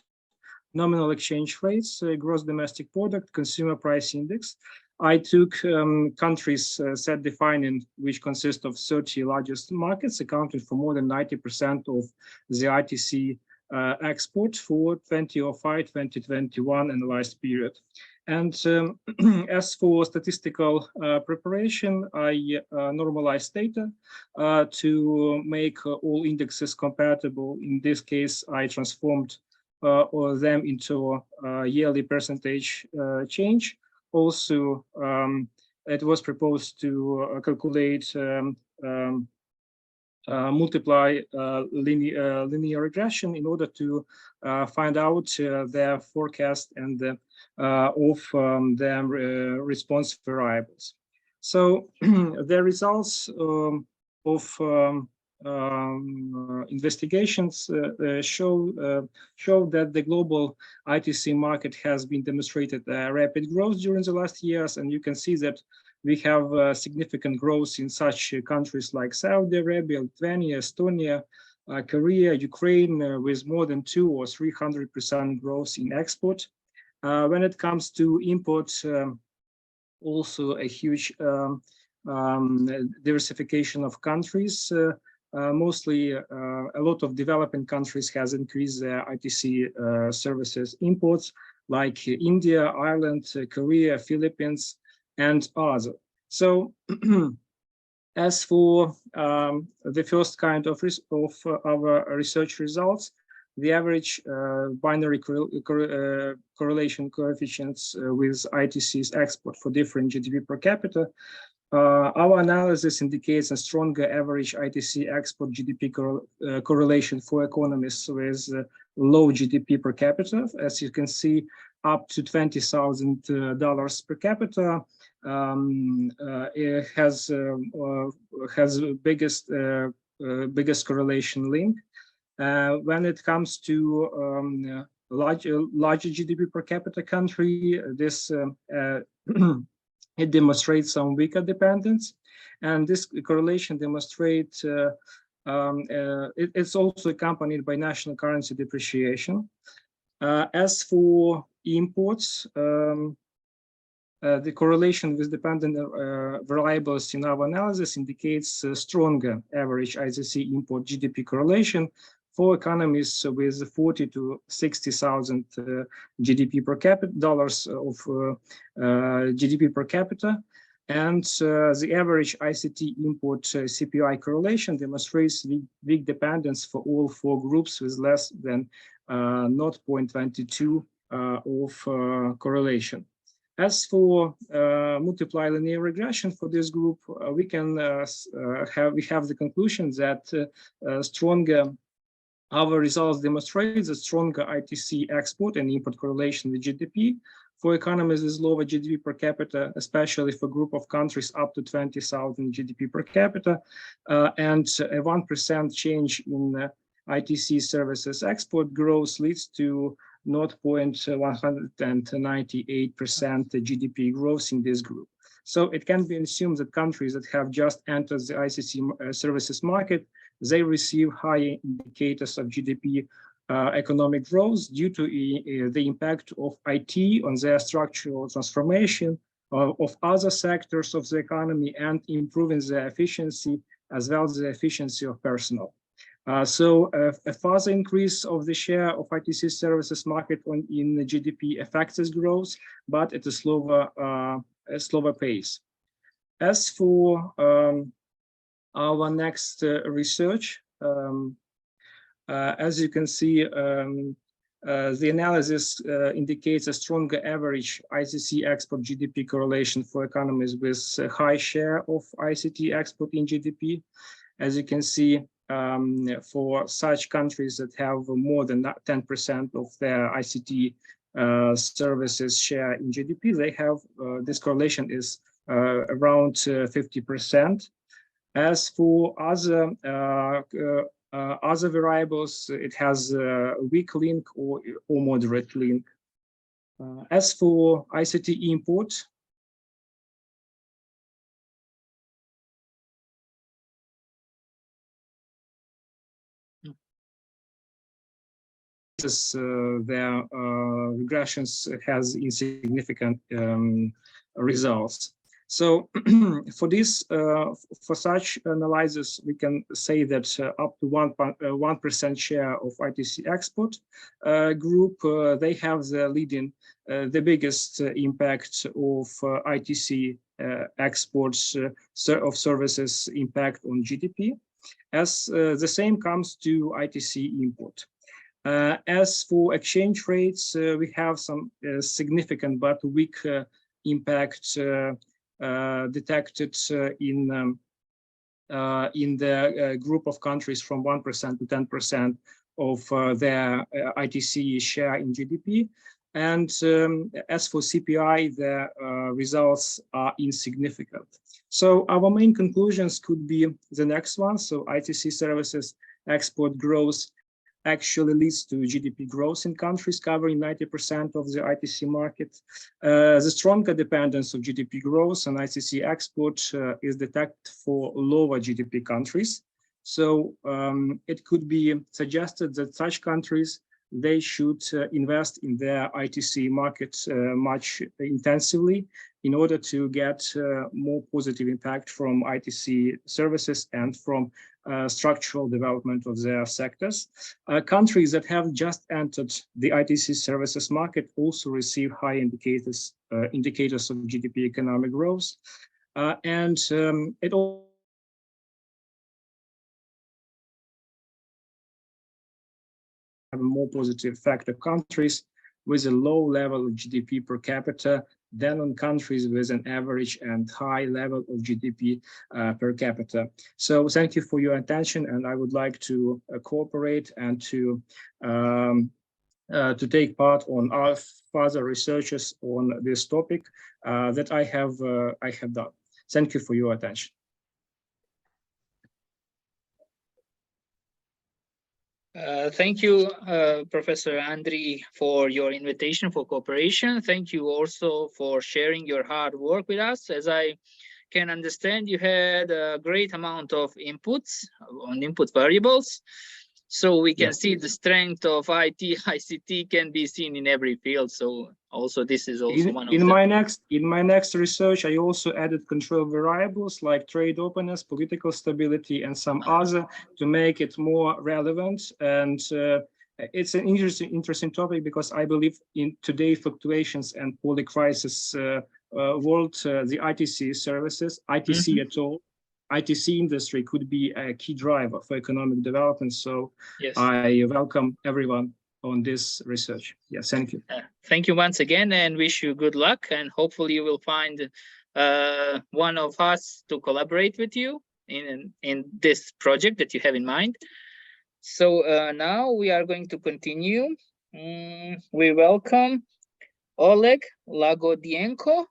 nominal exchange rates, gross domestic product, consumer price index. I took countries set defining, which consist of 30 largest markets, accounting for more than 90% of the ITC export for 2005, 2021 analyzed period. And as for statistical preparation, I normalized data to make all indexes compatible. In this case, I transformed them into a yearly percentage change. Also, it was proposed to calculate multiply linear regression in order to find out their forecast and of their response variables. So the results of investigations show that the global ITC market has been demonstrated rapid growth during the last years, and you can see that we have significant growth in such countries like Saudi Arabia, Lithuania, Estonia, Korea, Ukraine, with more than 200 or 300% growth in export. When it comes to imports, also a huge diversification of countries. Mostly a lot of developing countries has increased their ITC services imports, like India, Ireland, Korea, Philippines, and others. So as for the first kind of our research results, the average binary correlation coefficients with ITC's export for different GDP per capita. Our analysis indicates a stronger average ITC export GDP correlation for economies with low GDP per capita. As you can see, up to $20,000 per capita it has biggest correlation link. When it comes to larger GDP per capita country, this it demonstrates some weaker dependence, and this correlation demonstrates it's also accompanied by national currency depreciation. As for imports, the correlation with dependent variables in our analysis indicates stronger average ITC import GDP correlation for economies with 40 to 60,000 GDP per capita dollars of GDP per capita, and the average ICT import CPI correlation demonstrates weak dependence for all four groups with less than 0.22 of correlation. As for multiply linear regression for this group, we can have the conclusion that our results demonstrate the stronger ITC export and import correlation with GDP for economies with lower GDP per capita, especially for a group of countries up to 20,000 GDP per capita, and a 1% change in ITC services export growth leads to 0.198% GDP growth in this group. So it can be assumed that countries that have just entered the ICC services market, they receive higher indicators of GDP economic growth due to the impact of IT on their structural transformation of other sectors of the economy and improving their efficiency as well as the efficiency of personnel. So a further increase of the share of ITC services market in the GDP affects this growth, but at a slower pace. As for our next research, as you can see, the analysis indicates a stronger average ICC export GDP correlation for economies with a high share of ICT export in GDP. As you can see, for such countries that have more than 10% of their ICT services share in GDP, they have this correlation is around 50%. As for other variables, it has a weak link or moderate link. As for ICT import, their regressions has insignificant results. So for this, for such analysis, we can say that up to 1% share of ITC export group, they have the leading, the biggest impact of ITC exports of services impact on GDP, as the same comes to ITC import. As for exchange rates, we have some significant but weak impact detected in the group of countries from 1% to 10% of their ITC share in GDP. And as for CPI, the results are insignificant. So our main conclusions could be the next one. So ITC services export growth actually leads to GDP growth in countries covering 90% of the ITC market. The stronger dependence of GDP growth on ITC export is detected for lower GDP countries. So it could be suggested that such countries, they should invest in their ITC market much intensively in order to get more positive impact from ITC services and from structural development of their sectors. Countries that have just entered the ITC services market also receive high indicators of GDP economic growth. And it all have a more positive effect on countries with a low level of GDP per capita than on countries with an average and high level of GDP per capita. So thank you for your attention, and I would like to cooperate and to take part on our further researches on this topic that I have done. Thank you for your attention. Thank you, Professor Andriy, for your invitation for cooperation. Thank you also for sharing your hard work with us. As I can understand, you had a great amount of inputs on input variables. So we can see the strength of IT, ICT can be seen in every field. So also this is also one of in my next research, I also added control variables like trade openness, political stability, and some other to make it more relevant. And it's an interesting topic because I believe in today's fluctuations and poly-crisis world, the ITC services, ITC at all, ITC industry could be a key driver for economic development. So yes. I welcome everyone on this research. Yes, thank you. Thank you once again and wish you good luck. And hopefully you will find one of us to collaborate with you in this project that you have in mind. So now we are going to continue. We welcome Oleg Lagodienko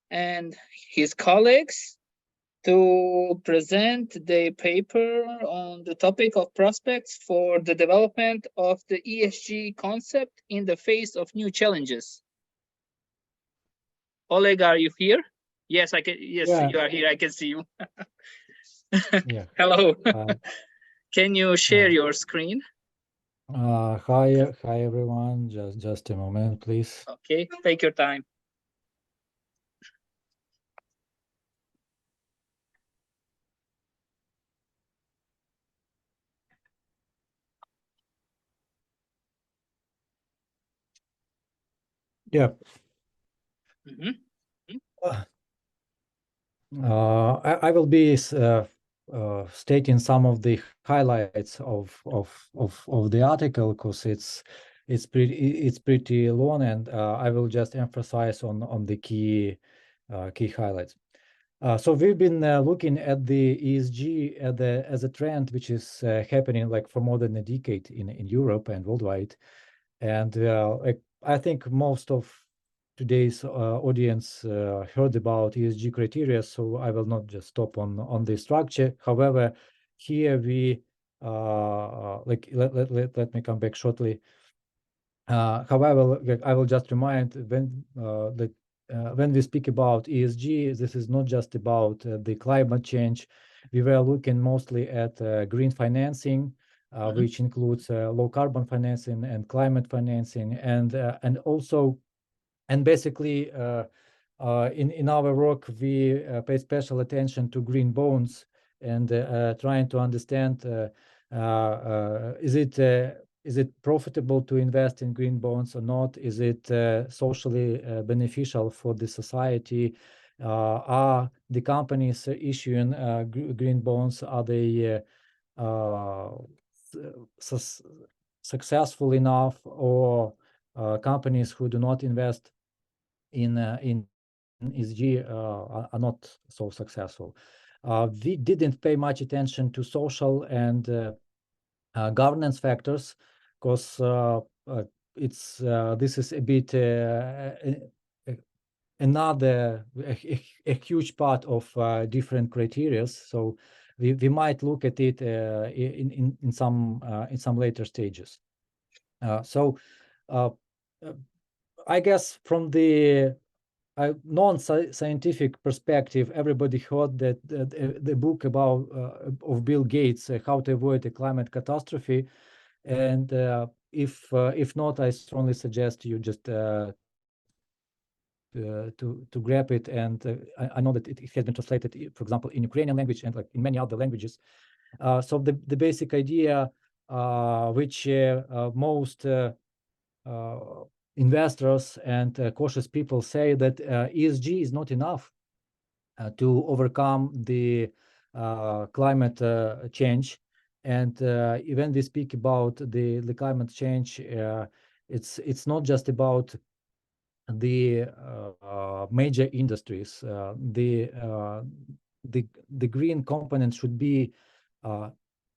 and his colleagues to present the paper on the topic of prospects for the development of the ESG concept in the face of new challenges. Oleg, are you here? Yes, I can. Yes, yeah. You are here. I can see you. Yeah. Hello. Can you share your screen? Hi everyone. Just a moment, please. Okay, take your time. Yeah. I will be stating some of the highlights of the article because it's pretty long, and I will just emphasize on the key highlights. So we've been looking at the ESG as a trend which is happening like for more than a decade in Europe and worldwide, and I think most of today's audience heard about ESG criteria, so I will not just stop on the structure. However, here we let me come back shortly. However, I will just remind when we speak about ESG, this is not just about the climate change. We were looking mostly at green financing, which includes low carbon financing and climate financing, and also, and basically in our work we pay special attention to green bonds and trying to understand is it profitable to invest in green bonds or not? Is it socially beneficial for the society? Are the companies issuing green bonds, are they successful enough, or companies who do not invest in ESG are not so successful? We didn't pay much attention to social and governance factors, because this is a bit another huge part of different criteria. So we might look at it in some later stages. So I guess from the non-scientific perspective, everybody heard that the book about of Bill Gates, How to Avoid a Climate Catastrophe, and if not, I strongly suggest you just to grab it. And I know that it has been translated, for example, in Ukrainian language and like in many other languages. So the basic idea, which most investors and cautious people say, that ESG is not enough to overcome the climate change. And when we speak about the climate change, it's not just about the major industries. The green component should be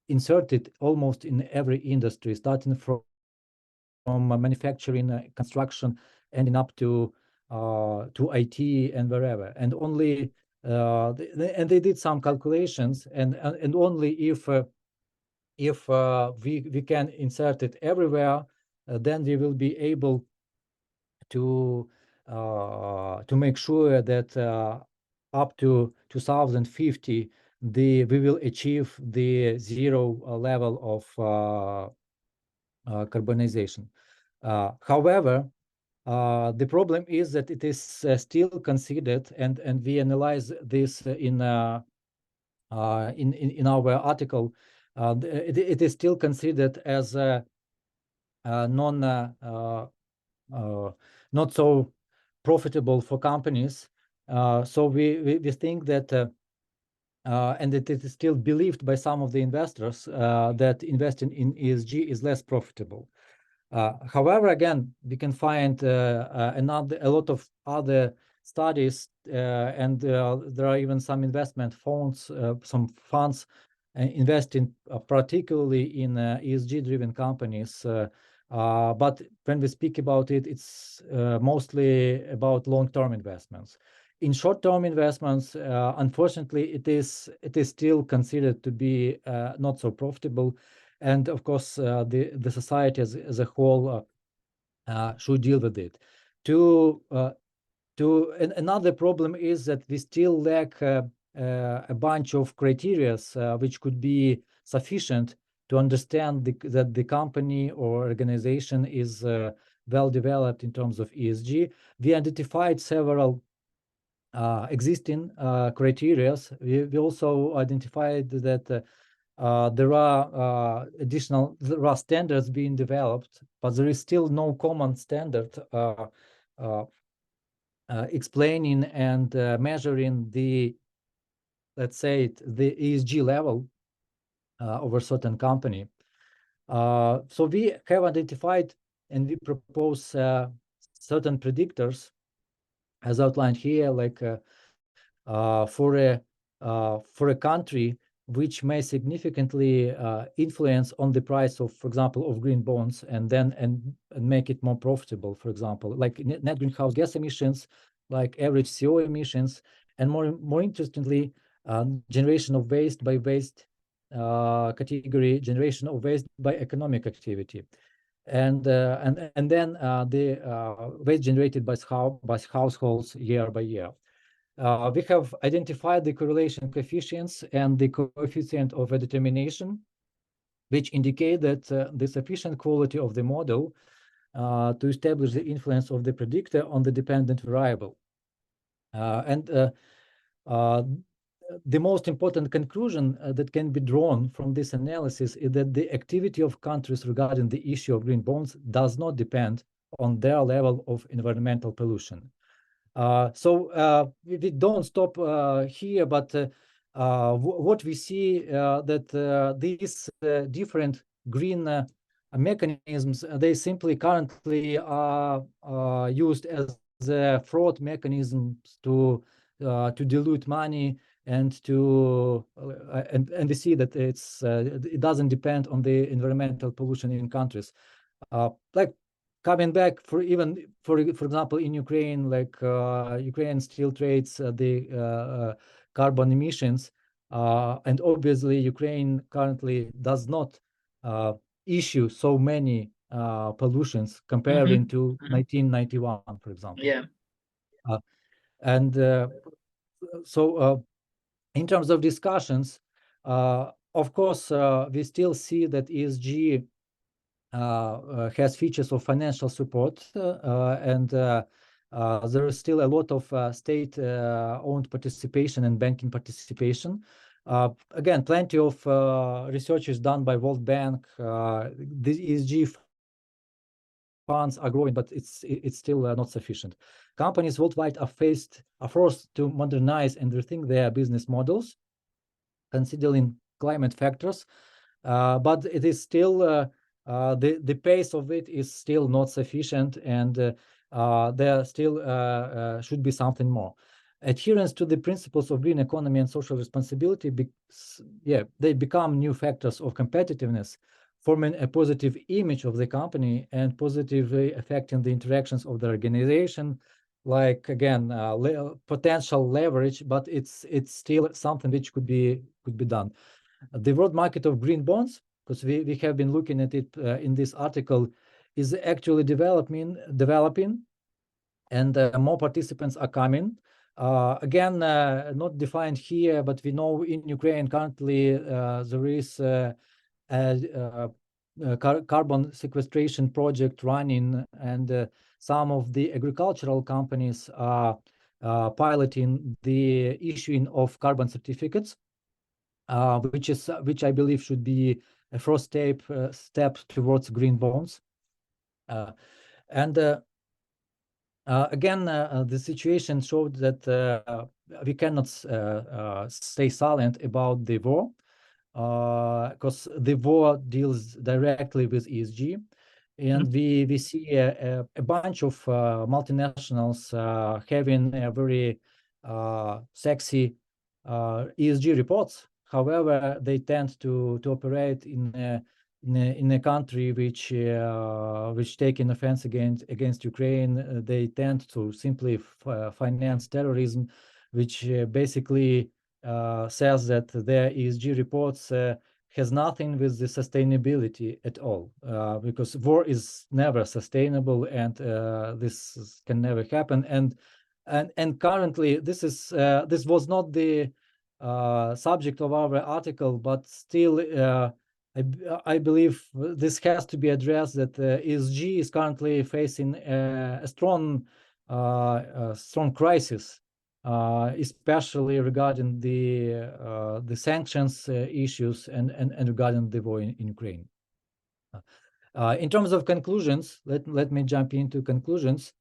inserted almost in every industry, starting from manufacturing, construction, ending up to IT and wherever. And only and they did some calculations, and only if we can insert it everywhere, then we will be able to make sure that up to 2050 we will achieve the zero level of carbonization. However, the problem is that it is still considered, and we analyze this in our article. It is still considered as a not so profitable for companies. So we think that, and it is still believed by some of the investors, that investing in ESG is less profitable. However, again, we can find a lot of other studies, and there are even some investment funds, some funds investing particularly in ESG-driven companies. But when we speak about it, it's mostly about long-term investments. In short-term investments, unfortunately, it is still considered to be not so profitable. And of course, the society as a whole should deal with it. Another problem is that we still lack a bunch of criteria which could be sufficient to understand that the company or organization is well developed in terms of ESG. We identified several existing criteria. We also identified that there are standards being developed, but there is still no common standard explaining and measuring the, let's say, the ESG level of a certain company. So we have identified and we propose certain predictors, as outlined here, like for a country which may significantly influence on the price of, for example, of green bonds, and make it more profitable. For example, like net greenhouse gas emissions, like average CO emissions, and more interestingly, generation of waste by waste category, generation of waste by economic activity, and then the waste generated by households year by year. We have identified the correlation coefficients and the coefficient of a determination which indicate that the sufficient quality of the model to establish the influence of the predictor on the dependent variable. The most important conclusion that can be drawn from this analysis is that the activity of countries regarding the issue of green bonds does not depend on their level of environmental pollution. We don't stop here, but what we see that these different green mechanisms, they simply currently are used as fraud mechanisms to dilute money and to and we see that it doesn't depend on the environmental pollution in countries. Like coming back for example in Ukraine, like Ukraine still trades the carbon emissions, and obviously Ukraine currently does not issue so many pollutions comparing to 1991, for example. Yeah. In terms of discussions, of course, we still see that ESG has features of financial support, and there is still a lot of state-owned participation and banking participation. Again, plenty of research is done by World Bank. The ESG funds are growing, but it's still not sufficient. Companies worldwide are forced to modernize and rethink their business models, considering climate factors, but it is still the pace of it is still not sufficient, and there still should be something more. Adherence to the principles of green economy and social responsibility, they become new factors of competitiveness, forming a positive image of the company and positively affecting the interactions of the organization. Like again, potential leverage, but it's still something which could be done. The world market of green bonds, because we have been looking at it in this article, is actually developing, and more participants are coming. Again, not defined here, but we know in Ukraine currently there is a carbon sequestration project running, and some of the agricultural companies are piloting the issuing of carbon certificates, which I believe should be a first step towards green bonds. Again, the situation showed that we cannot stay silent about the war, because the war deals directly with ESG, and we see a bunch of multinationals having a very sexy ESG reports. However, they tend to operate in a country which taking offense against Ukraine. They tend to simply finance terrorism, which basically says that their ESG reports has nothing with the sustainability at all, because war is never sustainable, and this can never happen. And currently, this was not the subject of our article, but still, I believe this has to be addressed, that ESG is currently facing a strong crisis, especially regarding the sanctions issues and regarding the war in Ukraine. In terms of conclusions, let me jump into conclusions.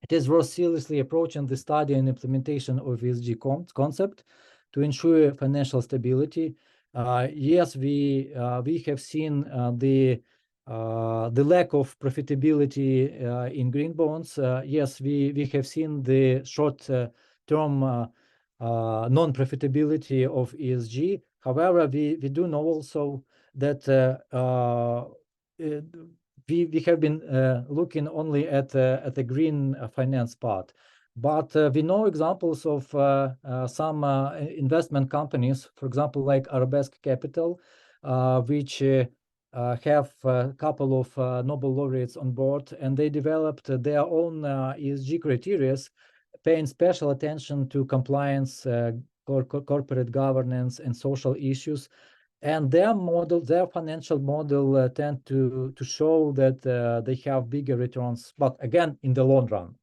It is worth seriously approaching the study and implementation of ESG concept to ensure financial stability. Yes, we have seen the lack of profitability in green bonds. Yes, we have seen the short-term non-profitability of ESG. However, we do know also that we have been looking only at the green finance part. But we know examples of some investment companies, for example, like Arabesque Capital, which have a couple of Nobel laureates on board, and they developed their own ESG criteria, paying special attention to compliance, corporate governance, and social issues. and their model, their financial model, tend to show that they have bigger returns, but again in the long run.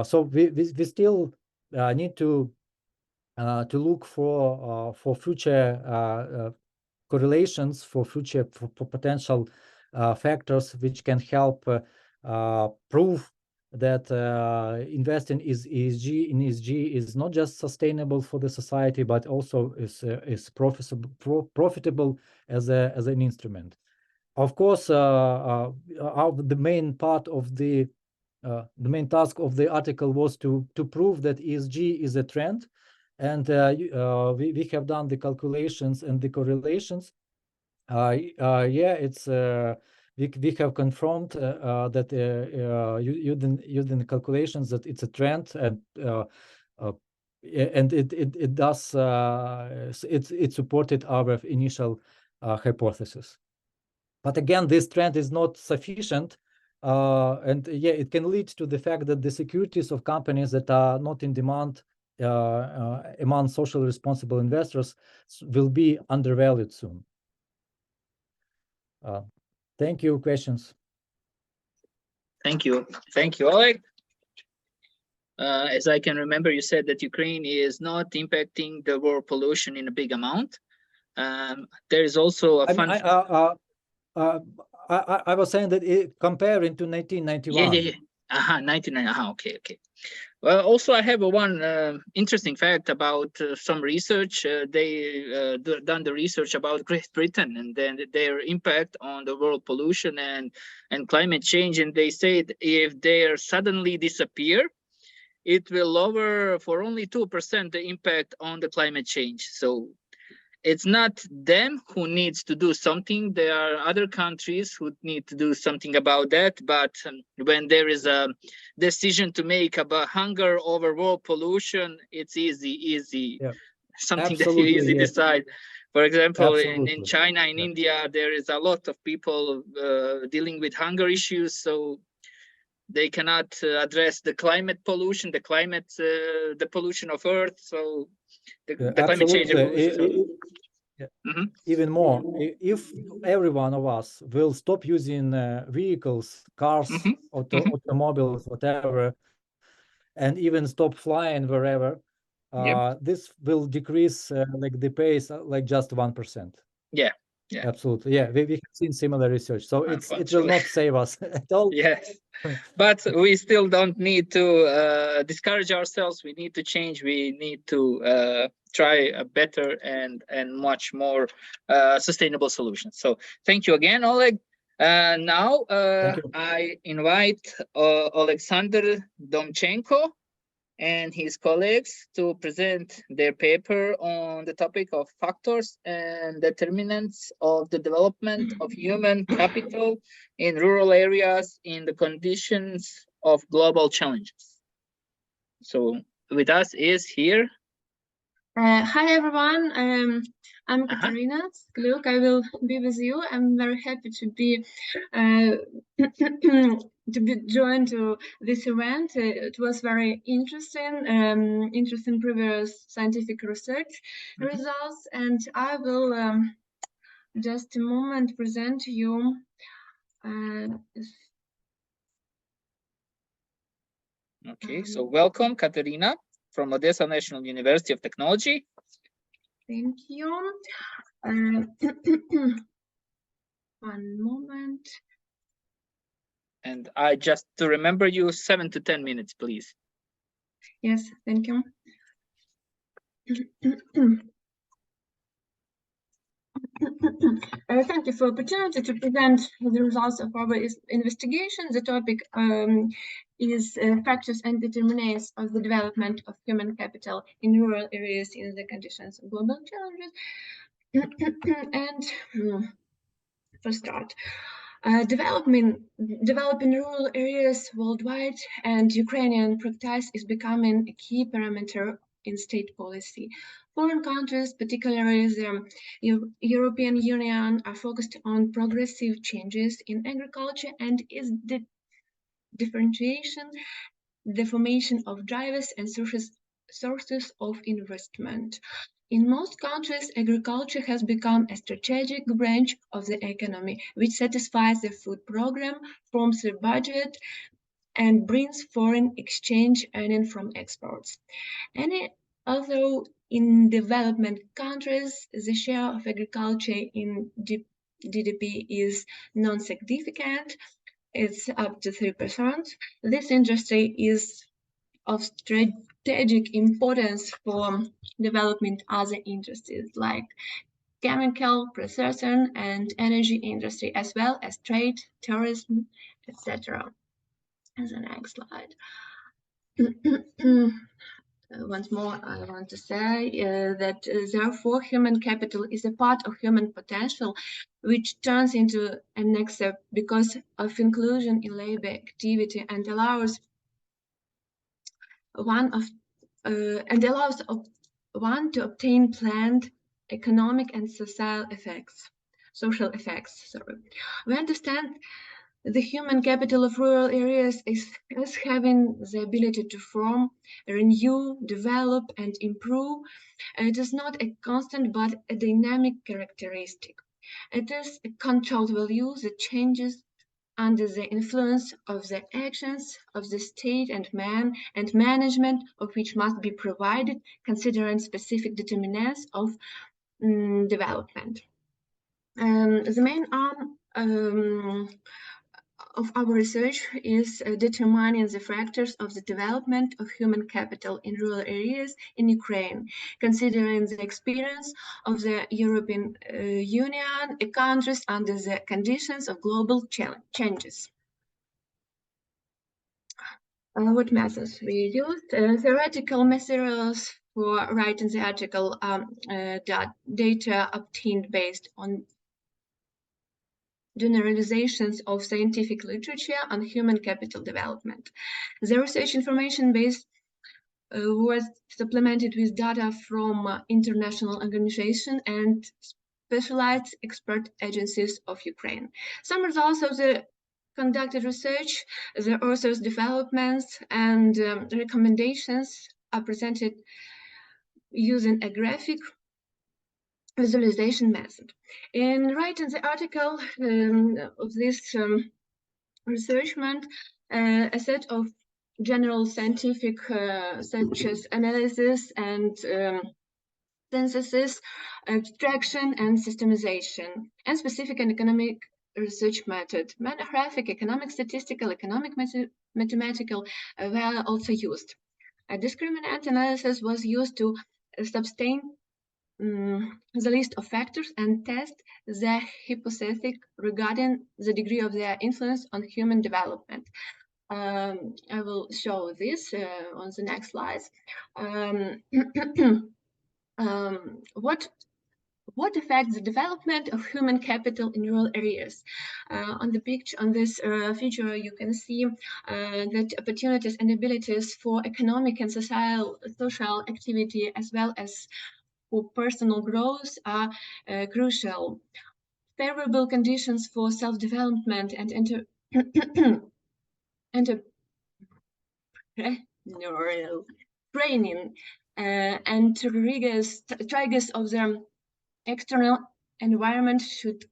So we still need to look for future correlations, for future for potential factors which can help prove that investing in ESG is not just sustainable for the society, but also is profitable as an instrument. Of course, the main part of the main task of the article was to prove that ESG is a trend, and we have done the calculations and the correlations. Yeah, it's we have confirmed that using the calculations that it's a trend, and it does it supported our initial hypothesis. But again, this trend is not sufficient, and yeah, it can lead to the fact that the securities of companies that are not in demand among socially responsible investors will be undervalued soon. Thank you. Questions? Thank you, Oleg. As I can remember, you said that Ukraine is not impacting the world pollution in a big amount. There is also a fun. I was saying that comparing to 1991. Yeah. 1990. Okay. Well, also I have one interesting fact about some research. They done the research about Great Britain and then their impact on the world pollution and climate change. And they said if they suddenly disappear, it will lower for only 2% the impact on the climate change. So it's not them who needs to do something. There are other countries who need to do something about that. But when there is a decision to make about hunger over world pollution, it's easy. Yeah. Something absolutely, that you easily decide. For example, in China, in India, there is a lot of people dealing with hunger issues. So they cannot address the climate pollution, the pollution of Earth. So the climate change. Even more, if every one of us will stop using vehicles, cars, automobiles, whatever, and even stop flying wherever, this will decrease like the pace like just 1%. Yeah. Absolutely. Yeah, we have seen similar research, so it will not save us at all. Yes, but we still don't need to discourage ourselves. We need to change. We need to try a better and much more sustainable solution. So thank you again, Oleg. Now I invite Alexander Domchenko and his colleagues to present their paper on the topic of factors and determinants of the development of human capital in rural areas in the conditions of global challenges. So with us is here. Hi, everyone. I'm Katerina Skluk. I will be with you. I'm very happy to be joined to this event. It was very interesting previous scientific research results, and I will just a moment present you. Okay, so welcome, Katerina, from Odessa National University of Technology. Thank you. One moment. And I just to remember you 7 to 10 minutes, please. Yes, thank you. Thank you for the opportunity to present the results of our investigation. The topic is factors and determinants of the development of human capital in rural areas in the conditions of global challenges. And for start, developing rural areas worldwide and Ukrainian practice is becoming a key parameter in state policy. Foreign countries, particularly the European Union, are focused on progressive changes in agriculture and its differentiation, the formation of drivers and sources of investment. In most countries, agriculture has become a strategic branch of the economy, which satisfies the food program, forms the budget, and brings foreign exchange earning from exports. Although in development countries, the share of agriculture in GDP is non-significant, it's up to 3%. This industry is of strategic importance for development other industries like chemical, processing, and energy industry, as well as trade, tourism, etc. The next slide. Once more, I want to say that therefore human capital is a part of human potential, which turns into an next step because of inclusion in labor activity and allows one to obtain planned economic and social effects. We understand the human capital of rural areas as having the ability to form, renew, develop, and improve. It is not a constant but a dynamic characteristic. It is a controlled value that changes under the influence of the actions of the state and man, and management of which must be provided considering specific determinants of development. The main arm of our research is determining the factors of the development of human capital in rural areas in Ukraine, considering the experience of the European Union countries under the conditions of global changes. What methods we used? Theoretical materials for writing the article, data obtained based on generalizations of scientific literature on human capital development. The research information base was supplemented with data from international organizations and specialized expert agencies of Ukraine. Some results of the conducted research, the author's developments, and recommendations are presented using a graphic visualization method. In writing the article of this researchment, a set of general scientific such as analysis and synthesis, abstraction and systemization, and specific and economic research method, monographic, economic, statistical, economic, mathematical were also used. A discriminant analysis was used to substantiate the list of factors and test the hypothesis regarding the degree of their influence on human development. I will show this on the next slides. What affects the development of human capital in rural areas? On the picture, on this feature, you can see that opportunities and abilities for economic and social activity, as well as for personal growth, are crucial. Favorable conditions for self-development and entrepreneurial training and triggers of the external environment should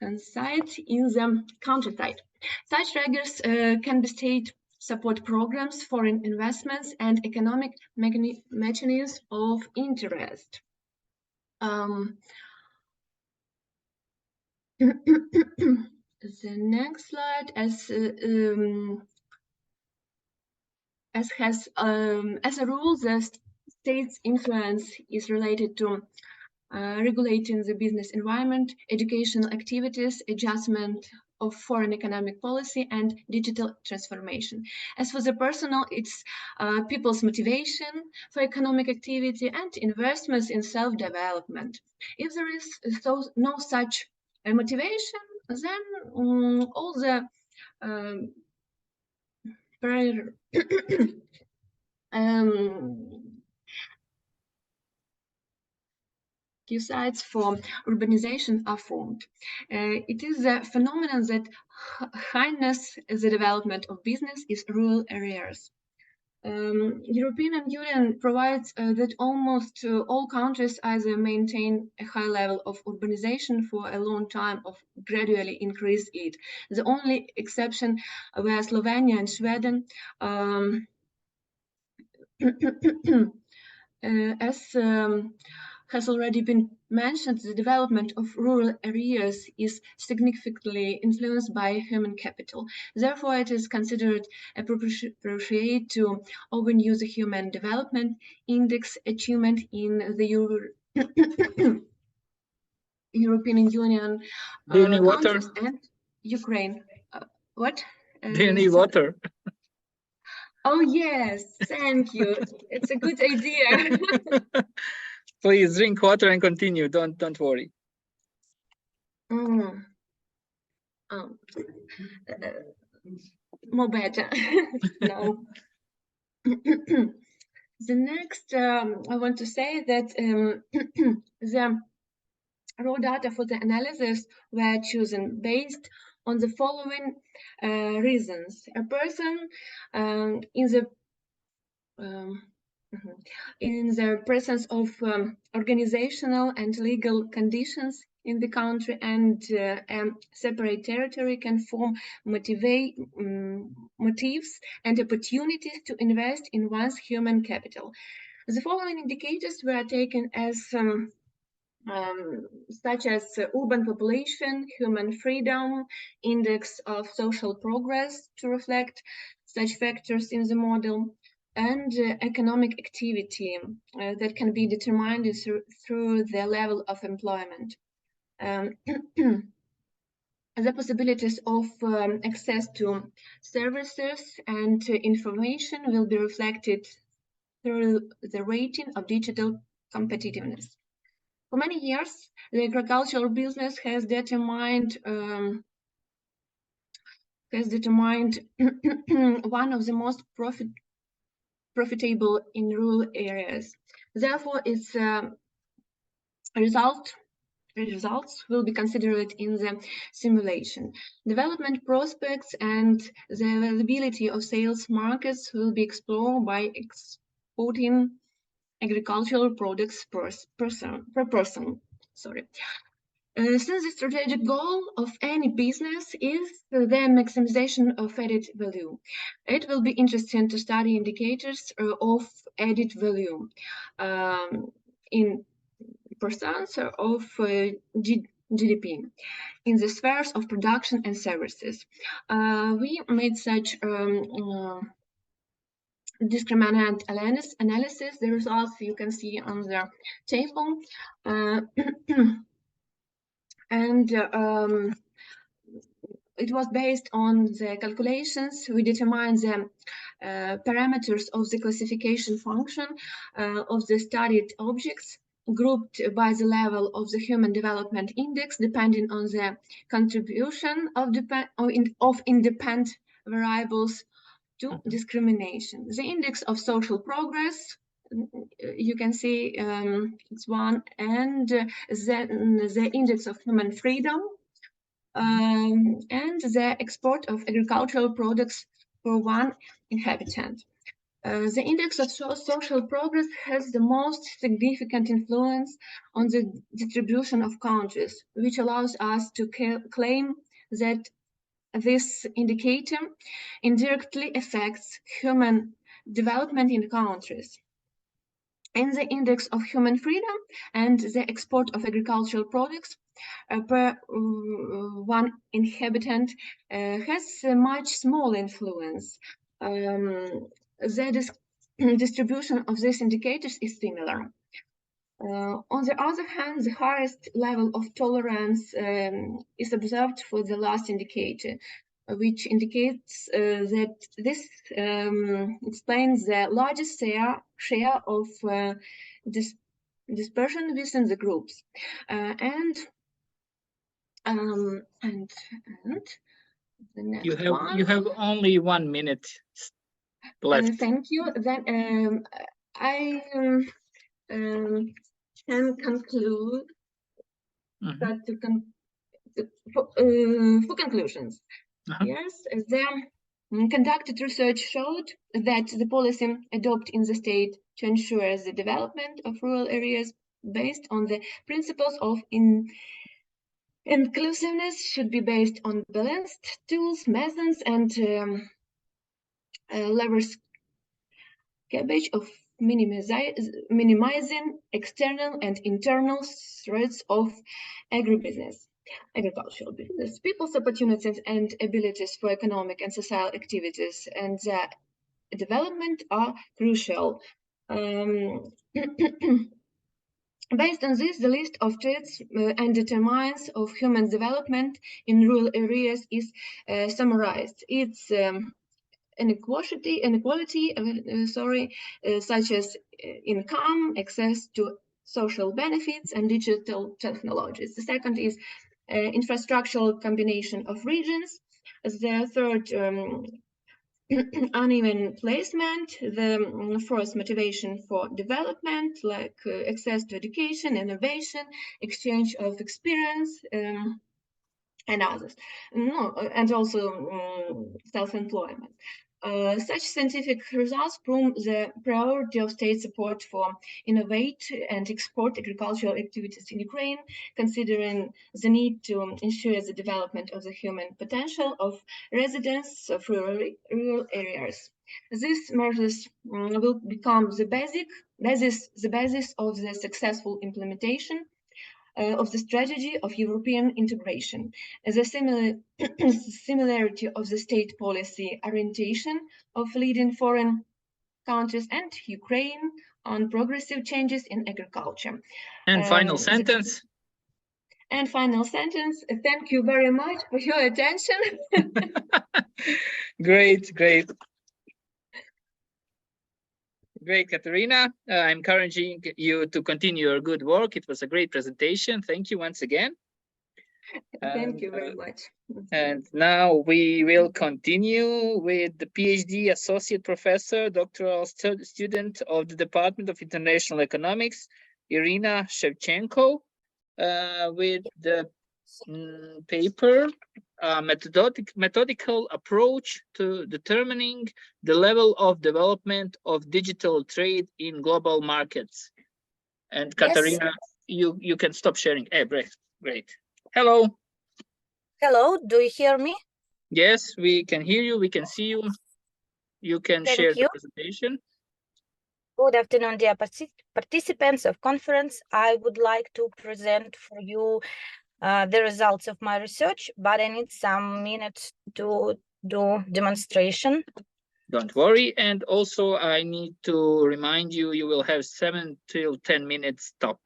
coincide in the countryside. Such triggers can be state support programs, foreign investments, and economic mechanisms of interest. The next slide, as a rule, the state's influence is related to regulating the business environment, educational activities, adjustment of foreign economic policy, and digital transformation. As for the personal, it's people's motivation for economic activity and investments in self-development. If there is no such motivation, then all the sites for urbanization are formed. It is a phenomenon that hinders the development of business in rural areas. European Union provides that almost all countries either maintain a high level of urbanization for a long time or gradually increase it. The only exception were Slovenia and Sweden. As has already been mentioned, the development of rural areas is significantly influenced by human capital. Therefore, it is considered appropriate to overview the Human Development Index achievement in the European Union Do you need water? countries and Ukraine. What? Do you need water? Oh, yes, thank you. It's a good idea. Please drink water and continue. Don't worry. More better. No. The next, I want to say that the raw data for the analysis were chosen based on the following reasons. A person in the presence of organizational and legal conditions in the country and separate territory can form motives and opportunities to invest in one's human capital. The following indicators were taken as such as urban population, human freedom, index of social progress to reflect such factors in the model, and economic activity that can be determined through the level of employment. The possibilities of access to services and information will be reflected through the rating of digital competitiveness. For many years, the agricultural business has determined one of the most profitable in rural areas. Therefore, its results will be considered in the simulation. Development prospects and the availability of sales markets will be explored by exporting agricultural products per person. Sorry. Since the strategic goal of any business is the maximization of added value, it will be interesting to study indicators of added value in percent of GDP in the spheres of production and services. We made such discriminant analysis. The results you can see on the table. And it was based on the calculations. We determined the parameters of the classification function of the studied objects, grouped by the level of the Human Development Index, depending on the contribution of independent variables to discrimination. The index of social progress, you can see it's one, and the index of human freedom, and the export of agricultural products per one inhabitant. The index of social progress has the most significant influence on the distribution of countries, which allows us to claim that this indicator indirectly affects human development in countries. In the index of human freedom and the export of agricultural products per one inhabitant has a much smaller influence. The distribution of these indicators is similar. On the other hand, the highest level of tolerance is observed for the last indicator, which indicates that this explains the largest share of dispersion within the groups. And the next you have only 1 minute left. Thank you. Then I can conclude that for conclusions. Yes, Conducted research showed that the policy adopted in the state to ensure the development of rural areas based on the principles of inclusiveness should be based on balanced tools, methods, and levers cabbage of minimizing external and internal threats of agricultural business, people's opportunities and abilities for economic and social activities and development are crucial. Based on this, the list of traits and determinants of human development in rural areas is summarized. It's inequality, such as income, access to social benefits, and digital technologies. The second is infrastructural combination of regions. The third, uneven placement. The fourth, motivation for development, like access to education, innovation, exchange of experience, and others. And also self-employment. Such scientific results prove the priority of state support for innovate and export agricultural activities in Ukraine, considering the need to ensure the development of the human potential of residents of rural areas. These measures will become the basis of the successful implementation of the strategy of European integration. The similarity of the state policy orientation of leading foreign countries and Ukraine on progressive changes in agriculture. And final sentence. And final sentence, thank you very much for your attention. Great, great. Great, Katerina. I'm encouraging you to continue your good work. It was a great presentation. Thank you once again. Thank you very much. And now we will continue with the PhD Associate Professor, doctoral student of the Department of International Economics, Irina Shevchenko, with the paper, methodical approach to determining the level of development of digital trade in global markets. And Katerina, you can stop sharing. Hey, great. Hello. Hello, do you hear me? Yes, we can hear you. We can see you. You can share the presentation. Good afternoon, dear participants of conference. I would like to present for you the results of my research, but I need some minutes to do demonstration. Don't worry. And also I need to remind you, you will have 7 till 10 minutes stop.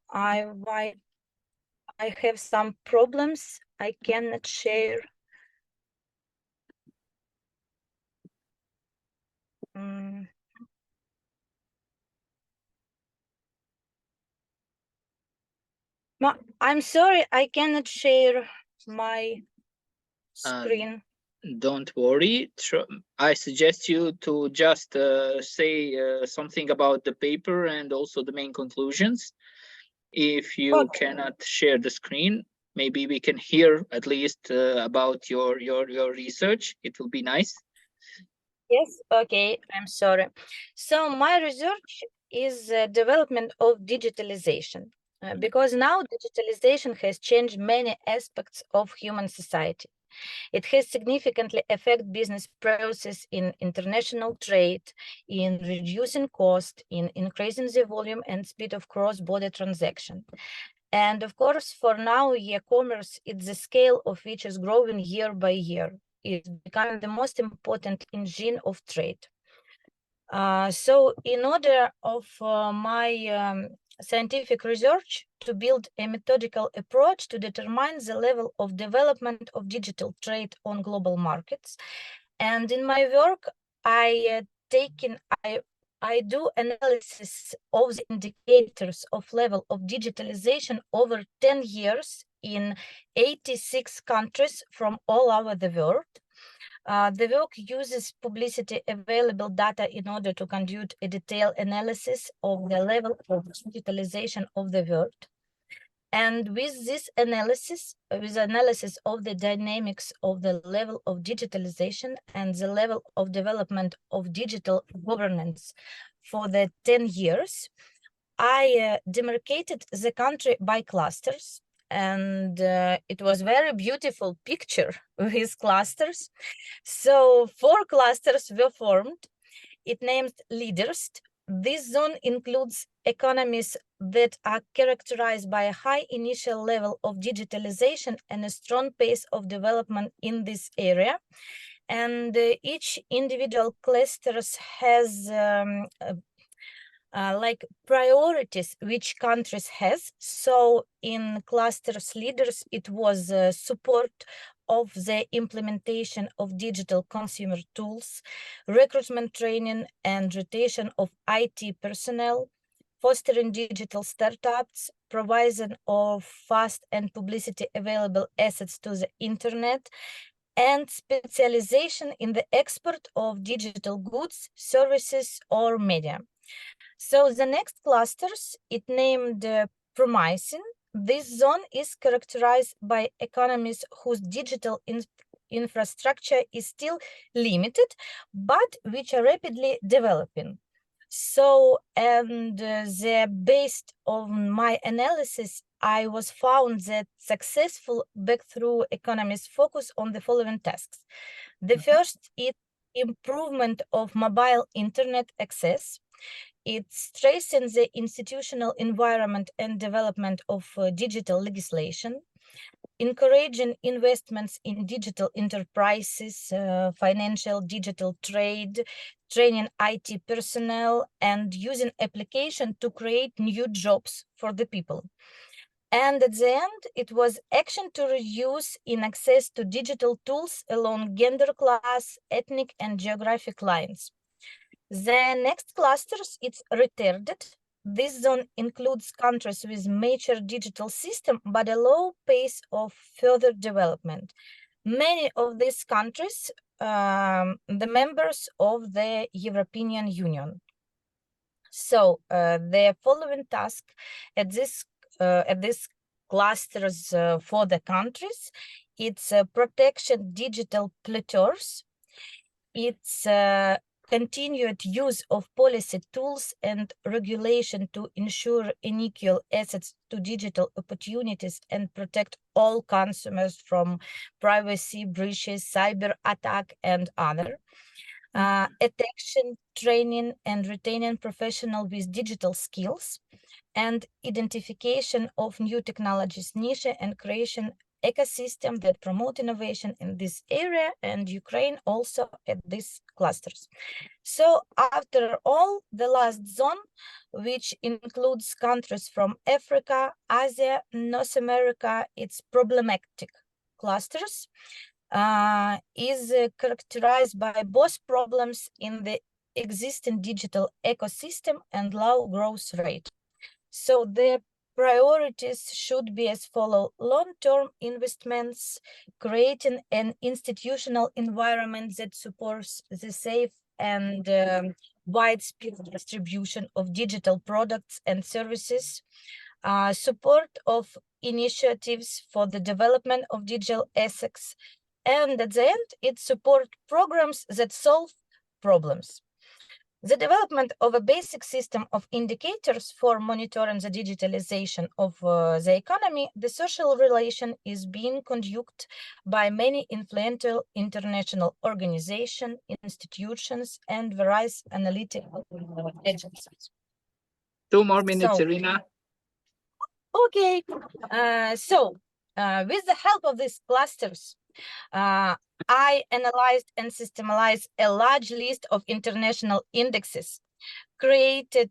I have some problems. I cannot share. I'm sorry, I cannot share my screen. Don't worry. I suggest you to just say something about the paper and also the main conclusions. If you cannot share the screen, maybe we can hear at least about your research. It will be nice. Yes, okay, I'm sorry. So my research is development of digitalization, because now digitalization has changed many aspects of human society. It has significantly affected business process in international trade, in reducing cost, in increasing the volume and speed of cross-border transaction. And of course, for now, e-commerce is the scale of which is growing year by year. It's becoming the most important engine of trade. So in order of my scientific research to build a methodical approach to determine the level of development of digital trade on global markets. And in my work, I I do analysis of the indicators of level of digitalization over 10 years in 86 countries from all over the world. The work uses publicity available data in order to conduct a detailed analysis of the level of digitalization of the world. And with this analysis, of the dynamics of the level of digitalization and the level of development of digital governance for the 10 years, I demarcated the country by clusters, and it was very beautiful picture with clusters. So 4 clusters were formed. It named leaders. This zone includes economies that are characterized by a high initial level of digitalization and a strong pace of development in this area. And each individual clusters has like priorities which countries has. So in clusters leaders, it was support of the implementation of digital consumer tools, recruitment training and rotation of IT personnel, fostering digital startups, provision of fast and publicity available assets to the internet, and specialization in the export of digital goods, services, or media. So the next clusters, it named promising. This zone is characterized by economies whose digital infrastructure is still limited, but which are rapidly developing. So, and based on my analysis, I was found that successful breakthrough economies focus on the following tasks. The first is improvement of mobile internet access. It strengthens the institutional environment and development of digital legislation, encouraging investments in digital enterprises, financial digital trade, training IT personnel, and using application to create new jobs for the people. And at the end, it was action to reduce in access to digital tools along gender, class, ethnic, and geographic lines. The next clusters, it's retarded. This zone includes countries with mature digital system, but a low pace of further development. Many of these countries, the members of the European Union. So the following task at this clusters for the countries, it's protection digital plateaus. It's continued use of policy tools and regulation to ensure unequal access to digital opportunities and protect all consumers from privacy breaches, cyber attack, and other. Attraction, training, and retaining professionals with digital skills, and identification of new technologies niche and creation ecosystem that promote innovation in this area, and Ukraine also at these clusters. So after all, the last zone, which includes countries from Africa, Asia, North America, it's problematic clusters, is characterized by both problems in the existing digital ecosystem and low growth rate. So the priorities should be as follow: long-term investments, creating an institutional environment that supports the safe and widespread distribution of digital products and services, support of initiatives for the development of digital assets, and at the end, it supports programs that solve problems. The development of a basic system of indicators for monitoring the digitalization of the economy, the social relation is being conducted by many influential international organizations, institutions, and various analytical agencies. 2 more minutes, Irina. Okay, with the help of these clusters, I analyzed and systematized a large list of international indexes, created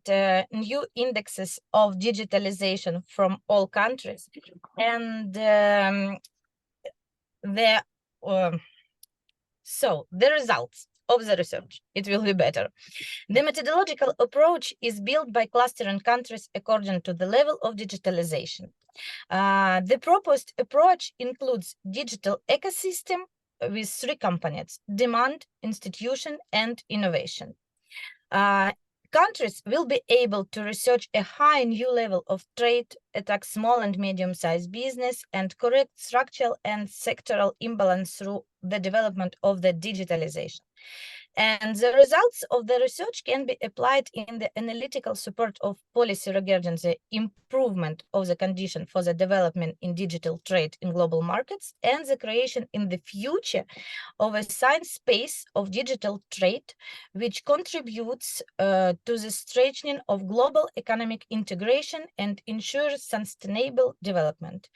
new indexes of digitalization from all countries, and the results. of the research. It will be better. The methodological approach is built by clustering countries according to the level of digitalization. The proposed approach includes digital ecosystem with 3 components: demand, institution, and innovation. Countries will be able to research a high new level of trade, attack small and medium-sized business, and correct structural and sectoral imbalance through the development of the digitalization. And the results of the research can be applied in the analytical support of policy regarding the improvement of the condition for the development in digital trade in global markets and the creation in the future of a science space of digital trade, which contributes to the strengthening of global economic integration and ensures sustainable development.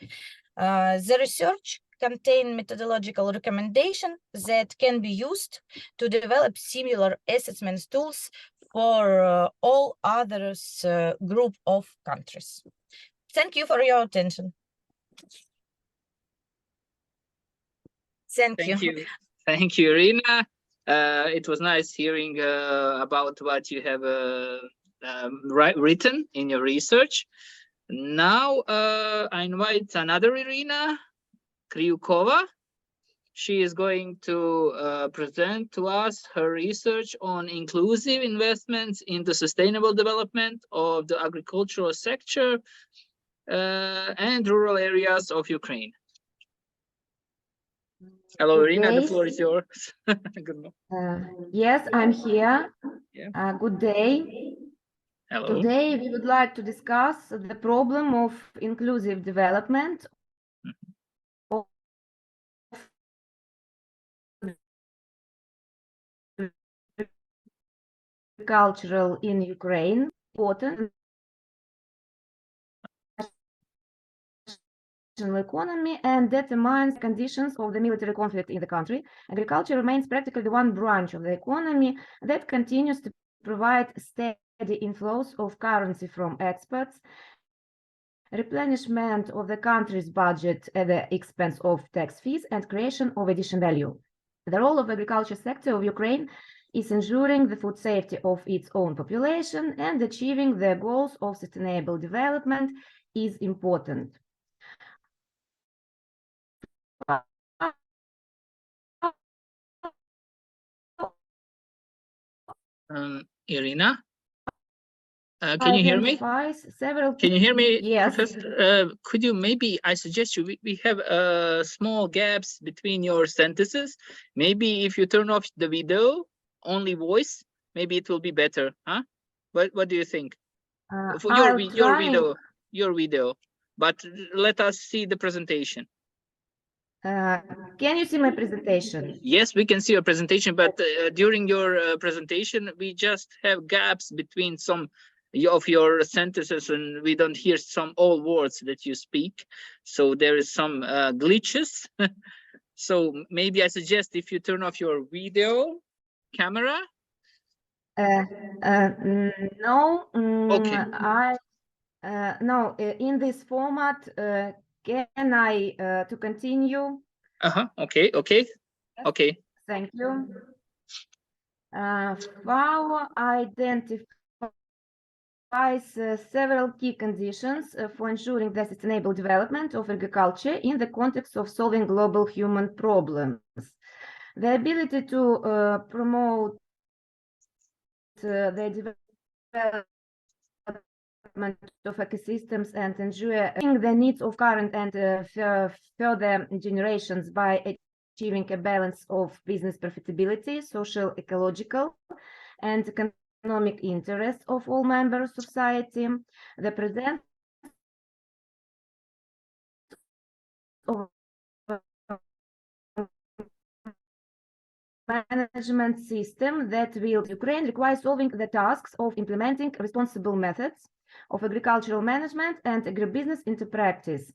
The research contain methodological recommendations that can be used to develop similar assessment tools for all others group of countries. Thank you for your attention. Thank you. Thank you, Irina. It was nice hearing about what you have written in your research. Now I invite another Irina Kryukova. She is going to present to us her research on inclusive investments into sustainable development of the agricultural sector and rural areas of Ukraine. Hello, Irina, the floor is yours. Good Yes, I'm here. Yeah. Good day. Hello. Today, we would like to discuss the problem of inclusive development of agricultural in Ukraine, important economy, and determines conditions of the military conflict in the country. Agriculture remains practically the one branch of the economy that continues to provide steady inflows of currency from exports, replenishment of the country's budget at the expense of tax fees, and creation of additional value. The role of the agriculture sector of Ukraine is ensuring the food safety of its own population, and achieving the goals of sustainable development is important. Irina, can you hear me? Can you hear me, yes. Professor? Could you maybe, I suggest you, we have small gaps between your sentences. Maybe if you turn off the video, only voice, maybe it will be better, huh? What do you think? For your video, but let us see the presentation. Can you see my presentation? Yes, we can see your presentation, but during your presentation, we just have gaps between some of your sentences, and we don't hear all words that you speak. So there is some glitches. So maybe I suggest if you turn off your video camera. No. Okay. No. In this format, can I to continue? Okay. Okay. Okay. Thank you. FAO identifies several key conditions for ensuring the sustainable development of agriculture in the context of solving global human problems. The ability to promote the development of ecosystems and ensure the needs of current and further generations by achieving a balance of business profitability, social, ecological, and economic interests of all members of society. The presence of management system that will Ukraine requires solving the tasks of implementing responsible methods of agricultural management and agribusiness into practice,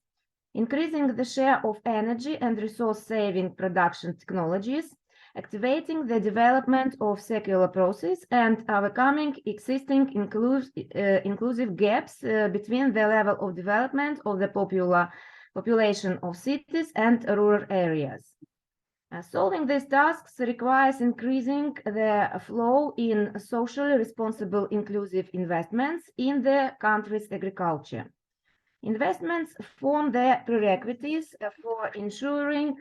increasing the share of energy and resource-saving production technologies, activating the development of circular process, and overcoming existing inclusive gaps between the level of development of the population of cities and rural areas. Solving these tasks requires increasing the flow in socially responsible inclusive investments in the country's agriculture. Investments form the prerequisites for ensuring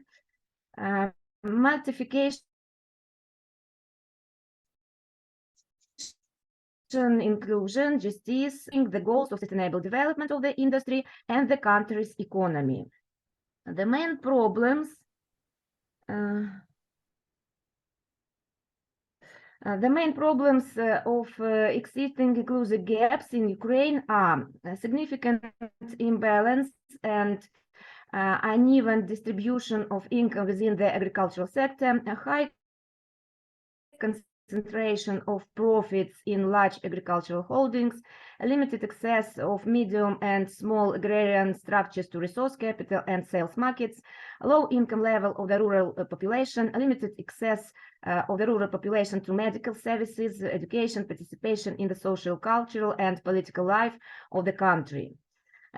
multiplication, inclusion, justice, the goals of sustainable development of the industry and the country's economy. The main problems of existing inclusive gaps in Ukraine are a significant imbalance and uneven distribution of income within the agricultural sector, a high concentration of profits in large agricultural holdings, a limited access of medium and small agrarian structures to resource capital and sales markets, a low income level of the rural population, a limited access of the rural population to medical services, education, participation in the social, cultural, and political life of the country.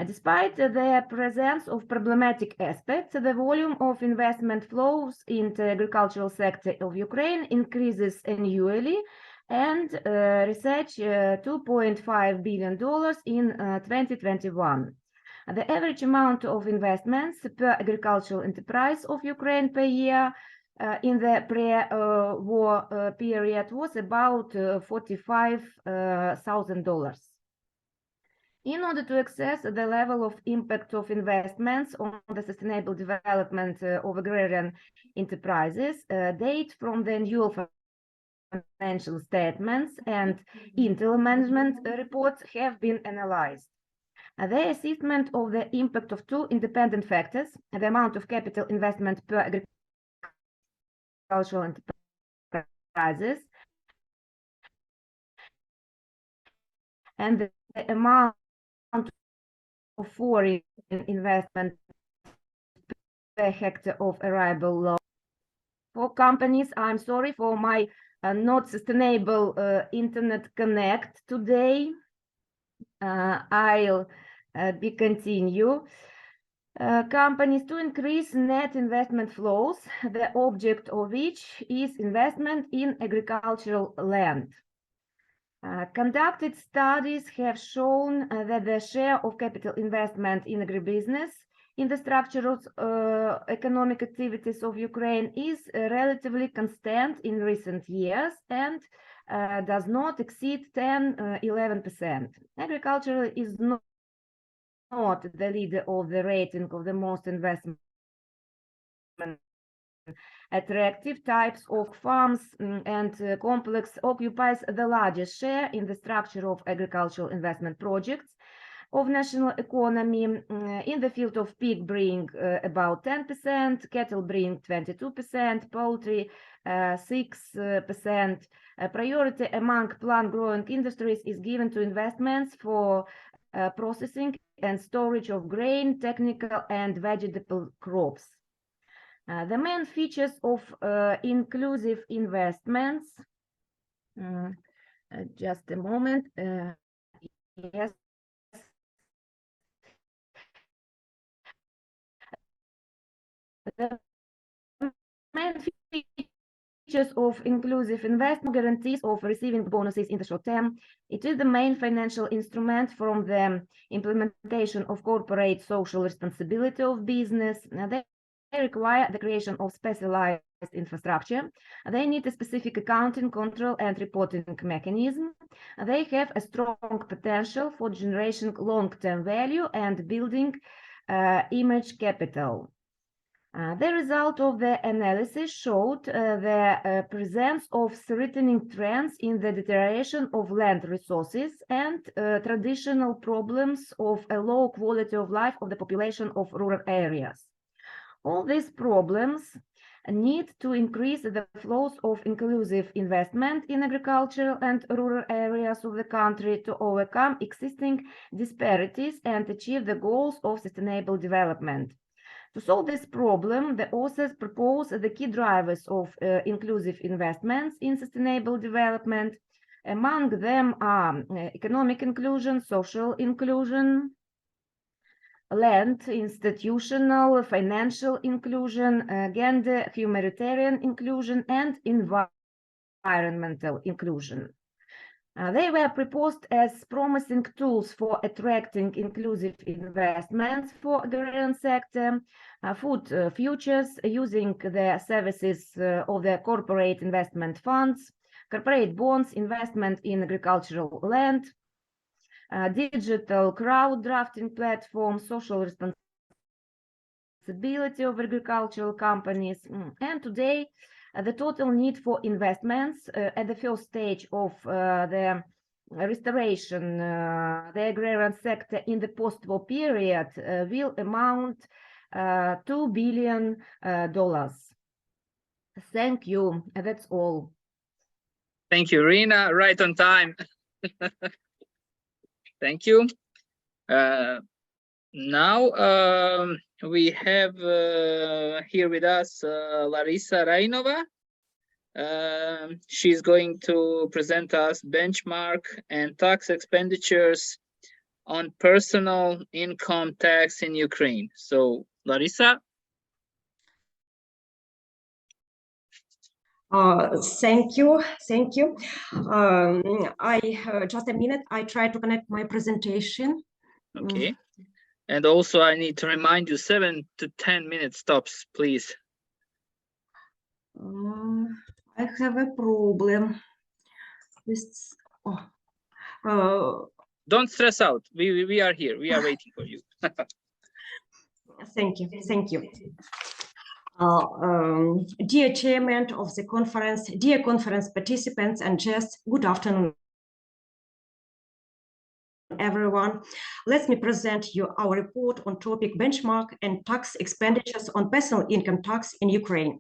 Despite the presence of problematic aspects, the volume of investment flows into the agricultural sector of Ukraine increases annually and reached $2.5 billion in 2021. The average amount of investments per agricultural enterprise of Ukraine per year in the pre-war period was about $45,000. In order to assess the level of impact of investments on the sustainable development of agrarian enterprises, data from the annual financial statements and internal management reports have been analyzed. The assessment of the impact of two independent factors, the amount of capital investment per agricultural enterprises and the amount of foreign investment per hectare of arable land. For companies, I'm sorry for my not sustainable internet connect today. I'll be continue. Companies to increase net investment flows, the object of which is investment in agricultural land. Conducted studies have shown that the share of capital investment in agribusiness in the structural economic activities of Ukraine is relatively constant in recent years and does not exceed 10–11%. Agriculture is not the leader of the rating of the most investment attractive types of farms and complex occupies the largest share in the structure of agricultural investment projects of national economy. In the field of pig bring about 10%, cattle bring 22%, poultry 6%. Priority among plant growing industries is given to investments for processing and storage of grain, technical and vegetable crops. The main features of inclusive investments, just a moment, yes. The main features of inclusive investment guarantees of receiving bonuses in the short term. It is the main financial instrument from the implementation of corporate social responsibility of business. They require the creation of specialized infrastructure. They need a specific accounting, control, and reporting mechanism. They have a strong potential for generating long-term value and building image capital. The result of the analysis showed the presence of threatening trends in the deterioration of land resources and traditional problems of a low quality of life of the population of rural areas. All these problems need to increase the flows of inclusive investment in agricultural and rural areas of the country to overcome existing disparities and achieve the goals of sustainable development. To solve this problem, the authors propose the key drivers of inclusive investments in sustainable development. Among them are economic inclusion, social inclusion, land, institutional, financial inclusion, gender, humanitarian inclusion, and environmental inclusion. They were proposed as promising tools for attracting inclusive investments for the agrarian sector, food futures using the services of the corporate investment funds, corporate bonds, investment in agricultural land, digital crowd drafting platform, social responsibility of agricultural companies, and today the total need for investments at the first stage of the restoration, the agrarian sector in the post-war period will amount $2 billion. Thank you. That's all. Thank you, Rina. Right on time. Thank you. Now we have here with us Larisa Rainova. She's going to present us benchmark and tax expenditures on personal income tax in Ukraine. So, Larisa. Thank you. I just a minute. I try to connect my presentation. Okay. And also, I need to remind you, 7 to 10 minutes stops, please. I have a problem with. Don't stress out. We are here. We are waiting for you. Thank you. Dear chairman of the conference, dear conference participants and guests, good afternoon, everyone. Let me present you our report on topic benchmark and tax expenditures on personal income tax in Ukraine.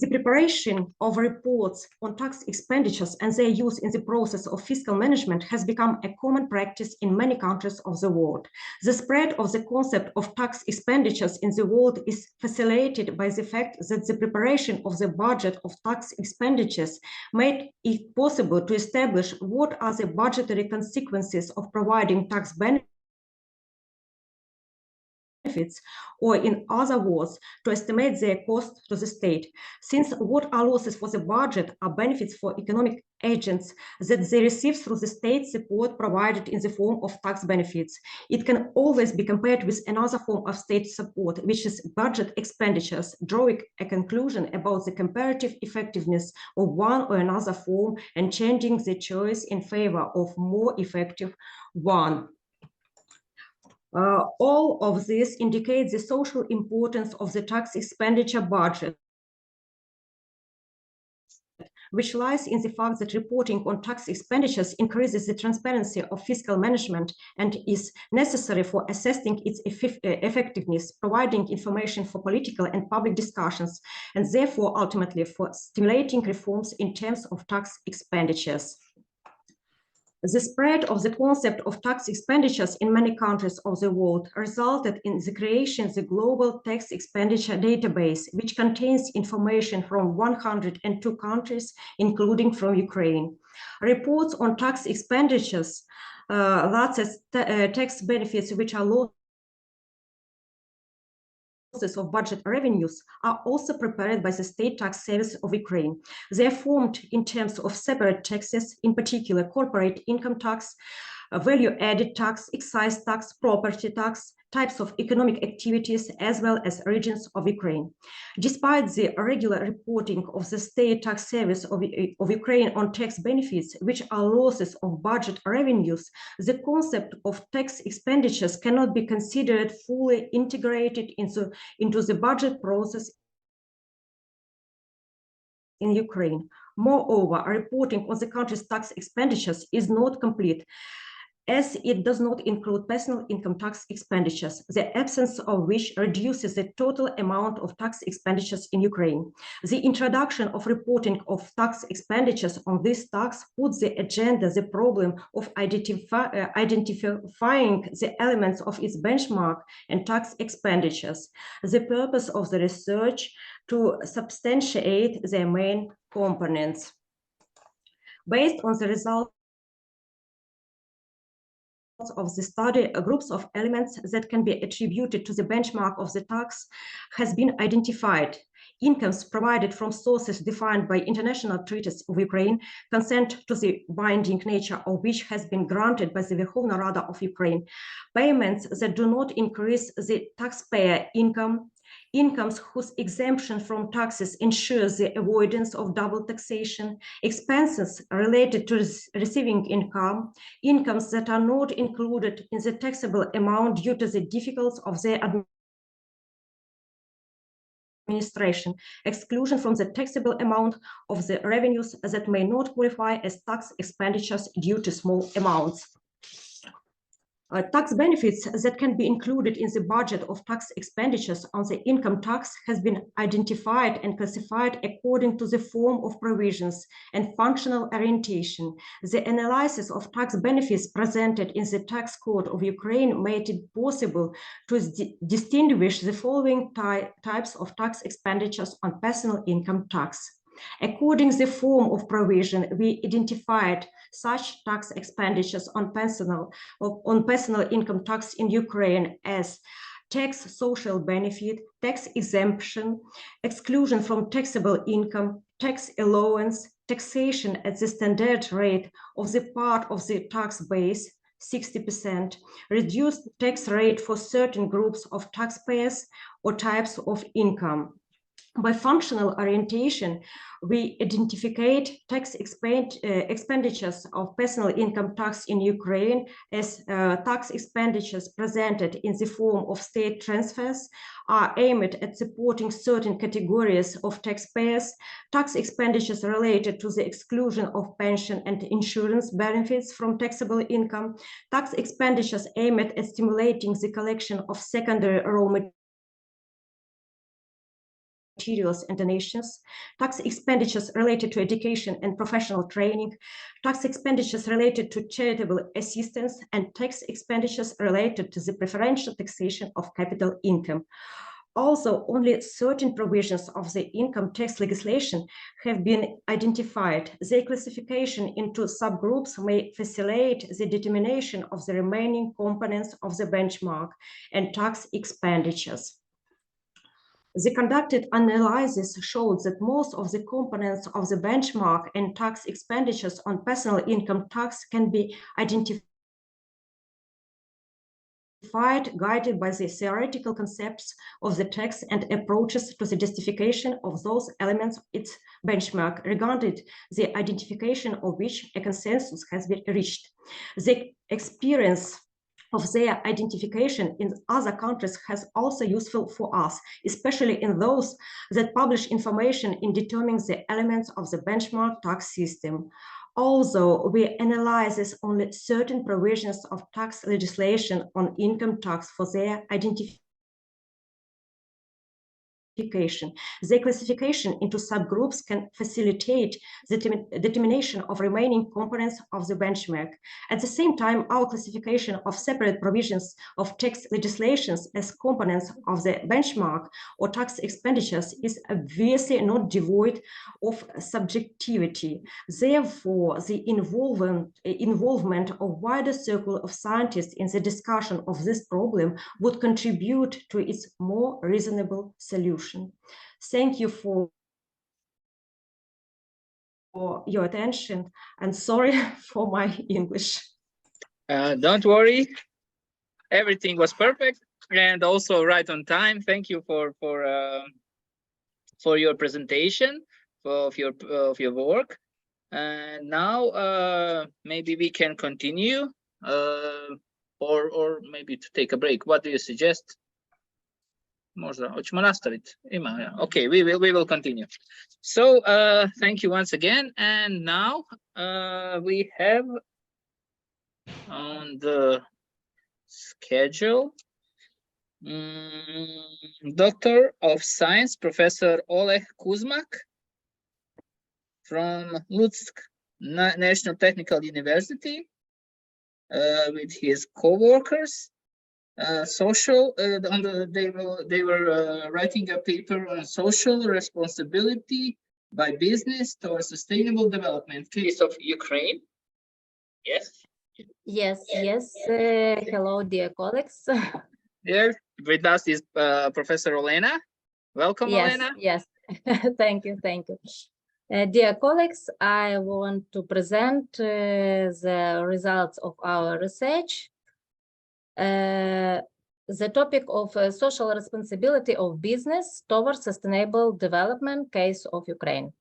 The preparation of reports on tax expenditures and their use in the process of fiscal management has become a common practice in many countries of the world. The spread of the concept of tax expenditures in the world is facilitated by the fact that the preparation of the budget of tax expenditures made it possible to establish what are the budgetary consequences of providing tax benefits, or in other words, to estimate their cost to the state. Since what are losses for the budget are benefits for economic agents that they receive through the state support provided in the form of tax benefits. It can always be compared with another form of state support, which is budget expenditures, drawing a conclusion about the comparative effectiveness of one or another form and changing the choice in favor of more effective one. All of this indicates the social importance of the tax expenditure budget, which lies in the fact that reporting on tax expenditures increases the transparency of fiscal management and is necessary for assessing its effectiveness, providing information for political and public discussions, and therefore ultimately for stimulating reforms in terms of tax expenditures. The spread of the concept of tax expenditures in many countries of the world resulted in the creation of the Global Tax Expenditure Database, which contains information from 102 countries, including from Ukraine. Reports on tax expenditures, that's tax benefits which are lost of budget revenues, are also prepared by the State Tax Service of Ukraine. They are formed in terms of separate taxes, in particular corporate income tax, value-added tax, excise tax, property tax, types of economic activities, as well as regions of Ukraine. Despite the regular reporting of the State Tax Service of Ukraine on tax benefits, which are losses of budget revenues, the concept of tax expenditures cannot be considered fully integrated into the budget process in Ukraine. Moreover, reporting on the country's tax expenditures is not complete, as it does not include personal income tax expenditures, the absence of which reduces the total amount of tax expenditures in Ukraine. The introduction of reporting of tax expenditures on this tax puts the agenda the problem of identifying the elements of its benchmark and tax expenditures, the purpose of the research to substantiate their main components. Based on the results of the study, groups of elements that can be attributed to the benchmark of the tax has been identified. Incomes provided from sources defined by international treaties of Ukraine, consent to the binding nature of which has been granted by the Verkhovna Rada of Ukraine, payments that do not increase the taxpayer income, incomes whose exemption from taxes ensures the avoidance of double taxation, expenses related to receiving income, incomes that are not included in the taxable amount due to the difficulties of their administration, exclusion from the taxable amount of the revenues that may not qualify as tax expenditures due to small amounts. Tax benefits that can be included in the budget of tax expenditures on the income tax has been identified and classified according to the form of provisions and functional orientation. The analysis of tax benefits presented in the tax code of Ukraine made it possible to distinguish the following types of tax expenditures on personal income tax. According to the form of provision, we identified such tax expenditures on personal income tax in Ukraine as tax social benefit, tax exemption, exclusion from taxable income, tax allowance, taxation at the standard rate of the part of the tax base, 60%, reduced tax rate for certain groups of taxpayers or types of income. By functional orientation, we identified tax expenditures of personal income tax in Ukraine as tax expenditures presented in the form of state transfers are aimed at supporting certain categories of taxpayers, tax expenditures related to the exclusion of pension and insurance benefits from taxable income, tax expenditures aimed at stimulating the collection of secondary raw materials and donations, tax expenditures related to education and professional training, tax expenditures related to charitable assistance, and tax expenditures related to the preferential taxation of capital income. Also, only certain provisions of the income tax legislation have been identified. Their classification into subgroups may facilitate the determination of the remaining components of the benchmark and tax expenditures. The conducted analysis showed that most of the components of the benchmark and tax expenditures on personal income tax can be identified, guided by the theoretical concepts of the tax and approaches to the justification of those elements of its benchmark, regarding the identification of which a consensus has been reached. The experience of their identification in other countries has also useful for us, especially in those that publish information in determining the elements of the benchmark tax system. Although we analyze only certain provisions of tax legislation on income tax for their identification, the classification into subgroups can facilitate the determination of remaining components of the benchmark. At the same time, our classification of separate provisions of tax legislations as components of the benchmark or tax expenditures is obviously not devoid of subjectivity. Therefore, the involvement of wider circle of scientists in the discussion of this problem would contribute to its more reasonable solution. Thank you for your attention, and sorry for my English. Don't worry, everything was perfect and also right on time. Thank you for your presentation, of your work. And now maybe we can continue, or maybe to take a break. What do you suggest? Okay, we will continue. So thank you once again, and now we have on the schedule Doctor of Science Professor Oleg Kuzmak from Lutsk National Technical University with his co-workers. They were writing a paper on social responsibility by business towards sustainable development, case of Ukraine. Yes. Yes. Hello, dear colleagues. Yes, with us is Professor Olena. Welcome, Olena. Yes. Thank you. Dear colleagues, I want to present the results of our research. The topic of social responsibility of business towards sustainable development case of Ukraine.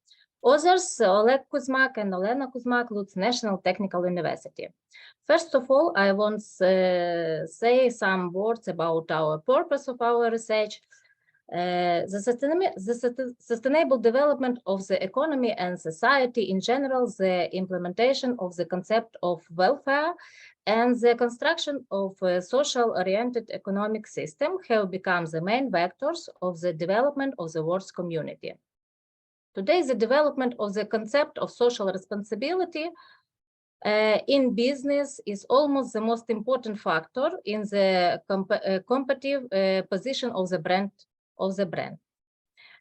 Authors Oleg Kuzmak and Olena Kuzmak, Lutz National Technical University. First of all, I want to say some words about our purpose of our research. The sustainable development of the economy and society in general, the implementation of the concept of welfare, and the construction of a social-oriented economic system have become the main vectors of the development of the world's community. Today, the development of the concept of social responsibility in business is almost the most important factor in the competitive position of the brand.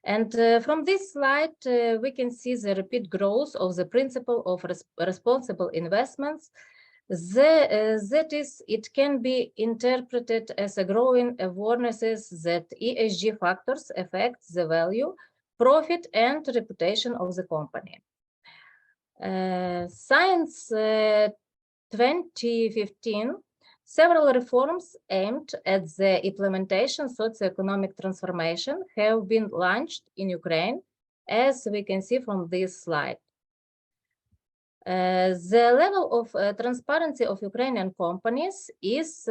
And from this slide, we can see the rapid growth of the principle of responsible investments. That is, it can be interpreted as a growing awarenesses that ESG factors affect the value, profit, and reputation of the company. Since 2015, several reforms aimed at the implementation of socioeconomic transformation have been launched in Ukraine, as we can see from this slide. The level of transparency of Ukrainian companies is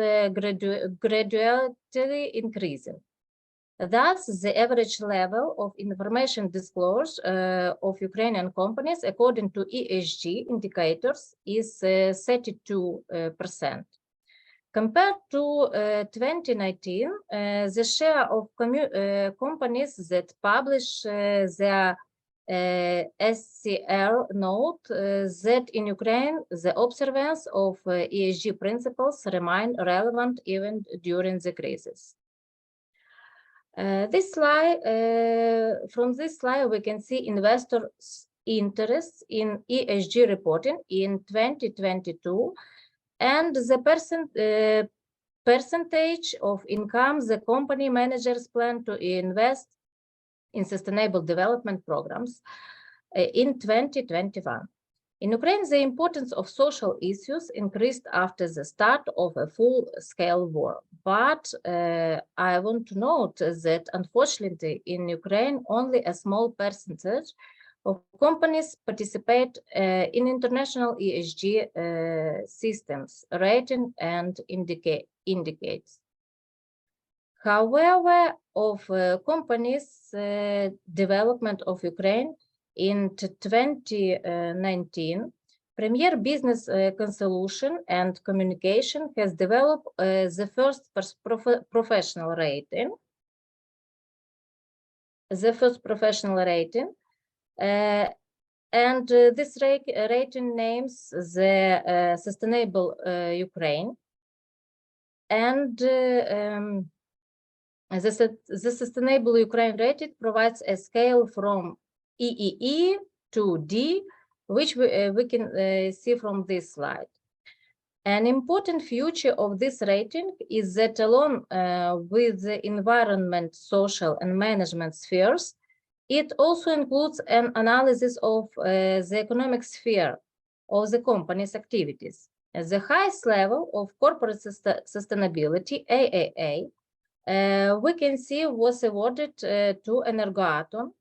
gradually increasing. Thus, the average level of information disclosure of Ukrainian companies according to ESG indicators is 32%. Compared to 2019, the share of companies that publish their SCR note that in Ukraine, the observance of ESG principles remain relevant even during the crisis. From this slide, we can see investors' interest in ESG reporting in 2022 and the percentage of income the company managers plan to invest in sustainable development programs in 2021. In Ukraine, the importance of social issues increased after the start of a full-scale war. But I want to note that, unfortunately, in Ukraine, only a small percentage of companies participate in international ESG systems, rating and indicates. However, of companies' development of Ukraine in 2019, Premier Business Consultation and Communication has developed the first professional rating. And this rating names the Sustainable Ukraine. And the Sustainable Ukraine rating provides a scale from EEE to D, which we can see from this slide. An important feature of this rating is that along with the environment, social, and management spheres, it also includes an analysis of the economic sphere of the company's activities. At the highest level of corporate sustainability, AAA, we can see was awarded to Energoatom.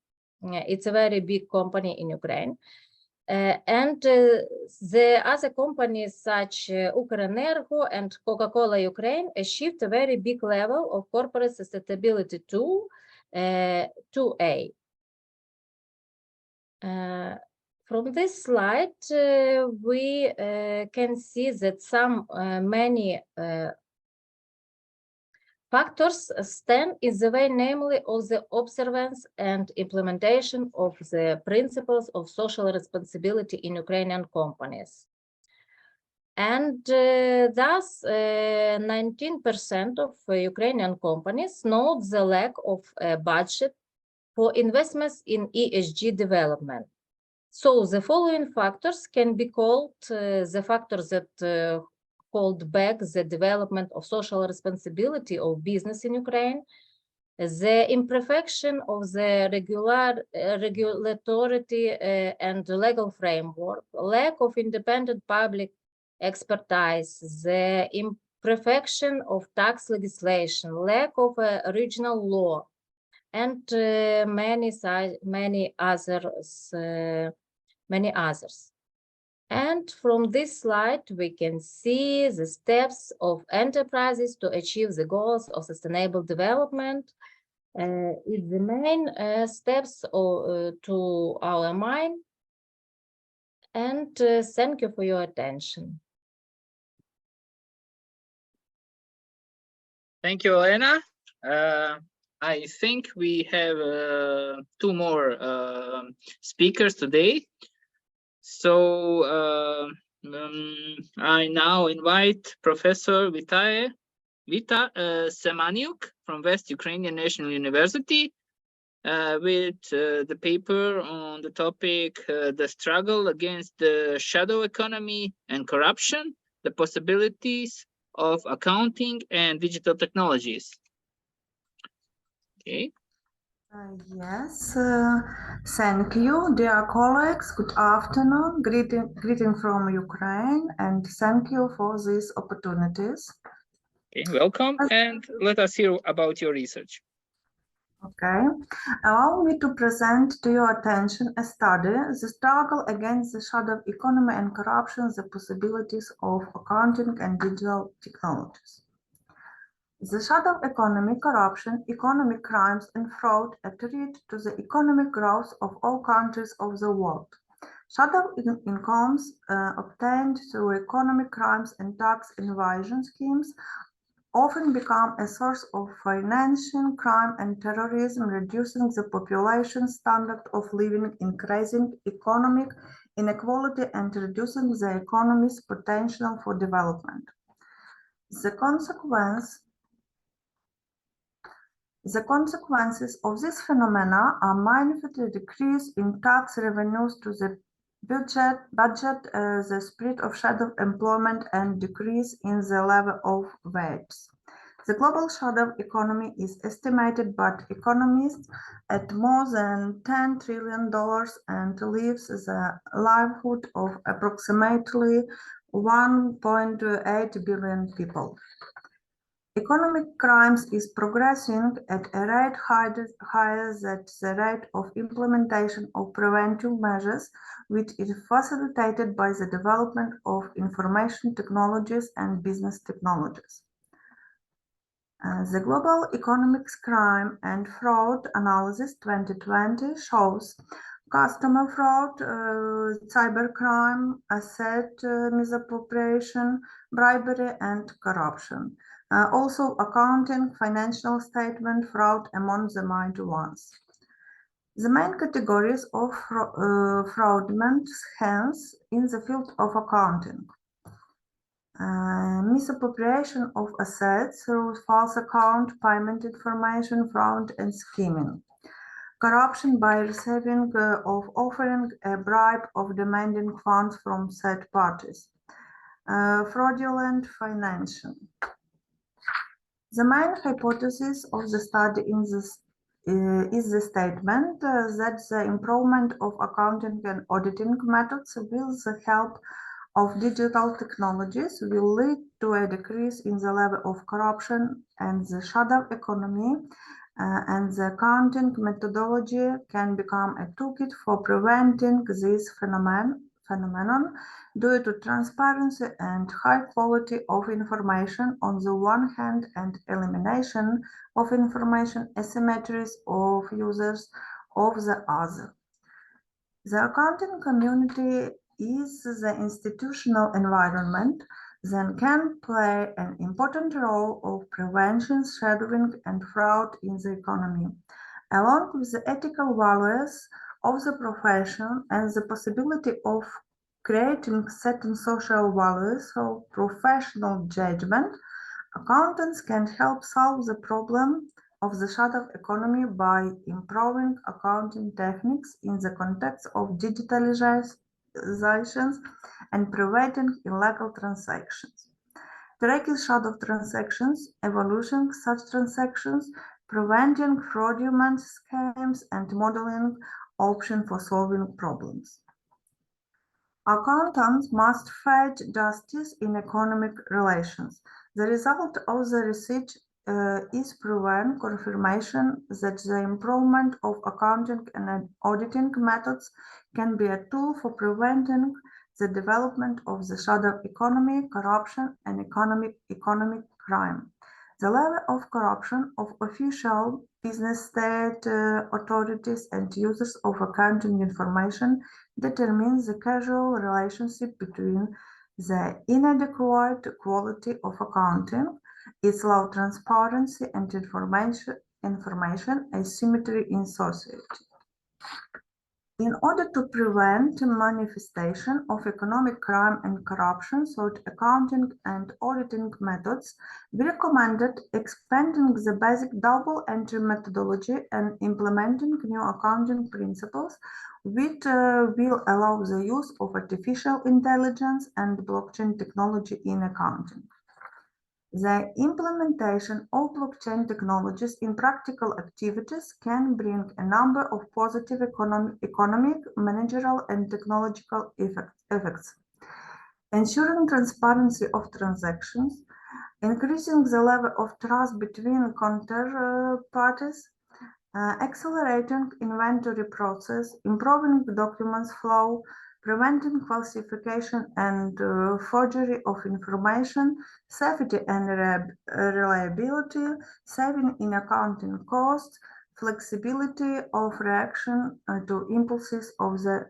It's a very big company in Ukraine. And the other companies such Ukrenergo and Coca-Cola Ukraine achieved a very big level of corporate sustainability 2A. From this slide, we can see that many factors stand in the way, namely of the observance and implementation of the principles of social responsibility in Ukrainian companies. And thus, 19% of Ukrainian companies note the lack of a budget for investments in ESG development. So the following factors can be called the factors that hold back the development of social responsibility of business in Ukraine: the imperfection of the regulatory and legal framework, lack of independent public expertise, the imperfection of tax legislation, lack of regional law, and many others. And from this slide, we can see the steps of enterprises to achieve the goals of sustainable development. It's the main steps to our mind. And thank you for your attention. Thank you, Elena. I think we have 2 more speakers today. So I now invite Professor Vita Semaniuk from West Ukrainian National University with the paper on the topic, the struggle against the shadow economy and corruption, the possibilities of accounting and digital technologies. Okay. Yes, thank you, dear colleagues. Good afternoon. Greeting from Ukraine, and thank you for these opportunities. Okay, welcome, and let us hear about your research. Okay, allow me to present to your attention a study, The Struggle Against the Shadow Economy and Corruption, the Possibilities of Accounting and Digital Technologies. The shadow economy, corruption, economic crimes, and fraud are threat to the economic growth of all countries of the world. Shadow incomes obtained through economic crimes and tax evasion schemes often become a source of financing crime and terrorism, reducing the population standard of living, increasing economic inequality, and reducing the economy's potential for development. The consequences of this phenomena are manifestly decrease in tax revenues to the budget, the spread of shadow employment, and decrease in the level of wages. The global shadow economy is estimated by economists at more than $10 trillion and leaves the livelihood of approximately 1.8 billion people. Economic crimes is progressing at a rate higher than the rate of implementation of preventive measures, which is facilitated by the development of information technologies and business technologies. The Global Economics Crime and Fraud Analysis 2020 shows customer fraud, cybercrime, asset misappropriation, bribery, and corruption. Also accounting, financial statement fraud among the major ones. The main categories of fraudulent schemes in the field of accounting. Misappropriation of assets through false account, payment information, fraud, and scheming. Corruption by receiving of offering a bribe of demanding funds from third parties. Fraudulent financing. The main hypothesis of the study in this is the statement that the improvement of accounting and auditing methods with the help of digital technologies will lead to a decrease in the level of corruption and the shadow economy, and the accounting methodology can become a toolkit for preventing this phenomenon due to transparency and high quality of information on the one hand and elimination of information asymmetries of users of the other. The accounting community is the institutional environment that can play an important role of prevention, shadowing, and fraud in the economy, along with the ethical values of the profession and the possibility of creating certain social values of professional judgment. Accountants can help solve the problem of the shadow economy by improving accounting techniques in the context of digitalizations and preventing illegal transactions. Tracking shadow transactions, evaluating such transactions, preventing fraudulent scams, and modeling options for solving problems. Accountants must fight justice in economic relations. The result of the research is proven confirmation that the improvement of accounting and auditing methods can be a tool for preventing the development of the shadow economy, corruption, and economic crime. The level of corruption of official business, state authorities, and users of accounting information determines the causal relationship between the inadequate quality of accounting, its low transparency, and information asymmetry in society. In order to prevent manifestation of economic crime and corruption through accounting and auditing methods, we recommended expanding the basic double entry methodology and implementing new accounting principles, which will allow the use of artificial intelligence and blockchain technology in accounting. The implementation of blockchain technologies in practical activities can bring a number of positive economic, managerial, and technological effects. Ensuring transparency of transactions, increasing the level of trust between counterparties, accelerating inventory process, improving documents flow, preventing falsification and forgery of information, safety and reliability, saving in accounting costs, flexibility of reaction to impulses of the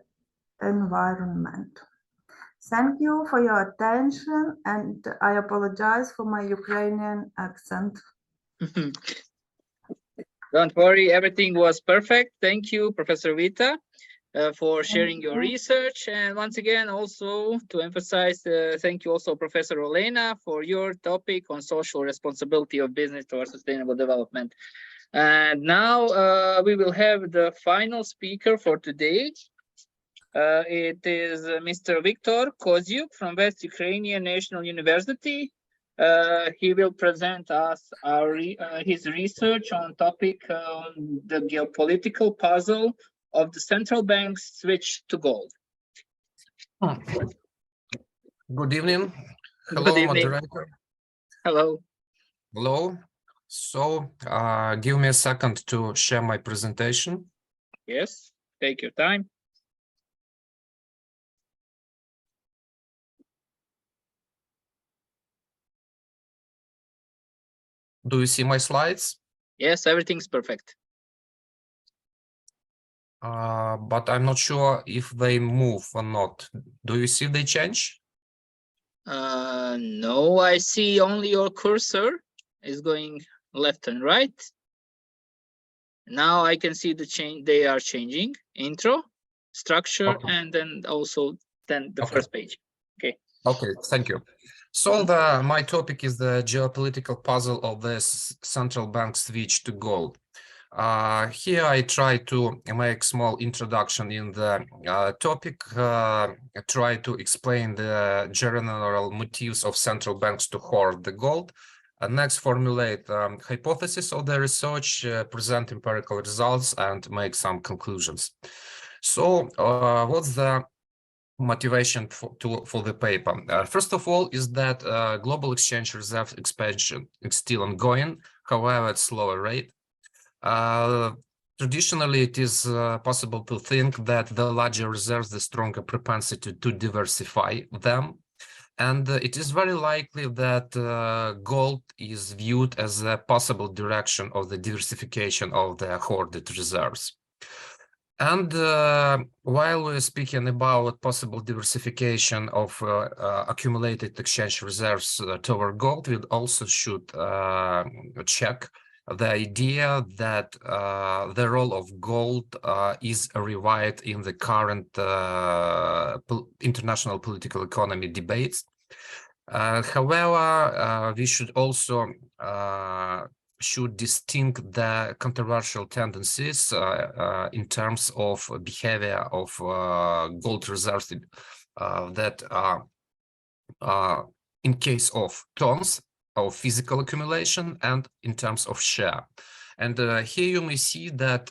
environment. Thank you for your attention, and I apologize for my Ukrainian accent. Don't worry, everything was perfect. Thank you, Professor Vita, for sharing your research. And once again, also to emphasize, thank you also, Professor Olena, for your topic on social responsibility of business towards sustainable development. And now we will have the final speaker for today. It is Mr. Viktor Kozyuk from West Ukrainian National University. He will present us his research on topic the geopolitical puzzle of the central bank's switch to gold. Good evening. Hello, Good evening. moderator. Hello. Hello. So give me a second to share my presentation. Yes, take your time. Do you see my slides? Yes, everything's perfect. But I'm not sure if they move or not. Do you see they change? No, I see only your cursor is going left and right. Now I can see the change. They are changing intro, structure, and then also the first page. Okay. Okay, thank you. So my topic is the geopolitical puzzle of the central bank switch to gold. Here I try to make small introduction in the topic, try to explain the general motives of central banks to hoard the gold, and next formulate hypothesis of the research, present empirical results, and make some conclusions. So what's the motivation for the paper? First of all is that global exchange reserve expansion is still ongoing, however at slower rate. Traditionally, it is possible to think that the larger reserves, the stronger propensity to diversify them. And it is very likely that gold is viewed as a possible direction of the diversification of the hoarded reserves. And while we're speaking about possible diversification of accumulated exchange reserves toward gold, we also should check the idea that the role of gold is revived in the current international political economy debates. However, we should also should distinct the controversial tendencies in terms of behavior of gold reserves that are in case of tons of physical accumulation and in terms of share. And here you may see that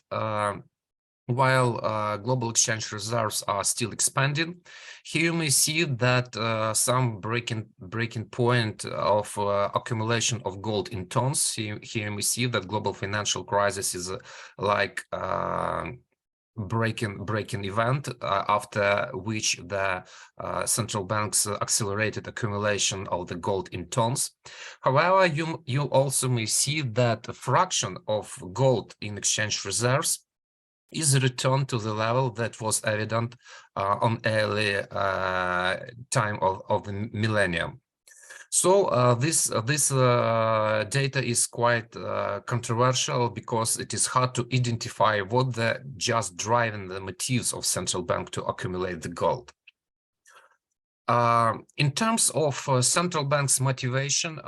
while global exchange reserves are still expanding, here you may see that some breaking point of accumulation of gold in tons. Here you may see that global financial crisis is like breaking event after which the central banks accelerated accumulation of the gold in tons. However, you also may see that the fraction of gold in exchange reserves is a return to the level that was evident on early time of the millennium. So this data is quite controversial because it is hard to identify what the just driving the motives of central bank to accumulate the gold. In terms of central bank's motivation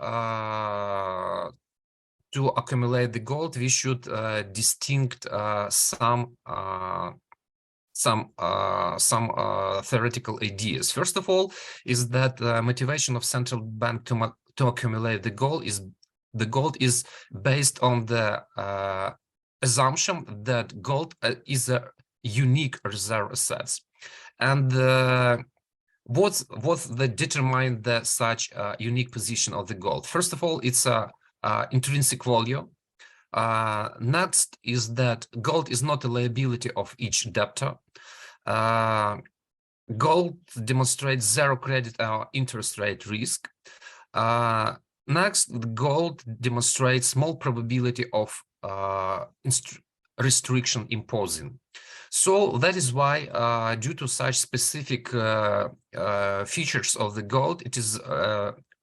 to accumulate the gold, we should distinct some theoretical ideas. First of all, is that the motivation of central bank to accumulate the gold is based on the assumption that gold is a unique reserve assets, and what's that determine the such unique position of the gold. First of all, it's a intrinsic value. Next is that gold is not a liability of each debtor. Gold demonstrates zero credit or interest rate risk. Next, gold demonstrates small probability of restriction imposing. So that is why, due to such specific features of the gold, it is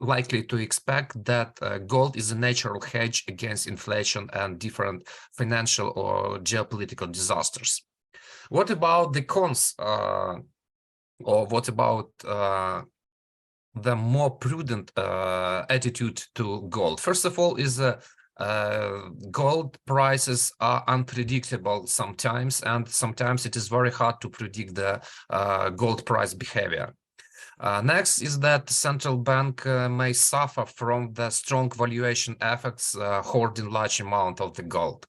likely to expect that gold is a natural hedge against inflation and different financial or geopolitical disasters. What about the cons, or what about the more prudent attitude to gold? First of all, is gold prices are unpredictable sometimes, and sometimes it is very hard to predict the gold price behavior. Next is that the central bank may suffer from the strong valuation effects hoarding large amount of the gold,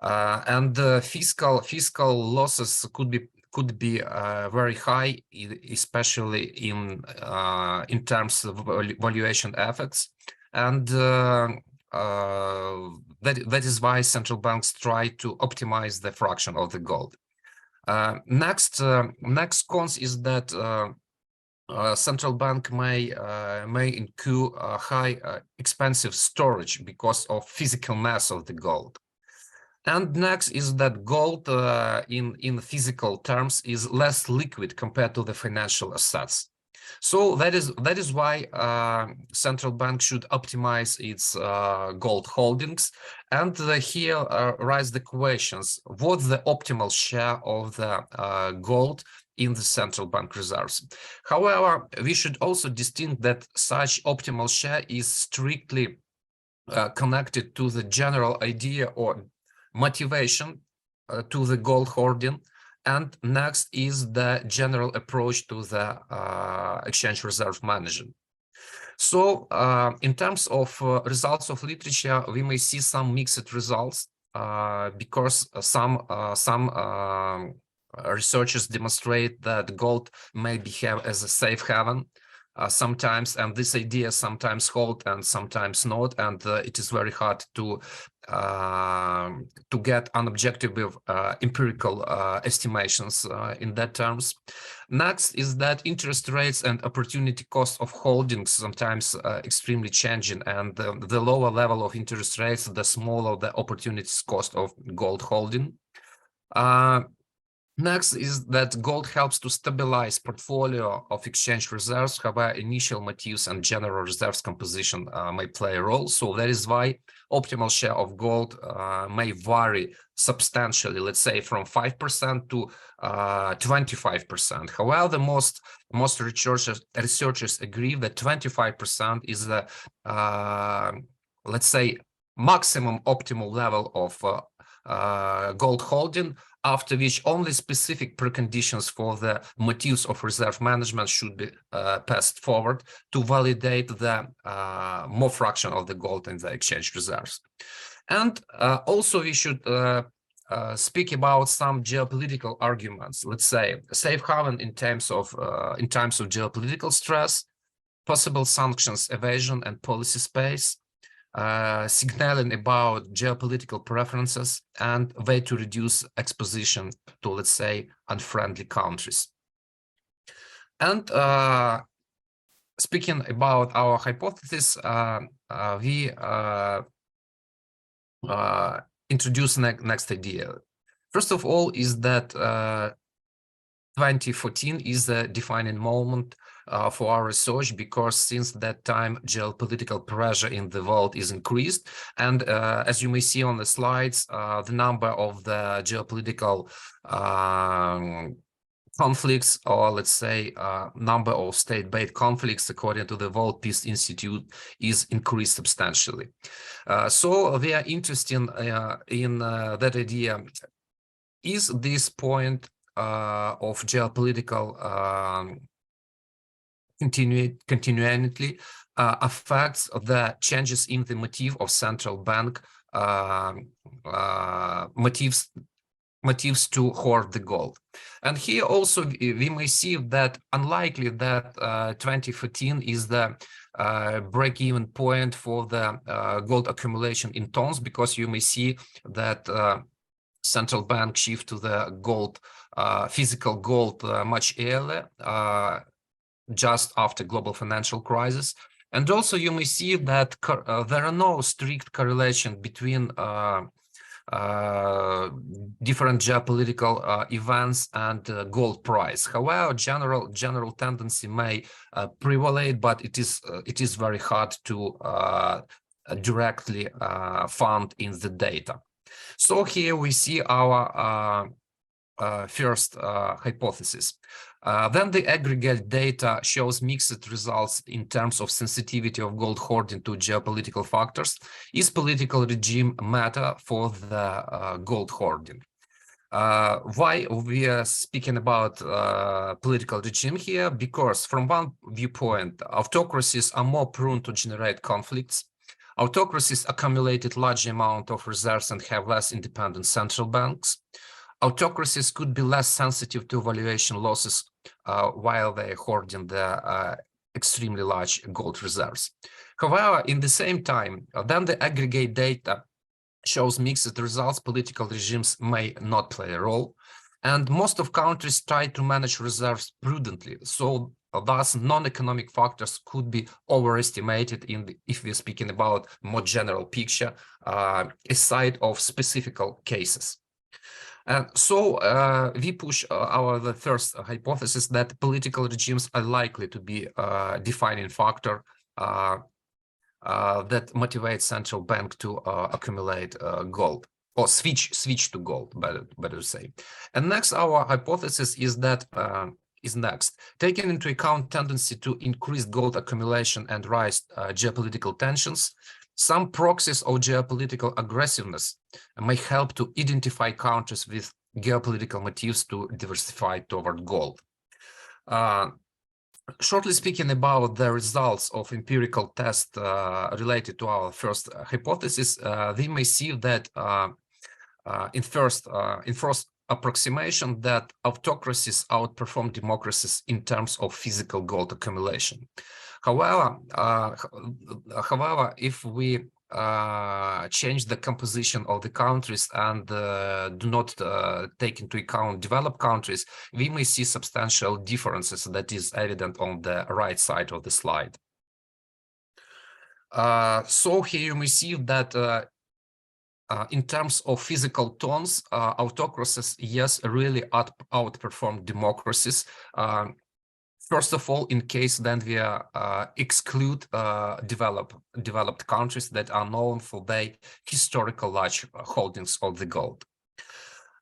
and the fiscal losses could be very high, especially in terms of valuation effects, and that is why central banks try to optimize the fraction of the gold. Next cons is that central bank may incur high expensive storage because of physical mass of the gold. And next is that gold in physical terms is less liquid compared to the financial assets. So that is why central bank should optimize its gold holdings. And here rise the questions: what's the optimal share of the gold in the central bank reserves? However, we should also distinct that such optimal share is strictly connected to the general idea or motivation to the gold hoarding, and next is the general approach to the exchange reserve management. So in terms of results of literature, we may see some mixed results because some researchers demonstrate that gold may behave as a safe haven sometimes, and this idea sometimes hold and sometimes not, and it is very hard to get an objective empirical estimations in that terms. Next is that interest rates and opportunity cost of holdings sometimes extremely changing, and the lower level of interest rates, the smaller the opportunities cost of gold holding. Next is that gold helps to stabilize portfolio of exchange reserves. However, initial motives and general reserves composition may play a role. So that is why optimal share of gold may vary substantially, let's say from 5% to 25%. However, the most researchers agree that 25% is the, let's say, maximum optimal level of gold holding, after which only specific preconditions for the motives of reserve management should be passed forward to validate the more fraction of the gold in the exchange reserves. And also we should speak about some geopolitical arguments, let's say safe haven in times of geopolitical stress, possible sanctions evasion and policy space, signaling about geopolitical preferences, and way to reduce exposition to, let's say, unfriendly countries. And speaking about our hypothesis, we introduce next idea. First of all is that 2014 is a defining moment for our research, because since that time geopolitical pressure in the world is increased, and as you may see on the slides, the number of the geopolitical conflicts, or let's say number of state-based conflicts, according to the World Peace Institute, is increased substantially. So we are interested in that idea. Is this point of geopolitical continuity affects the changes in the motive of central bank motives to hoard the gold? And here also we may see that unlikely that 2014 is the break-even point for the gold accumulation in tons, because you may see that central bank shift to the gold, physical gold much earlier, just after global financial crisis. And also you may see that there are no strict correlation between different geopolitical events and gold price. However, general tendency may prevalate, but it is very hard to directly found in the data. So here we see our first hypothesis. Then the aggregate data shows mixed results in terms of sensitivity of gold hoarding to geopolitical factors. Is political regime matter for the gold hoarding? Why we are speaking about political regime here? Because from one viewpoint, autocracies are more prone to generate conflicts. Autocracies accumulated large amount of reserves and have less independent central banks. Autocracies could be less sensitive to valuation losses while they are hoarding the extremely large gold reserves. However, in the same time, then the aggregate data shows mixed results. Political regimes may not play a role, and most of countries try to manage reserves prudently. So thus, non-economic factors could be overestimated if we're speaking about more general picture, aside of specific cases. So we push the first hypothesis that political regimes are likely to be a defining factor that motivates central bank to accumulate gold, or switch to gold, better to say. And next, our hypothesis is that taking into account tendency to increase gold accumulation and rise geopolitical tensions, some proxies of geopolitical aggressiveness may help to identify countries with geopolitical motives to diversify toward gold. Shortly speaking about the results of empirical tests related to our first hypothesis, we may see that in first approximation that autocracies outperform democracies in terms of physical gold accumulation. However, if we change the composition of the countries and do not take into account developed countries, we may see substantial differences that is evident on the right side of the slide. So here you may see that in terms of physical tons, autocracies, yes, really outperform democracies. First of all, in case then we exclude developed countries that are known for their historical large holdings of the gold.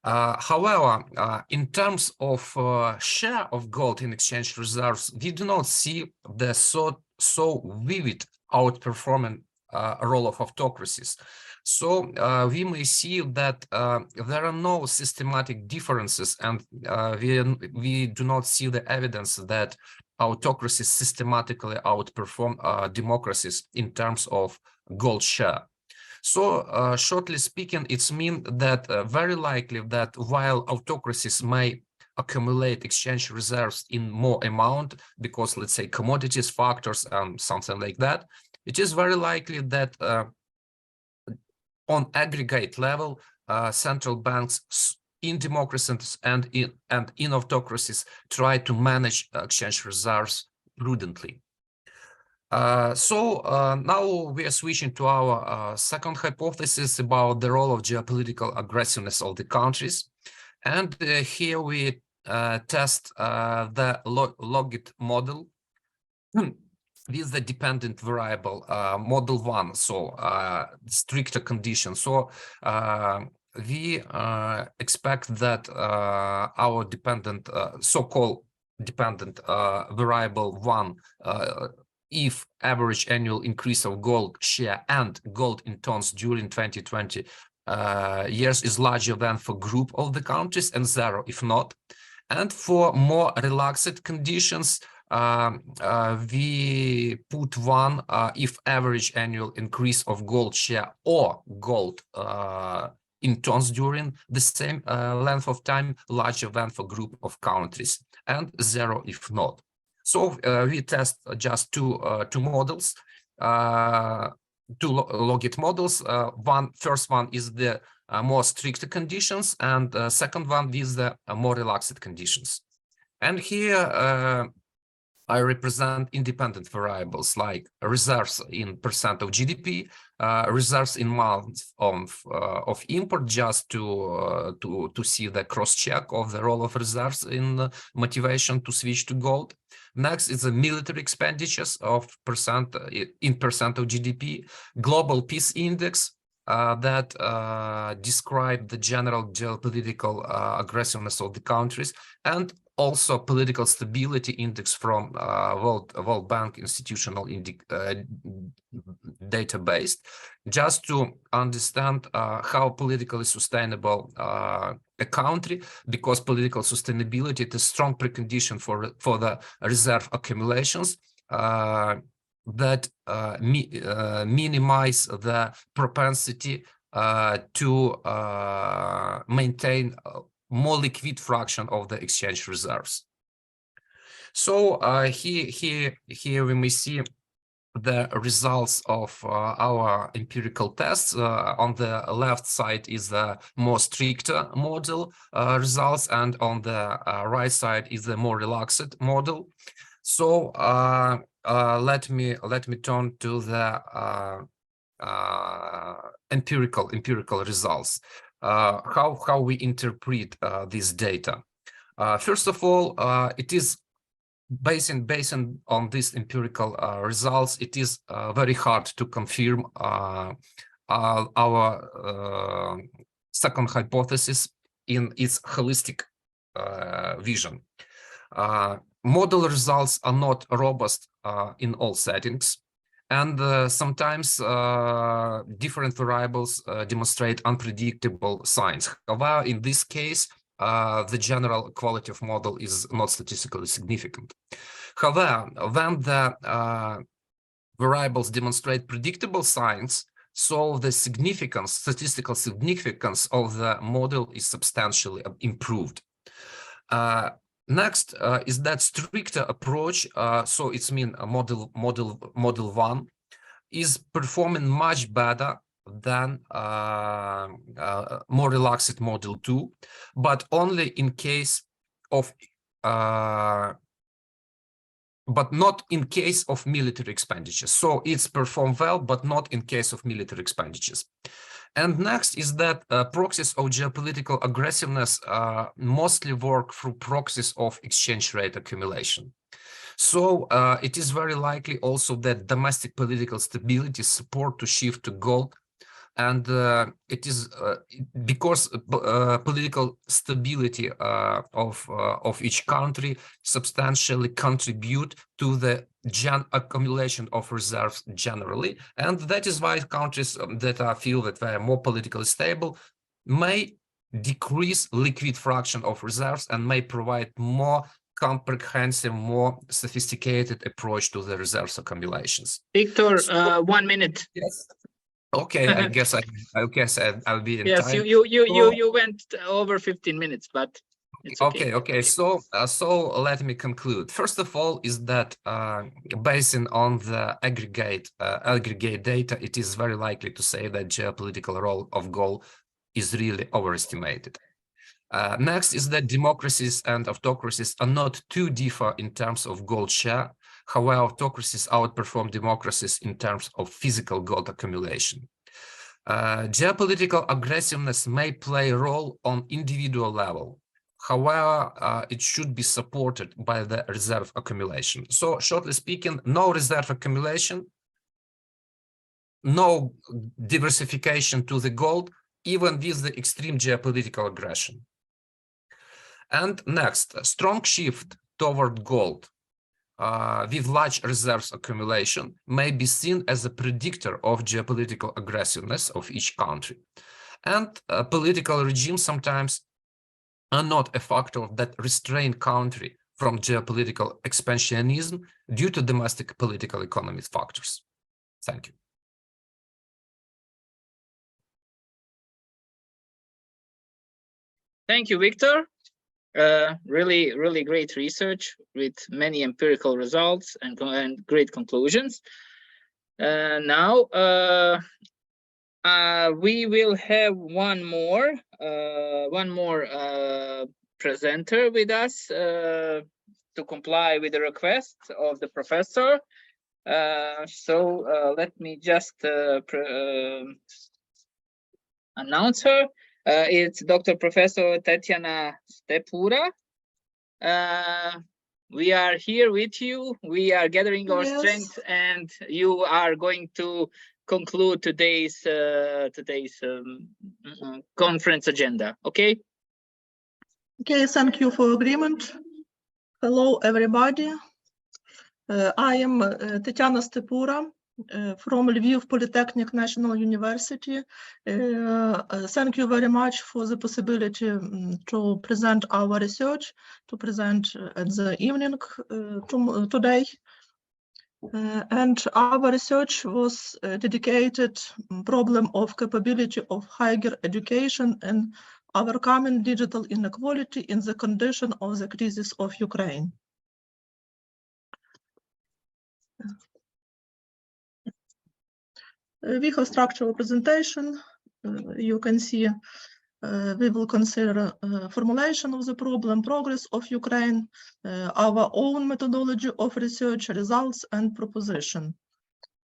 However, in terms of share of gold in exchange reserves, we do not see the so vivid outperformance role of autocracies. So we may see that there are no systematic differences, and we do not see the evidence that autocracies systematically outperform democracies in terms of gold share. So shortly speaking, it means that very likely that while autocracies may accumulate exchange reserves in more amount because, let's say, commodities factors and something like that, it is very likely that on aggregate level, central banks in democracies and in autocracies try to manage exchange reserves prudently. Now we are switching to our second hypothesis about the role of geopolitical aggressiveness of the countries. And here we test the logit model with the dependent variable model 1, so stricter conditions. So we expect that our dependent, so-called dependent variable 1, if average annual increase of gold share and gold in tons during 2020 years is larger than for group of the countries, and 0 if not. And for more relaxed conditions, we put 1 if average annual increase of gold share or gold in tons during the same length of time larger than for group of countries, and 0 if not. So we test just two models, two logit models. First one is the more strict conditions, and second one is the more relaxed conditions. And here I represent independent variables like reserves in percent of GDP, reserves in months of import, just to see the cross check of the role of reserves in motivation to switch to gold. Next is the military expenditures of percent of GDP, global peace index that describe the general geopolitical aggressiveness of the countries, and also political stability index from World Bank institutional database, just to understand how politically sustainable a country, because political sustainability is a strong precondition for the reserve accumulations that minimize the propensity to maintain more liquid fraction of the exchange reserves. So here we may see the results of our empirical tests. On the left side is the more stricter model results, and on the right side is the more relaxed model. So let me turn to the empirical results. How we interpret this data. First of all, it is based on these empirical results. It is very hard to confirm our second hypothesis in its holistic vision. Model results are not robust in all settings, and sometimes different variables demonstrate unpredictable signs. However, in this case, the general quality of model is not statistically significant. However, when the variables demonstrate predictable signs, so the statistical significance of the model is substantially improved. Next is that stricter approach, so it's mean model 1 is performing much better than more relaxed model 2, but only in case of but not in case of military expenditures. So it's performed well, but not in case of military expenditures. And next is that proxies of geopolitical aggressiveness mostly work through proxies of exchange rate accumulation. So it is very likely also that domestic political stability support to shift to gold And it is because political stability of each country substantially contribute to the accumulation of reserves generally, and that is why countries that feel that they are more politically stable may decrease liquid fraction of reserves and may provide more comprehensive, more sophisticated approach to the reserves accumulations. Victor, 1 minute. Yes. Okay, I guess I'll be in yes, time. you went over 15 minutes, but it's okay. Okay. So let me conclude. First of all, is that basing on the aggregate data, it is very likely to say that geopolitical role of gold is really overestimated. Next is that democracies and autocracies are not too different in terms of gold share. However, autocracies outperform democracies in terms of physical gold accumulation. Geopolitical aggressiveness may play a role on individual level. However, it should be supported by the reserve accumulation. So, shortly speaking, no reserve accumulation, no diversification to the gold, even with the extreme geopolitical aggression. And next, a strong shift toward gold with large reserves accumulation may be seen as a predictor of geopolitical aggressiveness of each country. And political regimes sometimes are not a factor that restrain country from geopolitical expansionism due to domestic political economic factors. Thank you. Thank you, Victor. Really great research with many empirical results and great conclusions. Now we will have one more presenter with us to comply with the request of the professor. So let me just announce her. It's Dr. Professor Tatiana Stepura. We are here with you. We are gathering our strength, and you are going to conclude today's conference agenda. Okay. Okay. Thank you for agreement. Hello, everybody. I am Tatiana Stepura. From Lviv Polytechnic National University. Thank you very much for the possibility to present our research, to present at the evening today. And our research was dedicated problem of capability of higher education and overcoming digital inequality in the condition of the crisis of Ukraine. We have structural presentation. You can see we will consider formulation of the problem, progress of Ukraine, our own methodology of research, results, and proposition.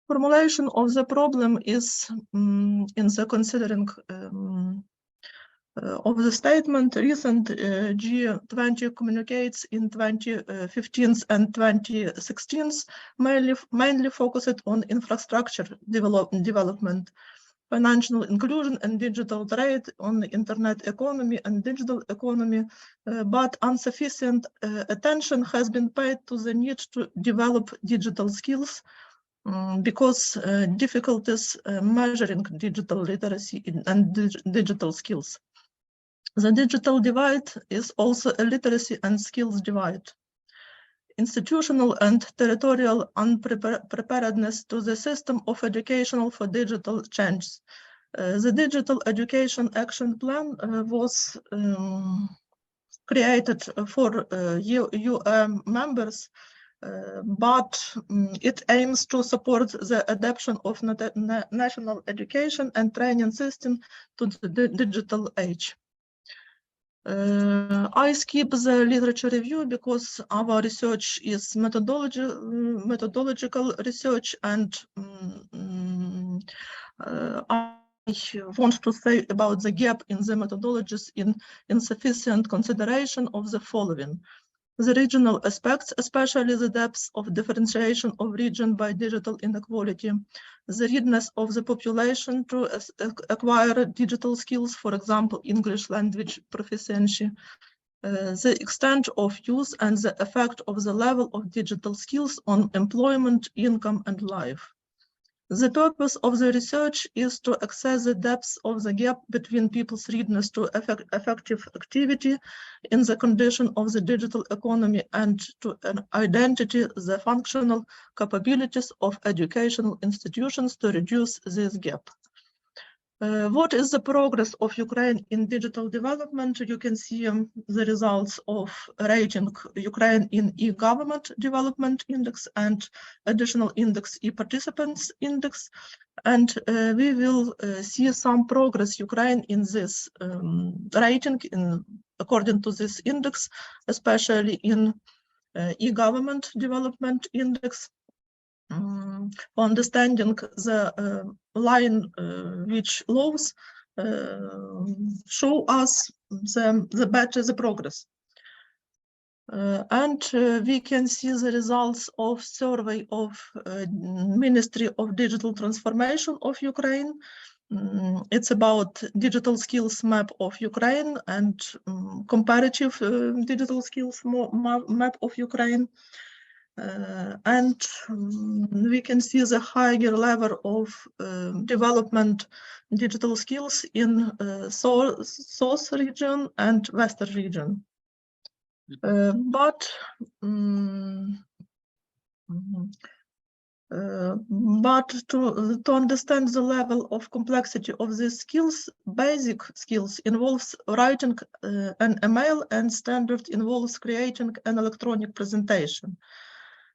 Formulation of the problem is in the considering of the statement. Recent G20 communicates in 2015 and 2016 mainly focused on infrastructure development, financial inclusion and digital trade, on the internet economy and digital economy, but insufficient attention has been paid to the need to develop digital skills because difficulties measuring digital literacy and digital skills. The digital divide is also a literacy and skills divide. Institutional and territorial unpreparedness to the system of education for digital change. The Digital Education Action Plan was created for EU members, but it aims to support the adoption of national education and training system to the digital age. I skip the literature review because our research is methodological research, and I want to say about the gap in the methodologies in insufficient consideration of the following. the regional aspects, especially the depth of differentiation of region by digital inequality, the readiness of the population to acquire digital skills, for example, English language proficiency, the extent of use and the effect of the level of digital skills on employment, income, and life. The purpose of the research is to assess the depth of the gap between people's readiness to effective activity in the condition of the digital economy and to identify the functional capabilities of educational institutions to reduce this gap. What is the progress of Ukraine in digital development? You can see the results of rating Ukraine in e-government development index and additional index e-participants index. And we will see some progress Ukraine in this rating according to this index, especially in e-government development index. For understanding the line which laws show us the better the progress. And we can see the results of survey of Ministry of Digital Transformation of Ukraine. It's about digital skills map of Ukraine and comparative digital skills map of Ukraine. And we can see the higher level of development digital skills in South region and Western region. But to understand the level of complexity of these skills, basic skills involves writing an email, and standard involves creating an electronic presentation.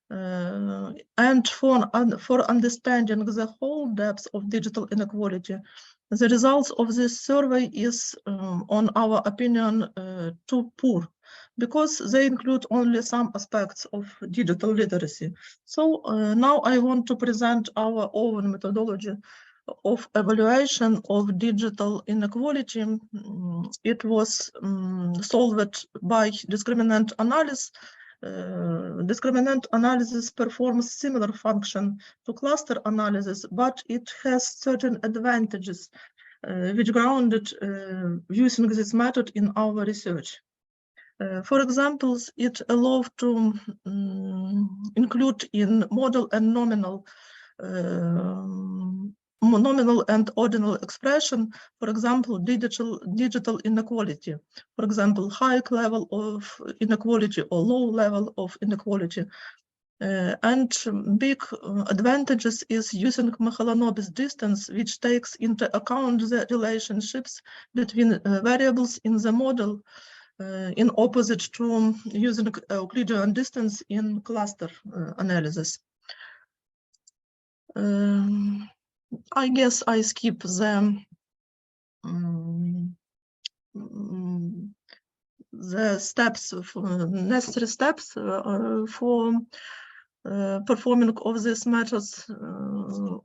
And for understanding the whole depth of digital inequality, the results of this survey is, on our opinion, too poor, because they include only some aspects of digital literacy. So now I want to present our own methodology of evaluation of digital inequality. It was solved by discriminant analysis. Discriminant analysis performs similar function to cluster analysis, but it has certain advantages which grounded using this method in our research. For example, it allows to include in model and nominal and ordinal expression, for example, digital inequality, for example, high level of inequality or low level of inequality. And big advantages is using Mahalanobis distance, which takes into account the relationships between variables in the model, in opposite to using Euclidean distance in cluster analysis. I guess I skip the steps, necessary steps for performing of these methods.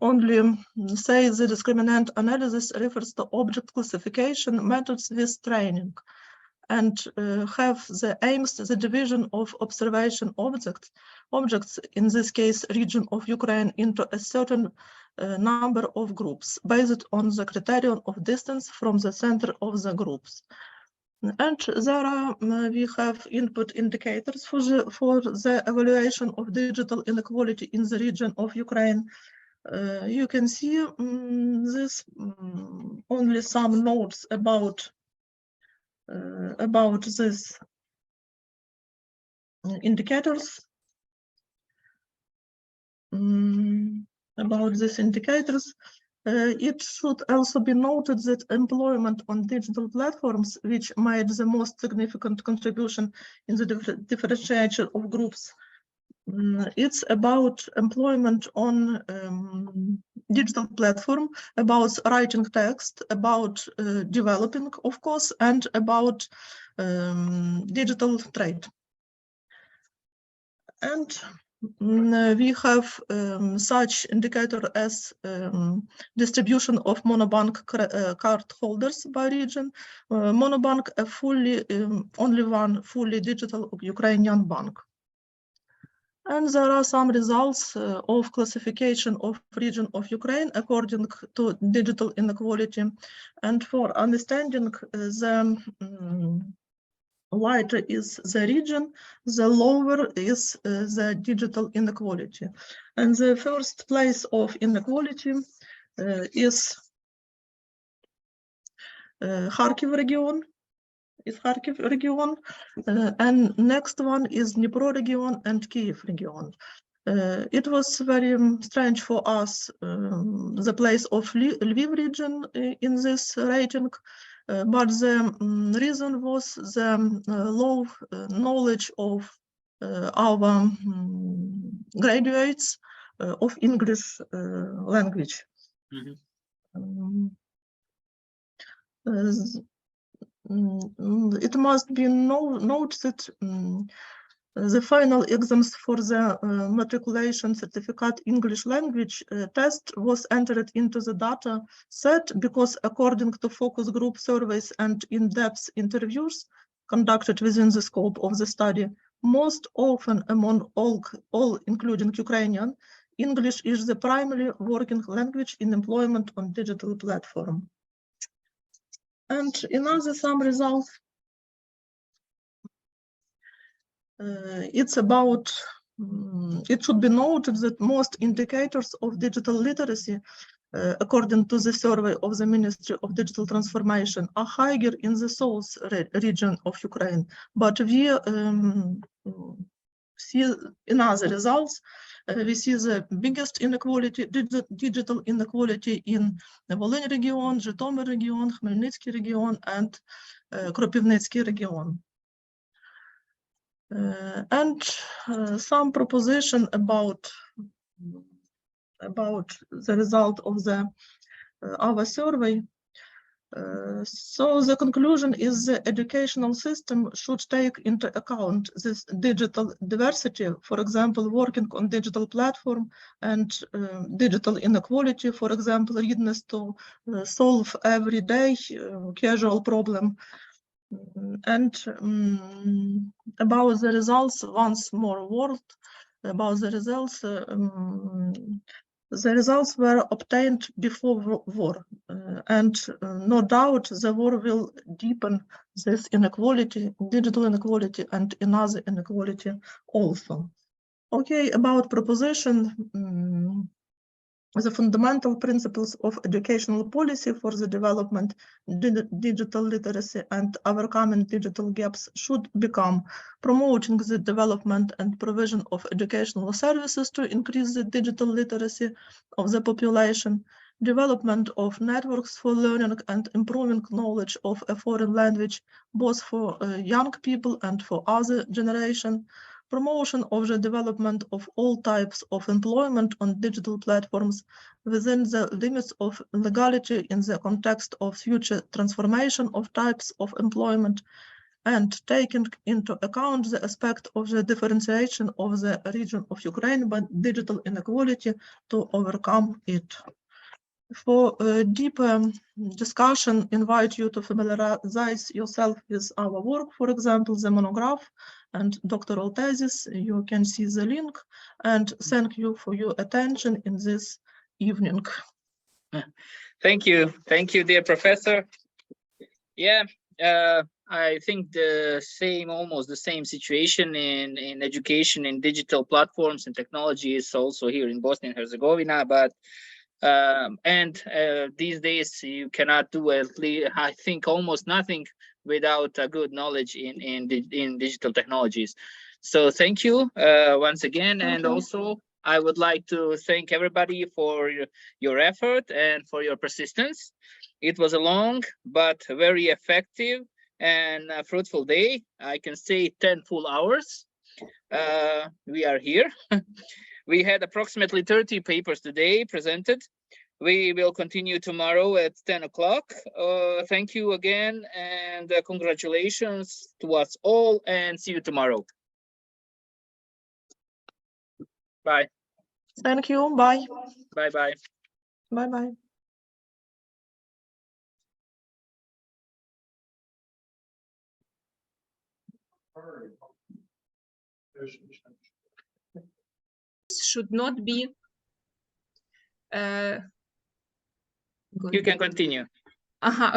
Only say the discriminant analysis refers to object classification methods with training, and have the aims the division of observation objects, in this case region of Ukraine, into a certain number of groups based on the criterion of distance from the center of the groups. And there are we have input indicators for the evaluation of digital inequality in the region of Ukraine. You can see this only some notes about these indicators. About these indicators, it should also be noted that employment on digital platforms, which made the most significant contribution in the differentiation of groups, it's about employment on digital platform, about writing text, about developing, of course, and about digital trade. And we have such indicator as distribution of monobank card holders by region. Monobank, a fully only one fully digital Ukrainian bank. And there are some results of classification of region of Ukraine according to digital inequality. And for understanding the lighter is the region, the lower is the digital inequality. And the first place of inequality is Kharkiv region. And next one is Dnipro region and Kyiv region. It was very strange for us, the place of Lviv region in this rating, but the reason was the low knowledge of our graduates of English language. It must be noted that the final exams for the matriculation certificate English language test was entered into the data set because according to focus group surveys and in-depth interviews conducted within the scope of the study, most often among all including Ukrainian, English is the primary working language in employment on digital platform. And another some results. It's about, it should be noted that most indicators of digital literacy, according to the survey of the Ministry of Digital Transformation, are higher in the south region of Ukraine. But we see in other results, we see the biggest inequality, digital inequality in the Volyn region, Zhytomyr region, Khmelnytsky region, and Kropivnitsky region. And some proposition about the result of the our survey. So the conclusion is the educational system should take into account this digital diversity, for example, working on digital platform and digital inequality, for example, readiness to solve everyday casual problem. And about the results, once more word about the results. The results were obtained before war, and no doubt the war will deepen this inequality, digital inequality, and another inequality also. Okay, about proposition, the fundamental principles of educational policy for the development digital literacy and overcoming digital gaps should become promoting the development and provision of educational services to increase the digital literacy of the population, development of networks for learning and improving knowledge of a foreign language, both for young people and for other generation, promotion of the development of all types of employment on digital platforms within the limits of legality in the context of future transformation of types of employment, and taking into account the aspect of the differentiation of the region of Ukraine by digital inequality to overcome it. For a deeper discussion, invite you to familiarize yourself with our work, for example, the monograph and doctoral thesis. You can see the link, and thank you for your attention in this evening. Thank you, dear professor. Yeah, I think almost the same situation in education in digital platforms and technology is also here in Bosnia and Herzegovina, but these days you cannot do I think almost nothing without a good knowledge in digital technologies. So thank you once again, and also I would like to thank everybody for your effort and for your persistence. It was a long but very effective and fruitful day. I can say 10 full hours. We are here. We had approximately 30 papers today presented. We will continue tomorrow at 10 o'clock. Thank you again, and congratulations to us all, and see you tomorrow. Bye. Thank you. Bye. Bye-bye. Bye-bye. Should not be. You can continue.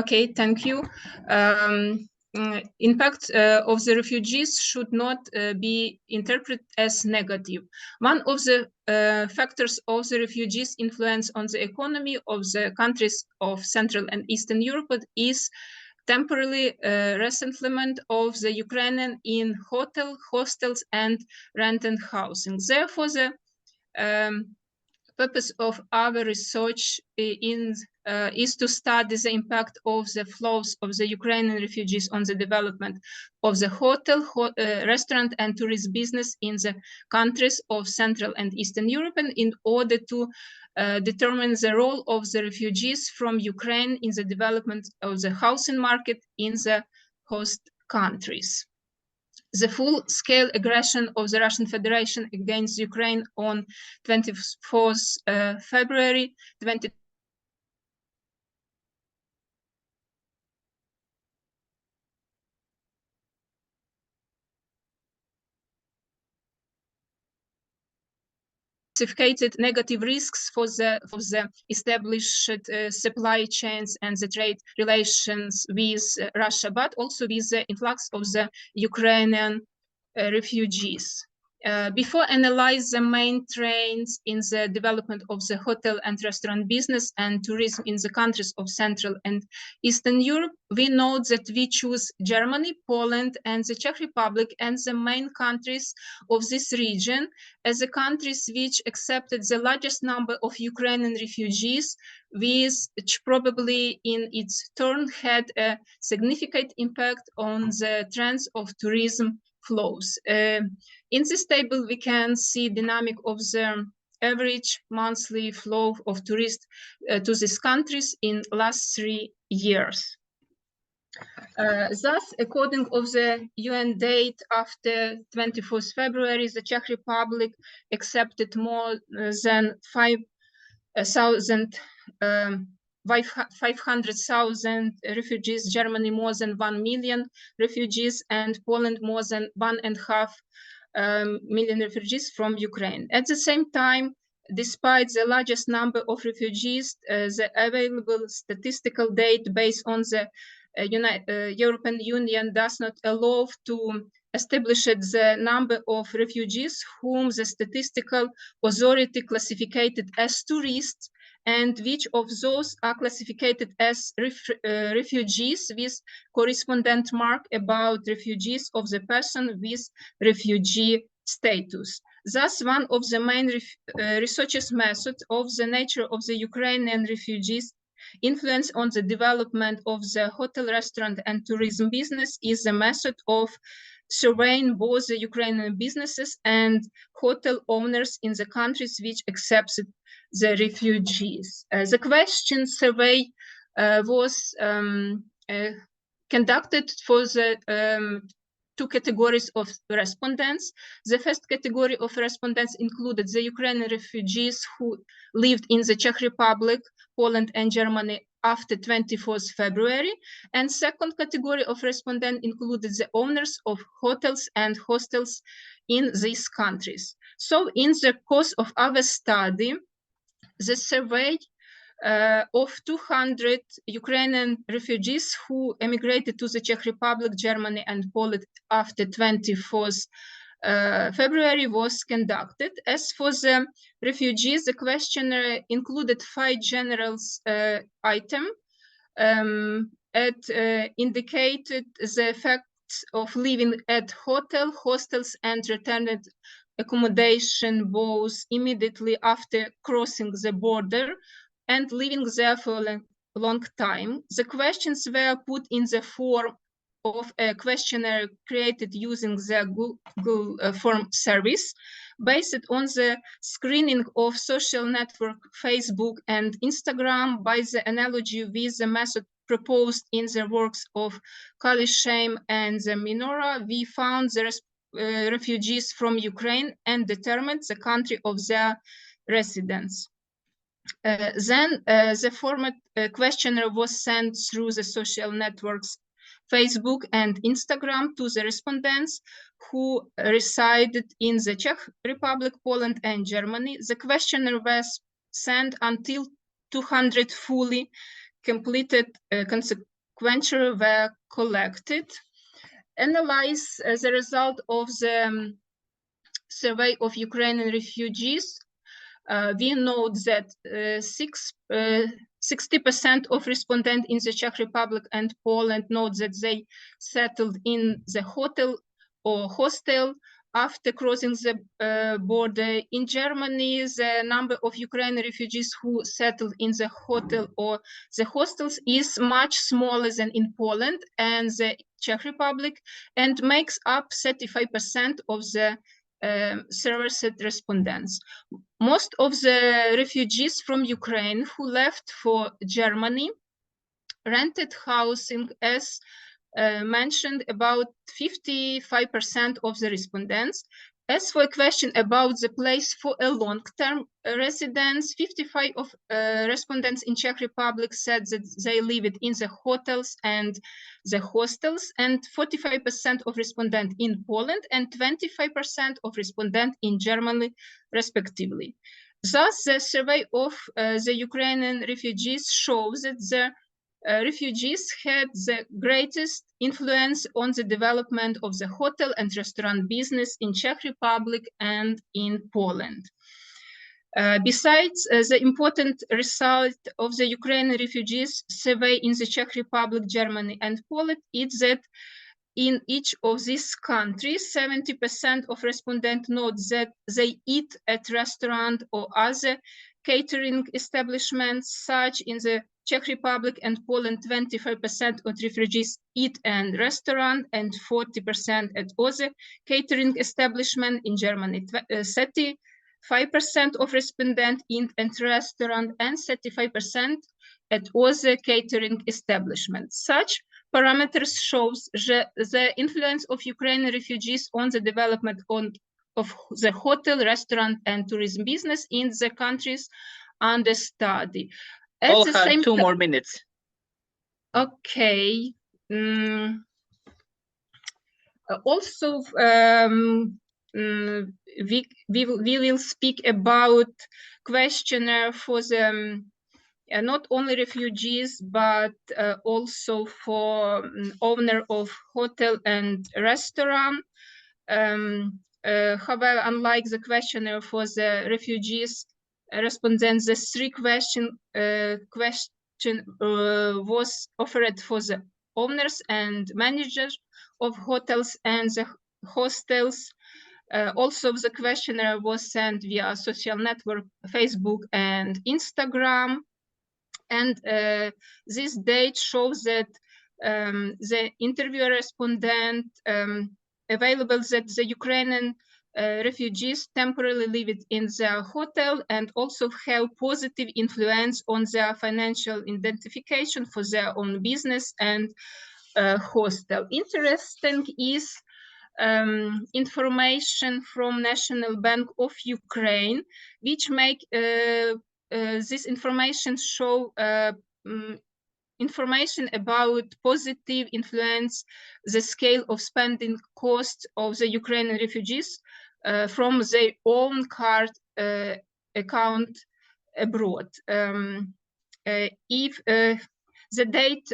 Okay, thank you. Impact of the refugees should not be interpreted as negative. One of the factors of the refugees' influence on the economy of the countries of Central and Eastern Europe is temporary resettlement of the Ukrainian in hostels and rented housing. Therefore, the purpose of our research is to study the impact of the flows of the Ukrainian refugees on the development of the hotel, restaurant, and tourist business in the countries of Central and Eastern Europe, in order to determine the role of the refugees from Ukraine in the development of the housing market in the host countries. The full-scale aggression of the Russian Federation against Ukraine on 24th February 2020 significated negative risks for the established supply chains and the trade relations with Russia, but also with the influx of the Ukrainian refugees. Before analyze the main trends in the development of the hotel and restaurant business and tourism in the countries of Central and Eastern Europe, we note that we choose Germany, Poland, and the Czech Republic as the main countries of this region as the countries which accepted the largest number of Ukrainian refugees, which probably in its turn had a significant impact on the trends of tourism flows. In this table, we can see dynamic of the average monthly flow of tourists to these countries in last 3 years. Thus, according of the UN date after 24th February, the Czech Republic accepted more than 500,000 refugees, Germany more than 1 million refugees, and Poland more than 1.5 million refugees from Ukraine. At the same time, despite the largest number of refugees, the available statistical data based on the European Union does not allow to establish the number of refugees whom the statistical authority classified as tourists, and which of those are classified as refugees with correspondent mark about refugees of the person with refugee status. Thus, one of the main researchers' methods of the nature of the Ukrainian refugees' influence on the development of the hotel, restaurant, and tourism business is the method of surveying both the Ukrainian businesses and hotel owners in the countries which accepted the refugees. The question survey was conducted for the 2 categories of respondents. The first category of respondents included the Ukrainian refugees who lived in the Czech Republic, Poland, and Germany after 24th February. And second category of respondents included the owners of hotels and hostels in these countries. So in the course of our study, the survey of 200 Ukrainian refugees who emigrated to the Czech Republic, Germany, and Poland after 24th February was conducted. As for the refugees, the questionnaire included 5 general items. It indicated the effects of living at hotel, hostels, and returned accommodation both immediately after crossing the border and living there for a long time. The questions were put in the form of a questionnaire created using the Google Form service, based on the screening of social network Facebook and Instagram by the analogy with the method proposed in the works of Kalisheim and the Minora. We found the refugees from Ukraine and determined the country of their residence. Then the format questionnaire was sent through the social networks Facebook and Instagram to the respondents who resided in the Czech Republic, Poland, and Germany. The questionnaire was sent until 200 fully completed consequential were collected. Analyze the result of the survey of Ukrainian refugees. We note that 60% of respondents in the Czech Republic and Poland note that they settled in the hotel or hostel after crossing the border. In Germany, the number of Ukrainian refugees who settled in the hotel or the hostels is much smaller than in Poland and the Czech Republic, and makes up 35% of the surveyed respondents. Most of the refugees from Ukraine who left for Germany rented housing, as mentioned, about 55% of the respondents. As for a question about the place for a long-term residence, 55% of respondents in Czech Republic said that they lived in the hotels and the hostels, and 45% of respondents in Poland and 25% of respondents in Germany, respectively. Thus, the survey of the Ukrainian refugees shows that the refugees had the greatest influence on the development of the hotel and restaurant business in Czech Republic and in Poland. Besides the important result of the Ukrainian refugees survey in the Czech Republic, Germany, and Poland is that in each of these countries, 70% of respondents note that they eat at restaurant or other catering establishments, such in the Czech Republic and Poland, 25% of refugees eat at restaurant and 40% at other catering establishment. In Germany, 35% of respondents eat at restaurant and 35% at other catering establishments. Such parameters shows the influence of Ukrainian refugees on the development of the hotel, restaurant, and tourism business in the countries under study. All have 2 more minutes. Okay. Also, we will speak about questionnaire for the not only refugees, but also for owner of hotel and restaurant. However, unlike the questionnaire for the refugees, respondents, the 3 question was offered for the owners and managers of hotels and the hostels. Also, the questionnaire was sent via social network, Facebook and Instagram. And this date shows that the interview respondent available that the Ukrainian refugees temporarily lived in their hotel and also have positive influence on their financial identification for their own business and hostel. Interesting is information from National Bank of Ukraine, which make this information show information about positive influence, the scale of spending costs of the Ukrainian refugees from their own card account abroad. If the date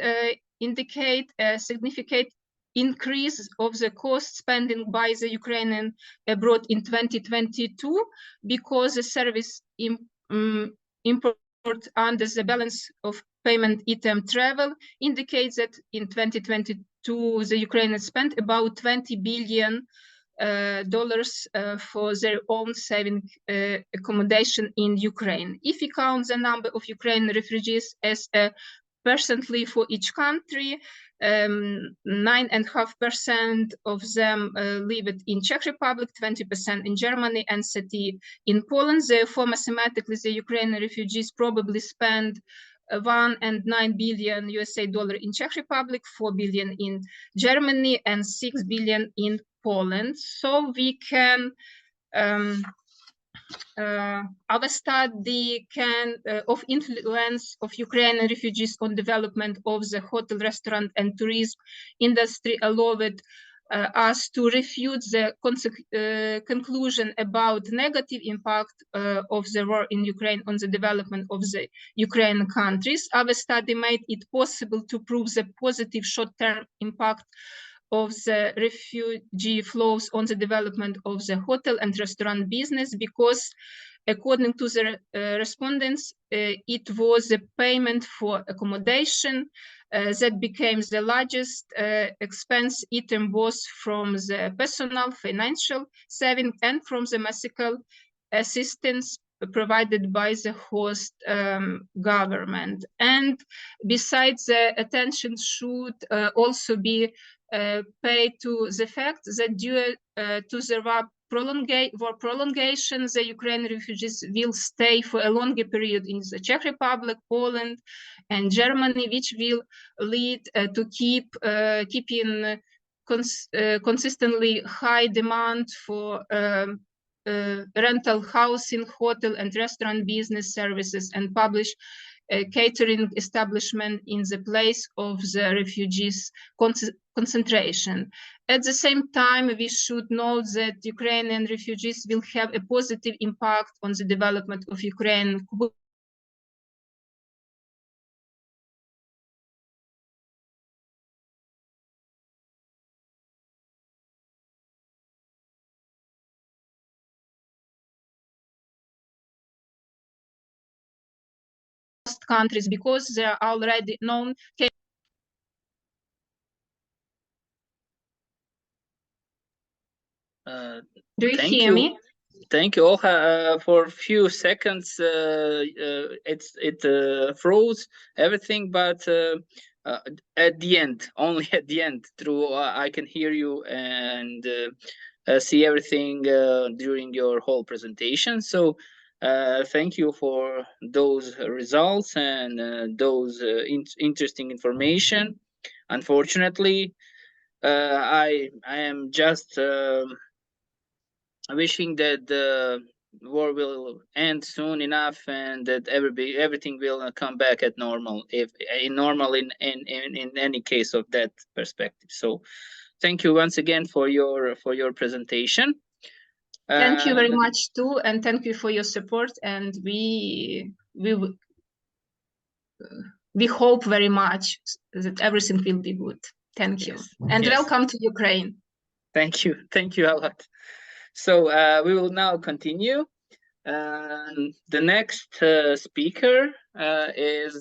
indicate a significant increase of the cost spending by the Ukrainian abroad in 2022, because the service import under the balance of payment item travel indicates that in 2022 the Ukrainians spent about $20 billion for their own saving accommodation in Ukraine. If we count the number of Ukrainian refugees as a percently for each country, 9.5% of them lived in Czech Republic, 20% in Germany, and 30% in Poland. Therefore, mathematically, the Ukrainian refugees probably spend $1.9 billion in Czech Republic, $4 billion in Germany, and $6 billion in Poland. So we can our study of influence of Ukrainian refugees on development of the hotel, restaurant, and tourism industry allowed us to refute the conclusion about negative impact of the war in Ukraine on the development of the Ukrainian countries. Our study made it possible to prove the positive short-term impact of the refugee flows on the development of the hotel and restaurant business, because according to the respondents, it was the payment for accommodation that became the largest expense item, both from the personal financial saving and from the medical assistance provided by the host government. And besides, the attention should also be paid to the fact that due to the war prolongation, the Ukrainian refugees will stay for a longer period in the Czech Republic, Poland, and Germany, which will lead to keeping consistently high demand for rental housing, hotel and restaurant business services, and publish catering establishment in the place of the refugees concentration. At the same time, we should note that Ukrainian refugees will have a positive impact on the development of Ukraine. Countries, because they are already known. Do you hear me? Thank you, Olha. For a few seconds, it froze everything, but at the end, only at the end, through I can hear you and see everything during your whole presentation. So thank you for those results and those interesting information. Unfortunately, I am just wishing that the war will end soon enough and that everything will come back at normal, if normal in any case of that perspective. So thank you once again for your presentation. Thank you very much too, and thank you for your support, and we hope very much that everything will be good. Thank you, and welcome to Ukraine. Thank you a lot. So we will now continue. The next speaker is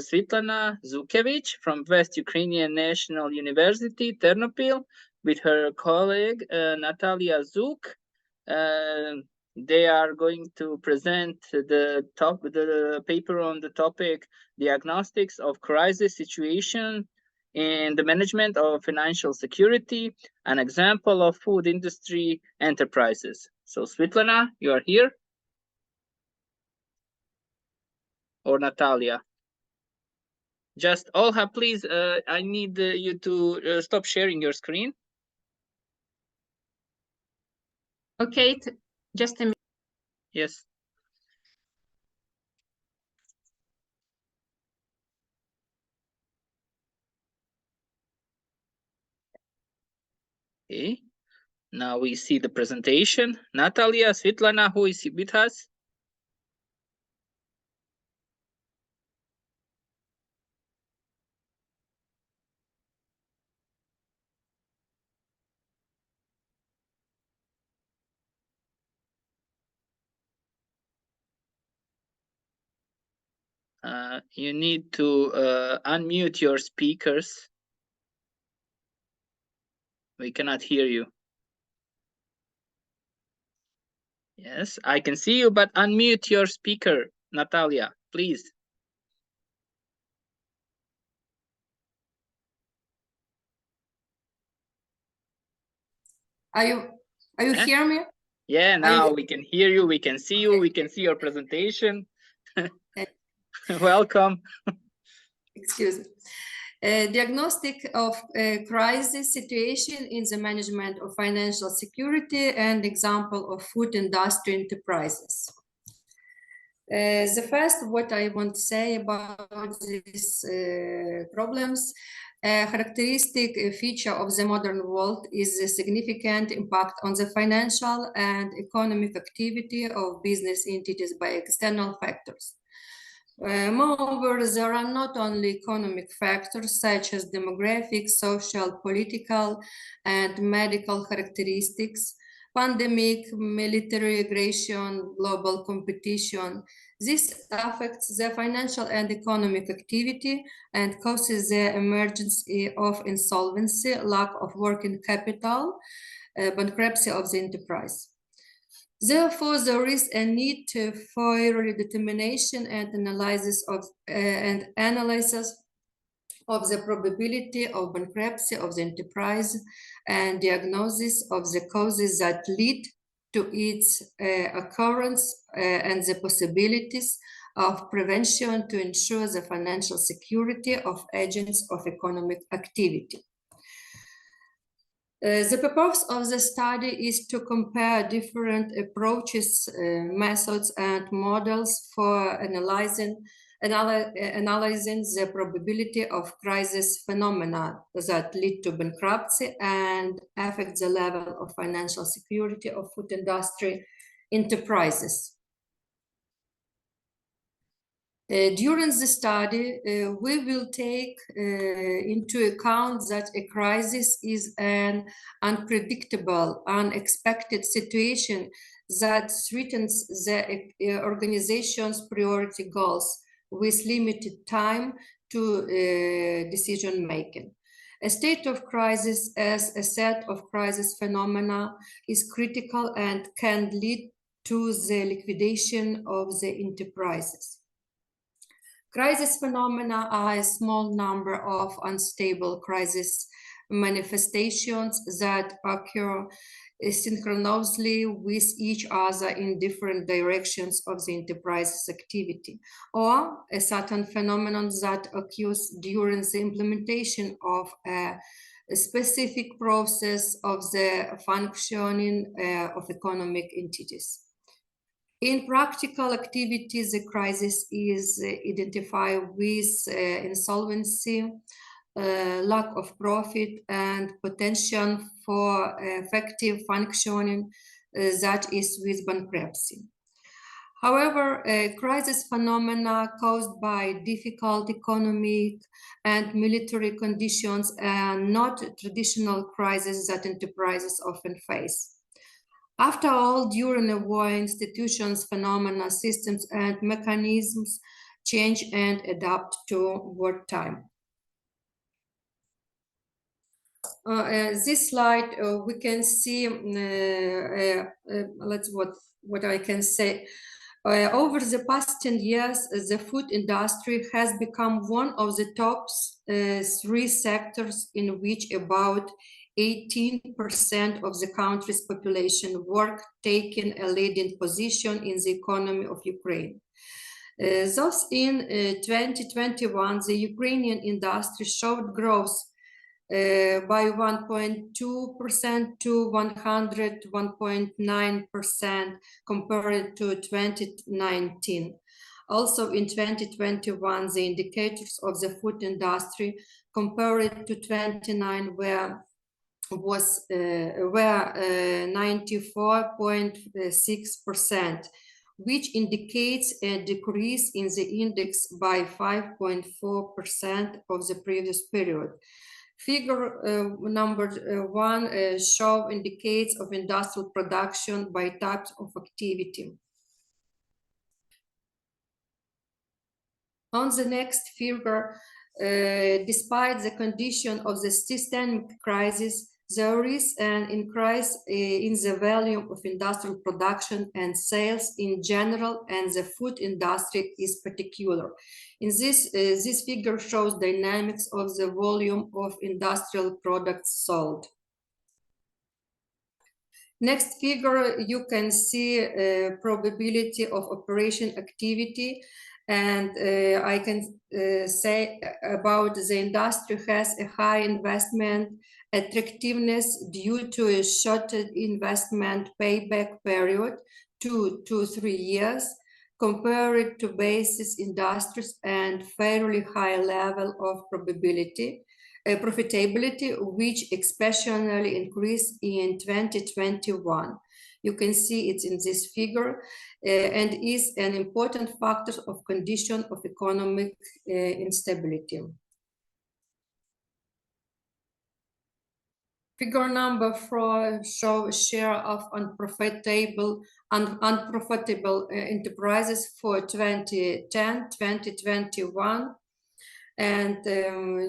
Svitlana Zukevich from West Ukrainian National University, Ternopil, with her colleague Natalia Zuk. They are going to present the paper on the topic Diagnostics of Crisis Situation in the Management of Financial Security, an example of food industry enterprises. So Svitlana, you are here? Or Natalia? Just Olha, please, I need you to stop sharing your screen. Okay, just a minute. Yes. Okay, now we see the presentation. Natalia, Svitlana, who is with us? You need to unmute your speakers. We cannot hear you. Yes, I can see you, but unmute your speaker, Natalia, please. Are you hearing me? Yeah, now we can hear you, we can see you, we can see your presentation. Welcome. Excuse me. Diagnostic of crisis situation in the management of financial security and example of food industry enterprises. The first, what I want to say about these problems, a characteristic feature of the modern world is the significant impact on the financial and economic activity of business entities by external factors. Moreover, there are not only economic factors such as demographic, social, political, and medical characteristics, pandemic, military aggression, global competition. This affects the financial and economic activity and causes the emergence of insolvency, lack of working capital, bankruptcy of the enterprise. Therefore, there is a need for determination and analysis of the probability of bankruptcy of the enterprise and diagnosis of the causes that lead to its occurrence and the possibilities of prevention to ensure the financial security of agents of economic activity. The purpose of the study is to compare different approaches, methods, and models for analyzing the probability of crisis phenomena that lead to bankruptcy and affect the level of financial security of food industry enterprises. During the study, we will take into account that a crisis is an unpredictable, unexpected situation that threatens the organization's priority goals with limited time to decision making. A state of crisis as a set of crisis phenomena is critical and can lead to the liquidation of the enterprises. Crisis phenomena are a small number of unstable crisis manifestations that occur synchronously with each other in different directions of the enterprise's activity, or a certain phenomenon that occurs during the implementation of a specific process of the functioning of economic entities. In practical activities, the crisis is identified with insolvency, lack of profit, and potential for effective functioning that is with bankruptcy. However, crisis phenomena caused by difficult economic and military conditions are not traditional crises that enterprises often face. After all, during a war, institutions, phenomena, systems, and mechanisms change and adapt to wartime. This slide, we can see, what I can say. Over the past 10 years, the food industry has become one of the top 3 sectors in which about 18% of the country's population work, taking a leading position in the economy of Ukraine. Thus, in 2021, the Ukrainian industry showed growth by 1.2% to 101.9% compared to 2019. Also in 2021, the indicators of the food industry compared to 29 were 94.6%, which indicates a decrease in the index by 5.4% of the previous period. Figure number 1 show indicates of industrial production by types of activity. On the next figure, despite the condition of the systemic crisis, there is an increase in the volume of industrial production and sales in general, and the food industry is particular. In this figure shows dynamics of the volume of industrial products sold. Next figure, you can see probability of operation activity And I can say about the industry has a high investment attractiveness due to a short investment payback period, 2 to 3 years, compared to basis industries and fairly high level of profitability, which especially increased in 2021. You can see it in this figure and is an important factor of condition of economic instability. Figure number 4 shows share of unprofitable enterprises for 2010-2021. And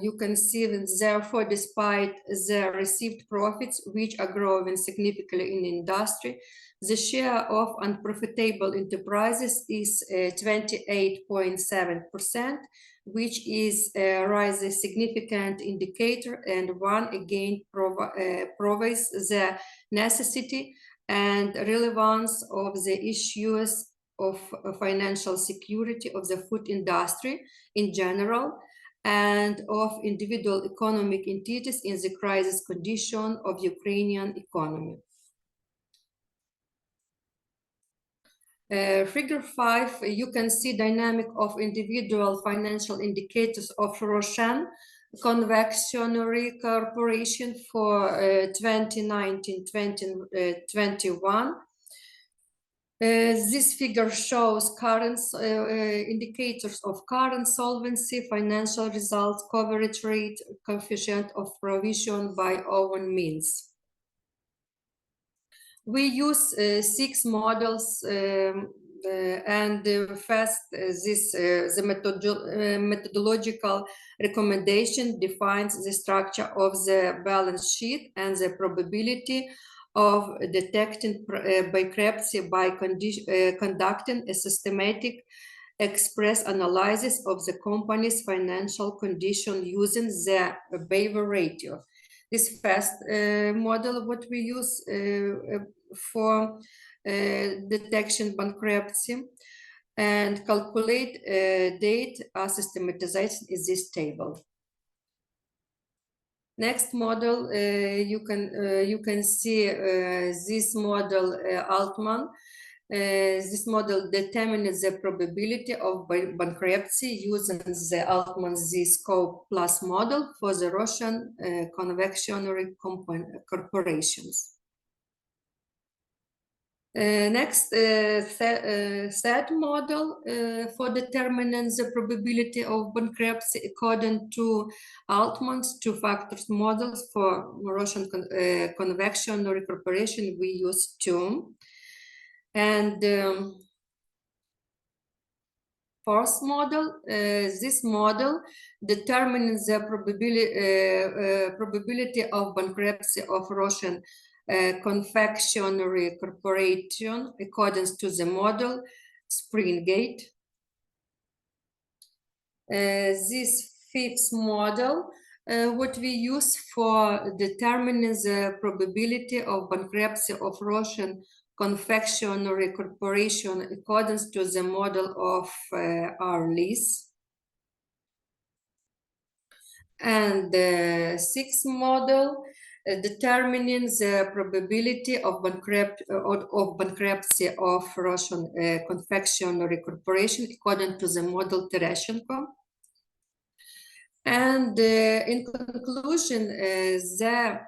you can see that therefore, despite the received profits, which are growing significantly in industry, the share of unprofitable enterprises is 28.7%, which is a rather significant indicator, and one again proves the necessity and relevance of the issues of financial security of the food industry in general, and of individual economic entities in the crisis condition of Ukrainian economy. Figure 5, you can see dynamic of individual financial indicators of Russian Confectionery Corporation for 2019-2021. This figure shows current indicators of current solvency, financial results, coverage rate, coefficient of provision by own means. We use 6 models, and first, the methodological recommendation defines the structure of the balance sheet and the probability of detecting bankruptcy by conducting a systematic express analysis of the company's financial condition using the Beaver ratio. This first model, what we use for detection bankruptcy, and calculate date as systematization is this table. Next model, you can see this model Altman. This model determines the probability of bankruptcy using the Altman Z-scope plus model for the Russian confectionery corporations. Next, third model for determining the probability of bankruptcy according to Altman's 2 factors models for Russian confectionery corporation. We use 2. And fourth model, this model determines the probability of bankruptcy of Russian confectionery corporation according to the model Springate. This fifth model, what we use for determining the probability of bankruptcy of Russian confectionery corporation according to the model of Arlis. And the sixth model, determining the probability of bankruptcy of Russian confectionery corporation according to the model Tereshchenko. And in conclusion, the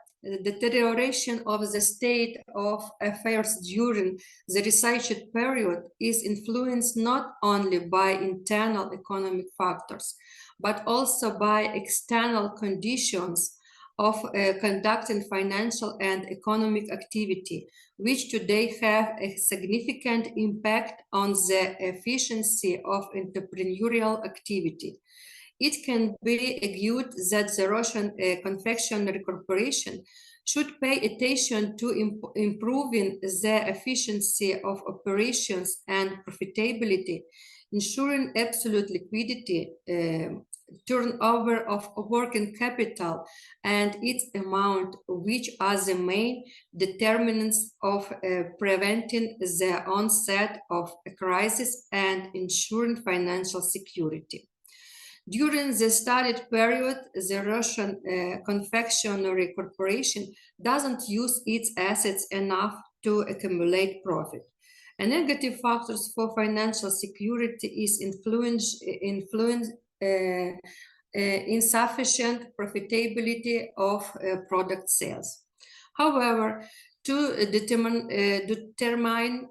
deterioration of the state of affairs during the research period is influenced not only by internal economic factors, but also by external conditions of conducting financial and economic activity, which today have a significant impact on the efficiency of entrepreneurial activity. It can be argued that the Russian confectionery corporation should pay attention to improving the efficiency of operations and profitability, ensuring absolute liquidity, turnover of working capital and its amount, which are the main determinants of preventing the onset of a crisis and ensuring financial security. During the studied period, the Russian Confectionery Corporation doesn't use its assets enough to accumulate profit. A negative factors for financial security is insufficient profitability of product sales. However, to determine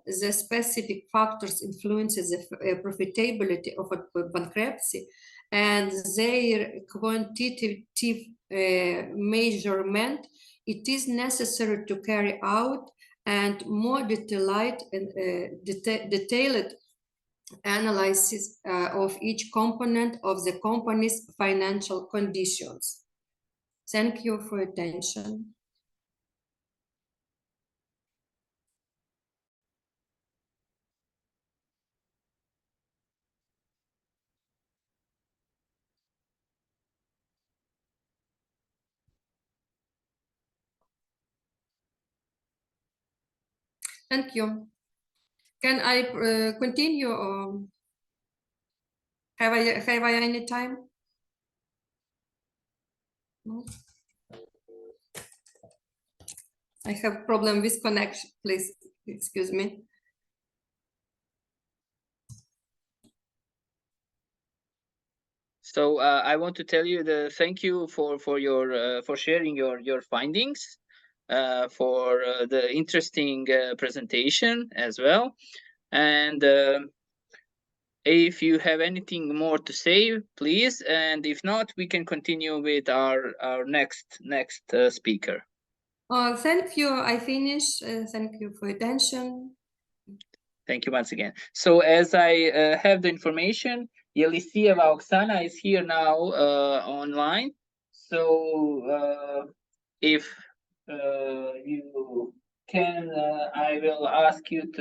the specific factors influences the profitability of a bankruptcy and their quantitative measurement, it is necessary to carry out and more detailed analysis of each component of the company's financial conditions. Thank you for your attention. Thank you. Can I continue? Or have I any time? No? I have problem with connection. Please excuse me. So I want to tell you thank you for sharing your findings, for the interesting presentation as well. And if you have anything more to say, please. And if not, we can continue with our next speaker. Thank you. I finish. Thank you for your attention. Thank you once again. So as I have the information, Yelisieva Oksana is here now online. So if you can, I will ask you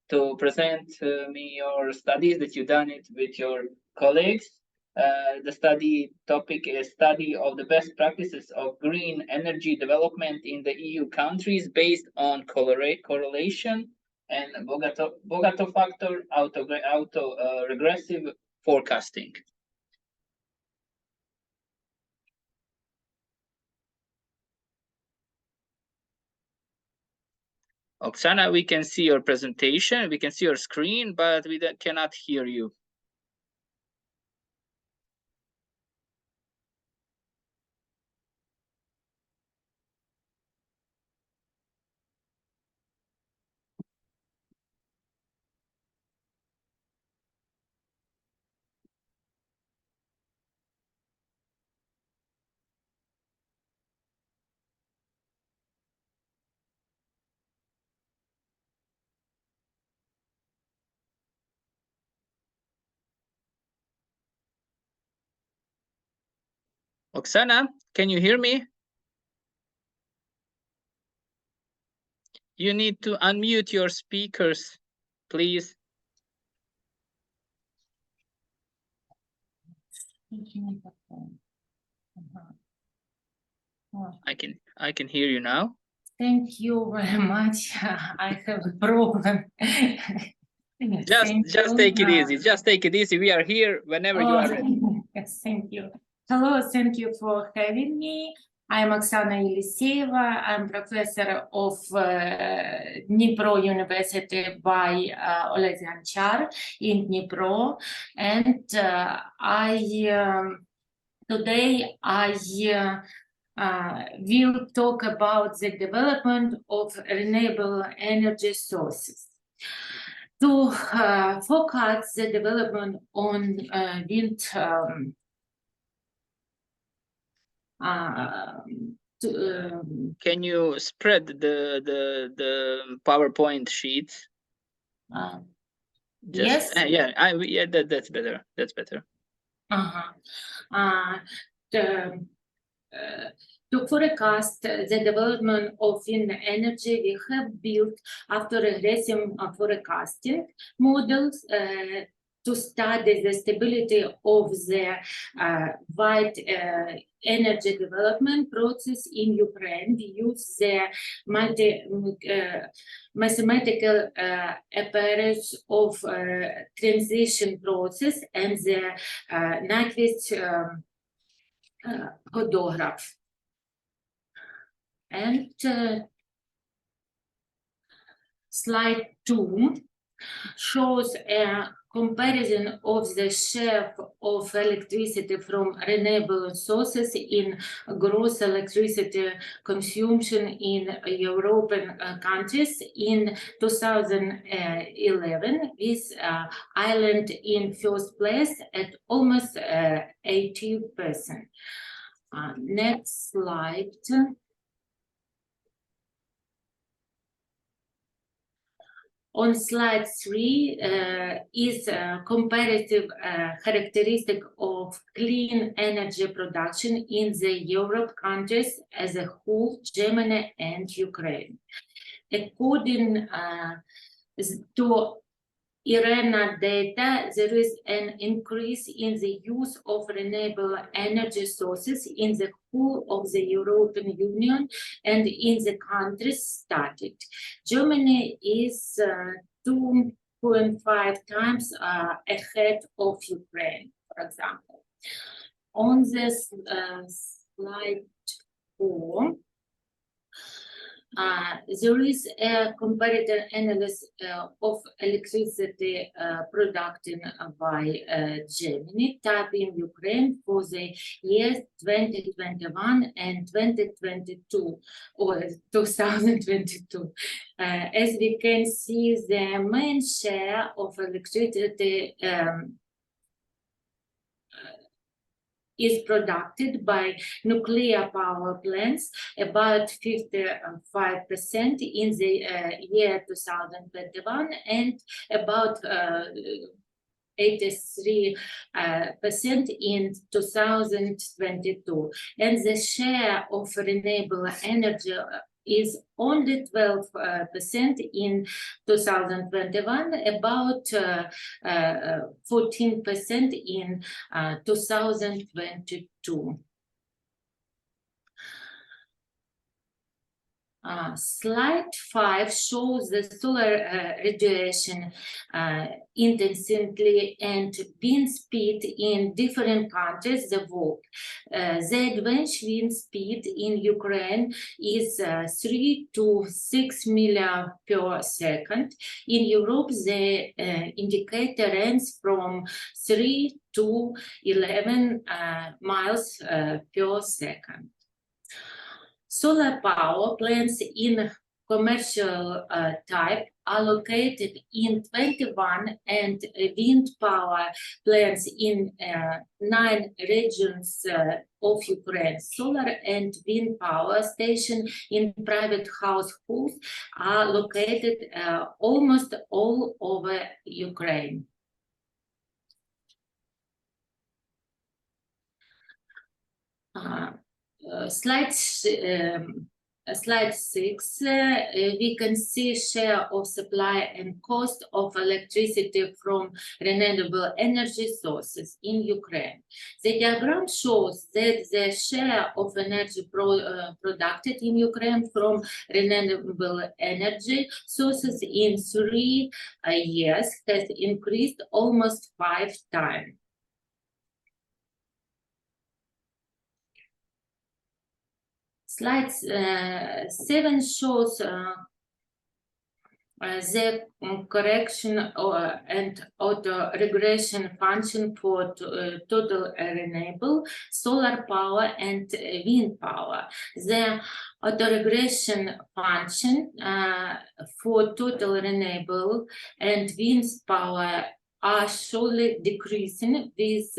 to present me your studies that you've done it with your colleagues. The study topic is study of the best practices of green energy development in the EU countries based on correlation and Bogato factor regressive forecasting. Oksana, we can see your presentation, we can see your screen, but we cannot hear you. Oksana, can you hear me? You need to unmute your speakers, please. I can hear you now. Thank you very much. I have a problem. Just take it easy. Just take it easy. We are here whenever you are ready. Yes, thank you. Hello, thank you for having me. I'm Oksana Yelisieva. I'm professor of Dnipro University by Olezyanchar in Dnipro. And today I will talk about the development of renewable energy sources. To focus the development on wind can you spread the PowerPoint sheets? Yes. Yeah, that's better. That's better. To forecast the development of wind energy, we have built after regressive forecasting models to study the stability of the wide energy development process in Ukraine. We use the mathematical approach of transition process and the Nyquist hodograph. And slide 2 shows a comparison of the share of electricity from renewable sources in gross electricity consumption in European countries in 2011, with Ireland in first place at almost 80%. Next slide. On slide 3 is a comparative characteristic of clean energy production in the Europe countries as a whole, Germany and Ukraine. According to IRENA data, there is an increase in the use of renewable energy sources in the whole of the European Union and in the countries studied. Germany is 2.5 times ahead of Ukraine, for example. On this slide 4, there is a comparative analysis of electricity produced by Germany, tapping Ukraine for the years 2021 and 2022 or 2022. As we can see, the main share of electricity is produced by nuclear power plants, about 55% in the year 2021 and about 83% in 2022. And the share of renewable energy is only 12% in 2021, about 14% in 2022. Slide 5 shows the solar radiation intensity and wind speed in different countries the world. The average wind speed in Ukraine is 3 to 6 miles per second. In Europe, the indicator ranges from 3 to 11 miles per second. Solar power plants in commercial type are located in 21 and wind power plants in 9 regions of Ukraine. Solar and wind power stations in private households are located almost all over Ukraine. Slide 6, we can see share of supply and cost of electricity from renewable energy sources in Ukraine. The diagram shows that the share of energy produced in Ukraine from renewable energy sources in 3 years has increased almost 5 times. Slide 7 shows the correction and auto-regression function for total renewable solar power and wind power. The auto-regression function for total renewable and wind power are slowly decreasing, with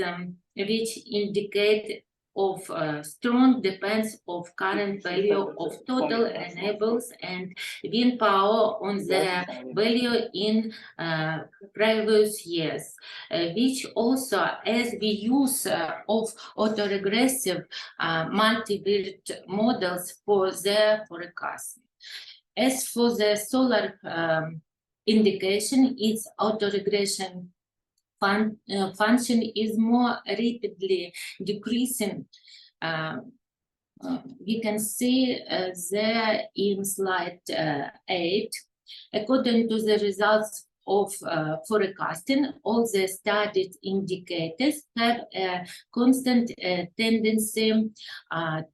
which indicate of strong depends of current value of total renewables and wind power on the value in previous years, which also as the use of autoregressive multi-variate models for their forecasting. As for the solar indication, its autoregression function is more rapidly decreasing. We can see there in slide 8, according to the results of forecasting, all the studied indicators have a constant tendency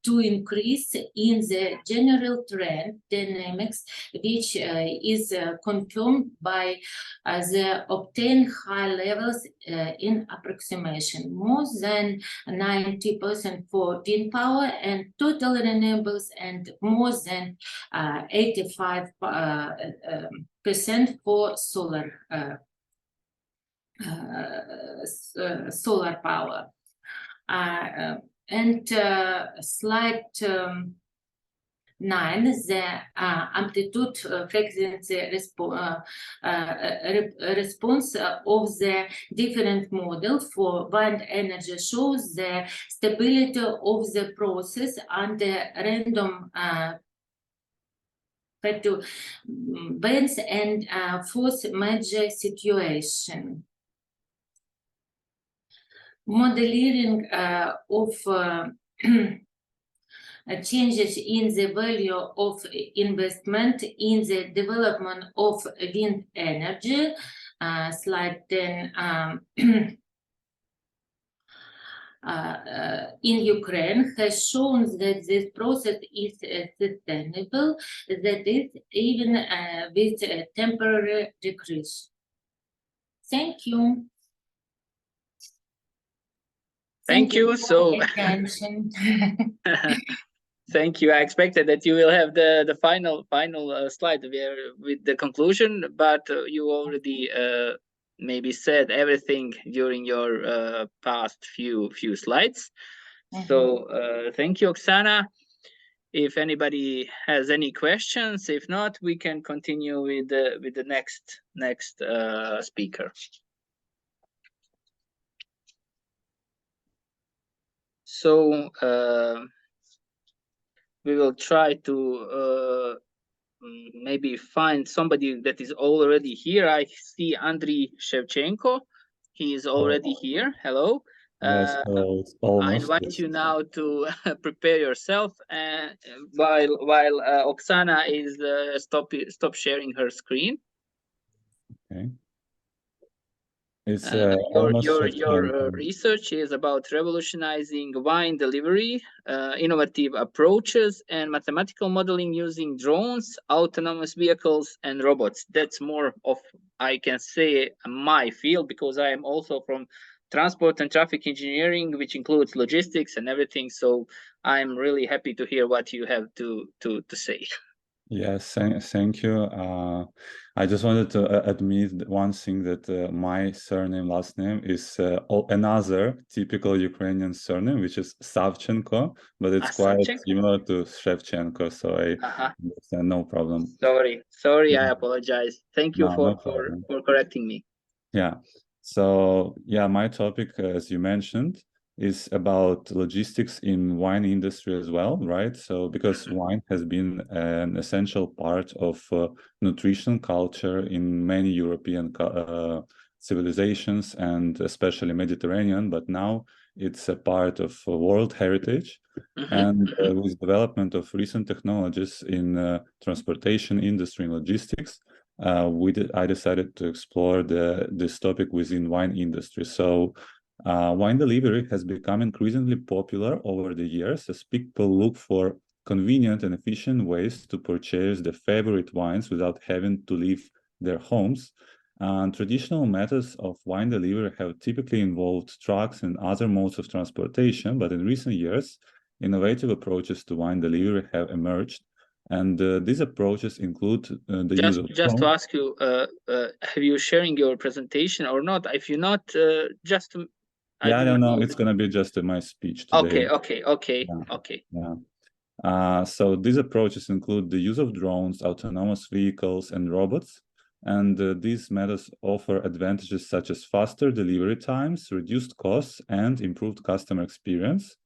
to increase in the general trend dynamics, which is confirmed by the obtained high levels in approximation, more than 90% for wind power and total renewables, and more than 85% for solar power. Slide 9, the amplitude frequency response of the different models for wind energy shows the stability of the process under random bands and force major situation. Modeling of changes in the value of investment in the development of wind energy, slide 10, in Ukraine has shown that this process is sustainable, that is even with a temporary decrease. Thank you. Thank you. So thank you. I expected that you will have the final slide with the conclusion, but you already maybe said everything during your past few slides. So thank you, Oksana. If anybody has any questions, if not, we can continue with the next speaker. So we will try to maybe find somebody that is already here. I see Andriy Shevchenko. He is already here. Hello. Yes, it's almost. I invite you now to prepare yourself, while Oksana is stop sharing her screen. Okay. It's your research is about revolutionizing wine delivery, innovative approaches, and mathematical modeling using drones, autonomous vehicles, and robots. That's more of, I can say, my field, because I am also from transport and traffic engineering, which includes logistics and everything. So I'm really happy to hear what you have to say. Yes, thank you. I just wanted to admit one thing, that my surname, last name, is another typical Ukrainian surname, which is Savchenko, but it's quite similar to Shevchenko, so I understand, no problem. Sorry, I apologize. Thank you for correcting me. Yeah, so yeah, my topic, as you mentioned, is about logistics in wine industry as well, right? So because wine has been an essential part of nutrition culture in many European civilizations, and especially Mediterranean, but now it's a part of world heritage. And with development of recent technologies in transportation industry and logistics, I decided to explore this topic within wine industry. So wine delivery has become increasingly popular over the years as people look for convenient and efficient ways to purchase their favorite wines without having to leave their homes. Traditional methods of wine delivery have typically involved trucks and other modes of transportation, but in recent years, innovative approaches to wine delivery have emerged. And these approaches include the use of just to ask you, have you sharing your presentation or not? If you're not, just to, I don't know. It's gonna be just my speech today. Okay. Yeah. So these approaches include the use of drones, autonomous vehicles, and robots. And these methods offer advantages such as faster delivery times, reduced costs, and improved customer experience.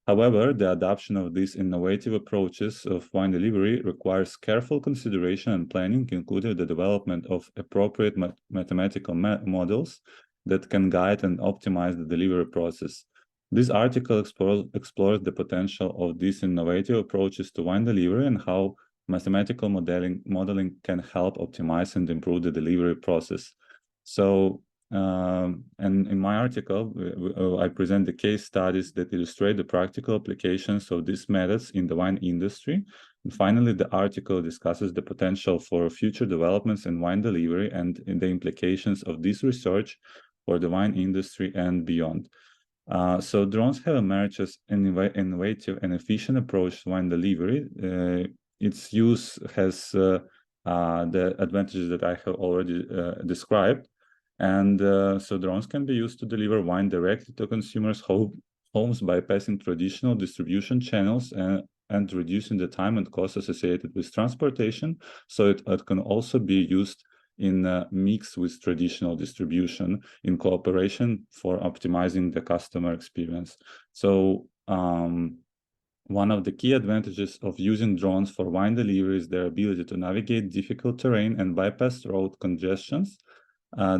However, the adoption of these innovative approaches of wine delivery requires careful consideration and planning, including the development of appropriate mathematical models that can guide and optimize the delivery process. This article explores the potential of these innovative approaches to wine delivery and how mathematical modeling can help optimize and improve the delivery process. So, and in my article, I present the case studies that illustrate the practical applications of these methods in the wine industry. And finally, the article discusses the potential for future developments in wine delivery and in the implications of this research for the wine industry and beyond. So drones have emerged as an innovative and efficient approach to wine delivery. Its use has the advantages that I have already described. And so drones can be used to deliver wine directly to consumers' homes, bypassing traditional distribution channels and reducing the time and cost associated with transportation. So it can also be used in a mix with traditional distribution in cooperation for optimizing the customer experience. So one of the key advantages of using drones for wine delivery is their ability to navigate difficult terrain and bypass road congestions.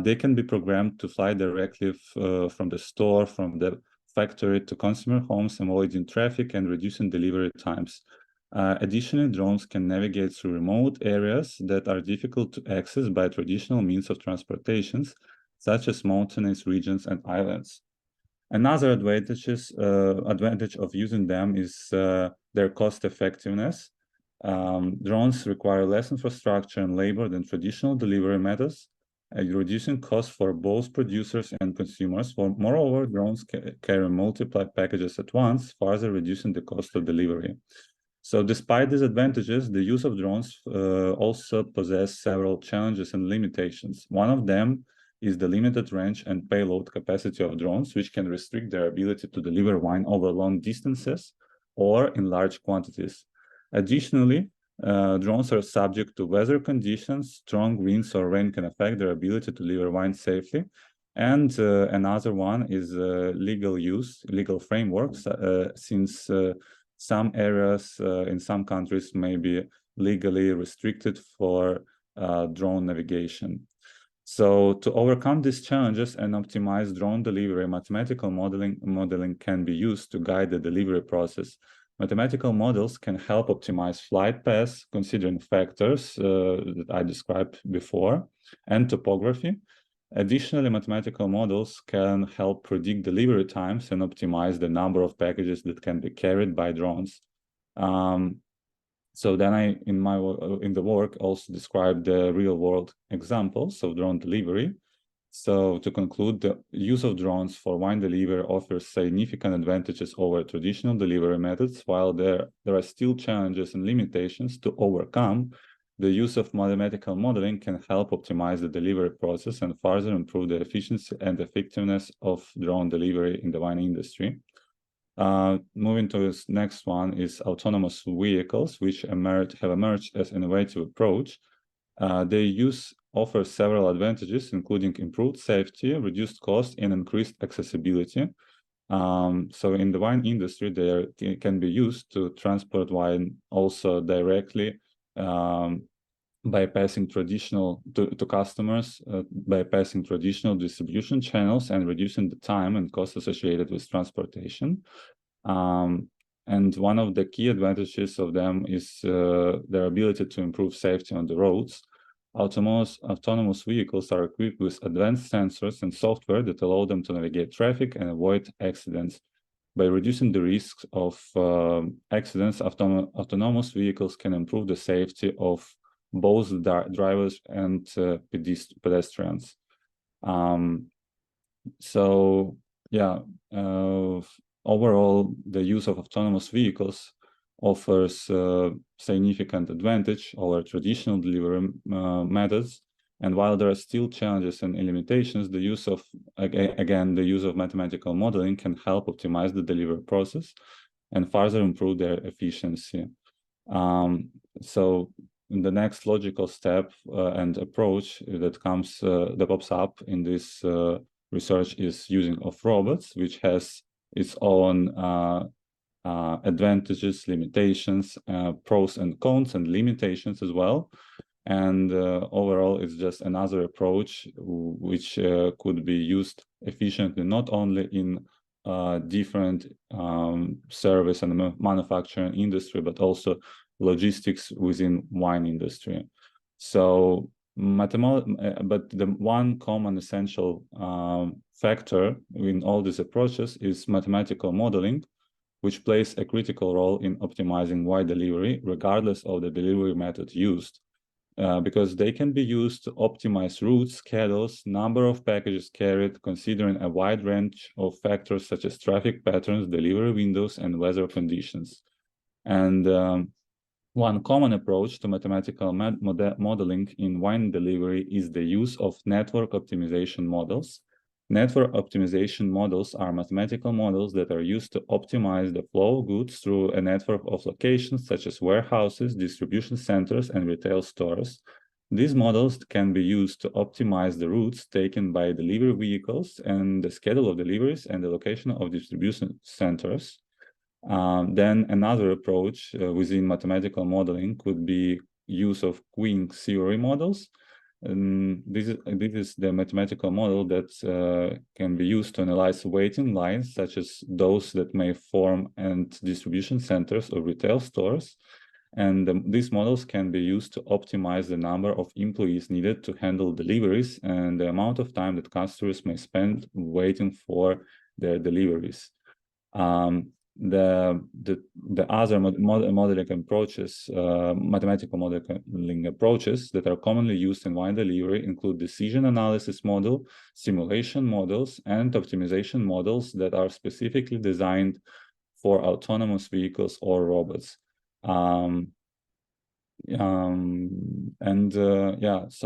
They can be programmed to fly directly from the store, from the factory to consumer homes, avoiding traffic and reducing delivery times. Additionally, drones can navigate through remote areas that are difficult to access by traditional means of transportation, such as mountainous regions and islands. Another advantage of using them is their cost effectiveness. Drones require less infrastructure and labor than traditional delivery methods, reducing costs for both producers and consumers. Moreover, drones carry multiple packages at once, further reducing the cost of delivery. So despite these advantages, the use of drones also possesses several challenges and limitations. One of them is the limited range and payload capacity of drones, which can restrict their ability to deliver wine over long distances or in large quantities. Additionally, drones are subject to weather conditions. Strong winds or rain can affect their ability to deliver wine safely. And another one is legal frameworks, since some areas in some countries may be legally restricted for drone navigation. So to overcome these challenges and optimize drone delivery, mathematical modeling can be used to guide the delivery process. Mathematical models can help optimize flight paths, considering factors that I described before, and topography. Additionally, mathematical models can help predict delivery times and optimize the number of packages that can be carried by drones. So then I, in the work, also described the real-world examples of drone delivery. So to conclude, the use of drones for wine delivery offers significant advantages over traditional delivery methods, while there are still challenges and limitations to overcome. The use of mathematical modeling can help optimize the delivery process and further improve the efficiency and effectiveness of drone delivery in the wine industry. Moving to this next one is autonomous vehicles, which have emerged as an innovative approach. Their use offers several advantages, including improved safety, reduced cost, and increased accessibility. So in the wine industry, they can be used to transport wine also directly, bypassing traditional to customers, bypassing traditional distribution channels and reducing the time and cost associated with transportation. And one of the key advantages of them is their ability to improve safety on the roads. Autonomous vehicles are equipped with advanced sensors and software that allow them to navigate traffic and avoid accidents. By reducing the risks of accidents, autonomous vehicles can improve the safety of both drivers and pedestrians. So yeah, overall, the use of autonomous vehicles offers significant advantage over traditional delivery methods. And while there are still challenges and limitations, the use of, again, the use of mathematical modeling can help optimize the delivery process and further improve their efficiency. So the next logical step and approach that pops up in this research is using of robots, which has its own advantages, limitations, pros and cons, and limitations as well. And overall, it's just another approach which could be used efficiently, not only in different service and manufacturing industry, but also logistics within wine industry. So, but the one common essential factor in all these approaches is mathematical modeling, which plays a critical role in optimizing wine delivery, regardless of the delivery method used. Because they can be used to optimize routes, schedules, number of packages carried, considering a wide range of factors such as traffic patterns, delivery windows, and weather conditions. And one common approach to mathematical modeling in wine delivery is the use of network optimization models. Network optimization models are mathematical models that are used to optimize the flow of goods through a network of locations such as warehouses, distribution centers, and retail stores. These models can be used to optimize the routes taken by delivery vehicles and the schedule of deliveries and the location of distribution centers. Then another approach within mathematical modeling could be use of queuing theory models. This is the mathematical model that can be used to analyze waiting lines, such as those that may form at distribution centers or retail stores. And these models can be used to optimize the number of employees needed to handle deliveries and the amount of time that customers may spend waiting for their deliveries. The other modeling approaches, mathematical modeling approaches that are commonly used in wine delivery include decision analysis model, simulation models, and optimization models that are specifically designed for autonomous vehicles or robots. So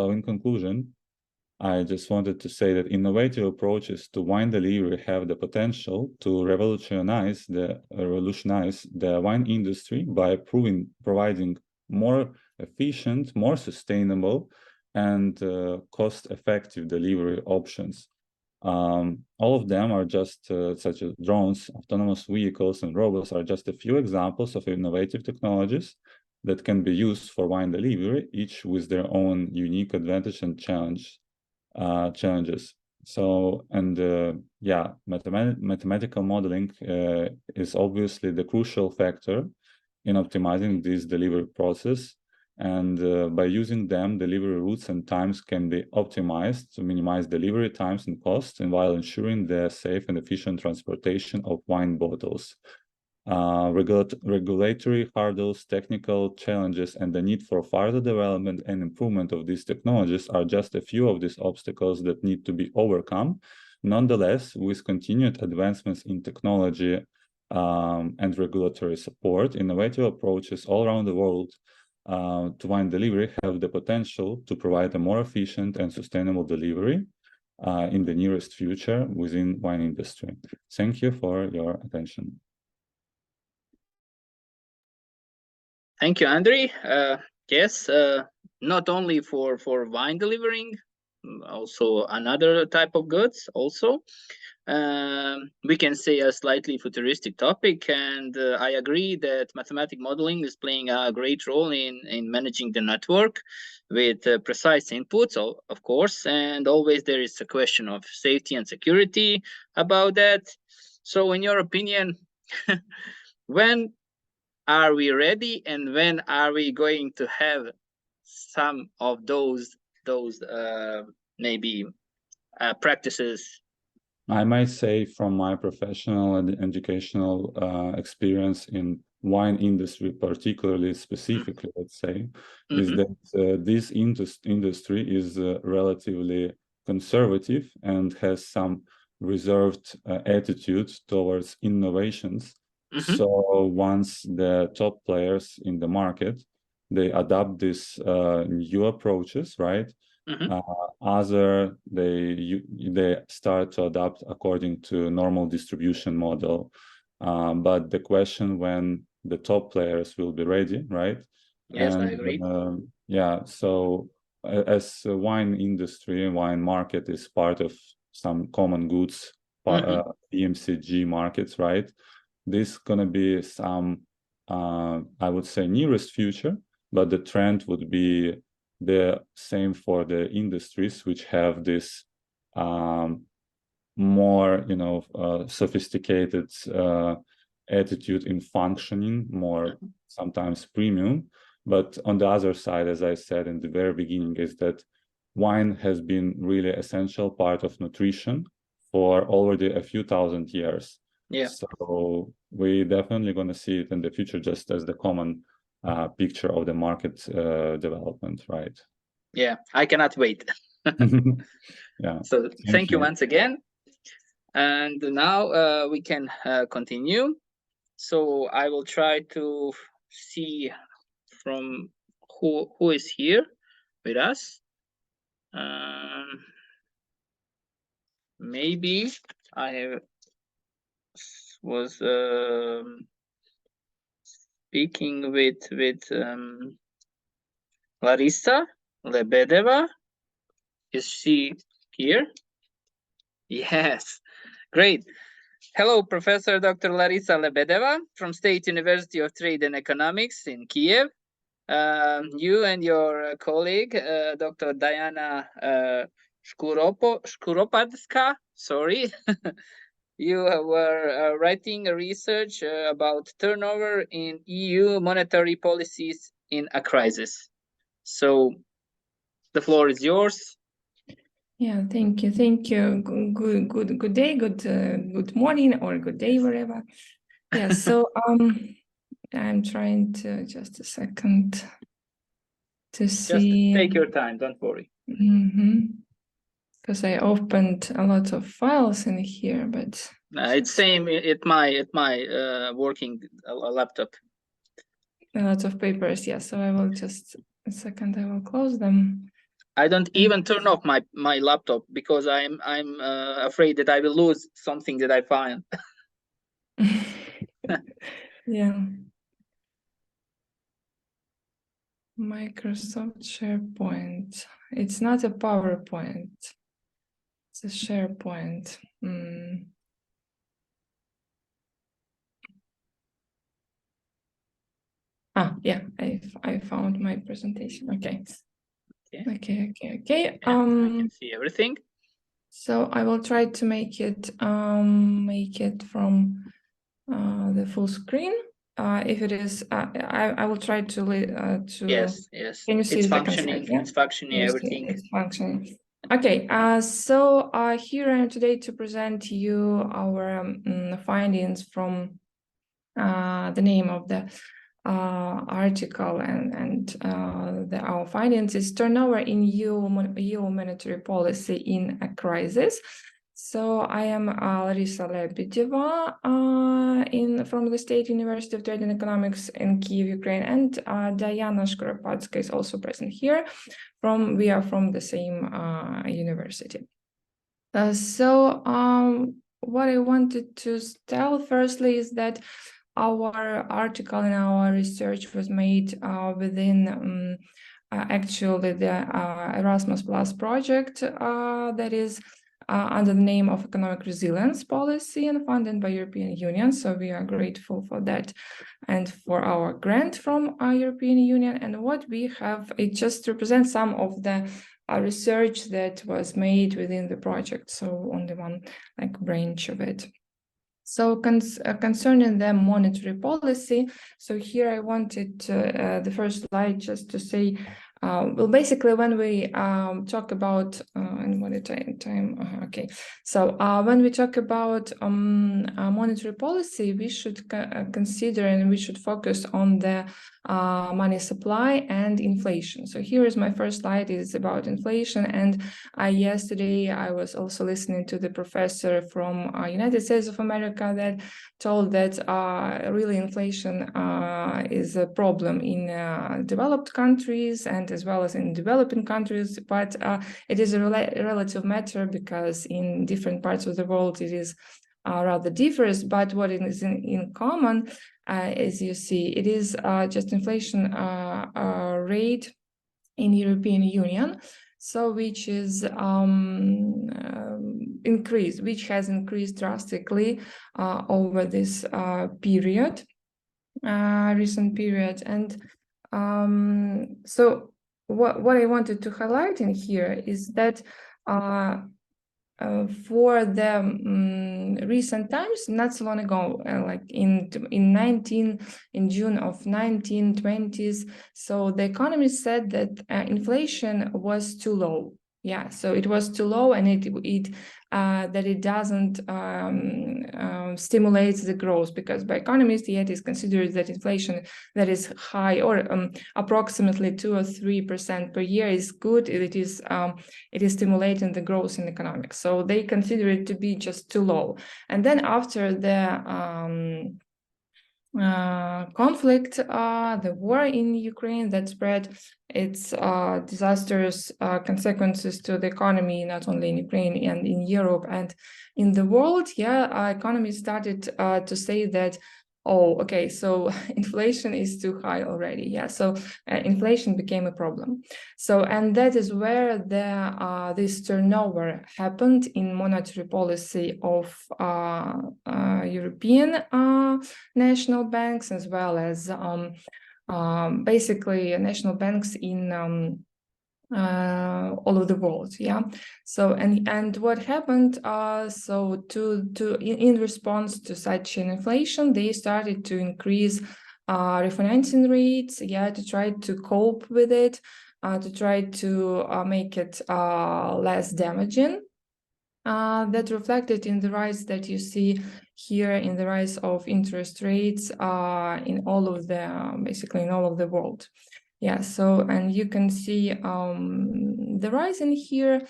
in conclusion, I just wanted to say that innovative approaches to wine delivery have the potential to revolutionize the wine industry by providing more efficient, more sustainable, and cost-effective delivery options. All of them are just such as drones, autonomous vehicles, and robots are just a few examples of innovative technologies that can be used for wine delivery, each with their own unique advantage and challenges. So, and mathematical modeling is obviously the crucial factor in optimizing this delivery process. And by using them, delivery routes and times can be optimized to minimize delivery times and costs, and while ensuring the safe and efficient transportation of wine bottles. Regulatory hurdles, technical challenges, and the need for further development and improvement of these technologies are just a few of these obstacles that need to be overcome. Nonetheless, with continued advancements in technology and regulatory support, innovative approaches all around the world to wine delivery have the potential to provide a more efficient and sustainable delivery in the nearest future within wine industry. Thank you for your attention. Thank you, Andrei. Yes, not only for wine delivering, also another type of goods also. We can say a slightly futuristic topic, and I agree that mathematic modeling is playing a great role in managing the network with precise inputs, of course, and always there is a question of safety and security about that. So in your opinion, when are we ready, and when are we going to have some of those maybe practices? I might say from my professional and educational experience in wine industry, particularly specifically, let's say, is that this industry is relatively conservative and has some reserved attitude towards innovations. So once the top players in the market, they adopt these new approaches, right? They start to adapt according to normal distribution model. But the question when the top players will be ready, right? Yes, I agree. So as a wine industry, wine market is part of some common goods, FMCG markets, right? This is gonna be some, I would say, nearest future, but the trend would be the same for the industries which have this more, sophisticated attitude in functioning, more sometimes premium. But on the other side, as I said in the very beginning, is that wine has been really essential part of nutrition for already a few thousand years. Yeah. So we definitely going to see it in the future just as the common picture of the market development, right? Yeah, I cannot wait. Yeah. So thank you once again. And now we can continue. So I will try to see from who is here with us. Maybe I was speaking with Larissa Lebedeva. Is she here? Yes, great. Hello, Professor Dr. Larissa Lebedeva from State University of Trade and Economics in Kiev. You and your colleague, Dr. Diana Shkuropadska, sorry, you were writing a research about turnover in EU monetary policies in a crisis. So the floor is yours. Yeah, thank you. Good day, good morning, or good day, wherever. Yeah, so I'm trying to just a second to see. Just take your time, don't worry. Because I opened a lot of files in here, but it's same at my working laptop. A lot of papers, yeah. So I will just a second. I will close them. I don't even turn off my laptop because I'm afraid that I will lose something that I find. Yeah. Microsoft SharePoint. It's not a PowerPoint. It's a SharePoint. Yeah, I found my presentation. Okay. Okay. I can see everything. So I will try to make it from the full screen. If it is, I will try to Yes. Can you see it's the functioning? second slide, yeah? It's functioning. Everything. It's functioning. Okay. So here I am today to present you our findings from the name of the article and our findings is turnover in EU monetary policy in a crisis. So I am Larissa Lebedeva from the State University of Trade and Economics in Kiev, Ukraine, and Diana Shkuropadska is also present here. We are from the same university. So what I wanted to tell firstly is that our article and our research was made within actually the Erasmus Plus project that is under the name of Economic Resilience Policy and funded by European Union. So we are grateful for that and for our grant from European Union. And what we have, it just represents some of the research that was made within the project. So on the one branch of it. So concerning the monetary policy, so here I wanted the first slide just to say, well, basically when we talk about, and what time, okay. So when we talk about monetary policy, we should consider and we should focus on the money supply and inflation. So here is my first slide is about inflation. And yesterday I was also listening to the professor from United States of America that told that really inflation is a problem in developed countries and as well as in developing countries, but it is a relative matter because in different parts of the world it is rather differs, but what is in common, as you see, it is just inflation rate in European Union, so which is increased, which has increased drastically over this period, recent period, and so what I wanted to highlight in here is that for the recent times, not so long ago, like in June of 1920s, so the economists said that inflation was too low. Yeah, so it was too low, and that it doesn't stimulate the growth, because by economists, yet is considered that inflation that is high or approximately 2 or 3% per year is good. It is stimulating the growth in economics. So they consider it to be just too low. And then after the conflict, the war in Ukraine that spread its disastrous consequences to the economy, not only in Ukraine and in Europe and in the world. Yeah, economists started to say that, oh, okay, so inflation is too high already. Yeah, so inflation became a problem. So, and that is where this turnover happened in monetary policy of European national banks, as well as basically national banks in all over the world. Yeah. So and what happened? So in response to such an inflation, they started to increase refinancing rates. Yeah, to try to cope with it, to try to make it less damaging. That reflected in the rise that you see here, in the rise of interest rates in all of the basically in all of the world. Yeah, so, and you can see the rise in here.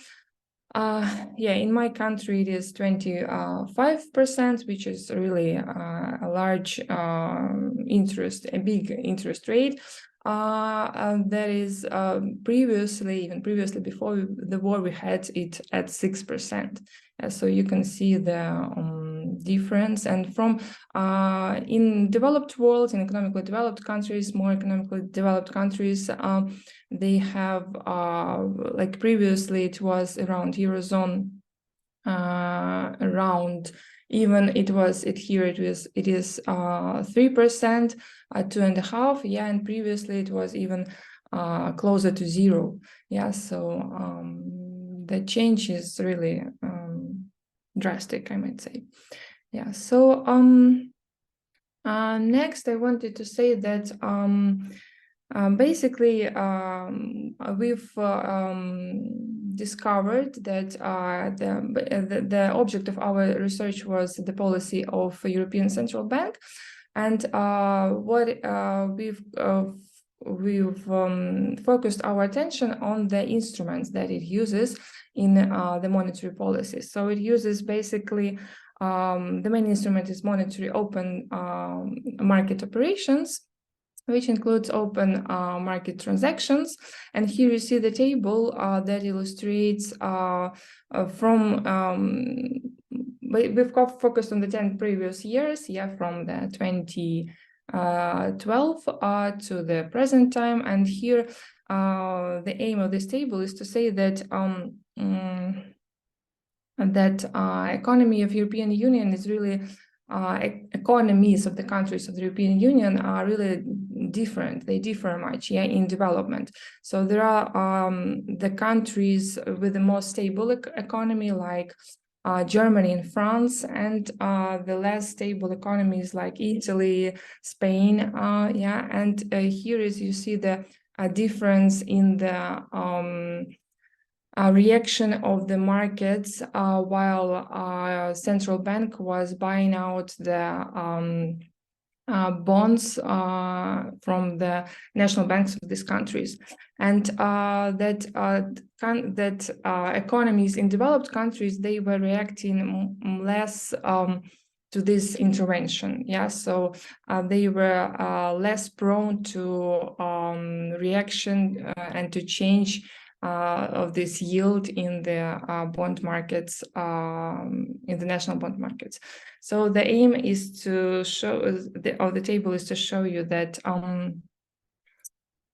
Yeah, in my country it is 25%, which is really a large a big interest rate. That is even previously before the war, we had it at 6%. So you can see the difference. And from in developed world, in economically developed countries, more economically developed countries, they have like previously it was around Eurozone, around even it is 3%, 2.5%. Yeah, and previously it was even closer to 0. Yeah, so the change is really drastic, I might say. Yeah, so next I wanted to say that basically we've discovered that the object of our research was the policy of European Central Bank, and what we've focused our attention on the instruments that it uses in the monetary policy. So it uses basically the main instrument is monetary open market operations, which includes open market transactions. And here you see the table that illustrates we've focused on the 10 previous years, yeah, from the 2012 to the present time. And here the aim of this table is to say that economy of European Union is really economies of the countries of the European Union are really different. They differ much, yeah, in development. So there are the countries with the most stable economy, like Germany and France, and the less stable economies like Italy, Spain. Yeah, and here is you see the difference in the reaction of the markets while central bank was buying out the bonds from the national banks of these countries, and that economies in developed countries, they were reacting less to this intervention. Yeah, so they were less prone to reaction and to change of this yield in the bond markets, in the national bond markets. So the aim is to show the table is to show you that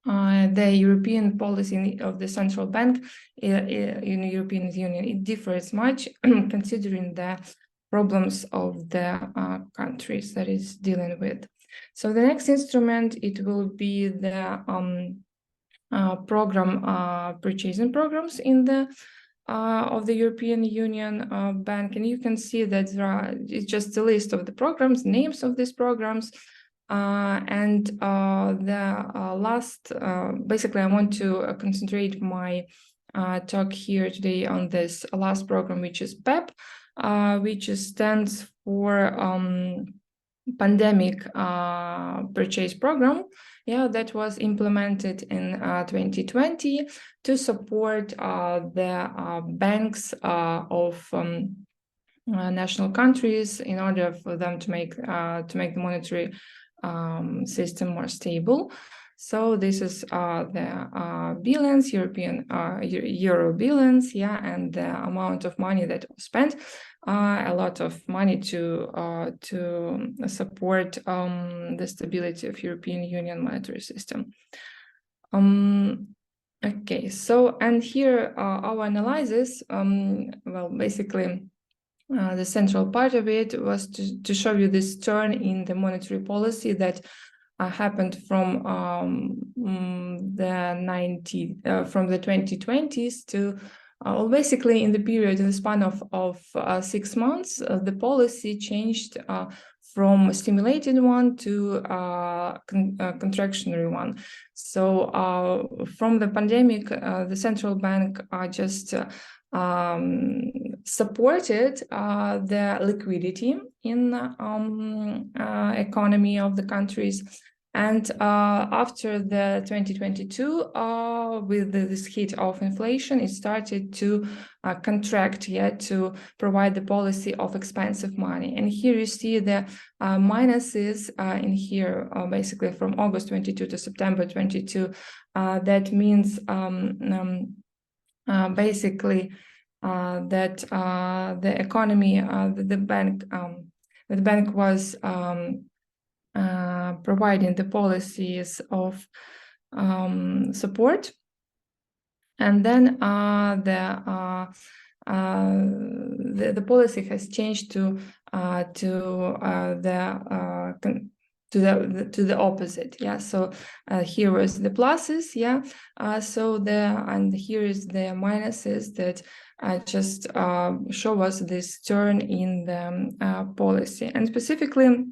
the European policy of the central bank in the European Union, it differs much considering the problems of the countries that it's dealing with. So the next instrument, it will be the purchasing programs in the of the European Union Bank, and you can see that it's just a list of the programs, names of these programs, and the last. Basically, I want to concentrate my talk here today on this last program, which is PEP, which stands for Pandemic Purchase Program. Yeah, that was implemented in 2020 to support the banks of national countries in order for them to make the monetary system more stable. So this is the billions, European euro billions, yeah, and the amount of money that was spent. A lot of money to support the stability of European Union monetary system. Okay, so and here our analysis, well, basically the central part of it was to show you this turn in the monetary policy that happened from the 2020s to well, basically in the period, in the span of 6 months, the policy changed from a stimulated one to contractionary one. So from the pandemic, the central bank just supported the liquidity in economy of the countries. And after the 2022, with this hit of inflation, it started to contract, to provide the policy of expensive money. And here you see the minuses in here, basically from August 22 to September 22. That means basically that the economy, the bank was providing the policies of support, and then the policy has changed to the opposite. Yeah, so here is the pluses. Yeah, and here is the minuses that just show us this turn in the policy, and specifically.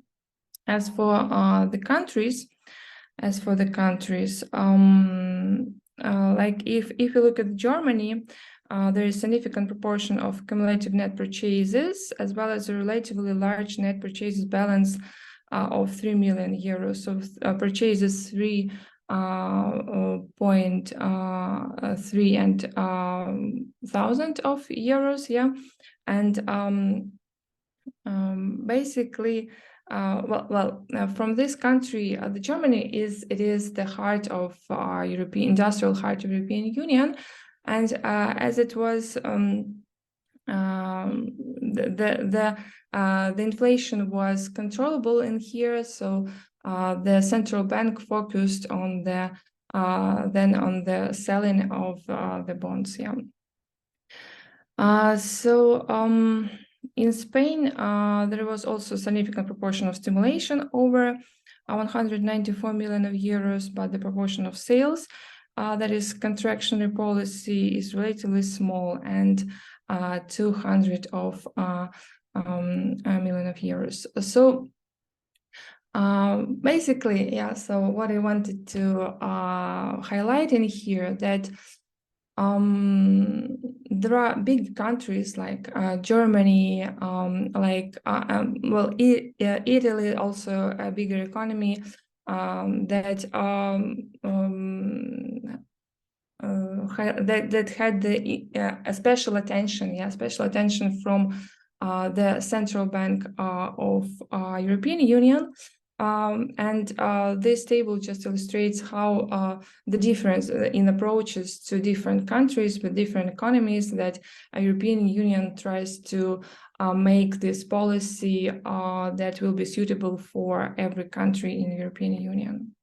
As for the countries, like if you look at Germany, there is a significant proportion of cumulative net purchases, as well as a relatively large net purchases balance of 3 million euros. So purchases 3.3 and thousand of euros. Yeah, and basically. From this country, the Germany is the heart of European industrial heart of European Union, and as it was the inflation was controllable in here, so the central bank focused on the selling of the bonds. Yeah. In Spain, there was also a significant proportion of stimulation, over 194 million euros, but the proportion of sales, that is contractionary policy, is relatively small, and 200 million euros. So basically, yeah, so what I wanted to highlight in here that there are big countries like Germany, Italy, also a bigger economy that had a special attention from the central bank of European Union. And this table just illustrates how the difference in approaches to different countries with different economies that a European Union tries to make this policy that will be suitable for every country in the European Union.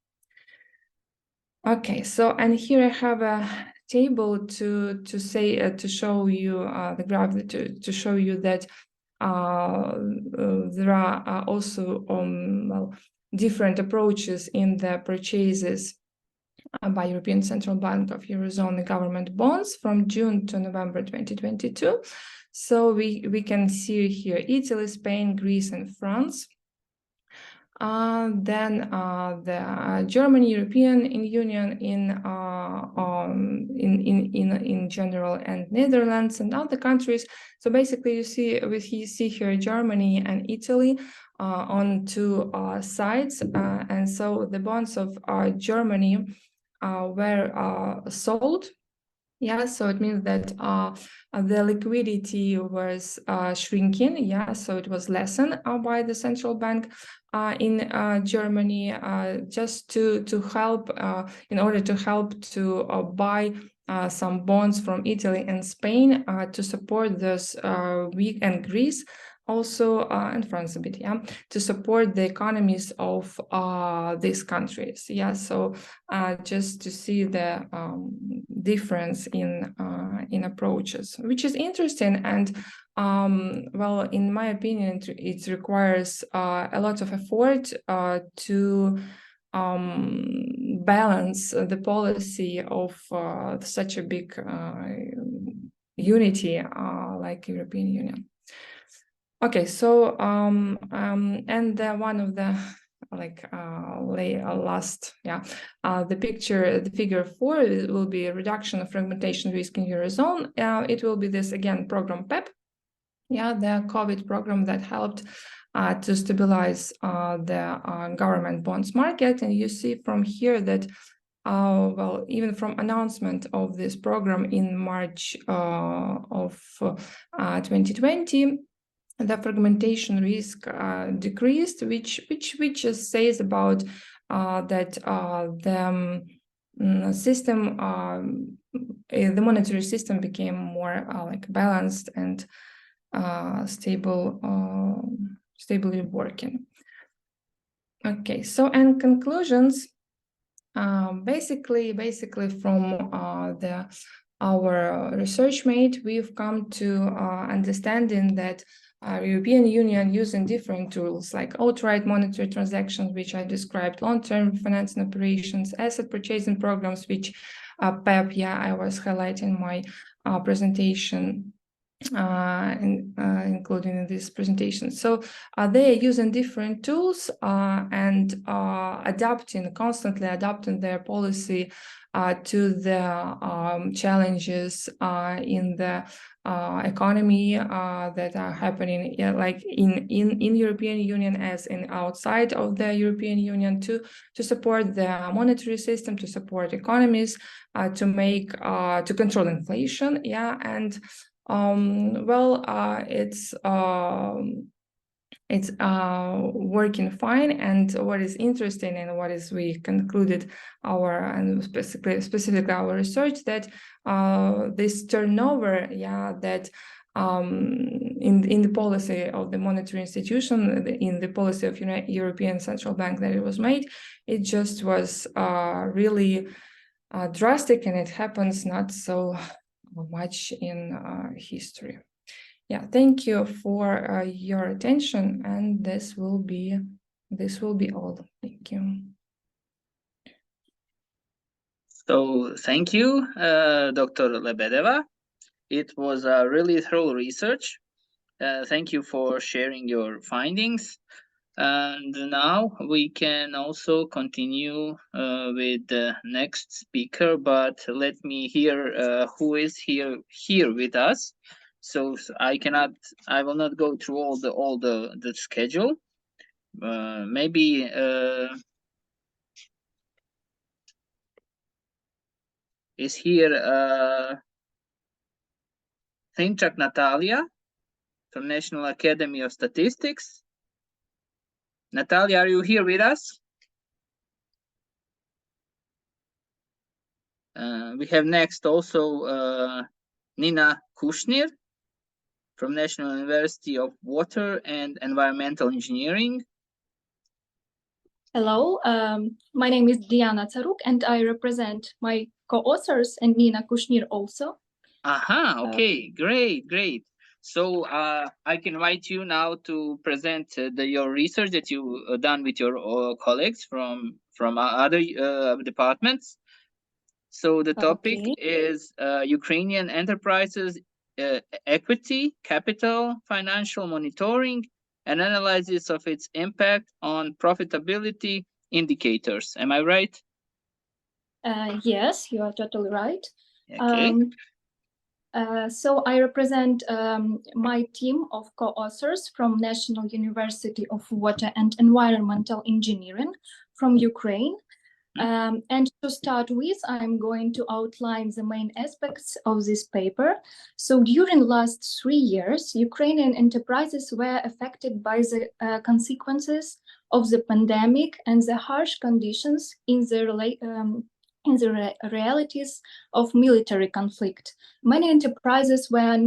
Okay, so and here I have a table to show you the graph to show you that there are also different approaches in the purchases by European Central Bank of Eurozone government bonds from June to November 2022. So we can see here Italy, Spain, Greece, and France. Then the Germany, European Union in general, and Netherlands and other countries. So basically, we see here Germany and Italy on two sides, and so the bonds of Germany were sold. Yeah, so it means that the liquidity was shrinking. Yeah, so it was lessened by the central bank in Germany, just to help, in order to help to buy some bonds from Italy and Spain to support those weak, and Greece also, and France a bit, yeah, to support the economies of these countries. Yeah, so just to see the difference in approaches, which is interesting. And well, in my opinion, it requires a lot of effort to balance the policy of such a big unity like European Union. Okay, so and one of the last, yeah, the figure 4 will be a reduction of fragmentation risk in Eurozone. It will be this again program PEP, yeah, the COVID program that helped to stabilize the government bonds market. And you see from here that well, even from announcement of this program in March of 2020. The fragmentation risk decreased, which just says about that the system, the monetary system became more like balanced and stably working. Okay, so and conclusions. Basically from our research mate, we've come to understanding that European Union using different tools like outright monetary transactions, which I described, long-term financing operations, asset purchasing programs, which PEP, yeah, I was highlighting my presentation, including in this presentation. So they are using different tools and constantly adapting their policy to the challenges in the economy that are happening, like in European Union as in outside of the European Union, to support the monetary system, to support economies, to control inflation, yeah, and well, it's working fine. And what is interesting and what is we concluded and specifically our research, that this turnover, yeah, that in the policy of the monetary institution, in the policy of European Central Bank that it was made, it just was really drastic, and it happens not so much in history. Yeah, thank you for your attention, and this will be all. Thank you. So thank you, Dr. Lebedeva. It was a really thorough research. Thank you for sharing your findings. And now we can also continue with the next speaker, but let me hear who is here with us. So I will not go through all the schedule. Maybe is here Thinchak Natalia from National Academy of Statistics. Natalia, are you here with us? We have next also Nina Kushnir from National University of Water and Environmental Engineering. Hello, my name is Diana Tsaruk, and I represent my co-authors and Nina Kushnir also. Aha, okay, great. So I can invite you now to present your research that you've done with your colleagues from other departments. So the topic Okay. is Ukrainian enterprises equity, capital, financial monitoring, and analysis of its impact on profitability indicators. Am I right? Yes, you are totally right. Okay. So I represent my team of co-authors from National University of Water and Environmental Engineering from Ukraine. And to start with, I'm going to outline the main aspects of this paper. So during the last 3 years, Ukrainian enterprises were affected by the consequences of the pandemic and the harsh conditions in the realities of military conflict. Many enterprises were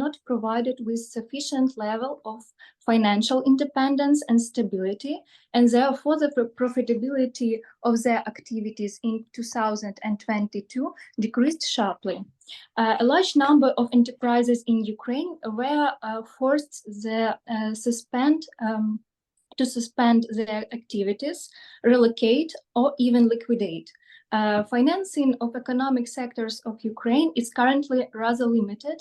not provided with sufficient level of financial independence and stability, and therefore the profitability of their activities in 2022 decreased sharply. A large number of enterprises in Ukraine were forced to suspend their activities, relocate, or even liquidate. Financing of economic sectors of Ukraine is currently rather limited,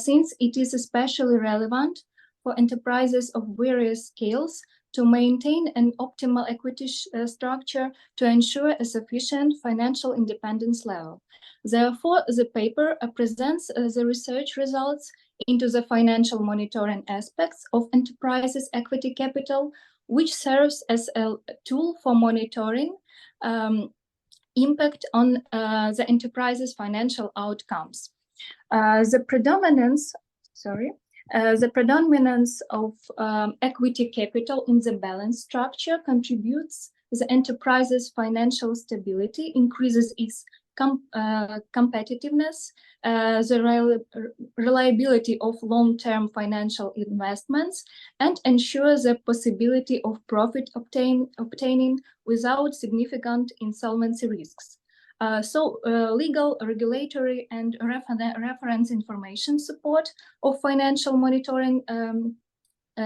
since it is especially relevant for enterprises of various scales to maintain an optimal equity structure to ensure a sufficient financial independence level. Therefore, the paper presents the research results into the financial monitoring aspects of enterprises' equity capital, which serves as a tool for monitoring impact on the enterprise's financial outcomes. The predominance of equity capital in the balance structure contributes the enterprise's financial stability, increases its competitiveness, the reliability of long-term financial investments, and ensures the possibility of profit obtaining without significant insolvency risks. Legal, regulatory, and reference information support of financial monitoring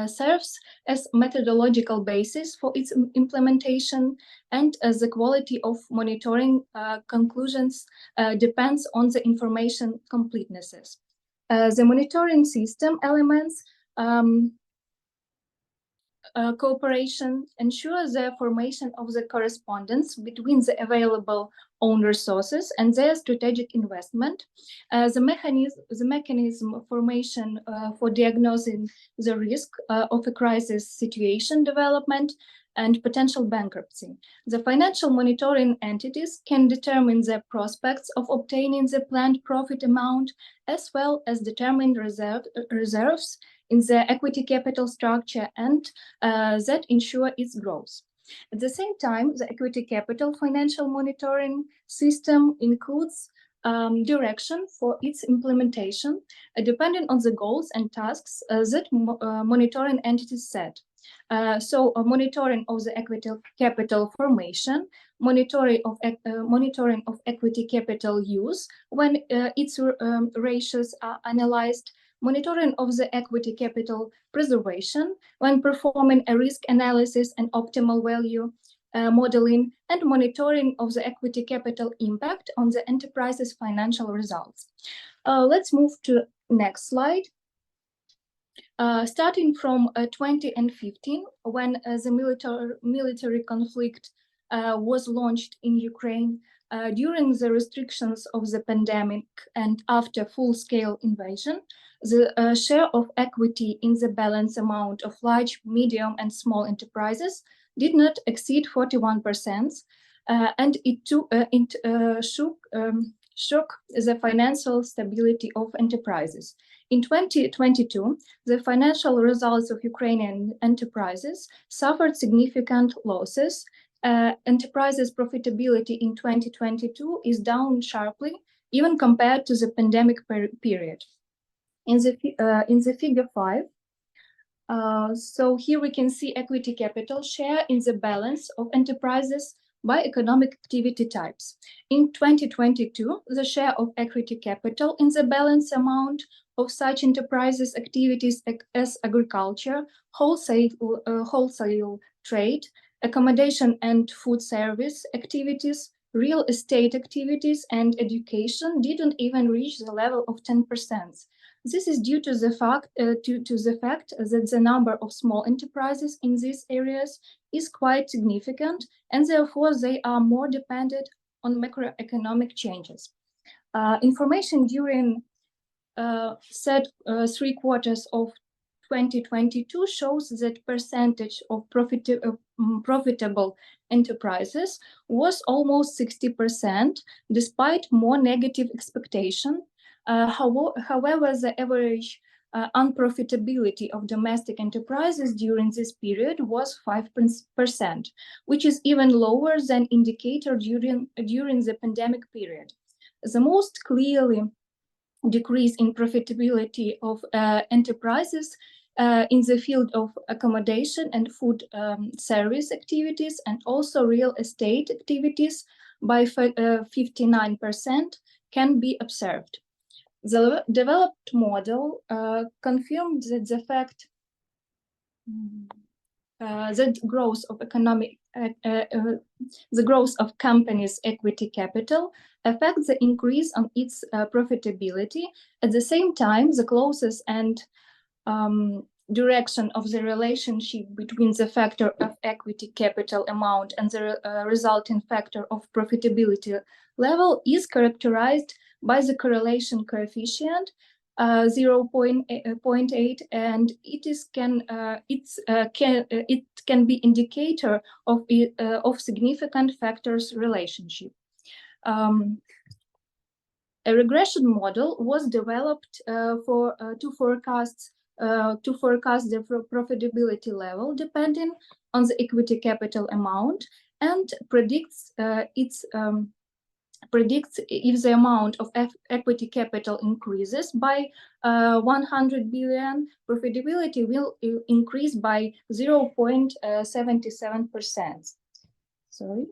serves as methodological basis for its implementation, and as the quality of monitoring conclusions depends on the information completenesses. The monitoring system elements cooperation ensures the formation of the correspondence between the available own resources and their strategic investment. The mechanism formation for diagnosing the risk of a crisis situation development and potential bankruptcy. The financial monitoring entities can determine the prospects of obtaining the planned profit amount, as well as determine reserves in the equity capital structure and that ensure its growth. At the same time, the equity capital financial monitoring system includes direction for its implementation, depending on the goals and tasks that monitoring entities set. Monitoring of the equity capital formation, monitoring of equity capital use when its ratios are analyzed, monitoring of the equity capital preservation when performing a risk analysis and optimal value modeling, and monitoring of the equity capital impact on the enterprise's financial results. Let's move to next slide. Starting from 2015, when the military conflict was launched in Ukraine, during the restrictions of the pandemic and after full-scale invasion, the share of equity in the balance amount of large, medium, and small enterprises did not exceed 41%, and it shook the financial stability of enterprises. In 2022, the financial results of Ukrainian enterprises suffered significant losses. Enterprises' profitability in 2022 is down sharply, even compared to the pandemic period. In the figure 5, so here we can see equity capital share in the balance of enterprises by economic activity types. In 2022, the share of equity capital in the balance amount of such enterprises' activities as agriculture, wholesale trade, accommodation and food service activities, real estate activities and education didn't even reach the level of 10%. This is due to the fact that the number of small enterprises in these areas is quite significant, and therefore they are more dependent on macroeconomic changes. Information during said 3 quarters of 2022 shows that percentage of profitable enterprises was almost 60%, despite more negative expectation. However, the average unprofitability of domestic enterprises during this period was 5%, which is even lower than indicator during the pandemic period. The most clearly decrease in profitability of enterprises in the field of accommodation and food service activities, and also real estate activities by 59% can be observed. The developed model confirmed that the fact that the growth of companies' equity capital affects the increase on its profitability. At the same time, the closest and direction of the relationship between the factor of equity capital amount and the resulting factor of profitability level is characterized by the correlation coefficient 0.8, and it can be indicator of significant factors relationship. A regression model was developed to forecast the profitability level depending on the equity capital amount, and predicts if the amount of equity capital increases by 100 billion, profitability will increase by 0.77%. Sorry.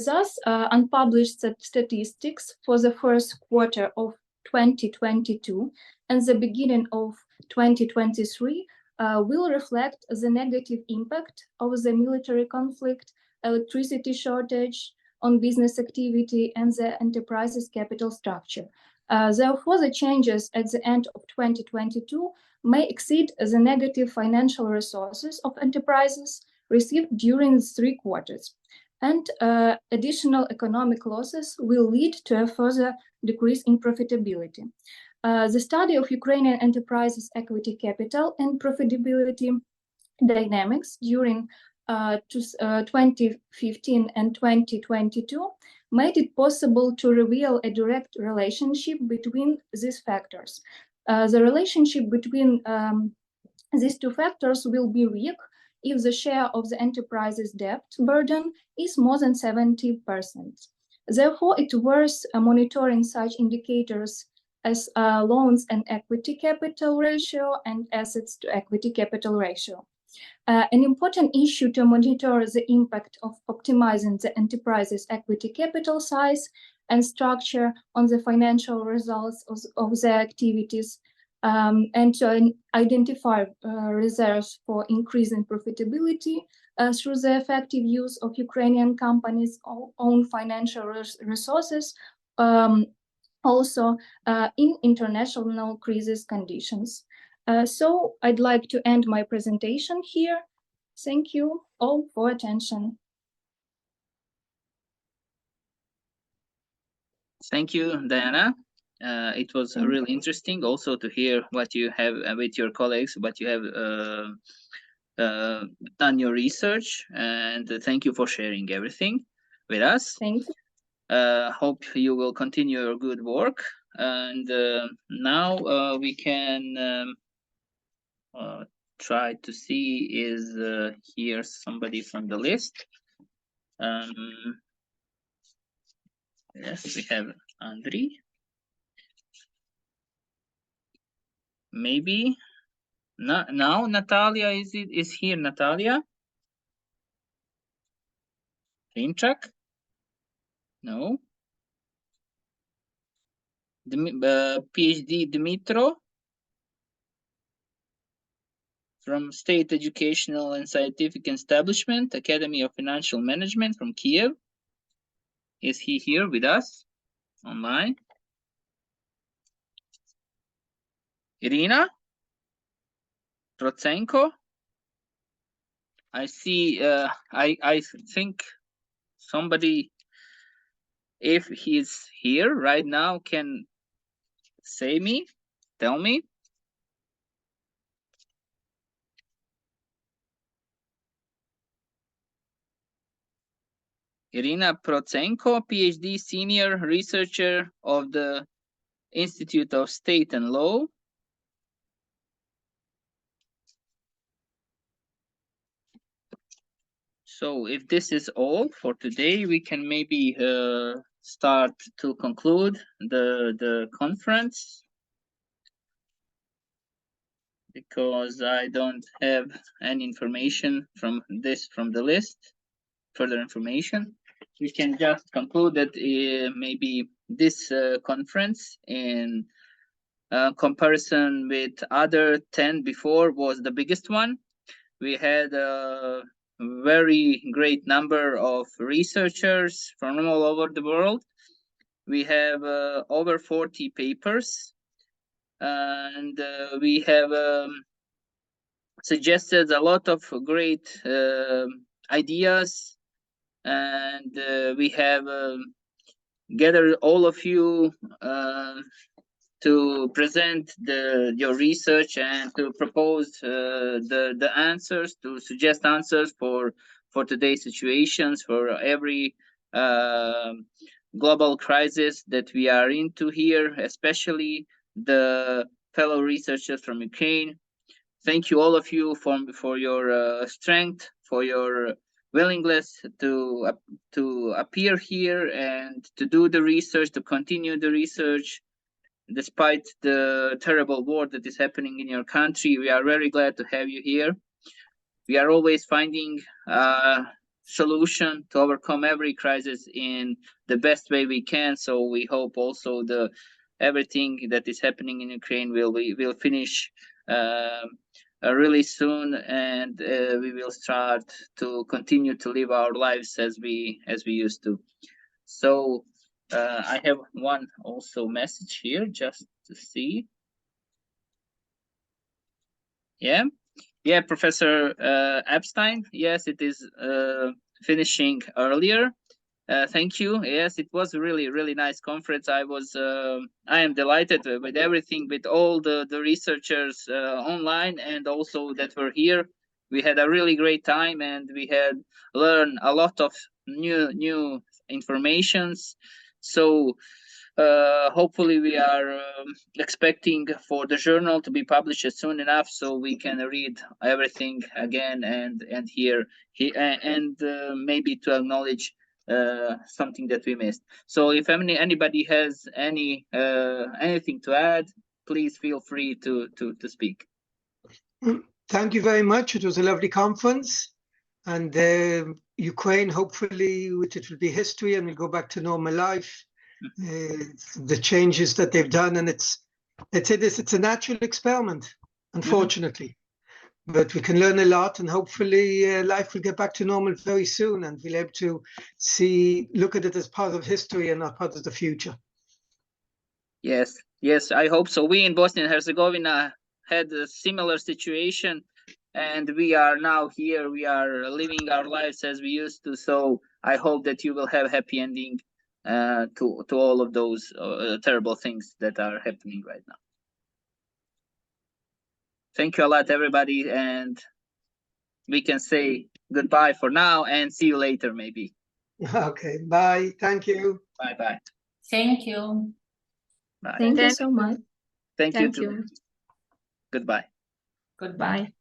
Thus, unpublished statistics for the first quarter of 2022 and the beginning of 2023 will reflect the negative impact of the military conflict, electricity shortage on business activity, and the enterprise's capital structure. Therefore, the changes at the end of 2022 may exceed the negative financial resources of enterprises received during the 3 quarters. And additional economic losses will lead to a further decrease in profitability. The study of Ukrainian enterprises' equity capital and profitability dynamics during 2015 and 2022 made it possible to reveal a direct relationship between these factors. The relationship between these 2 factors will be weak if the share of the enterprise's debt burden is more than 70%. Therefore, it's worth monitoring such indicators as loans and equity capital ratio and assets to equity capital ratio. An important issue to monitor the impact of optimizing the enterprise's equity capital size and structure on the financial results of their activities, and to identify reserves for increasing profitability through the effective use of Ukrainian companies' own financial resources, also in international crisis conditions. So I'd like to end my presentation here. Thank you all for attention. Thank you, Diana. It was really interesting also to hear what you have with your colleagues, what you have done your research, and thank you for sharing everything with us. Thank you. Hope you will continue your good work. And now we can try to see is here somebody from the list. Yes, we have Andriy. Maybe now Natalia is here. Natalia Rimchak? No. PhD Dmitro from State Educational and Scientific Establishment, Academy of Financial Management from Kiev. Is he here with us online? Irina Trotsenko? I see, I think somebody, if he's here right now, can tell me. Irina Protsenko, PhD senior researcher of the Institute of State and Law. So if this is all for today, we can maybe start to conclude the conference, because I don't have any information from the list, further information. We can just conclude that maybe this conference, in comparison with other 10 before, was the biggest one. We had a very great number of researchers from all over the world. We have over 40 papers, and we have suggested a lot of great ideas, and we have gathered all of you to present your research and to propose the answers, to suggest answers for today's situations, for every global crisis that we are into here, especially the fellow researchers from Ukraine. Thank you, all of you, for your strength, for your willingness to appear here and to do the research, to continue the research. Despite the terrible war that is happening in your country, we are very glad to have you here. We are always finding a solution to overcome every crisis in the best way we can. So we hope also everything that is happening in Ukraine will finish really soon, and we will start to continue to live our lives as we used to. So I have one also message here, just to see. Yeah, Professor Epstein. Yes, it is finishing earlier. Thank you. Yes, it was a really nice conference. I am delighted with everything, with all the researchers online and also that were here. We had a really great time, and we had learned a lot of new informations. So hopefully we are expecting for the journal to be published soon enough, so we can read everything again and hear and maybe to acknowledge something that we missed. So if anybody has anything to add, please feel free to speak. Thank you very much. It was a lovely conference, and Ukraine, hopefully, it will be history and we'll go back to normal life. The changes that they've done, and it's a natural experiment, unfortunately. But we can learn a lot, and hopefully life will get back to normal very soon, and we'll be able to look at it as part of history and not part of the future. Yes, I hope so. We in Bosnia and Herzegovina had a similar situation, and we are now here. We are living our lives as we used to. So I hope that you will have a happy ending to all of those terrible things that are happening right now. Thank you a lot, everybody, and we can say goodbye for now and see you later, maybe. Okay, bye. Thank you. Bye. Thank you. Bye. Thank you so much. Thank you. Goodbye. Goodbye.